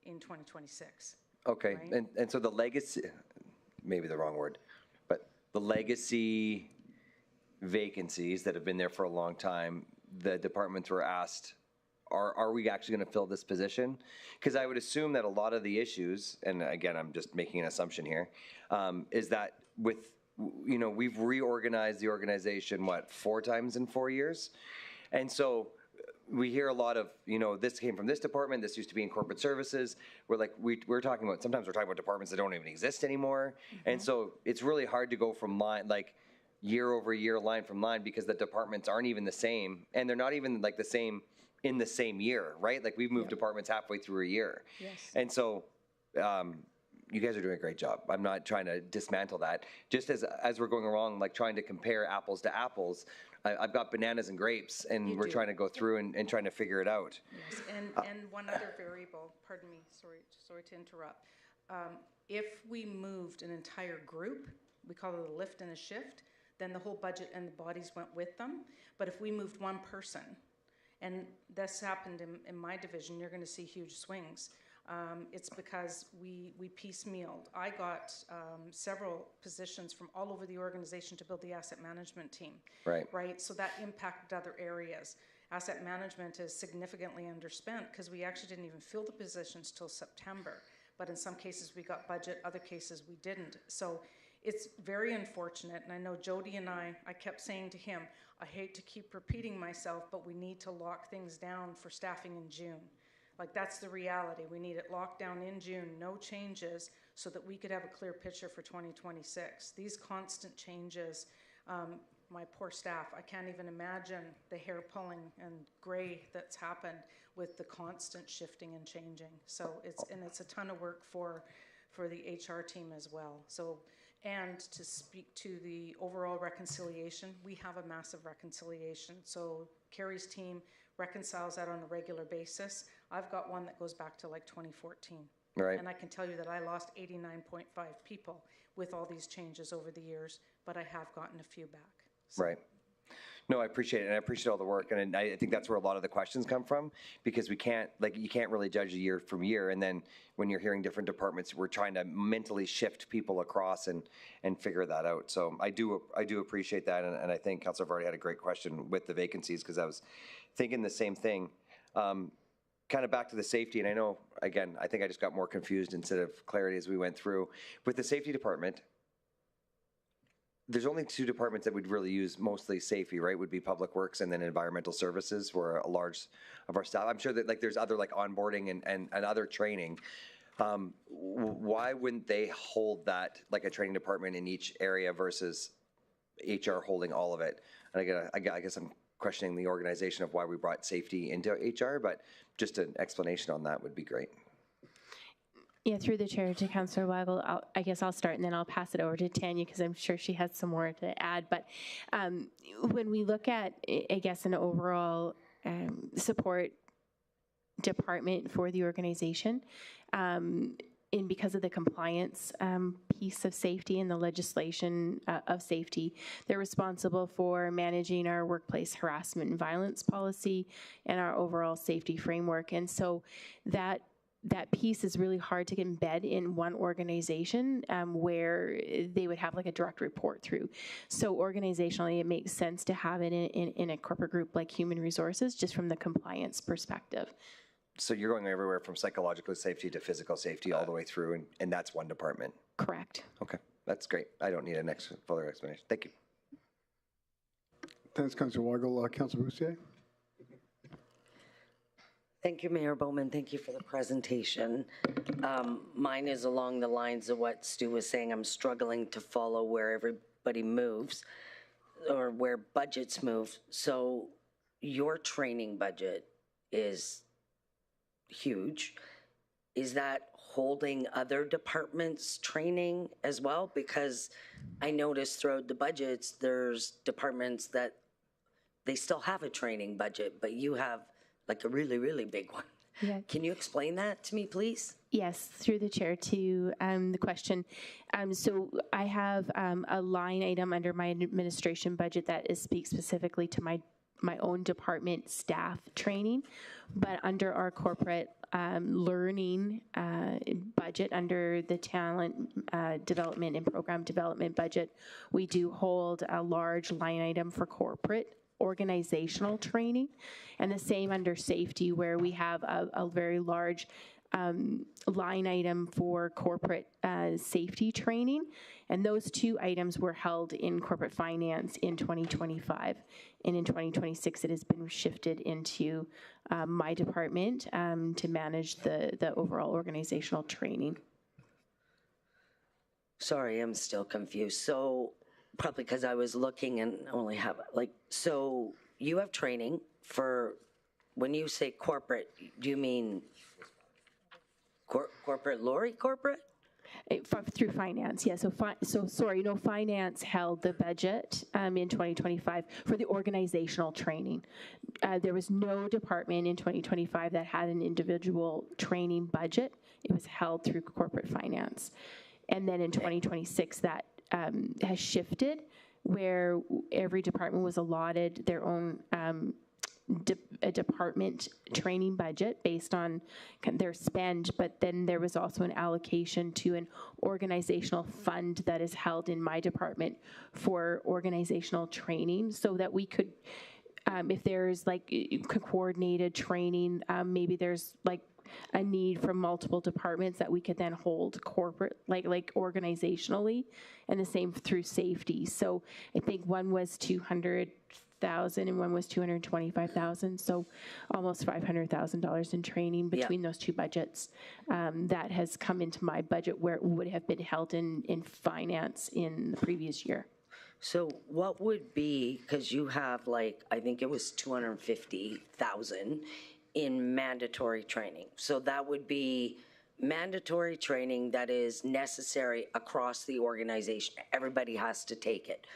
in 2026. Okay, right? and so the legacy, maybe the wrong word, but the legacy vacancies that have been there for a long time, the departments were asked, are we actually going to fill this position? Because I would assume that a lot of the issues, and again, I'm just making an assumption here, is that we've reorganized the organization, 4 times in 4 years? And so we hear a lot of, this came from this department, this used to be in corporate services. We're talking about, sometimes we're talking about departments that don't even exist anymore. Mm-hmm. And so it's really hard to go from year over year, line from line, because the departments aren't even the same. And they're not even the same in the same year, right? We've moved departments halfway through a year. Yes. And so you guys are doing a great job. I'm not trying to dismantle that. Just as we're going along, trying to compare apples to apples, I've got bananas and grapes, and we're trying to go through and trying to figure it out. Yes, and one other variable, pardon me, sorry to interrupt. If we moved an entire group, we call it a lift and a shift, then the whole budget and the bodies went with them. But if we moved one person, and this happened in my division, you're going to see huge swings. It's because we piecemealed. I got several positions from all over the organization to build the asset management team. Right. So that impacted other areas. Asset management is significantly underspent because we actually didn't even fill the positions till September. But in some cases we got budget, other cases we didn't. So it's very unfortunate. And I know Jody and I kept saying to him, I hate to keep repeating myself, but we need to lock things down for staffing in June. That's the reality. We need it locked down in June, no changes, so that we could have a clear picture for 2026. These constant changes, my poor staff, I can't even imagine the hair pulling and gray that's happened with the constant shifting and changing. So it's a ton of work for the HR team as well. So, and to speak to the overall reconciliation, we have a massive reconciliation. So Carrie's team reconciles that on a regular basis. I've got one that goes back to 2014. Right. And I can tell you that I lost 89.5 people with all these changes over the years, but I have gotten a few back. So. Right. No, I appreciate it, and I appreciate all the work, and I think that's where a lot of the questions come from, because we can't, you can't really judge a year from year, and then when you're hearing different departments, we're trying to mentally shift people across and figure that out. So I do appreciate that, and I think Councilor Vardy had a great question with the vacancies, because I was thinking the same thing. Kind of back to the safety, and I know, again, I think I just got more confused instead of clarity as we went through. With the safety department, there's only 2 departments that would really use mostly safety, right? Would be Public Works and then Environmental Services, for a large of our staff. I'm sure that there's other onboarding and other training. Why wouldn't they hold that a training department in each area versus HR holding all of it? And I guess I'm questioning the organization of why we brought safety into HR, but just an explanation on that would be great. Yeah, through the chair to Councillor Weigel, I guess I'll start and then I'll pass it over to Tanya, because I'm sure she has some more to add. But when we look at, I guess, an overall support department for the organization, and because of the compliance piece of safety and the legislation of safety, they're responsible for managing our workplace harassment and violence policy and our overall safety framework. And so that piece is really hard to embed in one organization where they would have a direct report through. So organizationally, it makes sense to have it in a corporate group like Human Resources, just from the compliance perspective. So you're going everywhere from psychological safety to physical safety all the way through, and that's one department? Correct. Okay, that's great. I don't need a further explanation. Thank you. Thanks, Councilor Weigel. Councilor Boussier. Thank you, Mayor Bowman. Thank you for the presentation. Mine is along the lines of what Stu was saying. I'm struggling to follow where everybody moves or where budgets move. So your training budget is huge. Is that holding other departments' training as well? Because I noticed throughout the budgets, there's departments that they still have a training budget, but you have like a really, really big one. Yeah. Can you explain that to me, please? Yes, through the chair to the question. So I have a line item under my administration budget that speaks specifically to my own department staff training, but under our corporate learning budget, under the talent development and program development budget, we do hold a large line item for corporate organizational training, and the same under safety, where we have a very large line item for corporate safety training. And those two items were held in corporate finance in 2025. And in 2026, it has been shifted into my department to manage the overall organizational training. Sorry, I'm still confused. So probably because I was looking and only have so you have training for, when you say corporate, do you mean corporate lorry corporate? Through finance, yeah. Finance held the budget in 2025 for the organizational training. There was no department in 2025 that had an individual training budget. It was held through corporate finance. And then in 2026, that has shifted, where every department was allotted their own a department training budget based on their spend, but then there was also an allocation to an organizational fund that is held in my department for organizational training, so that we could, if there's like coordinated training, maybe there's like a need from multiple departments, that we could then hold corporate, like organizationally, and the same through safety. So I think one was 200,000 and one was 225,000, so almost $500,000 in training between those two budgets. That has come into my budget where it would have been held in finance in the previous year. So what would be, because you have I think it was 250,000 in mandatory training. So that would be mandatory training that is necessary across the organization. Everybody has to take it.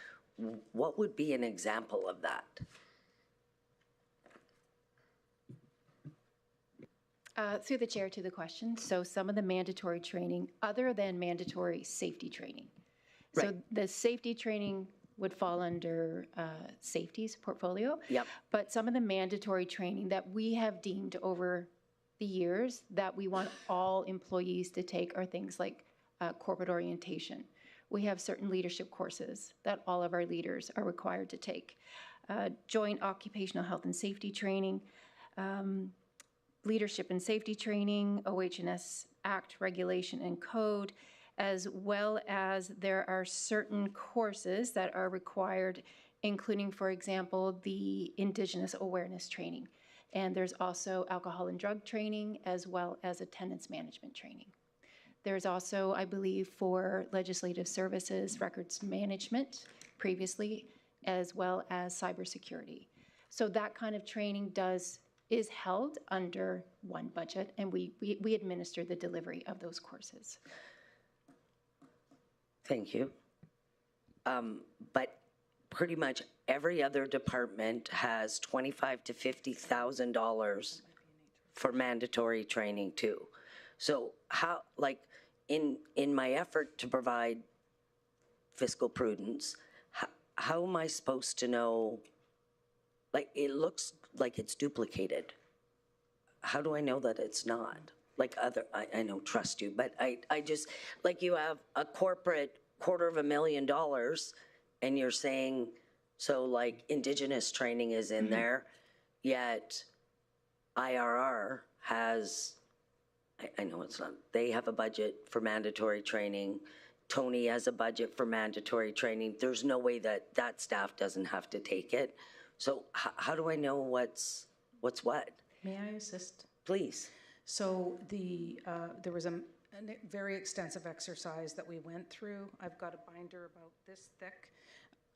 What would be an example of that? Through the chair to the question. So some of the mandatory training, other than mandatory safety training. Right. So the safety training would fall under safety's portfolio. Yep. But some of the mandatory training that we have deemed over the years that we want all employees to take are things like corporate orientation. We have certain leadership courses that all of our leaders are required to take. Joint occupational health and safety training, leadership and safety training, OH&S Act regulation and code, as well as there are certain courses that are required, including, for example, the Indigenous awareness training. And there's also alcohol and drug training, as well as attendance management training. There's also, I believe, for legislative services, records management previously, as well as cybersecurity. So that kind of training is held under one budget, and we administer the delivery of those courses. Thank you. But pretty much every other department has $25,000 to $50,000 for mandatory training too. So how, in my effort to provide fiscal prudence, how am I supposed to know? It looks like it's duplicated. How do I know that it's not? I know, trust you, but I just, you have a corporate $250,000 and you're saying, so Indigenous training is in there, yet IRR has, I know it's not, they have a budget for mandatory training. Tony has a budget for mandatory training. There's no way that staff doesn't have to take it. So how do I know what's what? May I assist? Please. So there was a very extensive exercise that we went through. I've got a binder about this thick.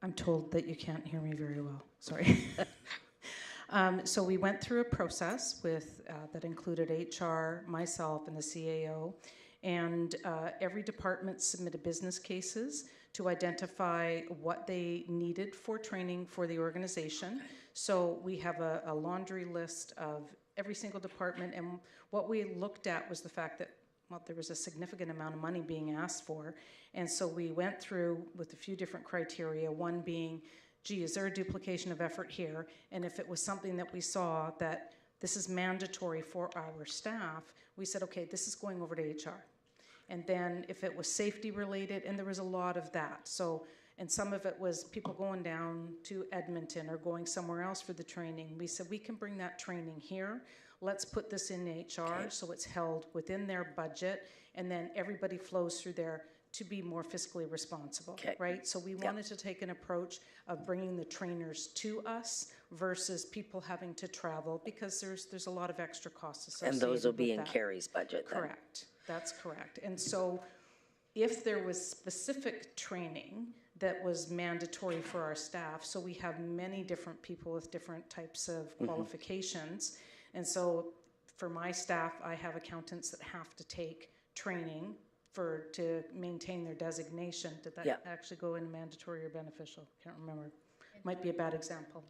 I'm told that you can't hear me very well. Sorry. So we went through a process that included HR, myself, and the CAO. And every department submitted business cases to identify what they needed for training for the organization. So we have a laundry list of every single department, and what we looked at was the fact that, well, there was a significant amount of money being asked for, and so we went through with a few different criteria, one being, gee, is there a duplication of effort here? And if it was something that we saw that this is mandatory for our staff, we said, okay, this is going over to HR. And then if it was safety related, and there was a lot of that. So, and some of it was people going down to Edmonton or going somewhere else for the training. We said, we can bring that training here. Let's put this in HR so it's held within their budget, and then everybody flows through there to be more fiscally responsible, right? So we wanted to take an approach of bringing the trainers to us versus people having to travel, because there's a lot of extra costs associated with that. And those will be in Carrie's budget then. Correct. That's correct. And so if there was specific training that was mandatory for our staff, so we have many different people with different types of qualifications. And so for my staff, I have accountants that have to take training to maintain their designation. Did that actually go in mandatory or beneficial? Can't remember. Might be a bad example.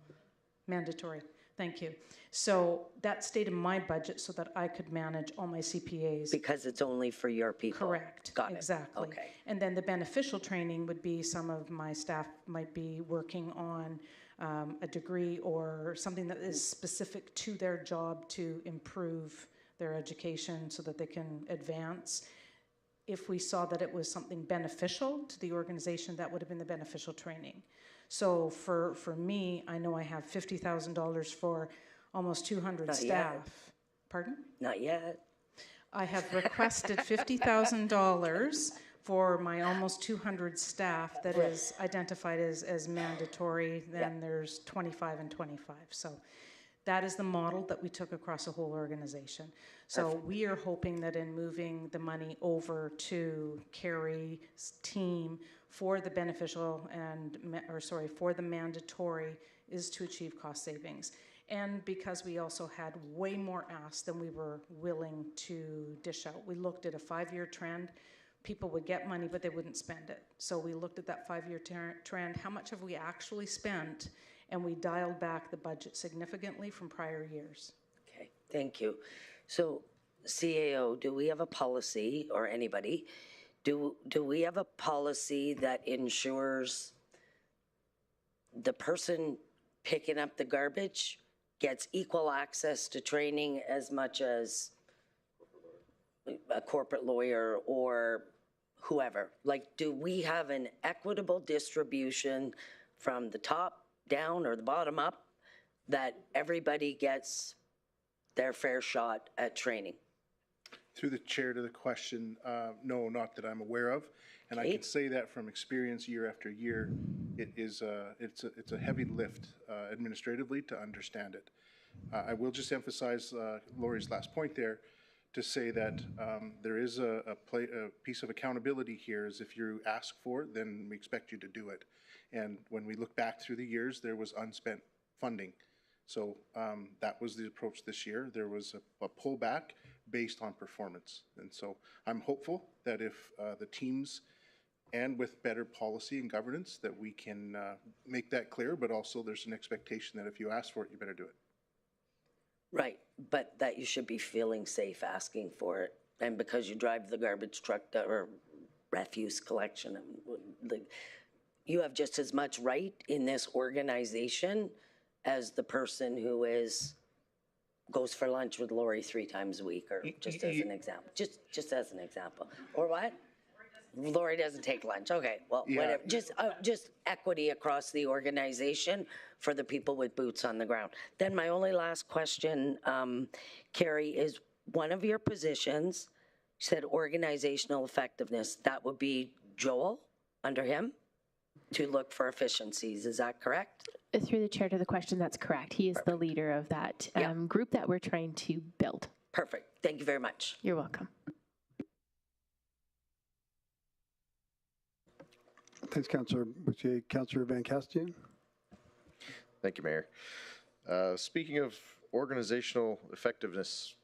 Mandatory. Thank you. So that stayed in my budget so that I could manage all my CPAs. Because it's only for your people. Correct. Got it. Exactly. Okay. And then the beneficial training would be some of my staff might be working on a degree or something that is specific to their job to improve their education so that they can advance. If we saw that it was something beneficial to the organization, that would have been the beneficial training. So for me, I know I have $50,000 for almost 200 Not staff. yet. Pardon? Not yet. I have requested $50,000 for my almost 200 staff that is identified as mandatory. Then there's 25 and 25. So that is the model that we took across the whole organization. So we are hoping that in moving the money over to Carrie's team for the beneficial for the mandatory is to achieve cost savings. And because we also had way more asked than we were willing to dish out. We looked at a 5-year trend. People would get money, but they wouldn't spend it. So we looked at that 5-year trend. How much have we actually spent? And we dialed back the budget significantly from prior years. Okay, thank you. So CAO, do we have a policy, or anybody, do we have a policy that ensures the person picking up the garbage gets equal access to training as much as a corporate lawyer or whoever? Like, do we have an equitable distribution from the top down or the bottom up that everybody gets their fair shot at training? Through the chair to the question, no, not that I'm aware of. And I can say that from experience year after year, it's a heavy lift administratively to understand it. I will just emphasize Lori's last point there to say that there is a piece of accountability here, is if you ask for it, then we expect you to do it. And when we look back through the years, there was unspent funding. So that was the approach this year. There was a pullback based on performance. And so I'm hopeful that if the teams, and with better policy and governance, that we can make that clear, but also there's an expectation that if you ask for it, you better do it. Right, but that you should be feeling safe asking for it. And because you drive the garbage truck or refuse collection, you have just as much right in this organization as the person who goes for lunch with Lori 3 times a week, or just as an example. Just as an example. Or what? Lori doesn't take lunch. Okay, well, whatever. Just equity across the organization for the people with boots on the ground. Then my only last question, Carrie, is one of your positions said organizational effectiveness. That would be Joel, under him, to look for efficiencies. Is that correct? Through the chair to the question, that's correct. He is the leader of that group that we're trying to build. Perfect. Thank you very much. You're welcome. Thanks, Councillor Boucher. Councillor Van Castian. Thank you, Mayor. Speaking of organizational effectiveness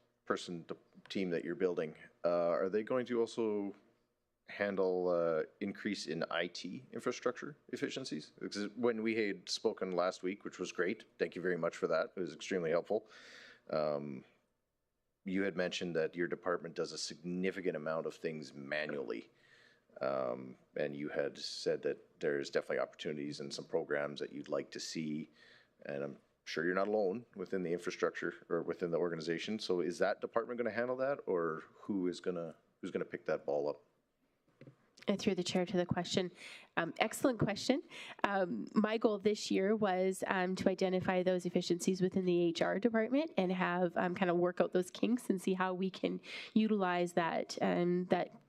team that you're building, are they going to also handle increase in IT infrastructure efficiencies? Because when we had spoken last week, which was great, thank you very much for that. It was extremely helpful. You had mentioned that your department does a significant amount of things manually. And you had said that there's definitely opportunities and some programs that you'd like to see. And I'm sure you're not alone within the infrastructure or within the organization. So is that department going to handle that, or who's going to pick that ball up? Through the chair to the question. Excellent question. My goal this year was to identify those efficiencies within the HR department and have kind of work out those kinks and see how we can utilize that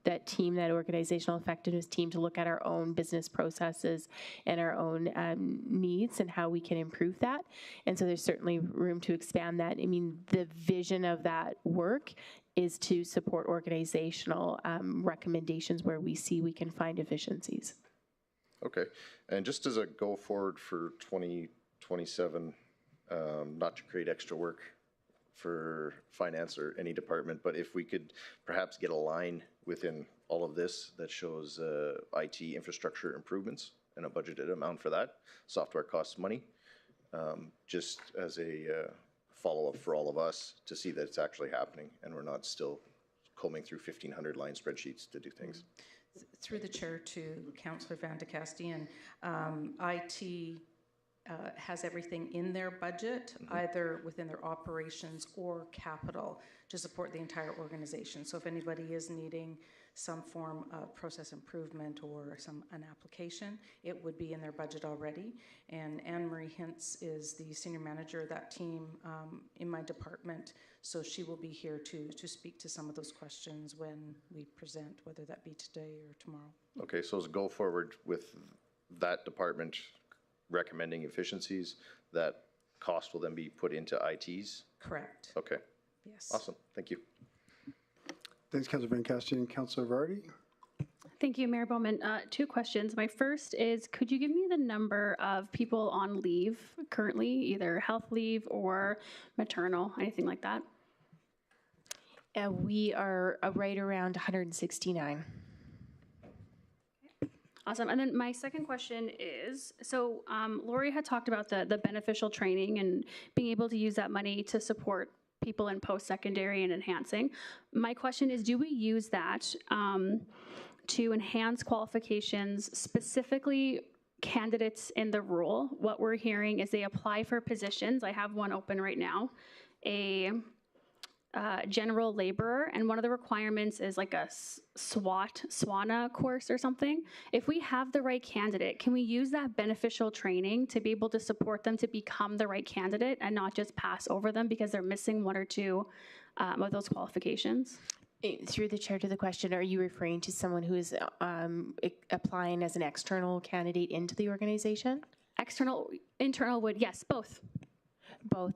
that team, that organizational effectiveness team, to look at our own business processes and our own needs and how we can improve that. And so there's certainly room to expand that. I mean, the vision of that work is to support organizational recommendations where we see we can find efficiencies. Okay. And just as a go forward for 2027, not to create extra work for finance or any department, but if we could perhaps get a line within all of this that shows IT infrastructure improvements and a budgeted amount for that. Software costs money. Just as a follow-up for all of us to see that it's actually happening and we're not still combing through 1,500 line spreadsheets to do things. Through the chair to Councillor Van de Castian, IT has everything in their budget, either within their operations or capital, to support the entire organization. So if anybody is needing some form of process improvement or an application, it would be in their budget already. And Anne-Marie Hintz is the senior manager of that team in my department, so she will be here to speak to some of those questions when we present, whether that be today or tomorrow. Okay, so as a go forward with that department recommending efficiencies, that cost will then be put into ITs? Correct. Okay. Yes. Awesome. Thank you. Thanks, Councillor Van Castian. Councillor Vardy. Thank you, Mayor Bowman. Two questions. My first is, could you give me the number of people on leave currently, either health leave or maternal, anything like that? We are right around 169. Awesome. And then my second question is, so Lori had talked about the beneficial training and being able to use that money to support people in post-secondary and enhancing. My question is, do we use that to enhance qualifications, specifically candidates in the role? What we're hearing is they apply for positions. I have one open right now, a general laborer, and one of the requirements is like a SWANA course or something. If we have the right candidate, can we use that beneficial training to be able to support them to become the right candidate and not just pass over them because they're missing one or two of those qualifications? Through the chair to the question, are you referring to someone who is applying as an external candidate into the organization? External, internal would, yes, both. Both.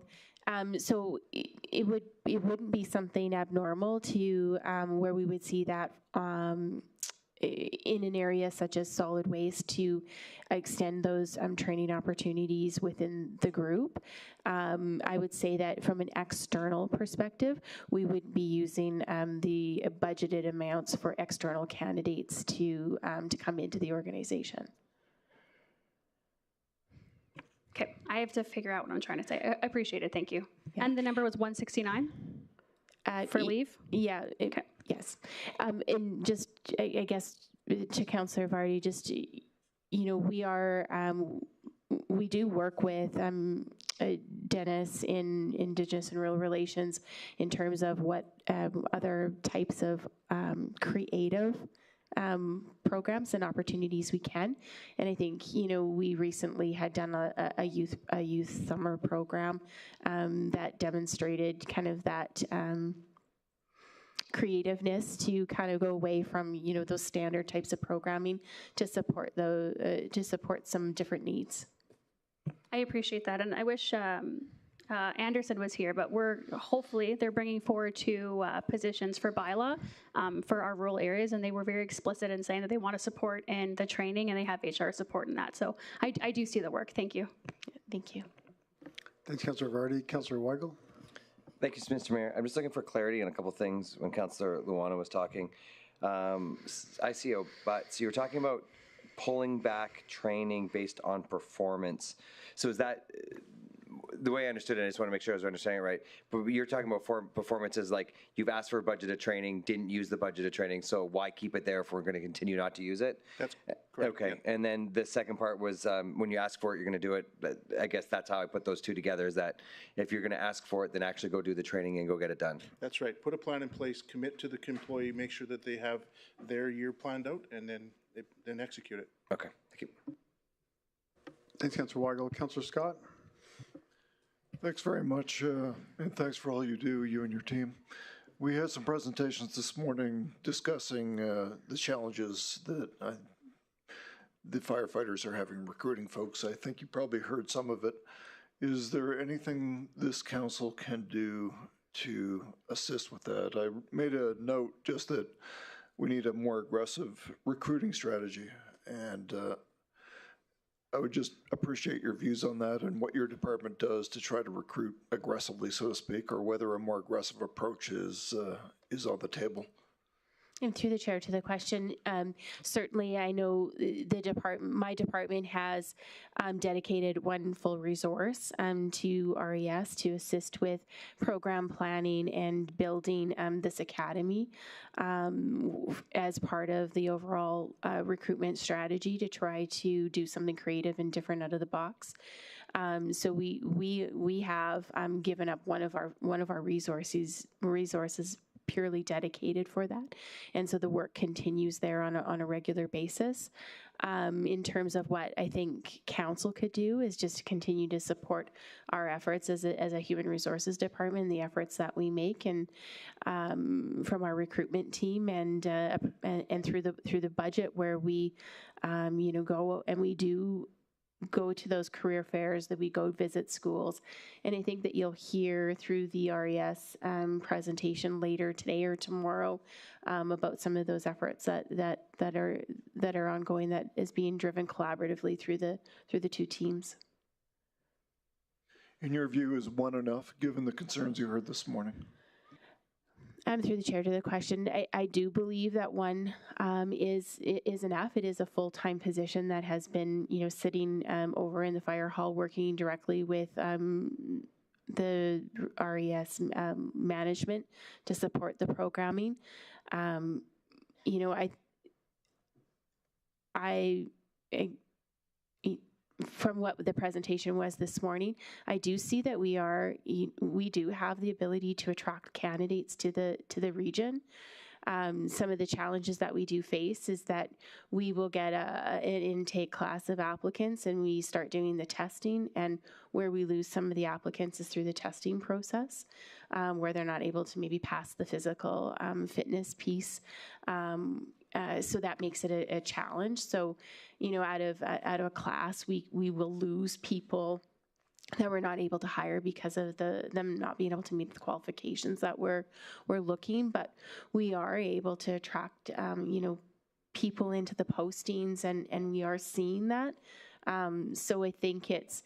So it wouldn't be something abnormal to where we would see that in an area such as solid waste to extend those training opportunities within the group. I would say that from an external perspective, we would be using the budgeted amounts for external candidates to come into the organization. Okay, I have to figure out what I'm trying to say. I appreciate it, thank you. Yeah. And the number was 169 for leave? Yeah, okay. Yes. And just, I guess, to Councillor Vardy, just, you know, we do work with Dennis in Indigenous and Rural Relations in terms of what other types of creative programs and opportunities we can. And I think, you know, we recently had done a youth summer program that demonstrated kind of that creativeness to kind of go away from, you know, those standard types of programming to support some different needs. I appreciate that, and I wish Anderson was here, but hopefully they're bringing forward two positions for bylaw for our rural areas, and they were very explicit in saying that they want to support in the training, and they have HR support in that. So I do see the work. Thank you. Thank you. Thanks, Councillor Vardy. Councillor Weigel. Thank you, Mr. Mayor. I'm just looking for clarity on a couple of things when Councillor Luana was talking. ICO, but so you're talking about pulling back training based on performance. So is that the way I understood it? I just want to make sure I was understanding it right. But you're talking about performances like you've asked for budgeted training, didn't use the budgeted training, so why keep it there if we're going to continue not to use it? That's correct. Okay, yeah. And then the second part was when you ask for it, you're going to do it. I guess that's how I put those two together, is that if you're going to ask for it, then actually go do the training and go get it done. That's right. Put a plan in place, commit to the employee, make sure that they have their year planned out, and then execute it. Okay, thank you. Thanks, Councillor Weigel. Councillor Scott. Thanks very much, and thanks for all you do, you and your team. We had some presentations this morning discussing the challenges that the firefighters are having recruiting folks. I think you probably heard some of it. Is there anything this council can do to assist with that? I made a note just that we need a more aggressive recruiting strategy, and I would just appreciate your views on that and what your department does to try to recruit aggressively, so to speak, or whether a more aggressive approach is on the table. And through the chair to the question, certainly I know my department has dedicated one full resource to RES to assist with program planning and building this academy as part of the overall recruitment strategy to try to do something creative and different out of the box. So we have given up one of our resources purely dedicated for that, and so the work continues there on a regular basis. In terms of what I think council could do is just continue to support our efforts as a human resources department, the efforts that we make, and from our recruitment team and through the budget where we go and we do go to those career fairs, that we go visit schools. And I think that you'll hear through the RES presentation later today or tomorrow about some of those efforts that are ongoing, that is being driven collaboratively through the two teams. In your view, is one enough, given the concerns you heard this morning? Through the chair to the question, I do believe that one is enough. It is a full-time position that has been, sitting over in the fire hall, working directly with the RES management to support the programming. From what the presentation was this morning, I do see that we do have the ability to attract candidates to the region. Some of the challenges that we do face is that we will get an intake class of applicants and we start doing the testing, and where we lose some of the applicants is through the testing process, where they're not able to maybe pass the physical fitness piece. So that makes it a challenge. So, out of a class, we will lose people that we're not able to hire because of them not being able to meet the qualifications that we're looking. But we are able to attract, people into the postings, and we are seeing that. So I think it's,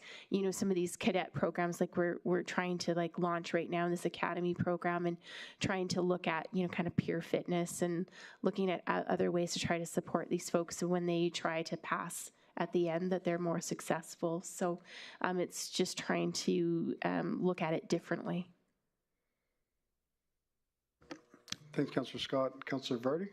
some of these cadet programs, like we're trying to launch right now in this academy program, and trying to look at, kind of peer fitness and looking at other ways to try to support these folks so when they try to pass at the end that they're more successful. So it's just trying to look at it differently. Thanks, Councillor Scott. Councillor Vardy.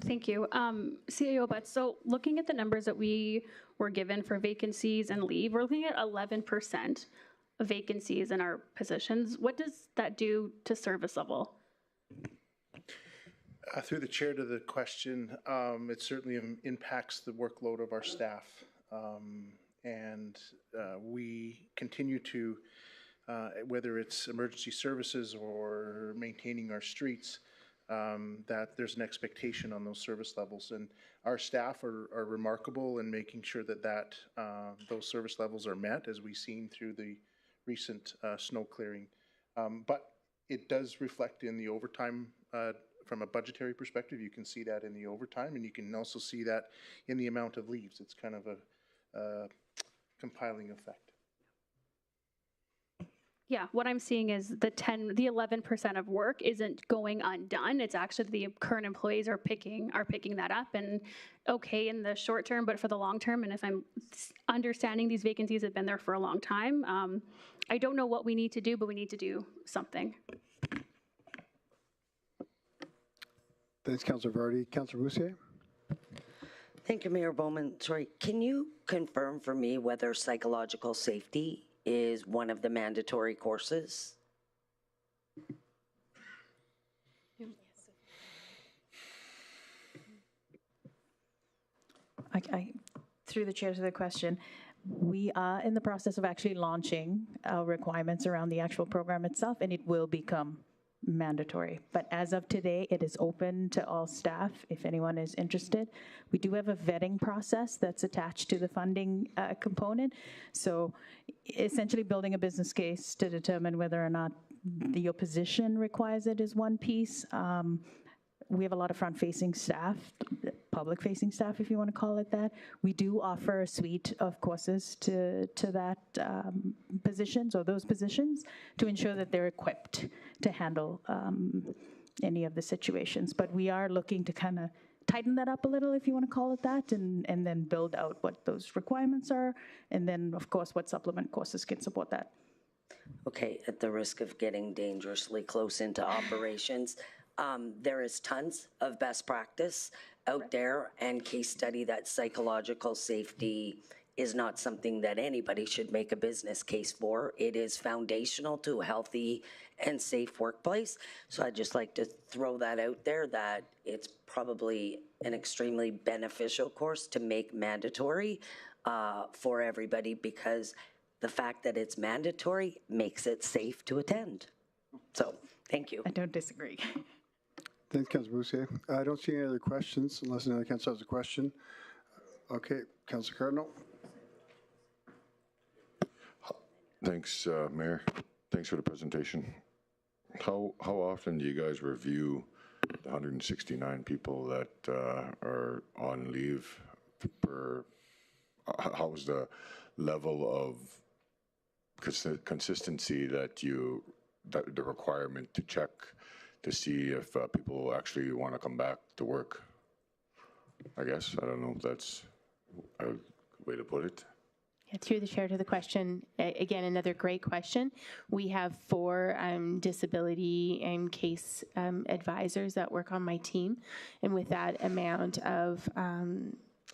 Thank you. CAO Butts, so looking at the numbers that we were given for vacancies and leave, we're looking at 11% of vacancies in our positions. What does that do to service level? Through the chair to the question, it certainly impacts the workload of our staff. And we continue to, whether it's emergency services or maintaining our streets, that there's an expectation on those service levels, and our staff are remarkable in making sure that those service levels are met, as we've seen through the recent snow clearing. But it does reflect in the overtime from a budgetary perspective. You can see that in the overtime, and you can also see that in the amount of leaves. It's kind of a compiling effect. Yeah, what I'm seeing is the 11% of work isn't going undone. It's actually the current employees are picking that up, and okay in the short term, but for the long term, and if I'm understanding these vacancies have been there for a long time, I don't know what we need to do, but we need to do something. Thanks, Councillor Vardy. Councillor Roussier? Thank you, Mayor Bowman. Sorry, can you confirm for me whether psychological safety is one of the mandatory courses? Through the chair to the question, we are in the process of actually launching our requirements around the actual program itself, and it will become mandatory. But as of today, it is open to all staff if anyone is interested. We do have a vetting process that's attached to the funding component. So essentially building a business case to determine whether or not your position requires it is one piece. We have a lot of front-facing staff, public-facing staff, if you want to call it that. We do offer a suite of courses to that positions or those positions to ensure that they're equipped to handle any of the situations. But we are looking to kind of tighten that up a little, if you want to call it that, and then build out what those requirements are, and then, of course, what supplement courses can support that. Okay, at the risk of getting dangerously close into operations, there is tons of best practice out there and case study that psychological safety is not something that anybody should make a business case for. It is foundational to a healthy and safe workplace. So I'd just like to throw that out there, that it's probably an extremely beneficial course to make mandatory for everybody, because the fact that it's mandatory makes it safe to attend. So thank you. I don't disagree. Thanks, Councillor Roussier. I don't see any other questions unless another councillor has a question. Okay, Councillor Cardinal. Thanks, Mayor. Thanks for the presentation. How often do you guys review the 169 people that are on leave per? How's the level of consistency that the requirement to check to see if people actually want to come back to work? I guess. I don't know if that's a way to put it. Through the chair to the question, again, another great question. We have 4 disability and case advisors that work on my team. And with that amount of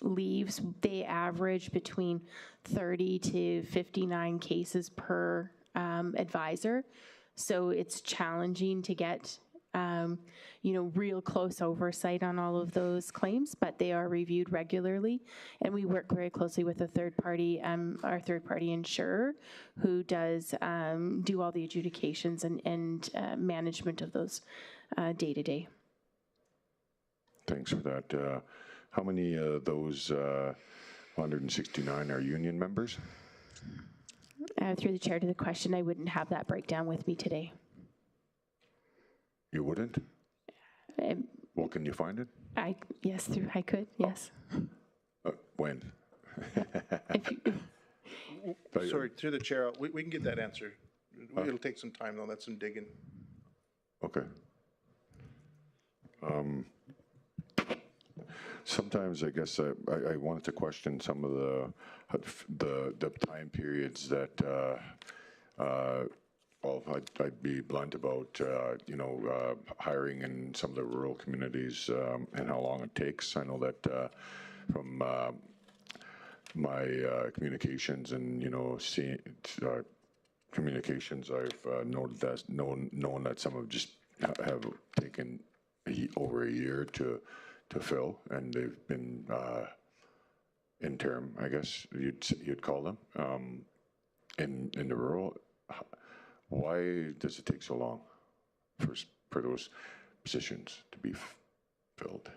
leaves, they average between 30 to 59 cases per advisor. So it's challenging to get real close oversight on all of those claims, but they are reviewed regularly, and we work very closely with a third party, our third party insurer, who does do all the adjudications and management of those day to day. Thanks for that. How many of those 169 are union members? Through the chair to the question, I wouldn't have that breakdown with me today. You wouldn't? Well, can you find it? I could, yes. When? Sorry, through the chair, we can get that answer. It'll take some time, though. That's some digging. Okay. Sometimes I guess I wanted to question some of the time periods that well, I'd be blunt about, hiring in some of the rural communities and how long it takes. I know that from my communications and, communications, I've known that some have taken over a year to fill, and they've been interim, I guess you'd call them, in the rural. Why does it take so long for those positions to be filled?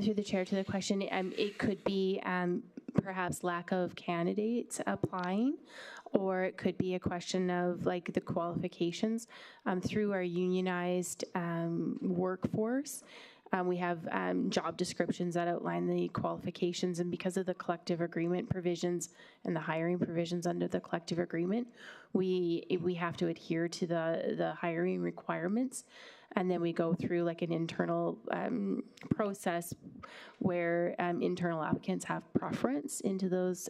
Through the chair to the question, it could be perhaps lack of candidates applying, or it could be a question of like the qualifications through our unionized workforce. We have job descriptions that outline the qualifications, and because of the collective agreement provisions and the hiring provisions under the collective agreement, we have to adhere to the hiring requirements. And then we go through like an internal process where internal applicants have preference into those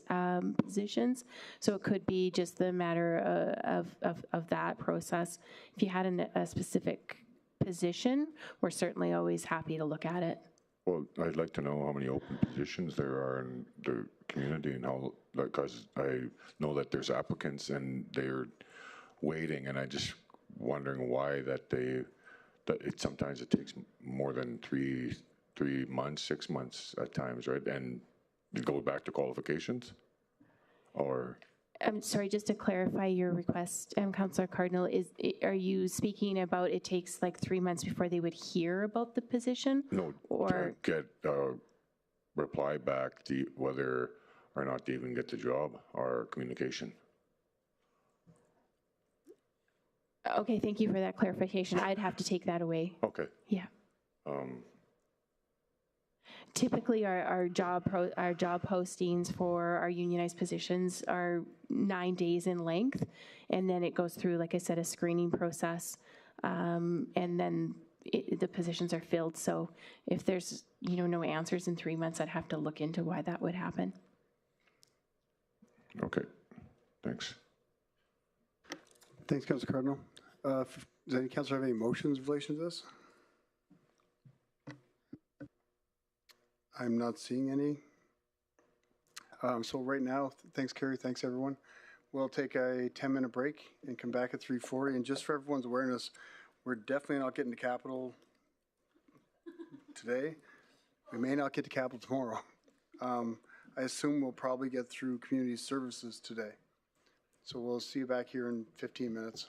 positions. So it could be just the matter of that process. If you had a specific position, we're certainly always happy to look at it. Well, I'd like to know how many open positions there are in the community and how, because I know that there's applicants and they're waiting, and I just wondering why that sometimes it takes more than three months, 6 months at times, right? And you go back to qualifications, or? I'm sorry, just to clarify your request, Councillor Cardinal, are you speaking about it takes like 3 months before they would hear about the position? No, or to get a reply back to whether or not they even get the job or communication. Okay, thank you for that clarification. I'd have to take that away. Okay. Yeah. Typically, our job postings for our unionized positions are 9 days in length, and then it goes through, like I said, a screening process, and then the positions are filled. So if there's no answers in 3 months, I'd have to look into why that would happen. Okay, thanks. Thanks, Councilor Cardinal. Does any councilor have any motions in relation to this? I'm not seeing any. So right now, thanks, Carrie. Thanks, everyone. We'll take a 10-minute break and come back at 3:40. And just for everyone's awareness, we're definitely not getting to Capital today. We may not get to Capital tomorrow. I assume we'll probably get through community services today. So we'll see you back here in 15 minutes.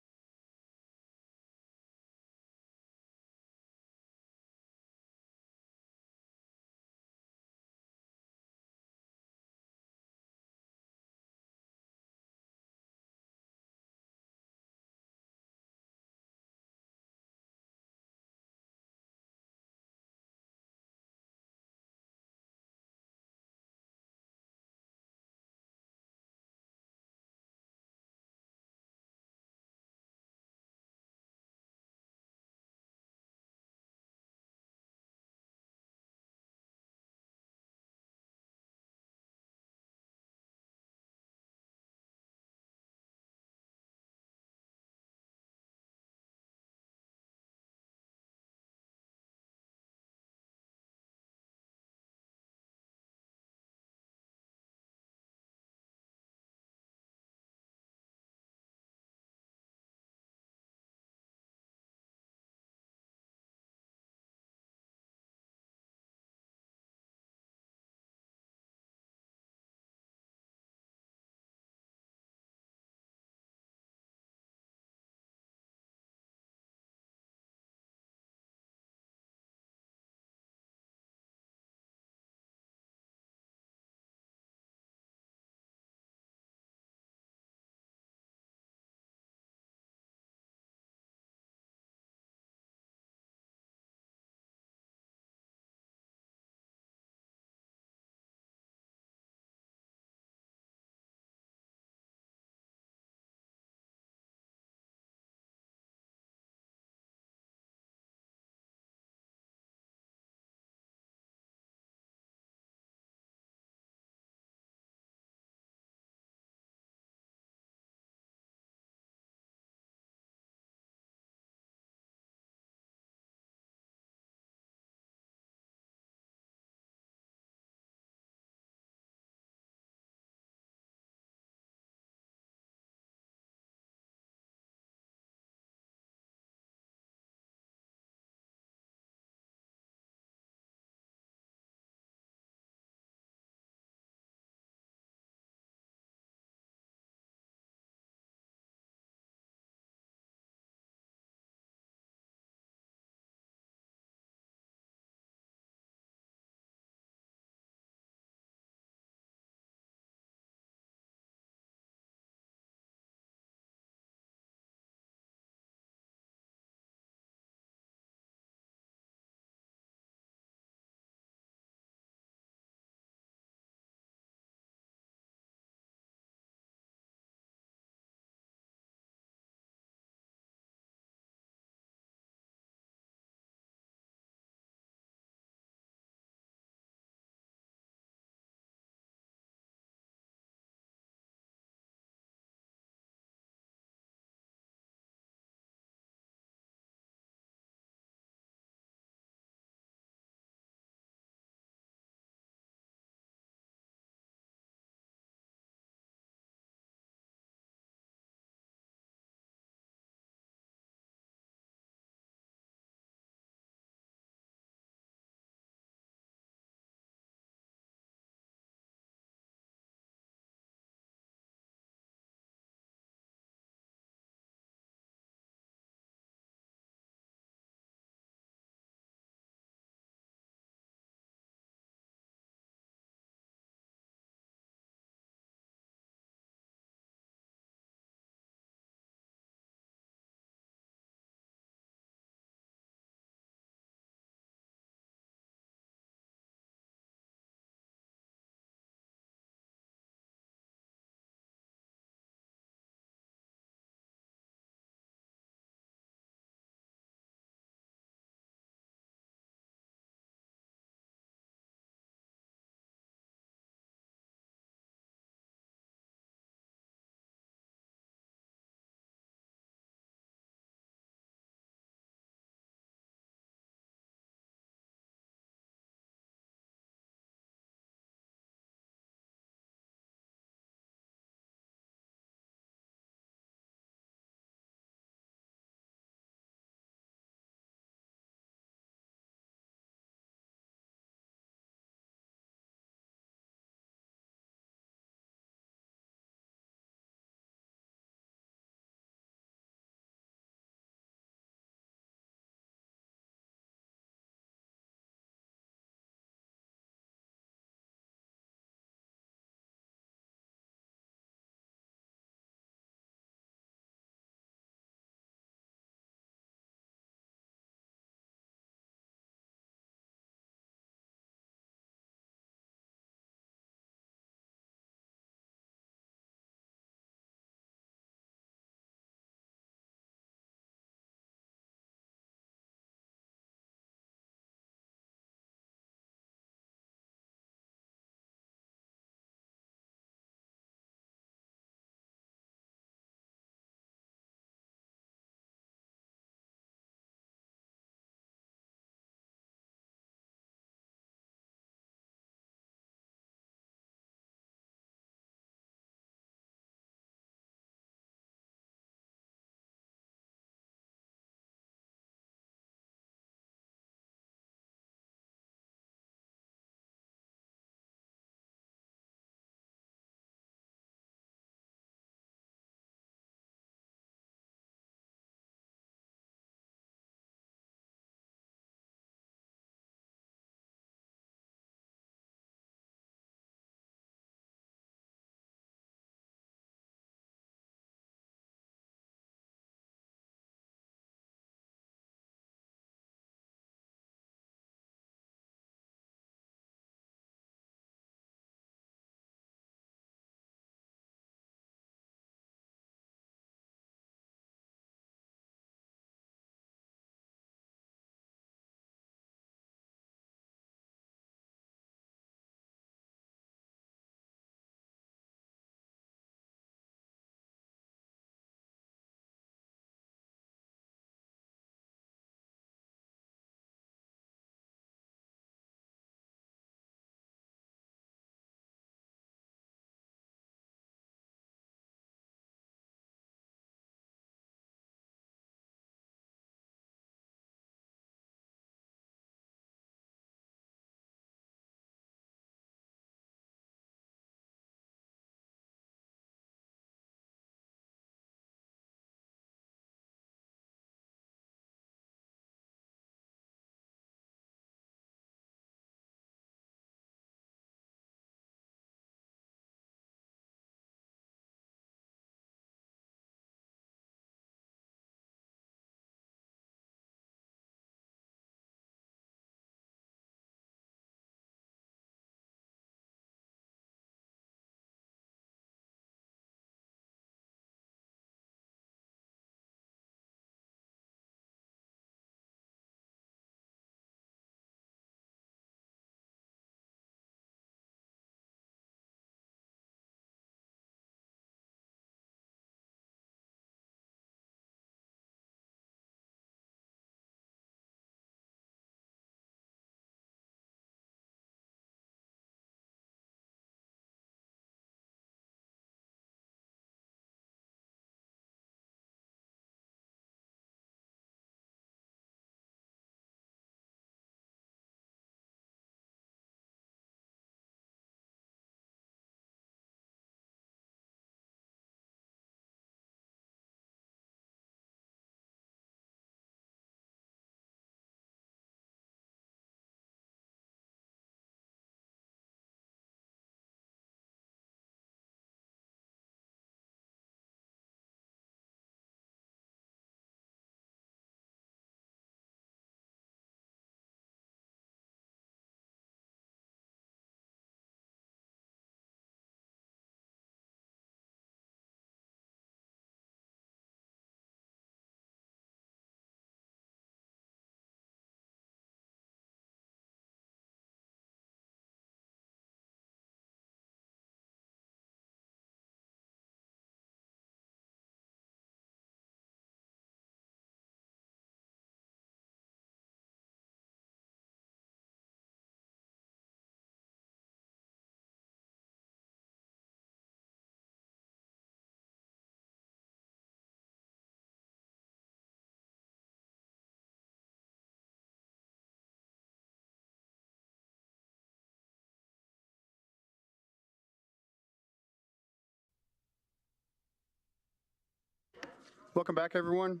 Welcome back, everyone.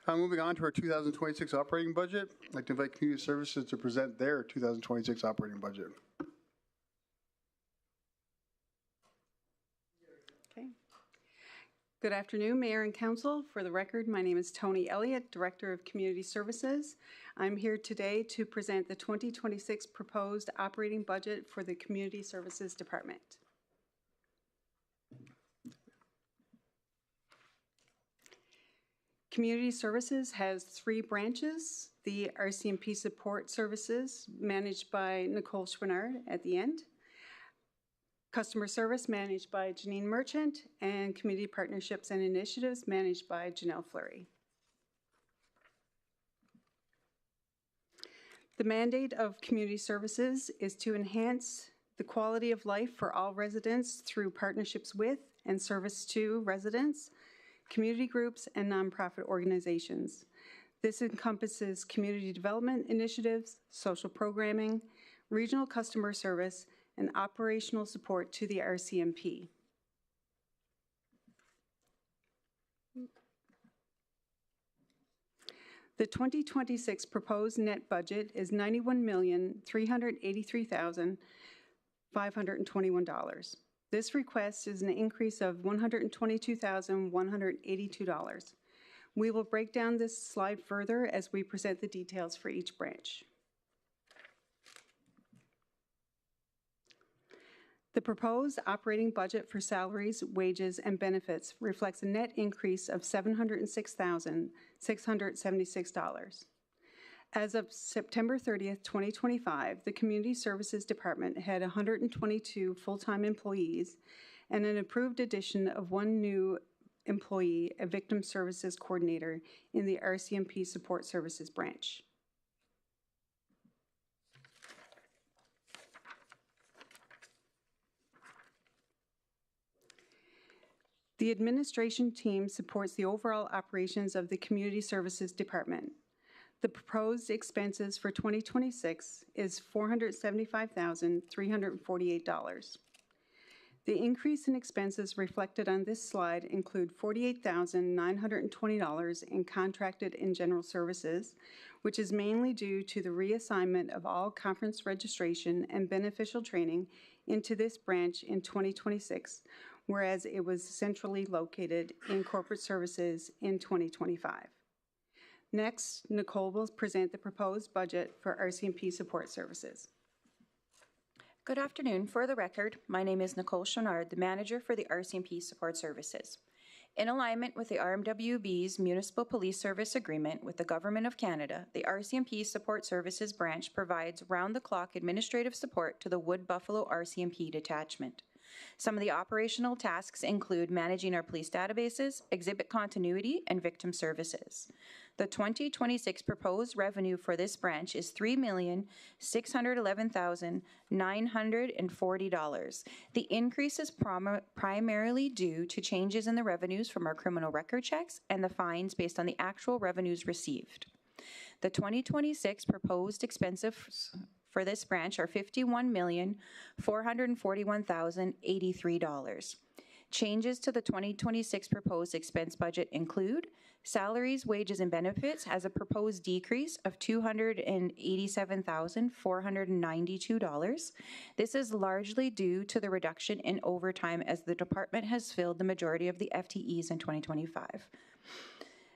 Moving on to our 2026 operating budget. I'd like to invite Community Services to present their 2026 operating budget. Okay. Good afternoon, Mayor and Council. For the record, my name is Tony Elliott, Director of Community Services. I'm here today to present the 2026 proposed operating budget for the Community Services Department. Community Services has 3 branches: the RCMP Support Services, managed by Nicole Schwinnard at the end, Customer Service, managed by Janine Merchant, and Community Partnerships and Initiatives, managed by Janelle Fleury. The mandate of Community Services is to enhance the quality of life for all residents through partnerships with and service to residents, community groups, and nonprofit organizations. This encompasses community development initiatives, social programming, regional customer service, and operational support to the RCMP. The 2026 proposed net budget is $91,383,521. This request is an increase of $122,182. We will break down this slide further as we present the details for each branch. The proposed operating budget for salaries, wages, and benefits reflects a net increase of $706,676. As of September 30th, 2025, the Community Services Department had 122 full-time employees and an approved addition of 1 new employee, a Victim Services Coordinator in the RCMP Support Services branch. The administration team supports the overall operations of the Community Services Department. The proposed expenses for 2026 is $475,348. The increase in expenses reflected on this slide include $48,920 in contracted and general services, which is mainly due to the reassignment of all conference registration and beneficial training into this branch in 2026, whereas it was centrally located in corporate services in 2025. Next, Nicole will present the proposed budget for RCMP Support Services. Good afternoon. For the record, my name is Nicole Schwinnard, the manager for the RCMP Support Services. In alignment with the RMWB's Municipal Police Service Agreement with the Government of Canada, the RCMP Support Services branch provides round-the-clock administrative support to the Wood Buffalo RCMP detachment. Some of the operational tasks include managing our police databases, exhibit continuity, and victim services. The 2026 proposed revenue for this branch is $3,611,940. The increase is primarily due to changes in the revenues from our criminal record checks and the fines based on the actual revenues received. The 2026 proposed expenses for this branch are $51,441,083. Changes to the 2026 proposed expense budget include salaries, wages, and benefits has a proposed decrease of $287,492. This is largely due to the reduction in overtime as the department has filled the majority of the FTEs in 2025.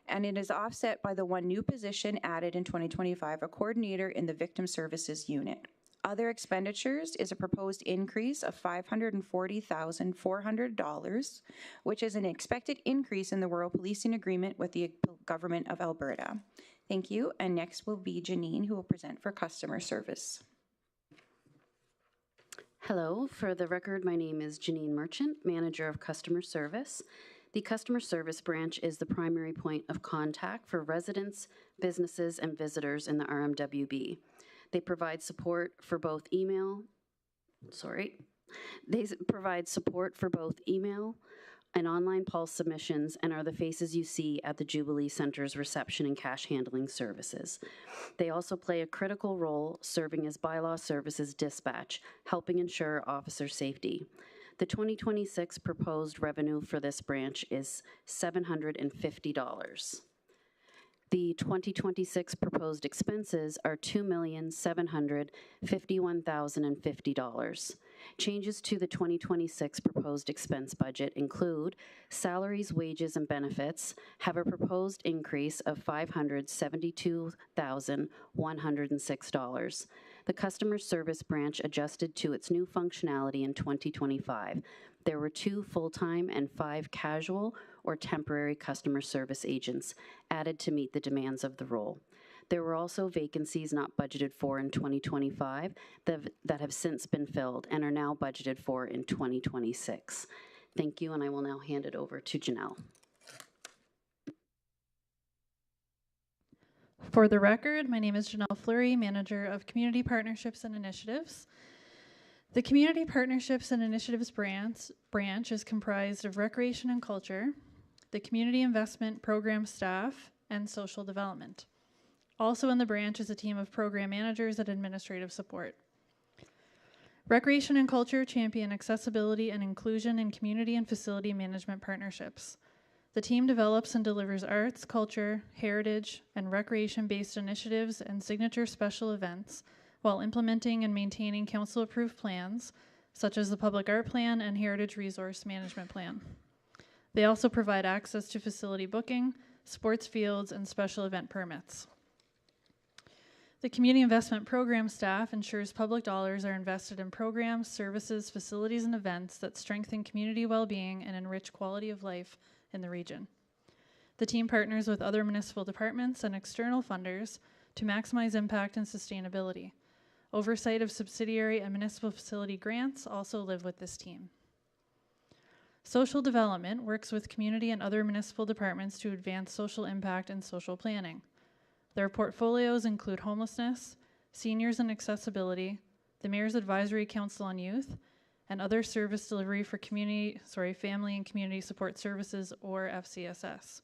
And it is offset by the 1 new position added in 2025, a coordinator in the Victim Services Unit. Other expenditures is a proposed increase of $540,400, which is an expected increase in the rural policing agreement with the Government of Alberta. Thank you. And next will be Janine, who will present for customer service. Hello. For the record, my name is Janine Merchant, Manager of Customer Service. The Customer Service branch is the primary point of contact for residents, businesses, and visitors in the RMWB. They provide support for both email and online pulse submissions and are the faces you see at the Jubilee Center's reception and cash handling services. They also play a critical role serving as bylaw services dispatch, helping ensure officer safety. The 2026 proposed revenue for this branch is $750. The 2026 proposed expenses are $2,751,050. Changes to the 2026 proposed expense budget include salaries, wages, and benefits have a proposed increase of $572,106. The customer service branch adjusted to its new functionality in 2025. There were 2 full-time and 5 casual or temporary customer service agents added to meet the demands of the role. There were also vacancies not budgeted for in 2025 that have since been filled and are now budgeted for in 2026. Thank you, and I will now hand it over to Janelle. For the record, my name is Janelle Fleury, Manager of Community Partnerships and Initiatives. The Community Partnerships and Initiatives branch is comprised of Recreation and Culture, the Community Investment Program staff, and Social Development. Also in the branch is a team of program managers and administrative support. Recreation and Culture champion accessibility and inclusion in community and facility management partnerships. The team develops and delivers arts, culture, heritage, and recreation-based initiatives and signature special events while implementing and maintaining council-approved plans, such as the Public Art Plan and Heritage Resource Management Plan. They also provide access to facility booking, sports fields, and special event permits. The Community Investment Program staff ensures public dollars are invested in programs, services, facilities, and events that strengthen community well-being and enrich quality of life in the region. The team partners with other municipal departments and external funders to maximize impact and sustainability. Oversight of subsidiary and municipal facility grants also live with this team. Social Development works with community and other municipal departments to advance social impact and social planning. Their portfolios include homelessness, seniors and accessibility, the Mayor's Advisory Council on Youth, and other service delivery for family and community support services, or FCSS.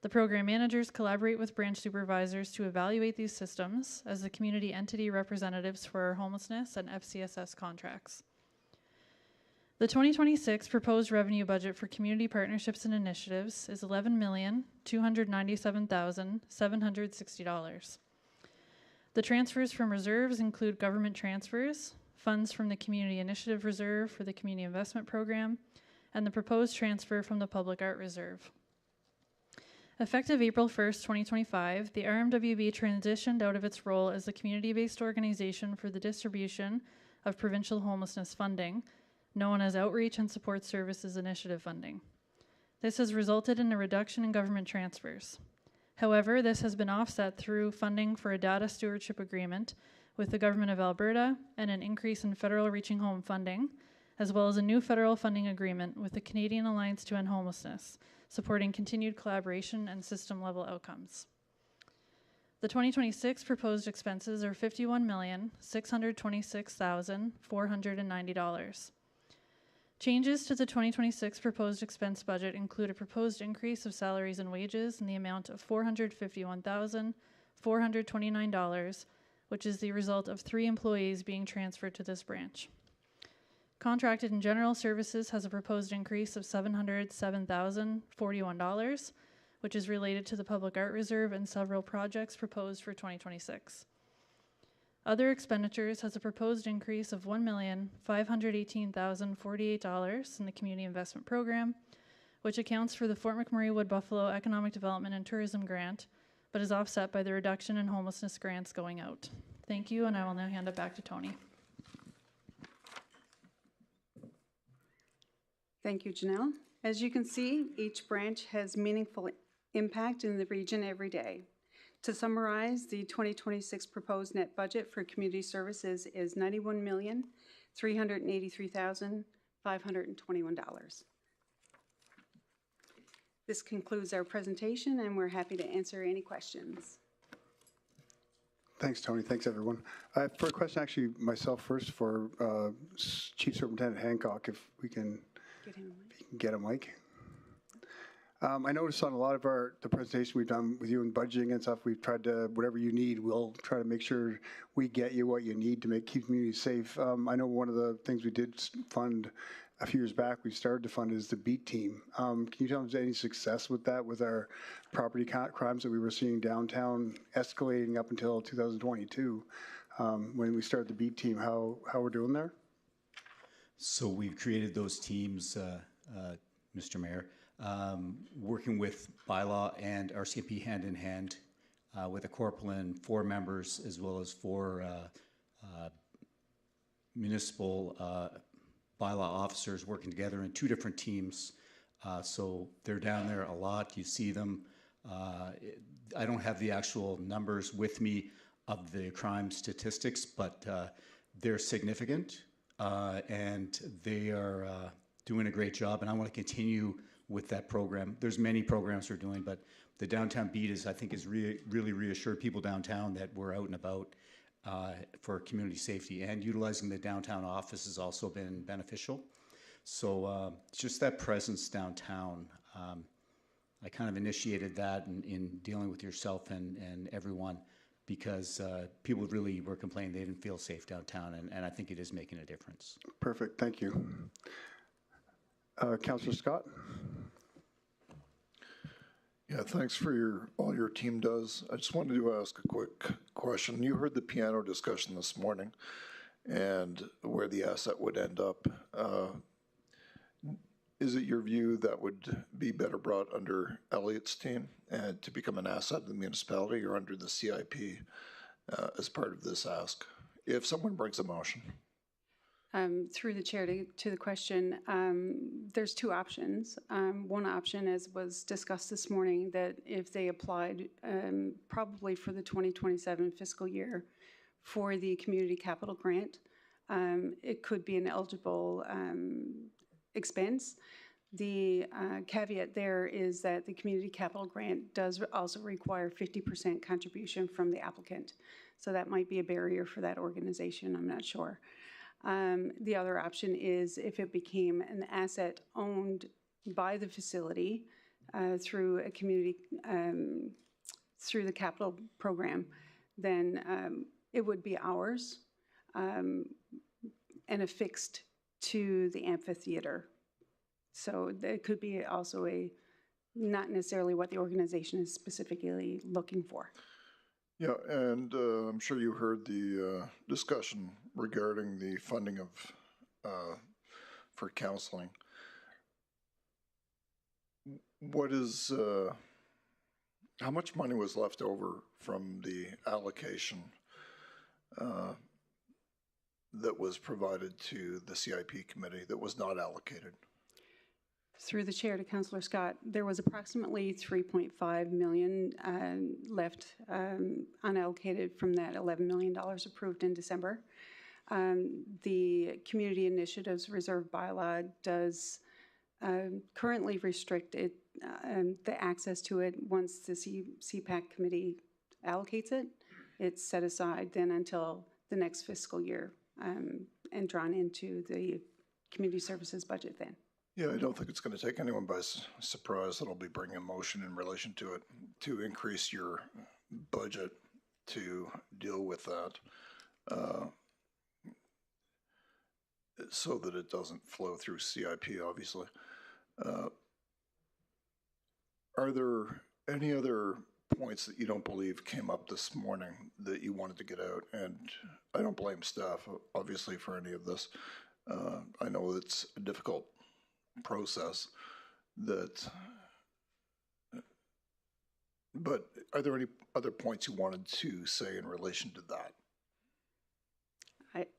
The program managers collaborate with branch supervisors to evaluate these systems as the community entity representatives for homelessness and FCSS contracts. The 2026 proposed revenue budget for community partnerships and initiatives is $11,297,760. The transfers from reserves include government transfers, funds from the Community Initiative Reserve for the Community Investment Program, and the proposed transfer from the Public Art Reserve. Effective April 1st, 2025, the RMWB transitioned out of its role as the community-based organization for the distribution of provincial homelessness funding, known as Outreach and Support Services Initiative funding. This has resulted in a reduction in government transfers. However, this has been offset through funding for a data stewardship agreement with the Government of Alberta and an increase in federal Reaching Home funding, as well as a new federal funding agreement with the Canadian Alliance to End Homelessness, supporting continued collaboration and system-level outcomes. The 2026 proposed expenses are $51,626,490. Changes to the 2026 proposed expense budget include a proposed increase of salaries and wages in the amount of $451,429, which is the result of 3 employees being transferred to this branch. Contracted and General Services has a proposed increase of $707,041, which is related to the Public Art Reserve and several projects proposed for 2026. Other expenditures has a proposed increase of $1,518,048 in the Community Investment Program, which accounts for the Fort McMurray Wood Buffalo Economic Development and Tourism Grant, but is offset by the reduction in homelessness grants going out. Thank you, and I will now hand it back to Tony. Thank you, Janelle. As you can see, each branch has meaningful impact in the region every day. To summarize, the 2026 proposed net budget for community services is $91,383,521. This concludes our presentation, and we're happy to answer any questions. Thanks, Tony. Thanks, everyone. For a question, actually, myself first for Chief Superintendent Hancock, if we can get a mic. I noticed on a lot of the presentation we've done with you in budgeting and stuff, we've tried to, whatever you need, we'll try to make sure we get you what you need to keep communities safe. I know one of the things we did fund a few years back we started to fund is the BEAT team. Can you tell us any success with that, with our property crimes that we were seeing downtown escalating up until 2022? When we started the BEAT team, how we're doing there? So we've created those teams, Mr. Mayor, working with bylaw and RCMP hand in hand with a corporal and 4 members, as well as 4 municipal bylaw officers working together in 2 different teams. So they're down there a lot. You see them. I don't have the actual numbers with me of the crime statistics, but they're significant, and they are doing a great job. And I want to continue with that program. There's many programs we're doing, but the downtown beat is, I think, is really reassured people downtown that we're out and about for community safety, and utilizing the downtown office has also been beneficial. So just that presence downtown, I kind of initiated that in dealing with yourself and everyone, because people really were complaining they didn't feel safe downtown, and I think it is making a difference. Perfect, thank you. Councillor Scott? Yeah, thanks for all your team does. I just wanted to ask a quick question. You heard the piano discussion this morning and where the asset would end up. Is it your view that would be better brought under Elliott's team and to become an asset of the municipality, or under the CIP as part of this ask, if someone brings a motion? Through the chair to the question, there's 2 options. One option, as was discussed this morning, that if they applied probably for the 2027 fiscal year for the community capital grant, it could be an eligible expense. The caveat there is that the community capital grant does also require 50% contribution from the applicant. So that might be a barrier for that organization, I'm not sure. The other option is if it became an asset owned by the facility through a community, through the capital program, then it would be ours and affixed to the amphitheater. So it could be also not necessarily what the organization is specifically looking for. Yeah, and I'm sure you heard the discussion regarding the funding of for counseling. What is how much money was left over from the allocation that was provided to the CIP committee that was not allocated? Through the chair to Councillor Scott, there was approximately $3.5 million left unallocated from that $11 million approved in December. The Community Initiatives Reserve bylaw does currently restrict it, the access to it once the CPAC committee allocates it. It's set aside then until the next fiscal year and drawn into the community services budget then. Yeah, I don't think it's going to take anyone by surprise that I'll be bringing a motion in relation to it to increase your budget to deal with that so that it doesn't flow through CIP, obviously. Are there any other points that you don't believe came up this morning that you wanted to get out? And I don't blame staff, obviously, for any of this. I know it's a difficult process but are there any other points you wanted to say in relation to that?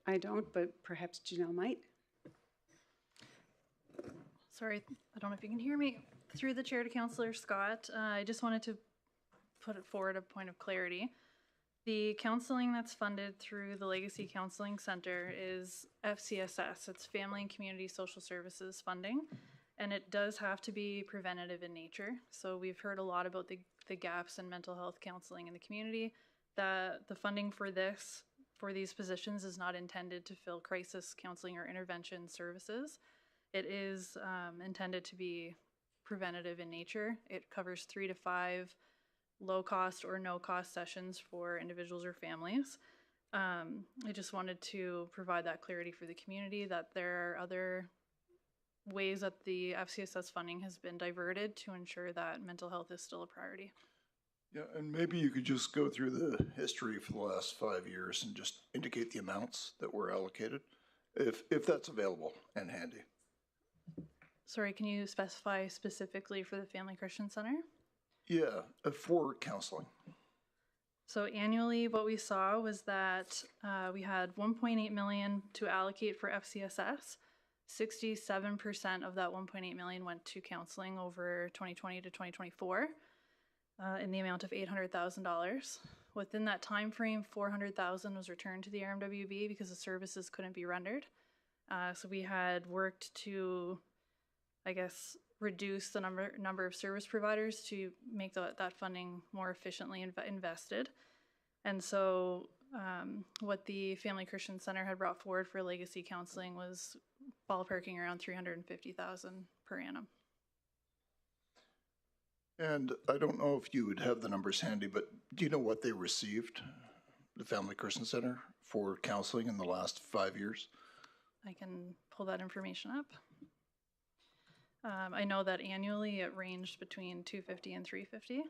I don't, but perhaps Janelle might. Sorry, I don't know if you can hear me. Through the chair to Councillor Scott, I just wanted to put forward a point of clarity. The counseling that's funded through the Legacy Counseling Center is FCSS. It's Family and Community Social Services funding, and it does have to be preventative in nature. So we've heard a lot about the gaps in mental health counseling in the community. The funding for these positions is not intended to fill crisis counseling or intervention services. It is intended to be preventative in nature. It covers 3 to 5 low-cost or no-cost sessions for individuals or families. I just wanted to provide that clarity for the community that there are other ways that the FCSS funding has been diverted to ensure that mental health is still a priority. Yeah, and maybe you could just go through the history for the last 5 years and just indicate the amounts that were allocated, if that's available and handy. Sorry, can you specify specifically for the Family Christian Center? Yeah, for counseling. So annually, what we saw was that we had 1.8 million to allocate for FCSS. 67% of that 1.8 million went to counseling over 2020 to 2024 in the amount of $800,000. Within that time frame, $400,000 was returned to the RMWB because the services couldn't be rendered. So we had worked to, I guess, reduce the number of service providers to make that funding more efficiently invested. And so what the Family Christian Center had brought forward for legacy counseling was ballparking around $350,000 per annum. And I don't know if you would have the numbers handy, but do you know what they received, the Family Christian Center, for counseling in the last 5 years? I can pull that information up. I know that annually it ranged between $250 and $350.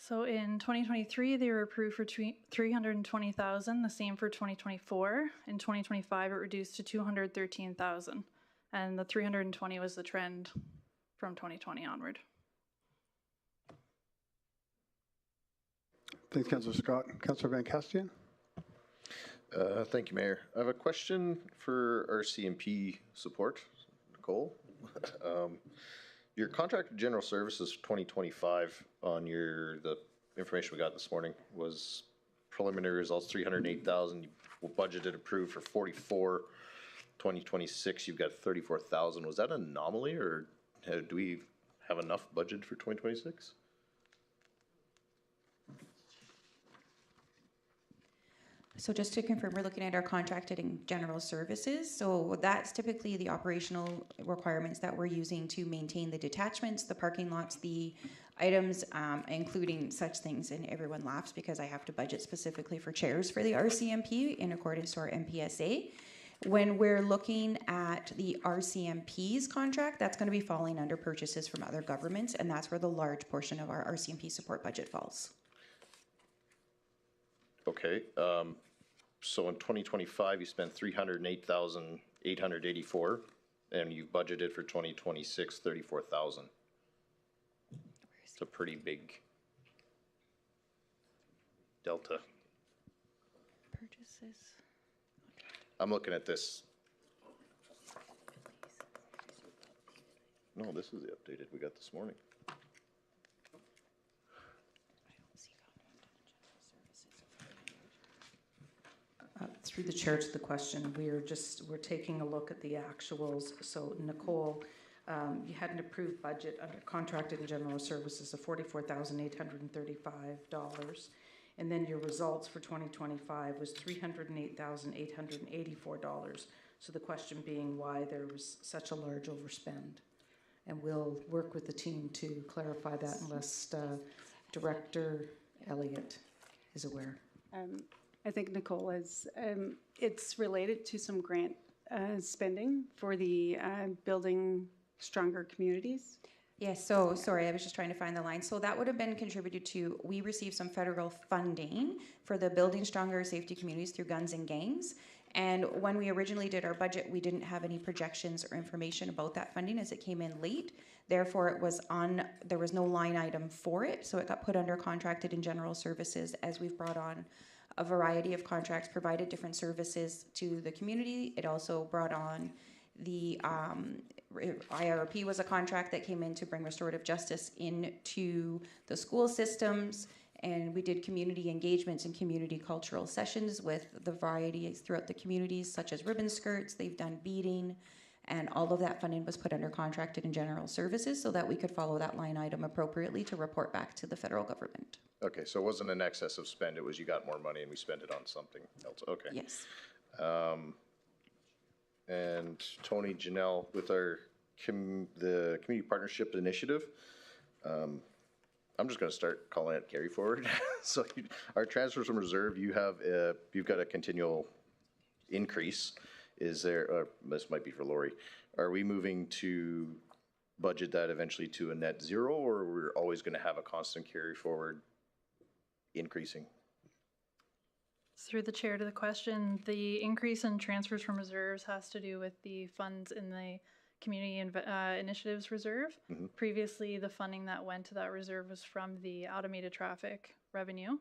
So in 2023, they were approved for $320,000, the same for 2024. In 2025, it reduced to $213,000, and the $320,000 was the trend from 2020 onward. Thanks, Councillor Scott. Councillor Van Castian? Thank you, Mayor. I have a question for our CMP support, Nicole. Your contract general services 2025 on the information we got this morning was preliminary results 308,000. You budgeted approved for 44. 2026 you've got 34,000. Was that an anomaly, or do we have enough budget for 2026? So just to confirm, we're looking at our contracted and general services. So that's typically the operational requirements that we're using to maintain the detachments, the parking lots, the items, including such things. And everyone laughs because I have to budget specifically for chairs for the RCMP in accordance to our MPSA. When we're looking at the RCMP's contract, that's going to be falling under purchases from other governments, and that's where the large portion of our RCMP support budget falls. Okay. So in 2025, you spent 308,884, and you budgeted for 2026, 34,000. It's a pretty big delta. Purchases. I'm looking at this. No, this is the updated we got this morning. Through the chair to the question, we're taking a look at the actuals. So Nicole, you had an approved budget under contracted and general services of $44,835. And then your results for 2025 was $308,884. So the question being why there was such a large overspend. And we'll work with the team to clarify that unless Director Elliott is aware. I think Nicole is, it's related to some grant spending for the Building Stronger Communities. Yes, so sorry, I was just trying to find the line. So that would have been contributed to, we received some federal funding for the Building Stronger Safety Communities through Guns and Gangs. And when we originally did our budget, we didn't have any projections or information about that funding as it came in late. Therefore, there was no line item for it. So it got put under contracted and general services as we've brought on a variety of contracts, provided different services to the community. It also brought on the IRP was a contract that came in to bring restorative justice into the school systems. And we did community engagements and community cultural sessions with the varieties throughout the communities, such as ribbon skirts. They've done beading, and all of that funding was put under contracted and general services so that we could follow that line item appropriately to report back to the federal government. Okay, so it wasn't an excess of spend, it was you got more money and we spent it on something else, okay. Yes. And Tony, Janelle, with our the Community Partnership Initiative, I'm just going to start calling it carry forward. So our transfers from reserve, you've got a continual increase. Is there, this might be for Lori, are we moving to budget that eventually to a net zero, or we're always going to have a constant carry forward increasing? Through the chair to the question, the increase in transfers from reserves has to do with the funds in the Community Initiatives Reserve. Mm-hmm. Previously, the funding that went to that reserve was from the automated traffic revenue.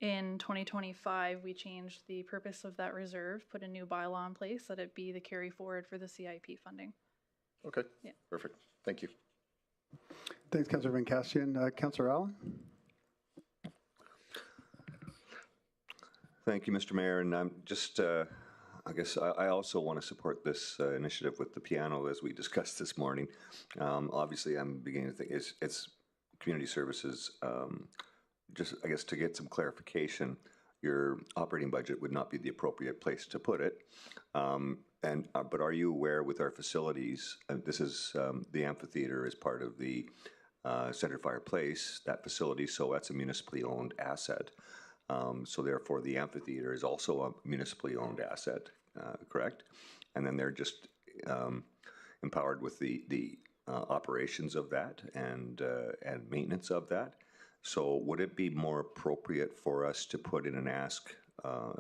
In 2025, we changed the purpose of that reserve, put a new bylaw in place that it be the carry forward for the CIP funding. Okay, yeah. Perfect. Thank you. Thanks, Councillor Van Castian. Councillor Allen? Thank you, Mr. Mayor, and I'm just, I guess I also want to support this initiative with the piano as we discussed this morning. Obviously, I'm beginning to think it's community services. Just, I guess, to get some clarification, your operating budget would not be the appropriate place to put it. But are you aware with our facilities, this is the amphitheater is part of the Center Fire Place, that facility, so that's a municipally owned asset. So therefore, the amphitheater is also a municipally owned asset, correct? And then they're just empowered with the operations of that and maintenance of that. So would it be more appropriate for us to put in an ask,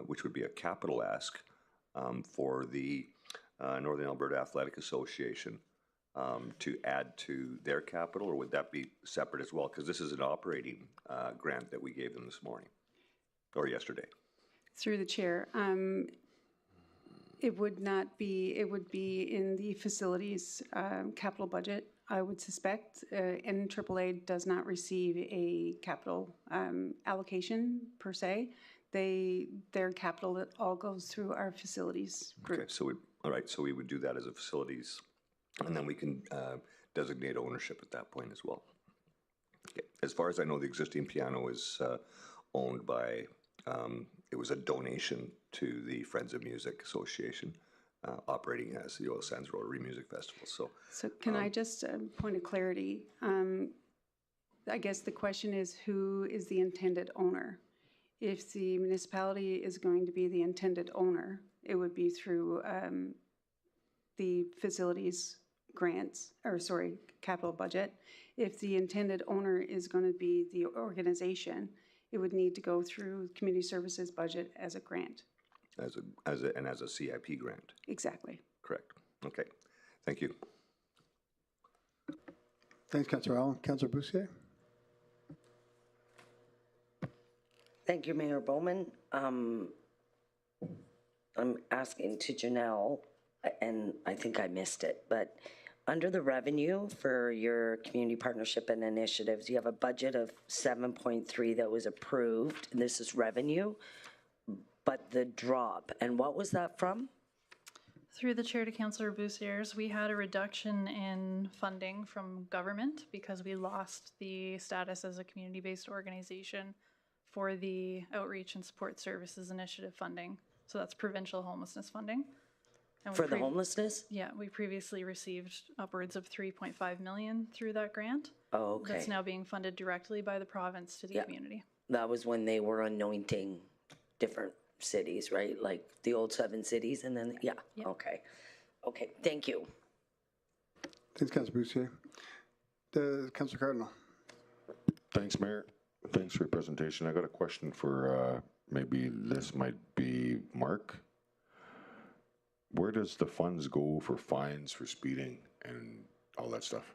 which would be a capital ask, for the Northern Alberta Athletic Association to add to their capital, or would that be separate as well? Because this is an operating grant that we gave them this morning. Or yesterday. Through the chair, it would not be, it would be in the facilities capital budget, I would suspect. NAAA does not receive a capital allocation per se. Their capital, it all goes through our facilities group. Okay, so all right, so we would do that as a facilities, and then we can designate ownership at that point as well. Okay. As far as I know, the existing piano is owned by, it was a donation to the Friends of Music Association, operating as the Oil Sands Rotary Music Festival. So can I just, point of clarity, I guess the question is, who is the intended owner? If the municipality is going to be the intended owner, it would be through the facilities grants, or sorry, capital budget. If the intended owner is going to be the organization, it would need to go through community services budget as a grant. As a CIP grant. Exactly. Correct. Okay. Thank you. Thanks, Councillor Allen. Councillor Boussier? Thank you, Mayor Bowman. I'm asking to Janelle, and I think I missed it, but under the revenue for your community partnership and initiatives, you have a budget of 7.3 that was approved, and this is revenue, but the drop, and what was that from? Through the chair to Councillor Boussiers, we had a reduction in funding from government because we lost the status as a community-based organization for the outreach and support services initiative funding. So that's provincial homelessness funding. And for the homelessness? Yeah, we previously received upwards of 3.5 million through that grant. Oh, okay. That's now being funded directly by the province to the community. That was when they were anointing different cities, right? Like the old 7 cities, and then, okay. Okay, thank you. Thanks, Councillor Boussier. Councillor Cardinal. Thanks, Mayor. Thanks for your presentation. I got a question for, maybe this might be Mark. Where does the funds go for fines for speeding and all that stuff?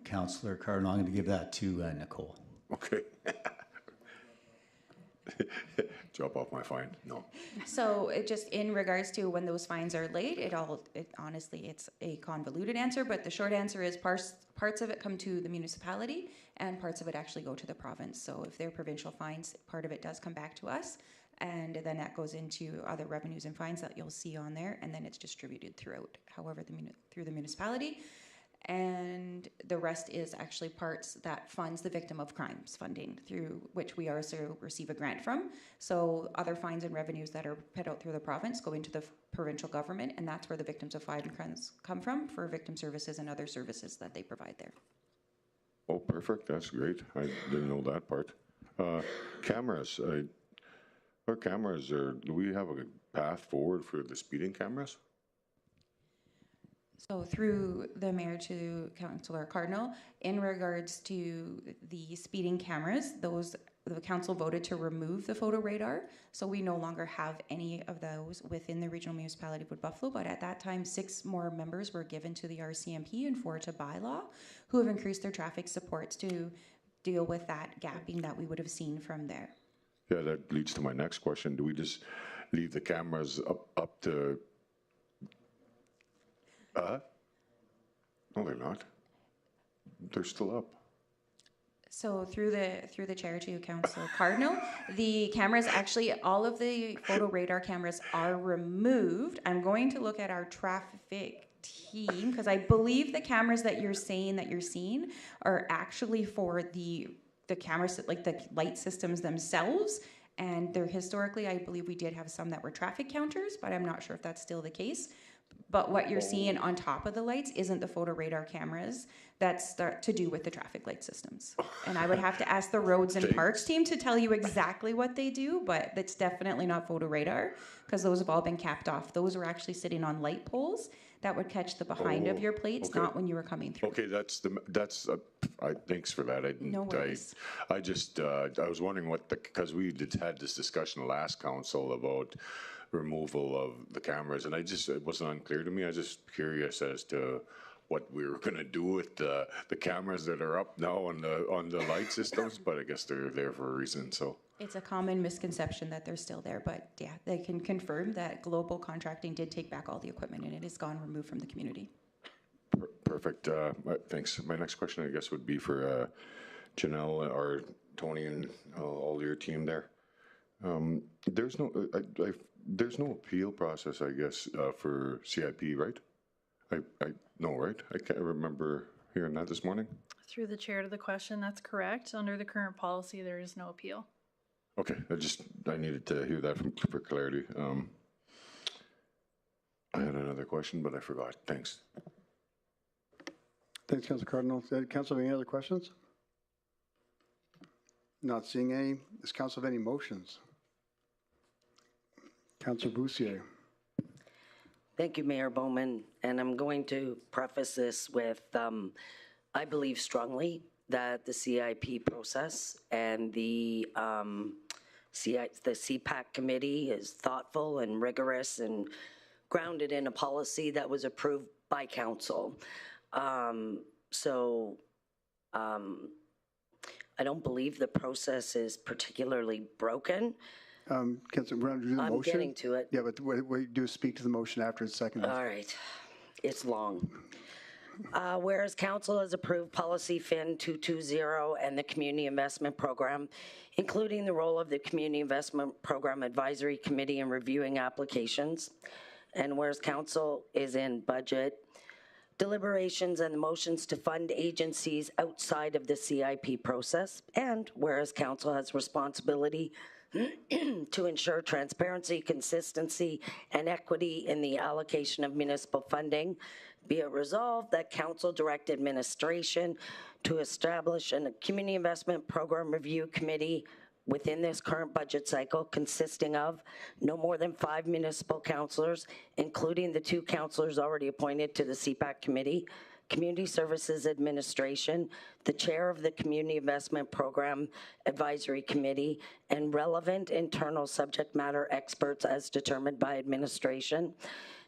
Councillor Cardinal, I'm going to give that to Nicole. Okay. drop off my fine. No. So it just in regards to when those fines are laid, honestly, it's a convoluted answer, but the short answer is parts of it come to the municipality and parts of it actually go to the province. So if they're provincial fines, part of it does come back to us, and then that goes into other revenues and fines that you'll see on there, and then it's distributed throughout, however, through the municipality. And the rest is actually parts that funds the victim of crimes funding, through which we also receive a grant from. So other fines and revenues that are paid out through the province go into the provincial government, and that's where the victims of crimes come from for victim services and other services that they provide there. Oh, perfect. That's great. I didn't know that part. Cameras. Our cameras do we have a path forward for the speeding cameras? So through the mayor to Councillor Cardinal, in regards to the speeding cameras, the council voted to remove the photo radar. So we no longer have any of those within the regional municipality of Wood Buffalo. But at that time, 6 more members were given to the RCMP and 4 to bylaw, who have increased their traffic supports to deal with that gapping that we would have seen from there. Yeah, that leads to my next question. Do we just leave the cameras up to... No, they're not. They're still up. So through the chair to Councillor Cardinal, the cameras actually, all of the photo radar cameras are removed. I'm going to look at our traffic team because I believe the cameras that you're saying that you're seeing are actually for the cameras, like the light systems themselves. And they're historically, I believe we did have some that were traffic counters, but I'm not sure if that's still the case. But what you're seeing on top of the lights isn't the photo radar cameras. That's to do with the traffic light systems. And I would have to ask the roads and parks team to tell you exactly what they do, but it's definitely not photo radar because those have all been capped off. Those were actually sitting on light poles that would catch the behind of your plates, okay. not when you were coming through. Okay, thanks for that. No worries. I just I was wondering because we had this discussion last council about removal of the cameras, and it wasn't unclear to me. I was just curious as to what we were going to do with the cameras that are up now on the light systems, but I guess they're there for a reason. So it's a common misconception that they're still there, but yeah, they can confirm that Global Contracting did take back all the equipment and it is gone, removed from the community. Perfect. Thanks. My next question, I guess, would be for Janelle or Tony and all your team there. There's no appeal process, I guess, for CIP, right? No, right? I can't remember hearing that this morning. Through the chair to the question, that's correct. Under the current policy, there is no appeal. Okay, I needed to hear that for clarity. I had another question, but I forgot. Thanks. Thanks, Councilor Cardinal. Council, any other questions? Not seeing any. Does Council have any motions? Councilor Boussier. Thank you, Mayor Bowman. And I'm going to preface this with, I believe strongly that the CIP process and the CPAC committee is thoughtful and rigorous and grounded in a policy that was approved by council. I don't believe the process is particularly broken. Councilor, we're going to do the motion. I'm getting to it. Yeah, but what we do is speak to the motion after it's seconded. All right. It's long. Whereas Council has approved Policy FIN 220 and the Community Investment Program, including the role of the Community Investment Program Advisory Committee in reviewing applications, and whereas Council is in budget deliberations and the motions to fund agencies outside of the CIP process, and whereas Council has responsibility to ensure transparency, consistency, and equity in the allocation of municipal funding, be it resolved that Council direct administration to establish a Community Investment Program Review Committee within this current budget cycle consisting of no more than 5 municipal councillors, including the 2 councillors already appointed to the CPAC committee, Community Services Administration, the chair of the Community Investment Program Advisory Committee, and relevant internal subject matter experts as determined by administration.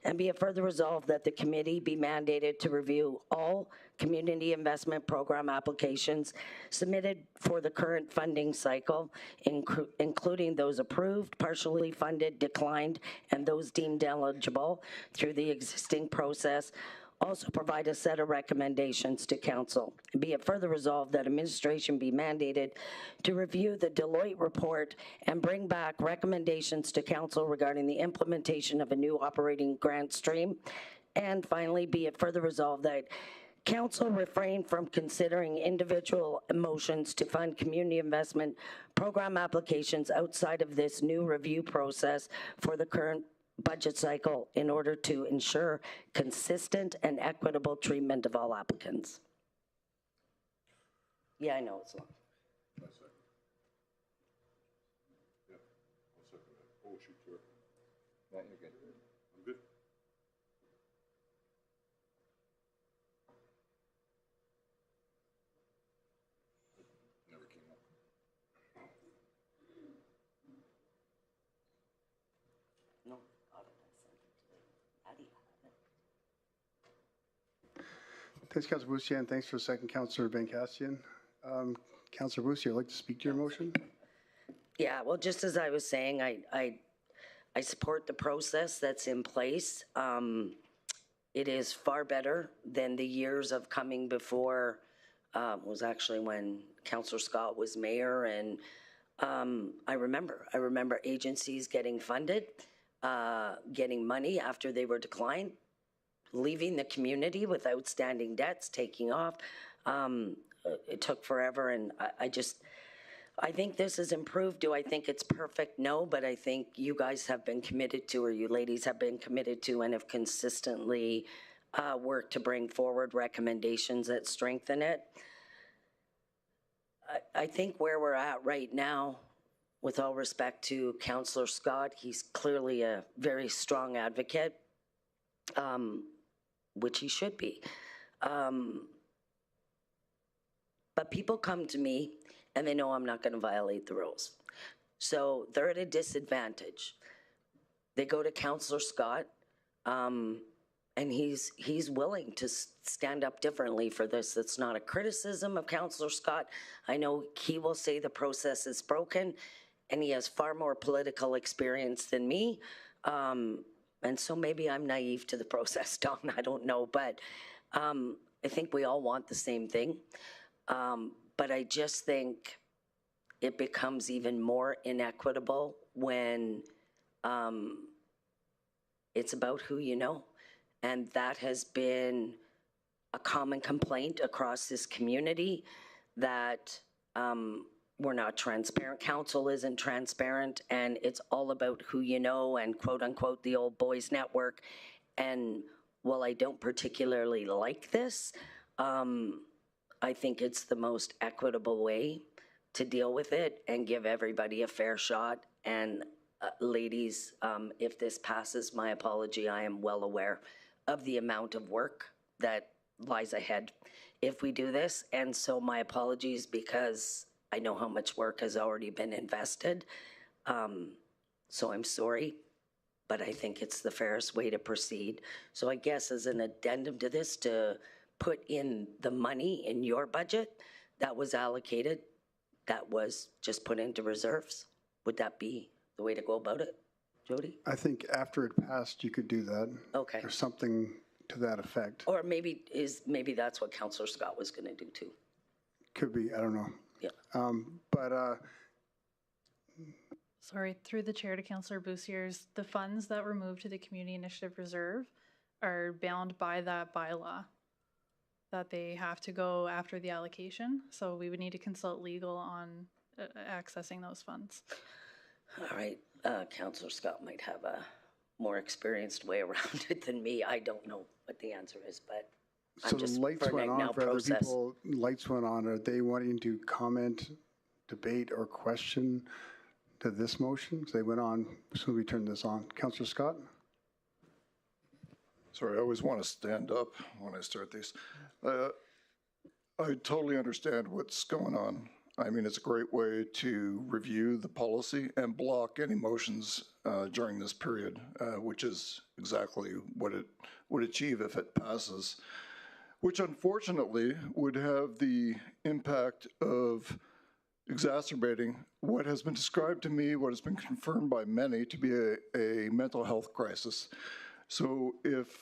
And be it further resolved that the committee be mandated to review all community investment program applications submitted for the current funding cycle, including those approved, partially funded, declined, and those deemed eligible through the existing process. Also provide a set of recommendations to council. Be it further resolved that administration be mandated to review the Deloitte report and bring back recommendations to council regarding the implementation of a new operating grant stream. And finally, be it further resolved that council refrain from considering individual motions to fund community investment program applications outside of this new review process for the current budget cycle in order to ensure consistent and equitable treatment of all applicants. Yeah, I know it's long. No, you're good. I'm good. Never came up. No. Thanks, Councilor Boussier, and thanks for a second, Councilor Bencastian. Councilor Boussier, I'd like to speak to your motion. Yeah, well, just as I was saying, I support the process that's in place. It is far better than the years of coming before, was actually when Councillor Scott was mayor, and I remember agencies getting funded, getting money after they were declined, leaving the community with outstanding debts, taking off. It took forever, and I think this has improved. Do I think it's perfect? No, but I think you guys have been committed to, or you ladies have been committed to, and have consistently worked to bring forward recommendations that strengthen it. I think where we're at right now, with all respect to Councillor Scott, he's clearly a very strong advocate, which he should be. But people come to me and they know I'm not going to violate the rules. So they're at a disadvantage. They go to Councillor Scott, and he's willing to stand up differently for this. It's not a criticism of Councillor Scott. I know he will say the process is broken, and he has far more political experience than me. And so maybe I'm naive to the process, Don, I don't know. But I think we all want the same thing. But I just think it becomes even more inequitable when it's about who you know. And that has been a common complaint across this community, that we're not transparent. Council isn't transparent, and it's all about who you know and quote unquote the old boys network. And while I don't particularly like this, I think it's the most equitable way to deal with it and give everybody a fair shot. And ladies, if this passes, my apology, I am well aware of the amount of work that lies ahead if we do this. And so my apologies, because I know how much work has already been invested. So I'm sorry, but I think it's the fairest way to proceed. So I guess as an addendum to this, to put in the money in your budget that was allocated, that was just put into reserves. Would that be the way to go about it, Jody? I think after it passed, you could do that. Okay. Or something to that effect. Or maybe that's what Councillor Scott was going to do too. Could be, I don't know. Yeah. Sorry, through the chair to Councillor Boussier's, the funds that were moved to the Community Initiative Reserve are bound by that bylaw, that they have to go after the allocation. So we would need to consult legal on accessing those funds. All right, Councillor Scott might have a more experienced way around it than me. I don't know what the answer is, but So the lights went on for other people, lights went on. Are they wanting to comment, debate, or question to this motion? So they went on as soon as we turned this on. Councillor Scott? Sorry, I always want to stand up when I start these. I totally understand what's going on. I mean, it's a great way to review the policy and block any motions during this period, which is exactly what it would achieve if it passes. which unfortunately would have the impact of exacerbating what has been described to me, what has been confirmed by many to be a mental health crisis. So if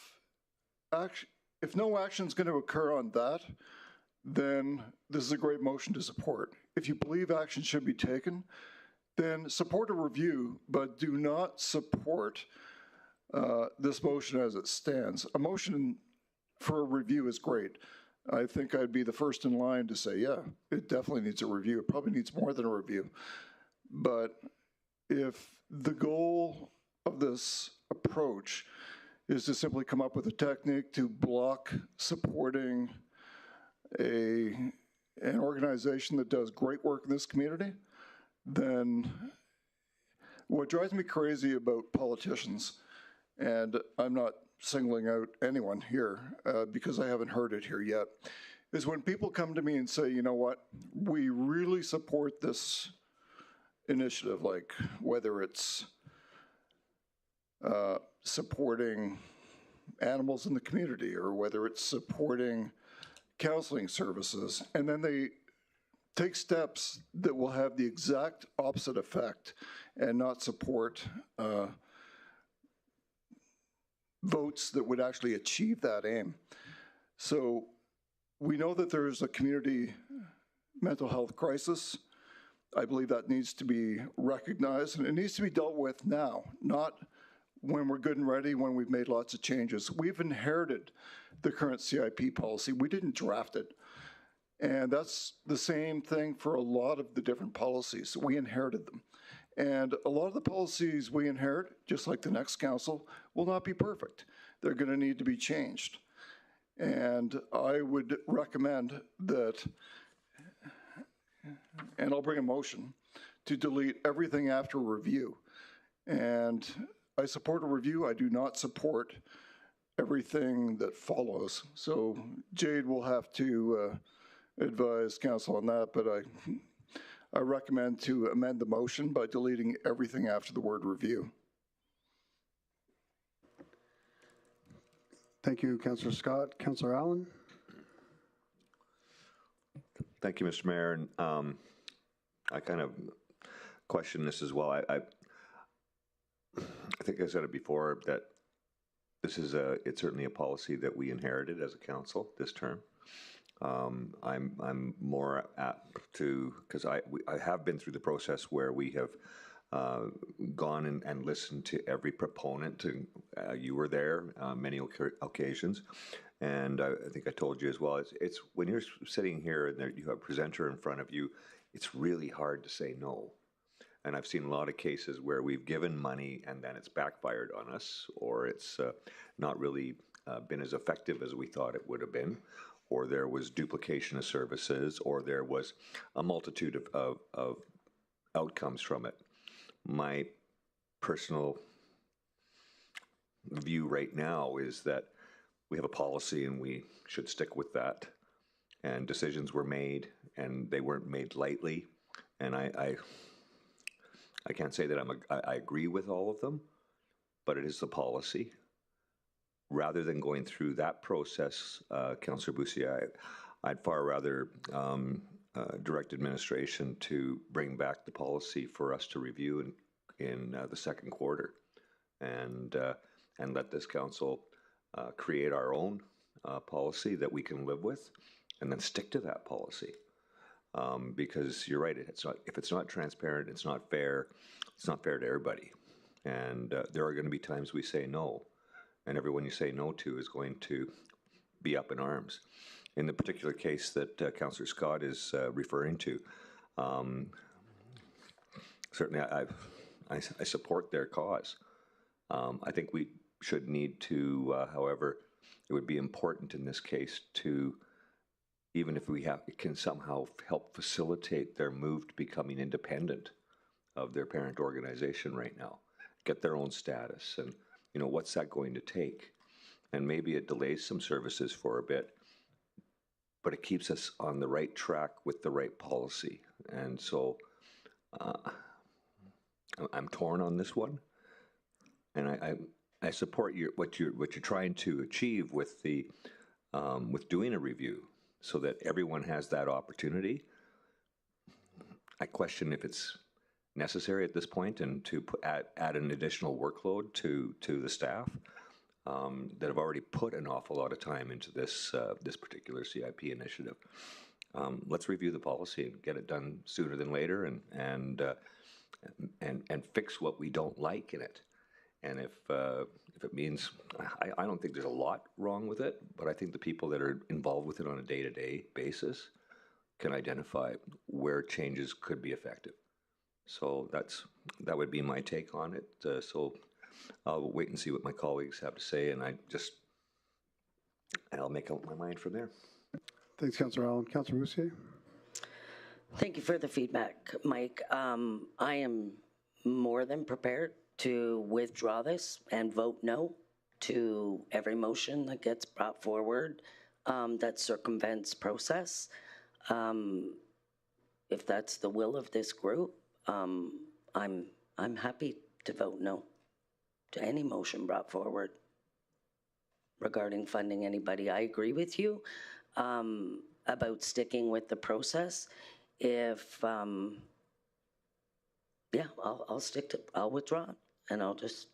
no action is going to occur on that, then this is a great motion to support. If you believe action should be taken, then support a review, but do not support this motion as it stands. A motion for a review is great. I think I'd be the first in line to say, yeah, it definitely needs a review. It probably needs more than a review. But if the goal of this approach is to simply come up with a technique to block supporting an organization that does great work in this community, then what drives me crazy about politicians, and I'm not singling out anyone here because I haven't heard it here yet, is when people come to me and say, you know what, we really support this initiative, like whether it's supporting animals in the community or whether it's supporting counseling services, and then they take steps that will have the exact opposite effect and not support votes that would actually achieve that aim. So we know that there's a community mental health crisis. I believe that needs to be recognized, and it needs to be dealt with now, not when we're good and ready, when we've made lots of changes. We've inherited the current CIP policy. We didn't draft it. And that's the same thing for a lot of the different policies. We inherited them. And a lot of the policies we inherit, just like the next council, will not be perfect. They're going to need to be changed. And I would recommend that, and I'll bring a motion, to delete everything after review. And I support a review. I do not support everything that follows. So Jade will have to advise council on that, but I recommend to amend the motion by deleting everything after the word review. Thank you, Councillor Scott. Councillor Allen? Thank you, Mr. Mayor. And I kind of question this as well. I think I said it before that this is it's certainly a policy that we inherited as a council this term. I'm more apt to, because I have been through the process where we have gone and listened to every proponent. You were there many occasions, and I think I told you as well. It's when you're sitting here and you have a presenter in front of you, it's really hard to say no. And I've seen a lot of cases where we've given money and then it's backfired on us, or it's not really been as effective as we thought it would have been, or there was duplication of services, or there was a multitude of outcomes from it. My personal view right now is that we have a policy and we should stick with that. And decisions were made, and they weren't made lightly. And I can't say that I agree with all of them, but it is the policy. Rather than going through that process, Councillor Boussier, I'd far rather direct administration to bring back the policy for us to review in the second quarter, and let this council create our own policy that we can live with, and then stick to that policy. Because you're right, if it's not transparent, it's not fair to everybody. And there are going to be times we say no, and everyone you say no to is going to be up in arms. In the particular case that Councillor Scott is referring to, certainly I support their cause. I think we should need to, however, it would be important in this case to, even if we can somehow help facilitate their move to becoming independent of their parent organization right now, get their own status, and what's that going to take? And maybe it delays some services for a bit, but it keeps us on the right track with the right policy. And so I'm torn on this one, and I support what you're trying to achieve with the with doing a review so that everyone has that opportunity. I question if it's necessary at this point and to add an additional workload to the staff that have already put an awful lot of time into this particular CIP initiative. Let's review the policy and get it done sooner than later, and fix what we don't like in it. And if it means, I don't think there's a lot wrong with it, but I think the people that are involved with it on a day-to-day basis can identify where changes could be effective. So that would be my take on it. So I'll wait and see what my colleagues have to say, and I'll make up my mind from there. Thanks, Councillor Allen. Councillor Roussier? Thank you for the feedback, Mike. I am more than prepared to withdraw this and vote no to every motion that gets brought forward that circumvents process. If that's the will of this group, I'm happy to vote no to any motion brought forward regarding funding anybody. I agree with you about sticking with the process. If I'll withdraw and I'll just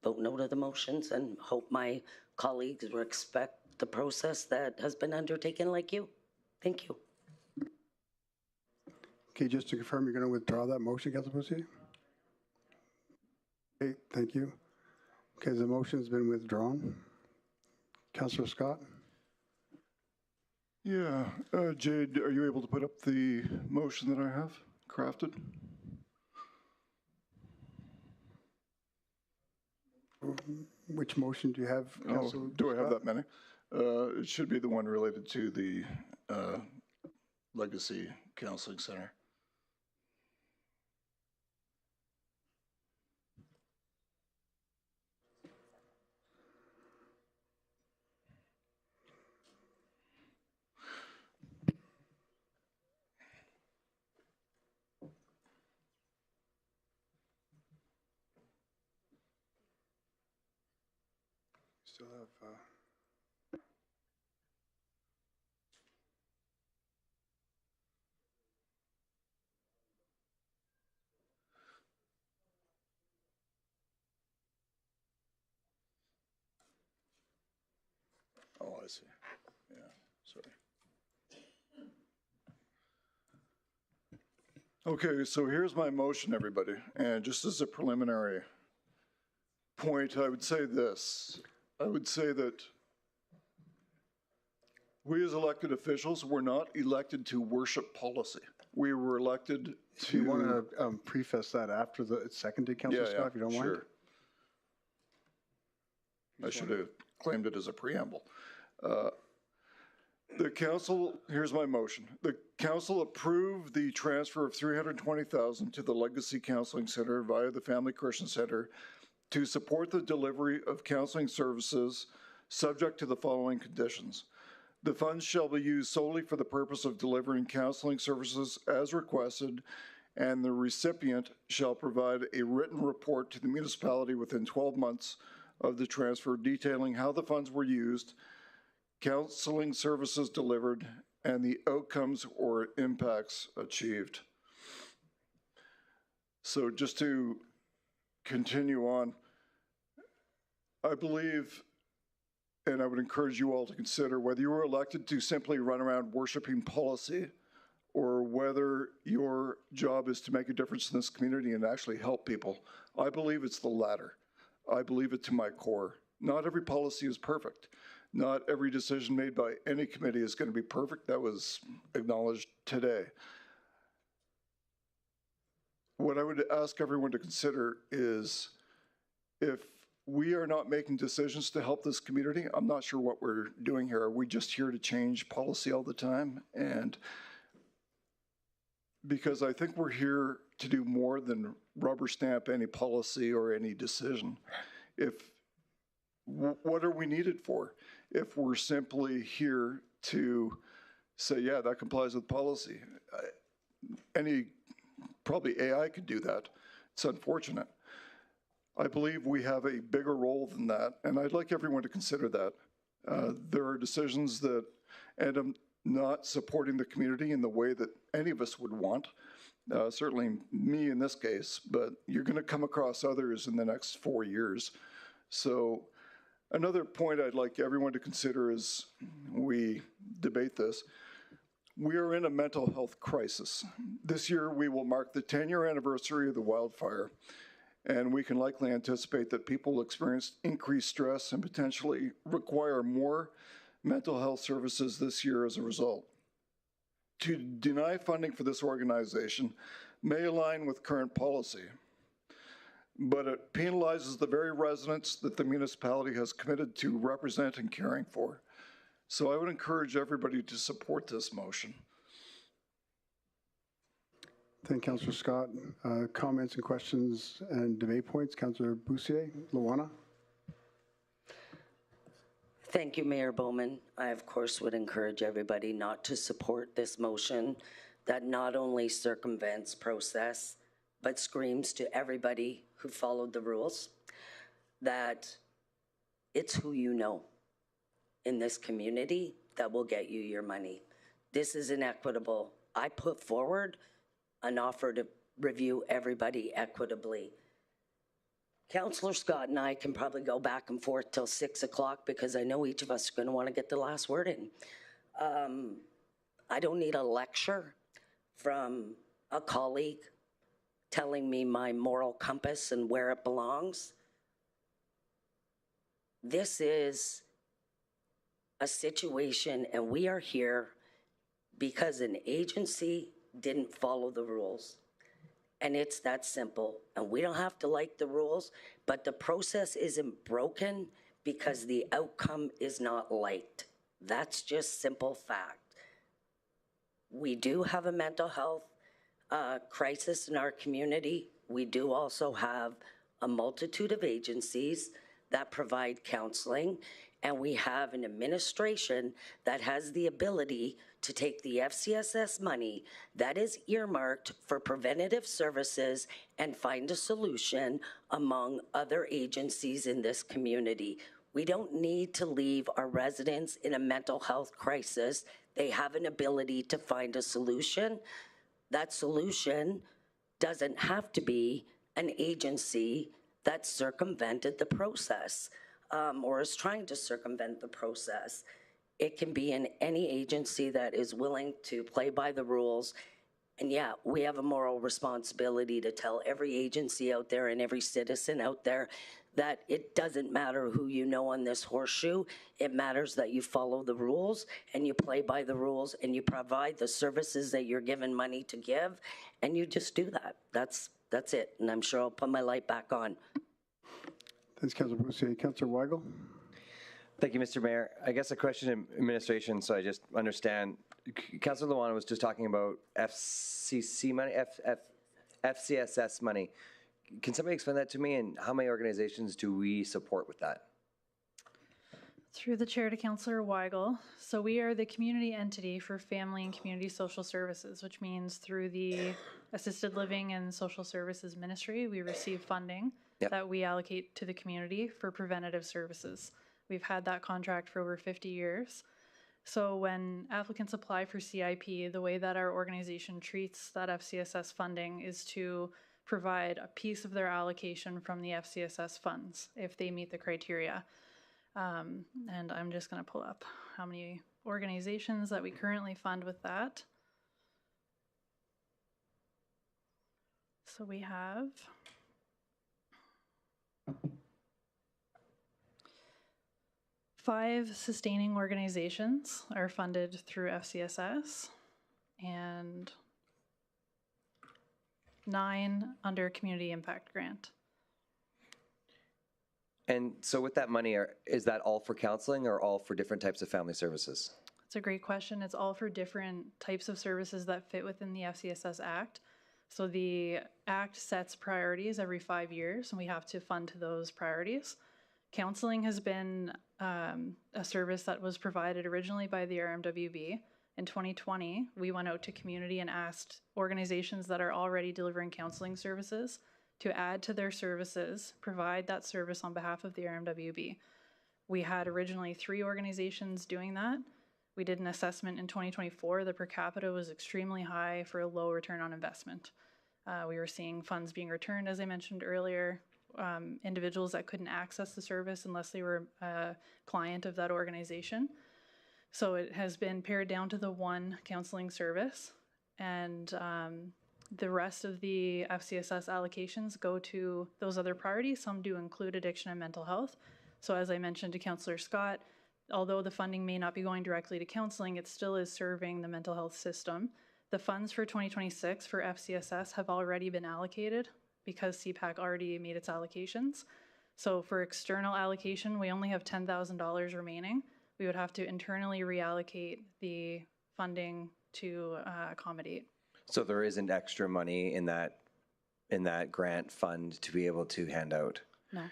vote no to the motions and hope my colleagues respect the process that has been undertaken like you. Thank you. Okay, just to confirm, you're going to withdraw that motion, Councillor Roussier? Okay, thank you. Okay, the motion's been withdrawn. Councillor Scott? Yeah, Jade, are you able to put up the motion that I have crafted? Which motion do you have, Councillor Do I have Scott? that many? It should be the one related to the Legacy Counseling Center. Still have, Oh, I see. Yeah, sorry. Okay, so here's my motion, everybody. And just as a preliminary point, I would say this. I would say that we as elected officials were not elected to worship policy. We were elected to... You want to preface that after the seconded, Councillor Scott, if you don't mind? Sure. I should have claimed it as a preamble. The council, here's my motion. The council approved the transfer of $320,000 to the Legacy Counseling Center via the Family Christian Center to support the delivery of counseling services subject to the following conditions. The funds shall be used solely for the purpose of delivering counseling services as requested, and the recipient shall provide a written report to the municipality within 12 months of the transfer detailing how the funds were used, counseling services delivered, and the outcomes or impacts achieved. So just to continue on, I believe, and I would encourage you all to consider whether you were elected to simply run around worshiping policy or whether your job is to make a difference in this community and actually help people. I believe it's the latter. I believe it to my core. Not every policy is perfect. Not every decision made by any committee is going to be perfect. That was acknowledged today. What I would ask everyone to consider is if we are not making decisions to help this community, I'm not sure what we're doing here. Are we just here to change policy all the time? And because I think we're here to do more than rubber stamp any policy or any decision. What are we needed for? If we're simply here to say, yeah, that complies with policy. Probably AI could do that. It's unfortunate. I believe we have a bigger role than that, and I'd like everyone to consider that There are decisions that end up not supporting the community in the way that any of us would want. Certainly me in this case, but you're going to come across others in the next 4 years. So another point I'd like everyone to consider as we debate this, we are in a mental health crisis. This year we will mark the 10-year anniversary of the wildfire, and we can likely anticipate that people will experience increased stress and potentially require more mental health services this year as a result. To deny funding for this organization may align with current policy, but it penalizes the very residents that the municipality has committed to represent and caring for. So I would encourage everybody to support this motion. Thank you, Councillor Scott. Comments and questions and debate points. Councillor Boussier, Luana. Thank you, Mayor Bowman. I, of course, would encourage everybody not to support this motion that not only circumvents process, but screams to everybody who followed the rules that it's who you know in this community that will get you your money. This is inequitable. I put forward an offer to review everybody equitably. Councillor Scott and I can probably go back and forth till 6 o'clock because I know each of us are going to want to get the last word in. I don't need a lecture from a colleague telling me my moral compass and where it belongs. This is a situation, and we are here because an agency didn't follow the rules. And it's that simple. And we don't have to like the rules, but the process isn't broken because the outcome is not liked. That's just simple fact. We do have a mental health crisis in our community. We do also have a multitude of agencies that provide counseling, and we have an administration that has the ability to take the FCSS money that is earmarked for preventative services and find a solution among other agencies in this community. We don't need to leave our residents in a mental health crisis. They have an ability to find a solution. That solution doesn't have to be an agency that circumvented the process or is trying to circumvent the process. It can be in any agency that is willing to play by the rules. And yeah, we have a moral responsibility to tell every agency out there and every citizen out there that it doesn't matter who you know on this horseshoe. It matters that you follow the rules and you play by the rules and you provide the services that you're given money to give, and you just do that. That's it. And I'm sure I'll put my light back on. Thanks, Councillor Boussier. Councillor Weigel. Thank you, Mr. Mayor. I guess a question in administration, so I just understand. Councillor Luana was just talking about FCC money, FCSS money. Can somebody explain that to me, and how many organizations do we support with that? Through the chair to Councillor Weigel. So we are the community entity for family and community social services, which means through the assisted living and social services ministry, we receive funding that we allocate to the community for preventative services. We've had that contract for over 50 years. So when applicants apply for CIP, the way that our organization treats that FCSS funding is to provide a piece of their allocation from the FCSS funds if they meet the criteria. And I'm just going to pull up how many organizations that we currently fund with that. So we have 5 sustaining organizations are funded through FCSS, and 9 under community impact grant. And so with that money, is that all for counseling or all for different types of family services? It's a great question. It's all for different types of services that fit within the FCSS Act. So the Act sets priorities every 5 years, and we have to fund to those priorities. Counseling has been a service that was provided originally by the RMWB. In 2020, we went out to community and asked organizations that are already delivering counseling services to add to their services, provide that service on behalf of the RMWB. We had originally 3 organizations doing that. We did an assessment in 2024. The per capita was extremely high for a low return on investment. We were seeing funds being returned, as I mentioned earlier, individuals that couldn't access the service unless they were a client of that organization. So it has been pared down to the one counseling service, and the rest of the FCSS allocations go to those other priorities. Some do include addiction and mental health. So as I mentioned to Councillor Scott, although the funding may not be going directly to counseling, it still is serving the mental health system. The funds for 2026 for FCSS have already been allocated because CPAC already made its allocations. So for external allocation, we only have $10,000 remaining. We would have to internally reallocate the funding to accommodate. So there isn't extra money in that grant fund to be able to hand out? No.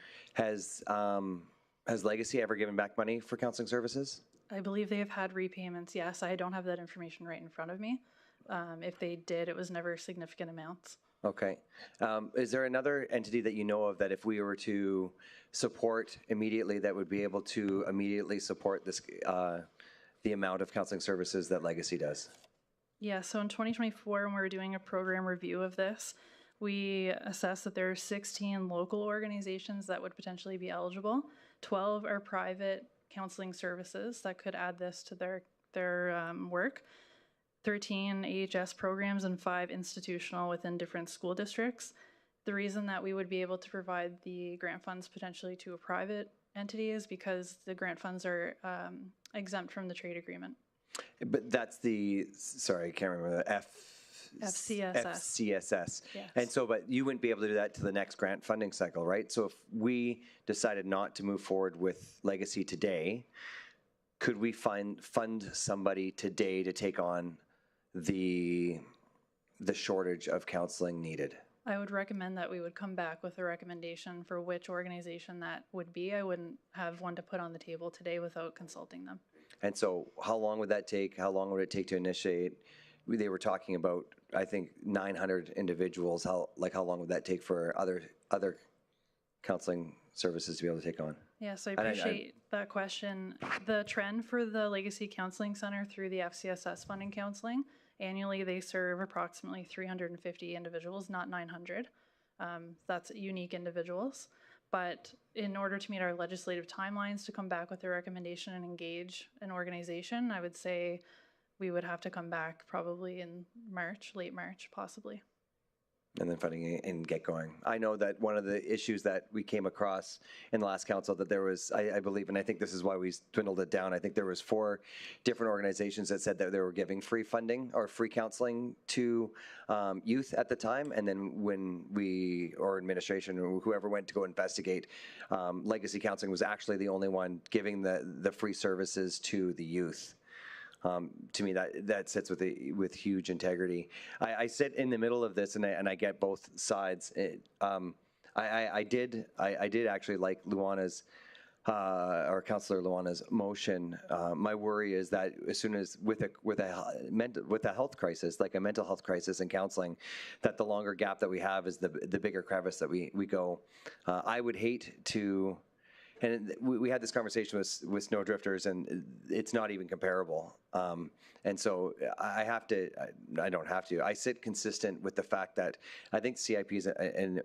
Has Legacy ever given back money for counseling services? I believe they have had repayments, yes. I don't have that information right in front of me. If they did, it was never significant amounts. Okay. Is there another entity that you know of that if we were to support immediately, that would be able to immediately support this, the amount of counseling services that Legacy does? Yeah, so in 2024, when we were doing a program review of this, we assessed that there are 16 local organizations that would potentially be eligible. 12 are private counseling services that could add this to their work. 13 AHS programs and 5 institutional within different school districts. The reason that we would be able to provide the grant funds potentially to a private entity is because the grant funds are exempt from the trade agreement. But that's the, sorry, I can't remember the FCSS. FCSS. Yes. And so, but you wouldn't be able to do that to the next grant funding cycle, right? So if we decided not to move forward with Legacy today, could we fund somebody today to take on the shortage of counseling needed? I would recommend that we would come back with a recommendation for which organization that would be. I wouldn't have one to put on the table today without consulting them. And so how long would that take? How long would it take to initiate? They were talking about, I think, 900 individuals. How long would that take for other counseling services to be able to take on? Yes, I appreciate that question. The trend for the Legacy Counseling Center through the FCSS funding counseling, annually they serve approximately 350 individuals, not 900. That's unique individuals. But in order to meet our legislative timelines to come back with a recommendation and engage an organization, I would say we would have to come back probably in March, late March, possibly. And then funding and get going. I know that one of the issues that we came across in the last council that there was, I believe, and I think this is why we dwindled it down, I think there was 4 different organizations that said that they were giving free funding or free counseling to youth at the time. And then when we, or administration, or whoever went to go investigate, Legacy Counseling was actually the only one giving the free services to the youth. To me, that sits with huge integrity. I sit in the middle of this, and I get both sides. I did actually like Luana's, or Councillor Luana's motion. My worry is that as soon as with a health crisis, like a mental health crisis in counseling, that the longer gap that we have is the bigger crevice that we go. I would hate to. And we had this conversation with Snowdrifters, and it's not even comparable. And so I don't have to. I sit consistent with the fact that I think CIPs, and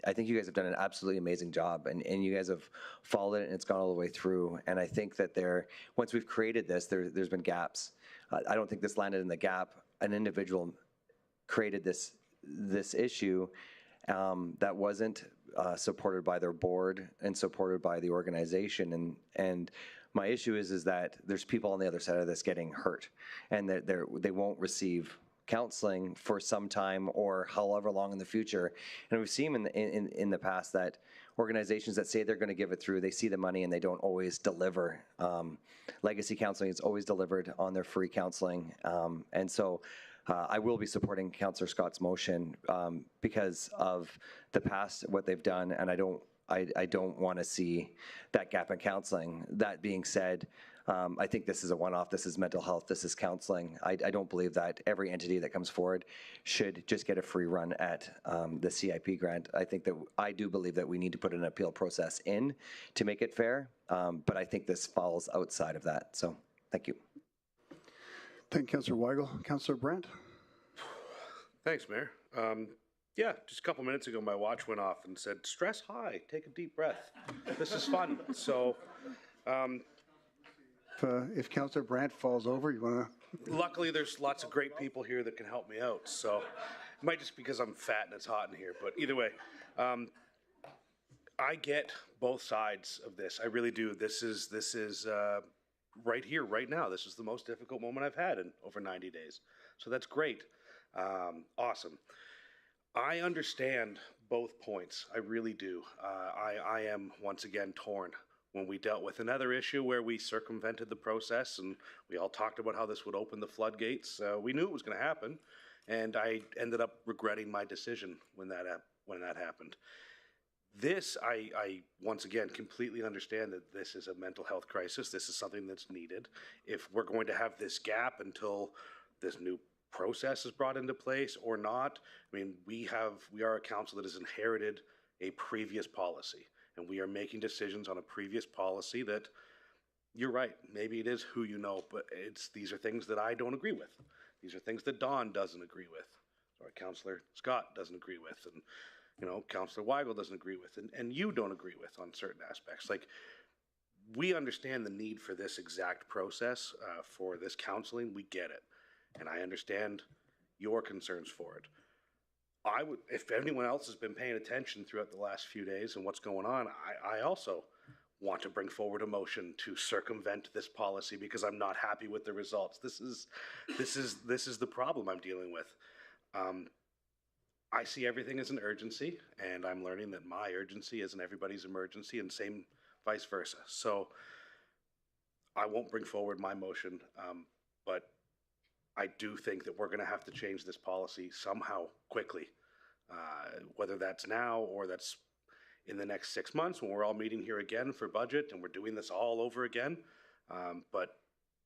I think you guys have done an absolutely amazing job, and you guys have followed it, and it's gone all the way through. And I think that once we've created this, there's been gaps. I don't think this landed in the gap. An individual created this issue that wasn't supported by their board and supported by the organization, and my issue is that there's people on the other side of this getting hurt, and that they won't receive counseling for some time or however long in the future. And we've seen in the past that organizations that say they're going to give it through, they see the money and they don't always deliver. Legacy Counseling has always delivered on their free counseling, and so I will be supporting Councillor Scott's motion because of the past, what they've done, and I don't want to see that gap in counseling. That being said, I think this is a one-off. This is mental health. This is counseling. I don't believe that every entity that comes forward should just get a free run at the CIP grant. I do believe that we need to put an appeal process in to make it fair, but I think this falls outside of that. So thank you. Thank you, Councillor Weigel. Councillor Brandt? Thanks, Mayor. Yeah, just a couple minutes ago, my watch went off and said, stress high, take a deep breath. This is fun. So, If Councillor Brandt falls over, you want to? luckily, there's lots of great people here that can help me out. So, it might just because I'm fat and it's hot in here. But either way, I get both sides of this. I really do. This is right here, right now. This is the most difficult moment I've had in over 90 days. So that's great. Awesome. I understand both points. I really do. I am once again torn. When we dealt with another issue where we circumvented the process and we all talked about how this would open the floodgates, we knew it was going to happen, and I ended up regretting my decision when that happened. This, I once again completely understand that this is a mental health crisis. This is something that's needed. If we're going to have this gap until this new process is brought into place or not, I mean, we are a council that has inherited a previous policy, and we are making decisions on a previous policy that, you're right, maybe it is who you know, but these are things that I don't agree with. These are things that Don doesn't agree with, or Councillor Scott doesn't agree with, and Councillor Weigel doesn't agree with, and you don't agree with on certain aspects. Like, we understand the need for this exact process, for this counseling. We get it. And I understand your concerns for it. If anyone else has been paying attention throughout the last few days and what's going on, I also want to bring forward a motion to circumvent this policy because I'm not happy with the results. This is the problem I'm dealing with. I see everything as an urgency, and I'm learning that my urgency isn't everybody's emergency, and same vice versa. So I won't bring forward my motion, but I do think that we're going to have to change this policy somehow quickly, whether that's now or that's in the next 6 months when we're all meeting here again for budget and we're doing this all over again. But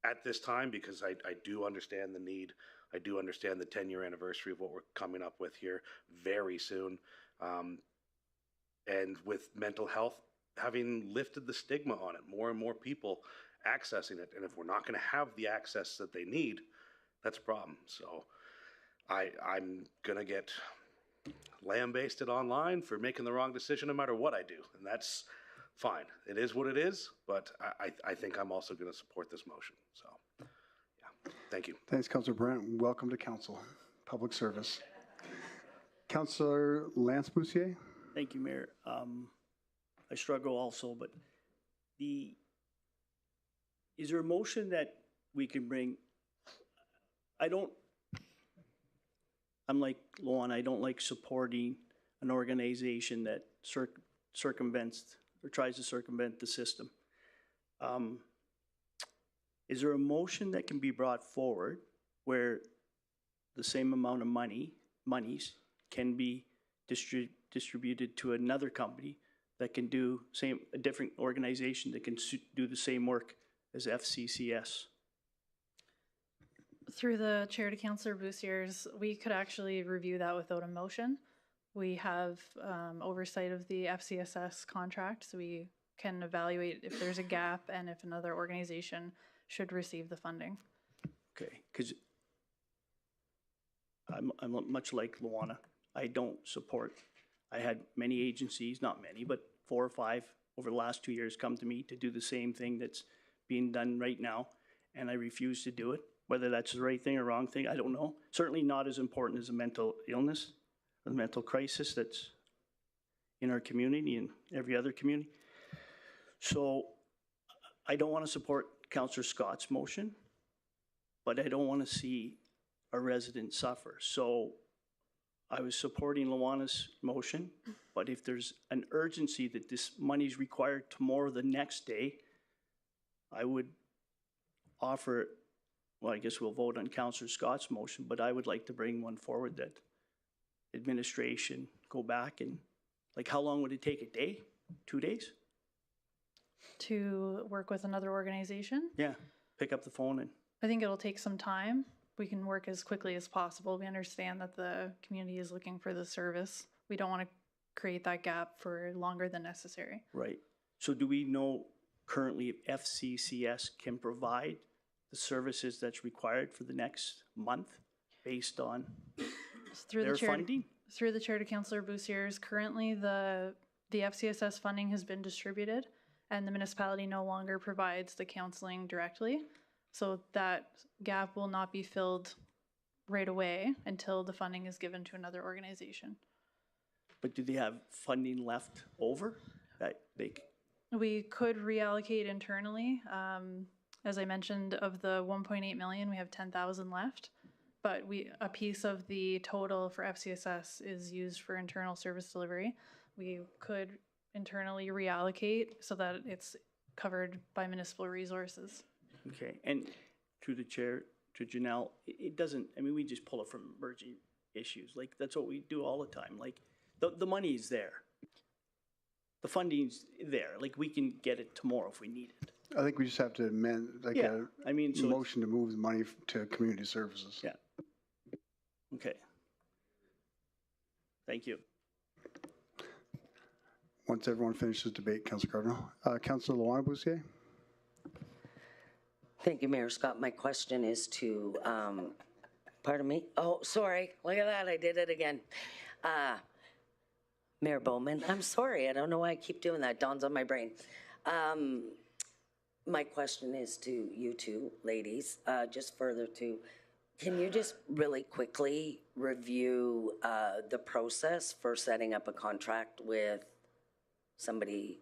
at this time, because I do understand the need, I do understand the 10-year anniversary of what we're coming up with here very soon. And with mental health having lifted the stigma on it, more and more people accessing it. And if we're not going to have the access that they need, that's a problem. So I'm going to get lambasted online for making the wrong decision no matter what I do. And that's fine. It is what it is, but I think I'm also going to support this motion. So, yeah, thank you. Thanks, Councillor Brandt. Welcome to council, public service. Councillor Lance Boussier. Thank you, Mayor. I struggle also, but is there a motion that we can bring? I'm like Luan, I don't like supporting an organization that circumvents or tries to circumvent the system. Is there a motion that can be brought forward where the same amount of monies can be distributed to another company that can do a different organization that can do the same work as FCCS? Through the chair to Councillor Boussier's, we could actually review that without a motion. We have oversight of the FCSS contract, so we can evaluate if there's a gap and if another organization should receive the funding. Okay, because I'm much like Luana. I don't support. I had many agencies, not many, but 4 or 5 over the last 2 years come to me to do the same thing that's being done right now, and I refuse to do it. Whether that's the right thing or wrong thing, I don't know. Certainly not as important as a mental illness, a mental crisis that's in our community and every other community. So I don't want to support Councillor Scott's motion, but I don't want to see a resident suffer. So I was supporting Luana's motion, but if there's an urgency that this money is required tomorrow, the next day, I would offer, well, I guess we'll vote on Councillor Scott's motion, but I would like to bring one forward that administration go back and, like, how long would it take? A day? 2 days? to work with another organization. Yeah, pick up the phone and, I think it'll take some time. We can work as quickly as possible. We understand that the community is looking for the service. We don't want to create that gap for longer than necessary. right. So do we know currently if FCCS can provide the services that's required for the next month based on Through their the chair, funding? through the chair to Councillor Bousier's, currently the FCSS funding has been distributed and the municipality no longer provides the counseling directly. So that gap will not be filled right away until the funding is given to another organization. But do they have funding left over that they, We could reallocate internally. As I mentioned, of the 1.8 million, we have 10,000 left. But a piece of the total for FCSS is used for internal service delivery. We could internally reallocate so that it's covered by municipal resources. okay, and through the chair to Janelle, it doesn't, I mean, we just pull it from emerging issues. Like, that's what we do all the time. Like, the money's there. The funding's there. Like, we can get it tomorrow if we need it. I think we just have to amend, like Yeah, I mean, so it's- motion to move the money to community services. Yeah. Okay. Thank you. Once everyone finishes debate, Councillor Cardinal. Councillor Luana Boussier? Thank you, Mayor Scott. My question is to, pardon me? Oh, sorry. Look at that. I did it again. Mayor Bowman, I'm sorry. I don't know why I keep doing that. Dawn's on my brain. My question is to you two ladies, just further to, can you just really quickly review the process for setting up a contract with somebody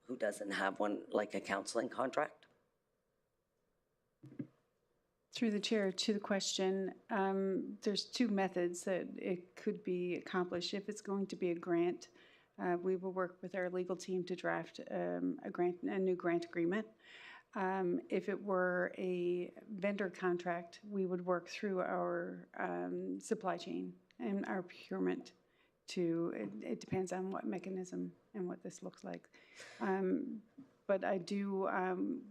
who doesn't have one, like a counseling contract? Through the chair to the question, there's two methods that it could be accomplished. If it's going to be a grant, we will work with our legal team to draft a new grant agreement. If it were a vendor contract, we would work through our supply chain and our procurement it depends on what mechanism and what this looks like. But I do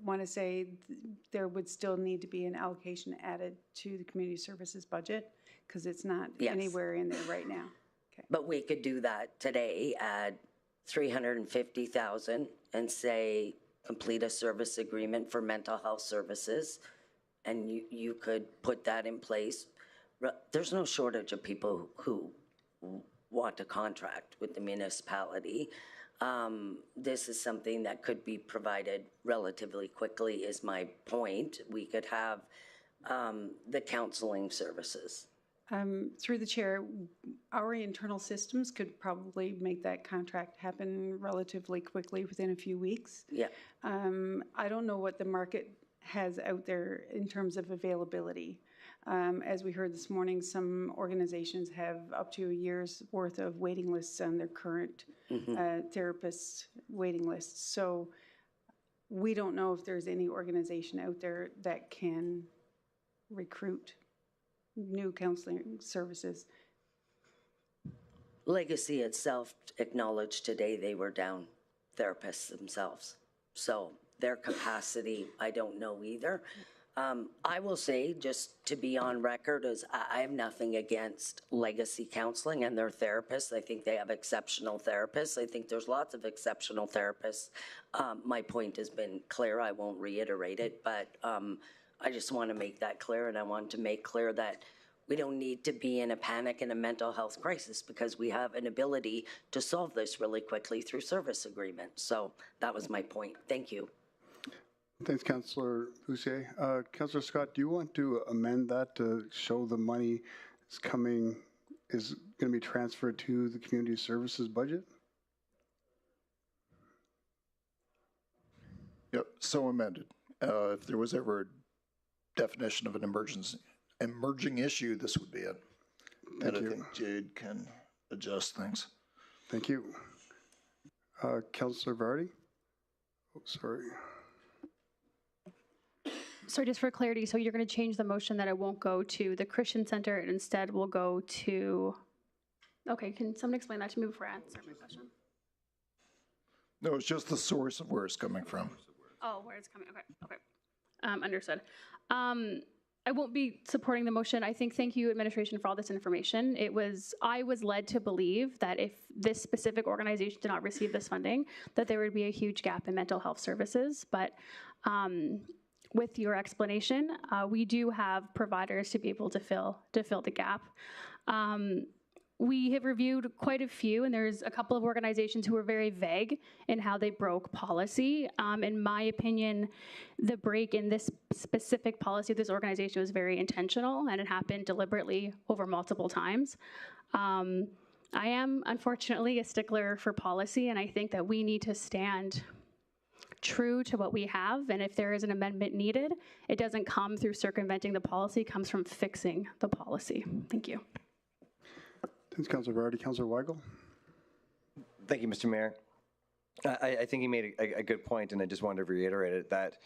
want to say there would still need to be an allocation added to the community services budget because it's not anywhere in there right now. Okay. But we could do that today, add 350,000 and say complete a service agreement for mental health services, and you could put that in place. There's no shortage of people who want to contract with the municipality. This is something that could be provided relatively quickly is my point. We could have the counseling services. Through the chair, our internal systems could probably make that contract happen relatively quickly within a few weeks. Yeah. I don't know what the market has out there in terms of availability. As we heard this morning, some organizations have up to a year's worth of waiting lists on their current therapist waiting lists. So we don't know if there's any organization out there that can recruit new counseling services. Legacy itself acknowledged today they were down therapists themselves. So their capacity, I don't know either. I will say, just to be on record, is I have nothing against Legacy Counseling and their therapists. I think they have exceptional therapists. I think there's lots of exceptional therapists. My point has been clear. I won't reiterate it, but I just want to make that clear, and I want to make clear that we don't need to be in a panic and a mental health crisis because we have an ability to solve this really quickly through service agreement. So that was my point. Thank you. Thanks, Councillor Boussier. Councillor Scott, do you want to amend that to show the money is going to be transferred to the community services budget? Yep, so amended. If there was ever a definition of an emerging issue, this would be it. And I think Jade can adjust things. Thank you. Councillor Vardy? Oh, sorry. So just for clarity, so you're going to change the motion that it won't go to the Christian Center and instead will go to, okay, can someone explain that to me before I answer my question? No, it's just the source of where it's coming from. Oh, where it's coming, okay. Understood. I won't be supporting the motion. I think, thank you, administration, for all this information. I was led to believe that if this specific organization did not receive this funding, that there would be a huge gap in mental health services. But with your explanation, we do have providers to be able to fill the gap. We have reviewed quite a few, and there's a couple of organizations who were very vague in how they broke policy. In my opinion, the break in this specific policy of this organization was very intentional, and it happened deliberately over multiple times. I am, unfortunately, a stickler for policy, and I think that we need to stand true to what we have, and if there is an amendment needed, it doesn't come through circumventing the policy, it comes from fixing the policy. Thank you. Thanks, Councilor Vardy. Councilor Weigel? Thank you, Mr. Mayor. I think he made a good point, and I just wanted to reiterate it, that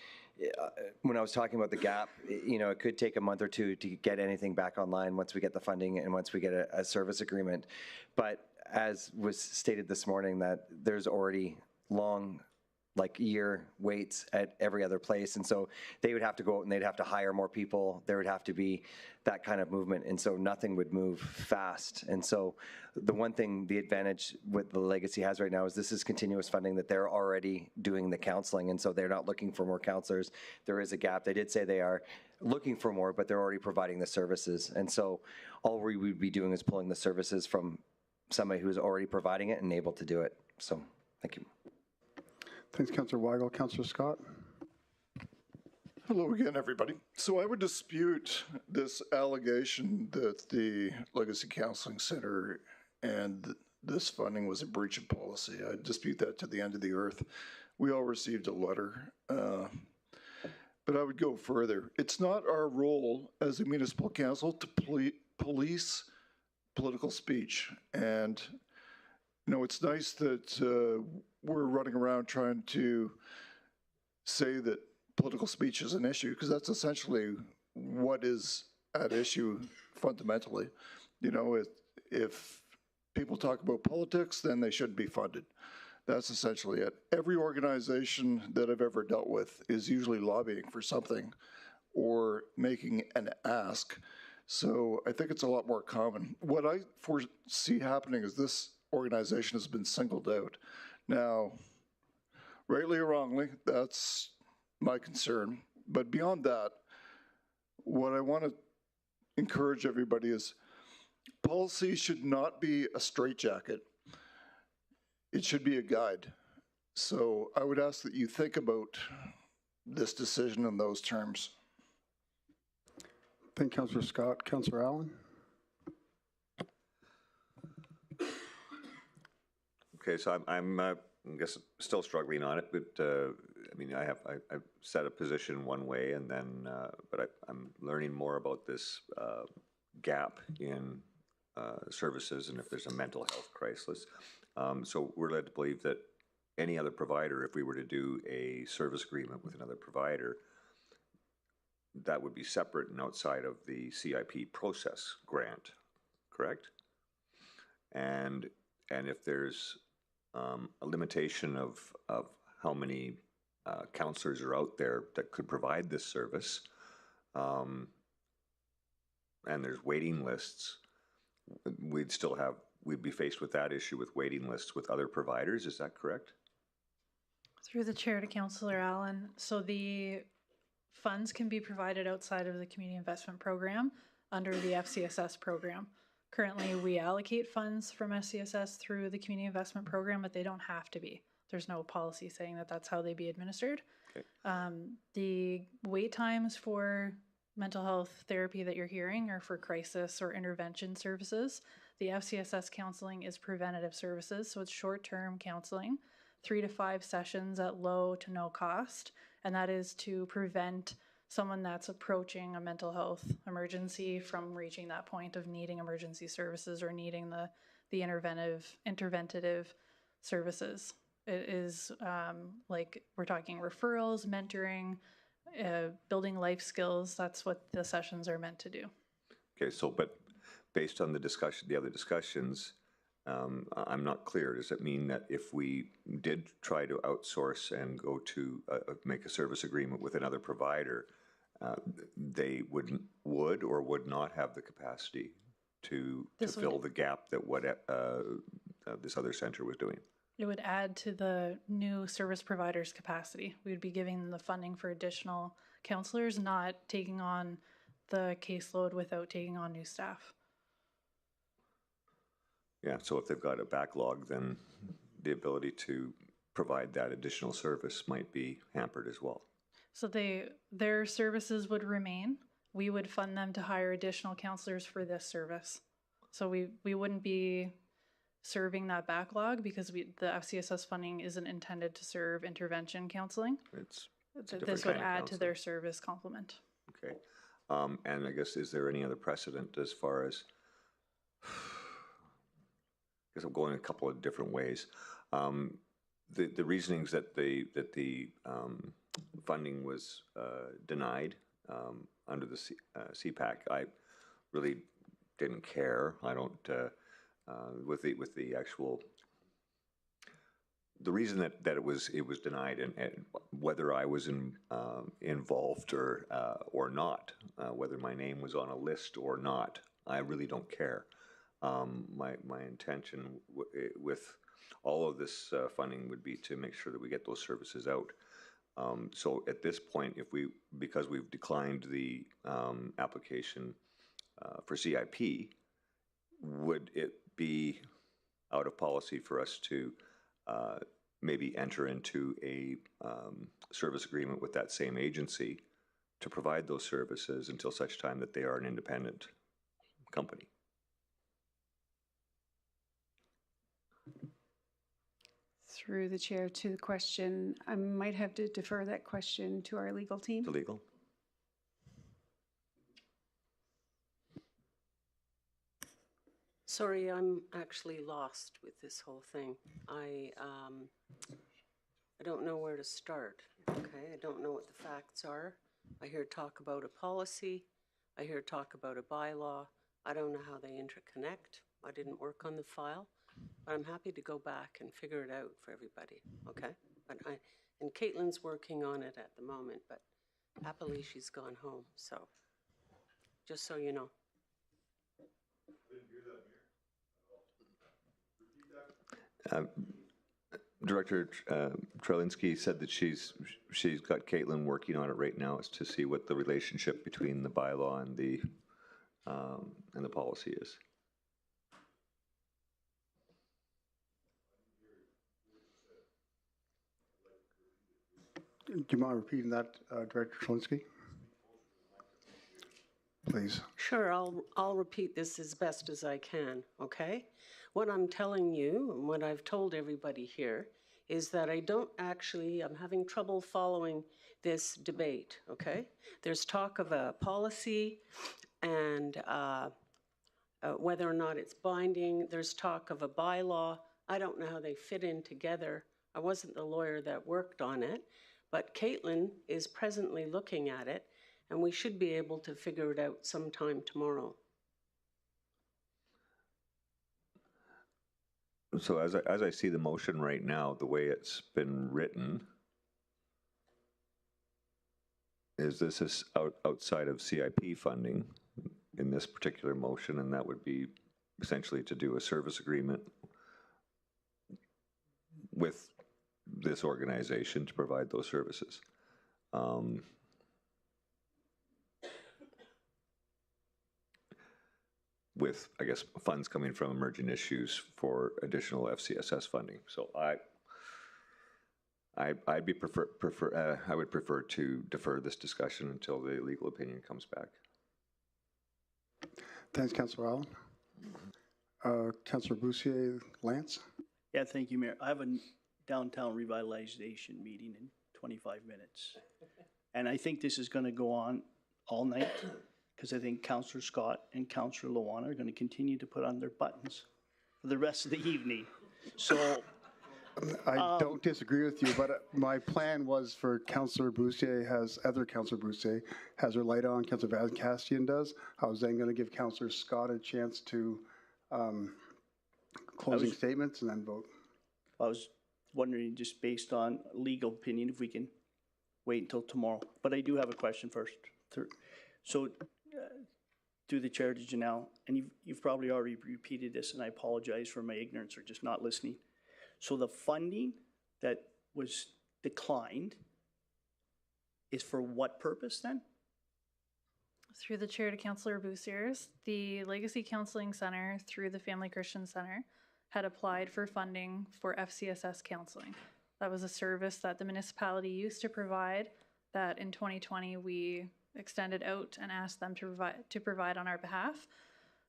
when I was talking about the gap, it could take a month or two to get anything back online once we get the funding and once we get a service agreement. But as was stated this morning, that there's already long year waits at every other place. And so they would have to go out and they'd have to hire more people. There would have to be that kind of movement. And so nothing would move fast. And so the one thing, the advantage with the Legacy has right now is this is continuous funding, that they're already doing the counseling. And so they're not looking for more counselors. There is a gap. They did say they are looking for more, but they're already providing the services. And so all we would be doing is pulling the services from somebody who is already providing it and able to do it. So thank you. Thanks, Councilor Weigel. Councilor Scott? Hello again, everybody. So I would dispute this allegation that the Legacy Counseling Center and this funding was a breach of policy. I dispute that to the end of the earth. We all received a letter, but I would go further. It's not our role as a municipal council to police political speech. And it's nice that we're running around trying to say that political speech is an issue, because that's essentially what is at issue fundamentally. If people talk about politics, then they shouldn't be funded. That's essentially it. Every organization that I've ever dealt with is usually lobbying for something or making an ask. So I think it's a lot more common. What I foresee happening is this organization has been singled out. Now, rightly or wrongly, that's my concern. But beyond that, what I want to encourage everybody is policy should not be a straitjacket. It should be a guide. So I would ask that you think about this decision in those terms. Thank you, Councilor Scott. Councilor Allen? Okay, so I'm I guess still struggling on it, but I've set a position one way, and then but I'm learning more about this gap in services, and if there's a mental health crisis. So we're led to believe that any other provider, if we were to do a service agreement with another provider, that would be separate and outside of the CIP process grant, correct? And if there's a limitation of how many counselors are out there that could provide this service, and there's waiting lists, we'd be faced with that issue with waiting lists with other providers. Is that correct? Through the chair to Councillor Allen, so the funds can be provided outside of the community investment program under the FCSS program. Currently, we allocate funds from SCSS through the community investment program, but they don't have to be. There's no policy saying that that's how they be administered. Okay. The wait times for mental health therapy that you're hearing are for crisis or intervention services. The FCSS counseling is preventative services, so it's short-term counseling, 3 to 5 sessions at low to no cost, and that is to prevent someone that's approaching a mental health emergency from reaching that point of needing emergency services or needing the interventative services. It is we're talking referrals, mentoring, building life skills. That's what the sessions are meant to do. Okay, so but based on the other discussions, I'm not clear. Does it mean that if we did try to outsource and go to make a service agreement with another provider, they would or would not have the capacity to fill the gap that what this other center was doing? It would add to the new service provider's capacity. We would be giving them the funding for additional counselors, not taking on the caseload without taking on new staff. Yeah, so if they've got a backlog, then the ability to provide that additional service might be hampered as well. So their services would remain. We would fund them to hire additional counselors for this service. So we wouldn't be serving that backlog because the FCSS funding isn't intended to serve intervention counseling. This would add to their service complement. Okay. And I guess, is there any other precedent as far as, I guess I'm going a couple of different ways. The reasonings that the funding was denied under the CPAC, I really didn't care. I don't, with the actual, the reason that it was denied, and whether I was involved or not, whether my name was on a list or not, I really don't care. My intention with all of this funding would be to make sure that we get those services out. So at this point, because we've declined the application for CIP, would it be out of policy for us to maybe enter into a service agreement with that same agency to provide those services until such time that they are an independent company? Through the chair to the question, I might have to defer that question to our legal team. To legal? Sorry, I'm actually lost with this whole thing. I don't know where to start, okay? I don't know what the facts are. I hear talk about a policy. I hear talk about a bylaw. I don't know how they interconnect. I didn't work on the file, but I'm happy to go back and figure it out for everybody, okay? And Caitlin's working on it at the moment, but happily she's gone home, so just so you know. Director Trelinsky said that she's got Caitlin working on it right now as to see what the relationship between the bylaw and the policy is. Do you mind repeating that, Director Trelinsky? Please. Sure, I'll repeat this as best as I can, okay? What I'm telling you, and what I've told everybody here, is that I'm having trouble following this debate, okay? There's talk of a policy and whether or not it's binding. There's talk of a bylaw. I don't know how they fit in together. I wasn't the lawyer that worked on it, but Caitlin is presently looking at it, and we should be able to figure it out sometime tomorrow. So as I see the motion right now, the way it's been written, is this is outside of CIP funding in this particular motion, and that would be essentially to do a service agreement with this organization to provide those services. With, I guess, funds coming from emerging issues for additional FCSS funding. So I would prefer to defer this discussion until the legal opinion comes back. Thanks, Councillor Allen. Councillor Boussier, Lance? Yeah, thank you, Mayor. I have a downtown revitalization meeting in 25 minutes. And I think this is going to go on all night, because I think Councillor Scott and Councillor Luana are going to continue to put on their buttons for the rest of the evening. So I don't disagree with you, but my plan was for Councillor Boussier Councillor Boussier has her light on, Councillor Van Castian does. I was then going to give Councillor Scott a chance to closing statements and then vote. I was wondering, just based on legal opinion, if we can wait until tomorrow. But I do have a question first. So, through the chair to Janelle, and you've probably already repeated this, and I apologize for my ignorance or just not listening. So the funding that was declined is for what purpose then? Through the chair to Councillor Boosiers, the Legacy Counseling Center through the Family Christian Center had applied for funding for FCSS counseling. That was a service that the municipality used to provide that in 2020 we extended out and asked them to provide on our behalf.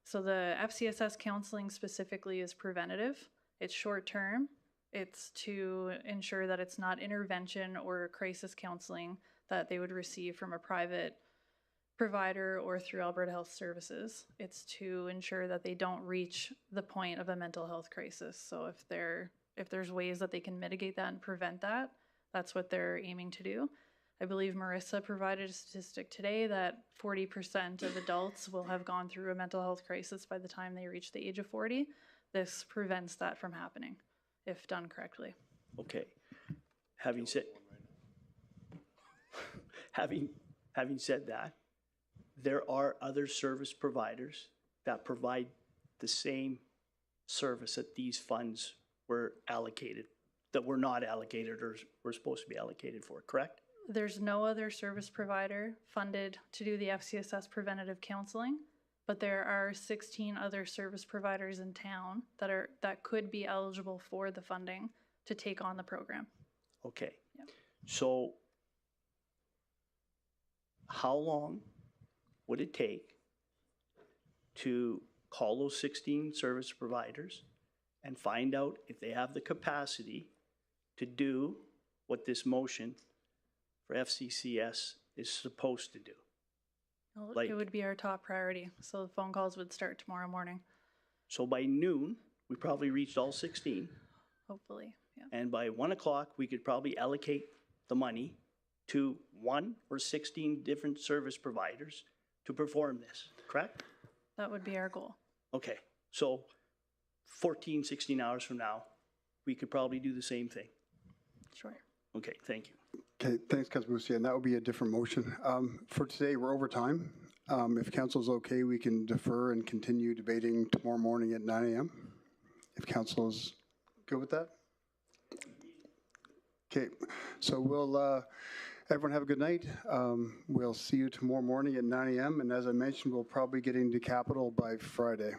So the FCSS counseling specifically is preventative. It's short term. It's to ensure that it's not intervention or crisis counseling that they would receive from a private provider or through Alberta Health Services. It's to ensure that they don't reach the point of a mental health crisis. So if there's ways that they can mitigate that and prevent that, that's what they're aiming to do. I believe Marissa provided a statistic today that 40% of adults will have gone through a mental health crisis by the time they reach the age of 40. This prevents that from happening if done correctly. Okay. Having said that, there are other service providers that provide the same service that these funds were allocated, that were not allocated or were supposed to be allocated for, correct? There's no other service provider funded to do the FCSS preventative counseling, but there are 16 other service providers in town that could be eligible for the funding to take on the program. Okay. Yep. So how long would it take to call those 16 service providers and find out if they have the capacity to do what this motion for FCCS is supposed to do? Well, it would be our top priority. So the phone calls would start tomorrow morning. So by noon, we probably reached all 16. Hopefully, yeah. And by 1 o'clock, we could probably allocate the money to 1 or 16 different service providers to perform this, correct? That would be our goal. Okay, so 14, 16 hours from now, we could probably do the same thing. Sure. Okay, thank you. Okay, thanks, Councilor Bussier, and that will be a different motion. For today, we're over time. If council's okay, we can defer and continue debating tomorrow morning at 9 a.m. If council's good with that? Okay, so we'll, everyone have a good night. We'll see you tomorrow morning at 9 a.m. And as I mentioned, we'll probably get into capital by Friday.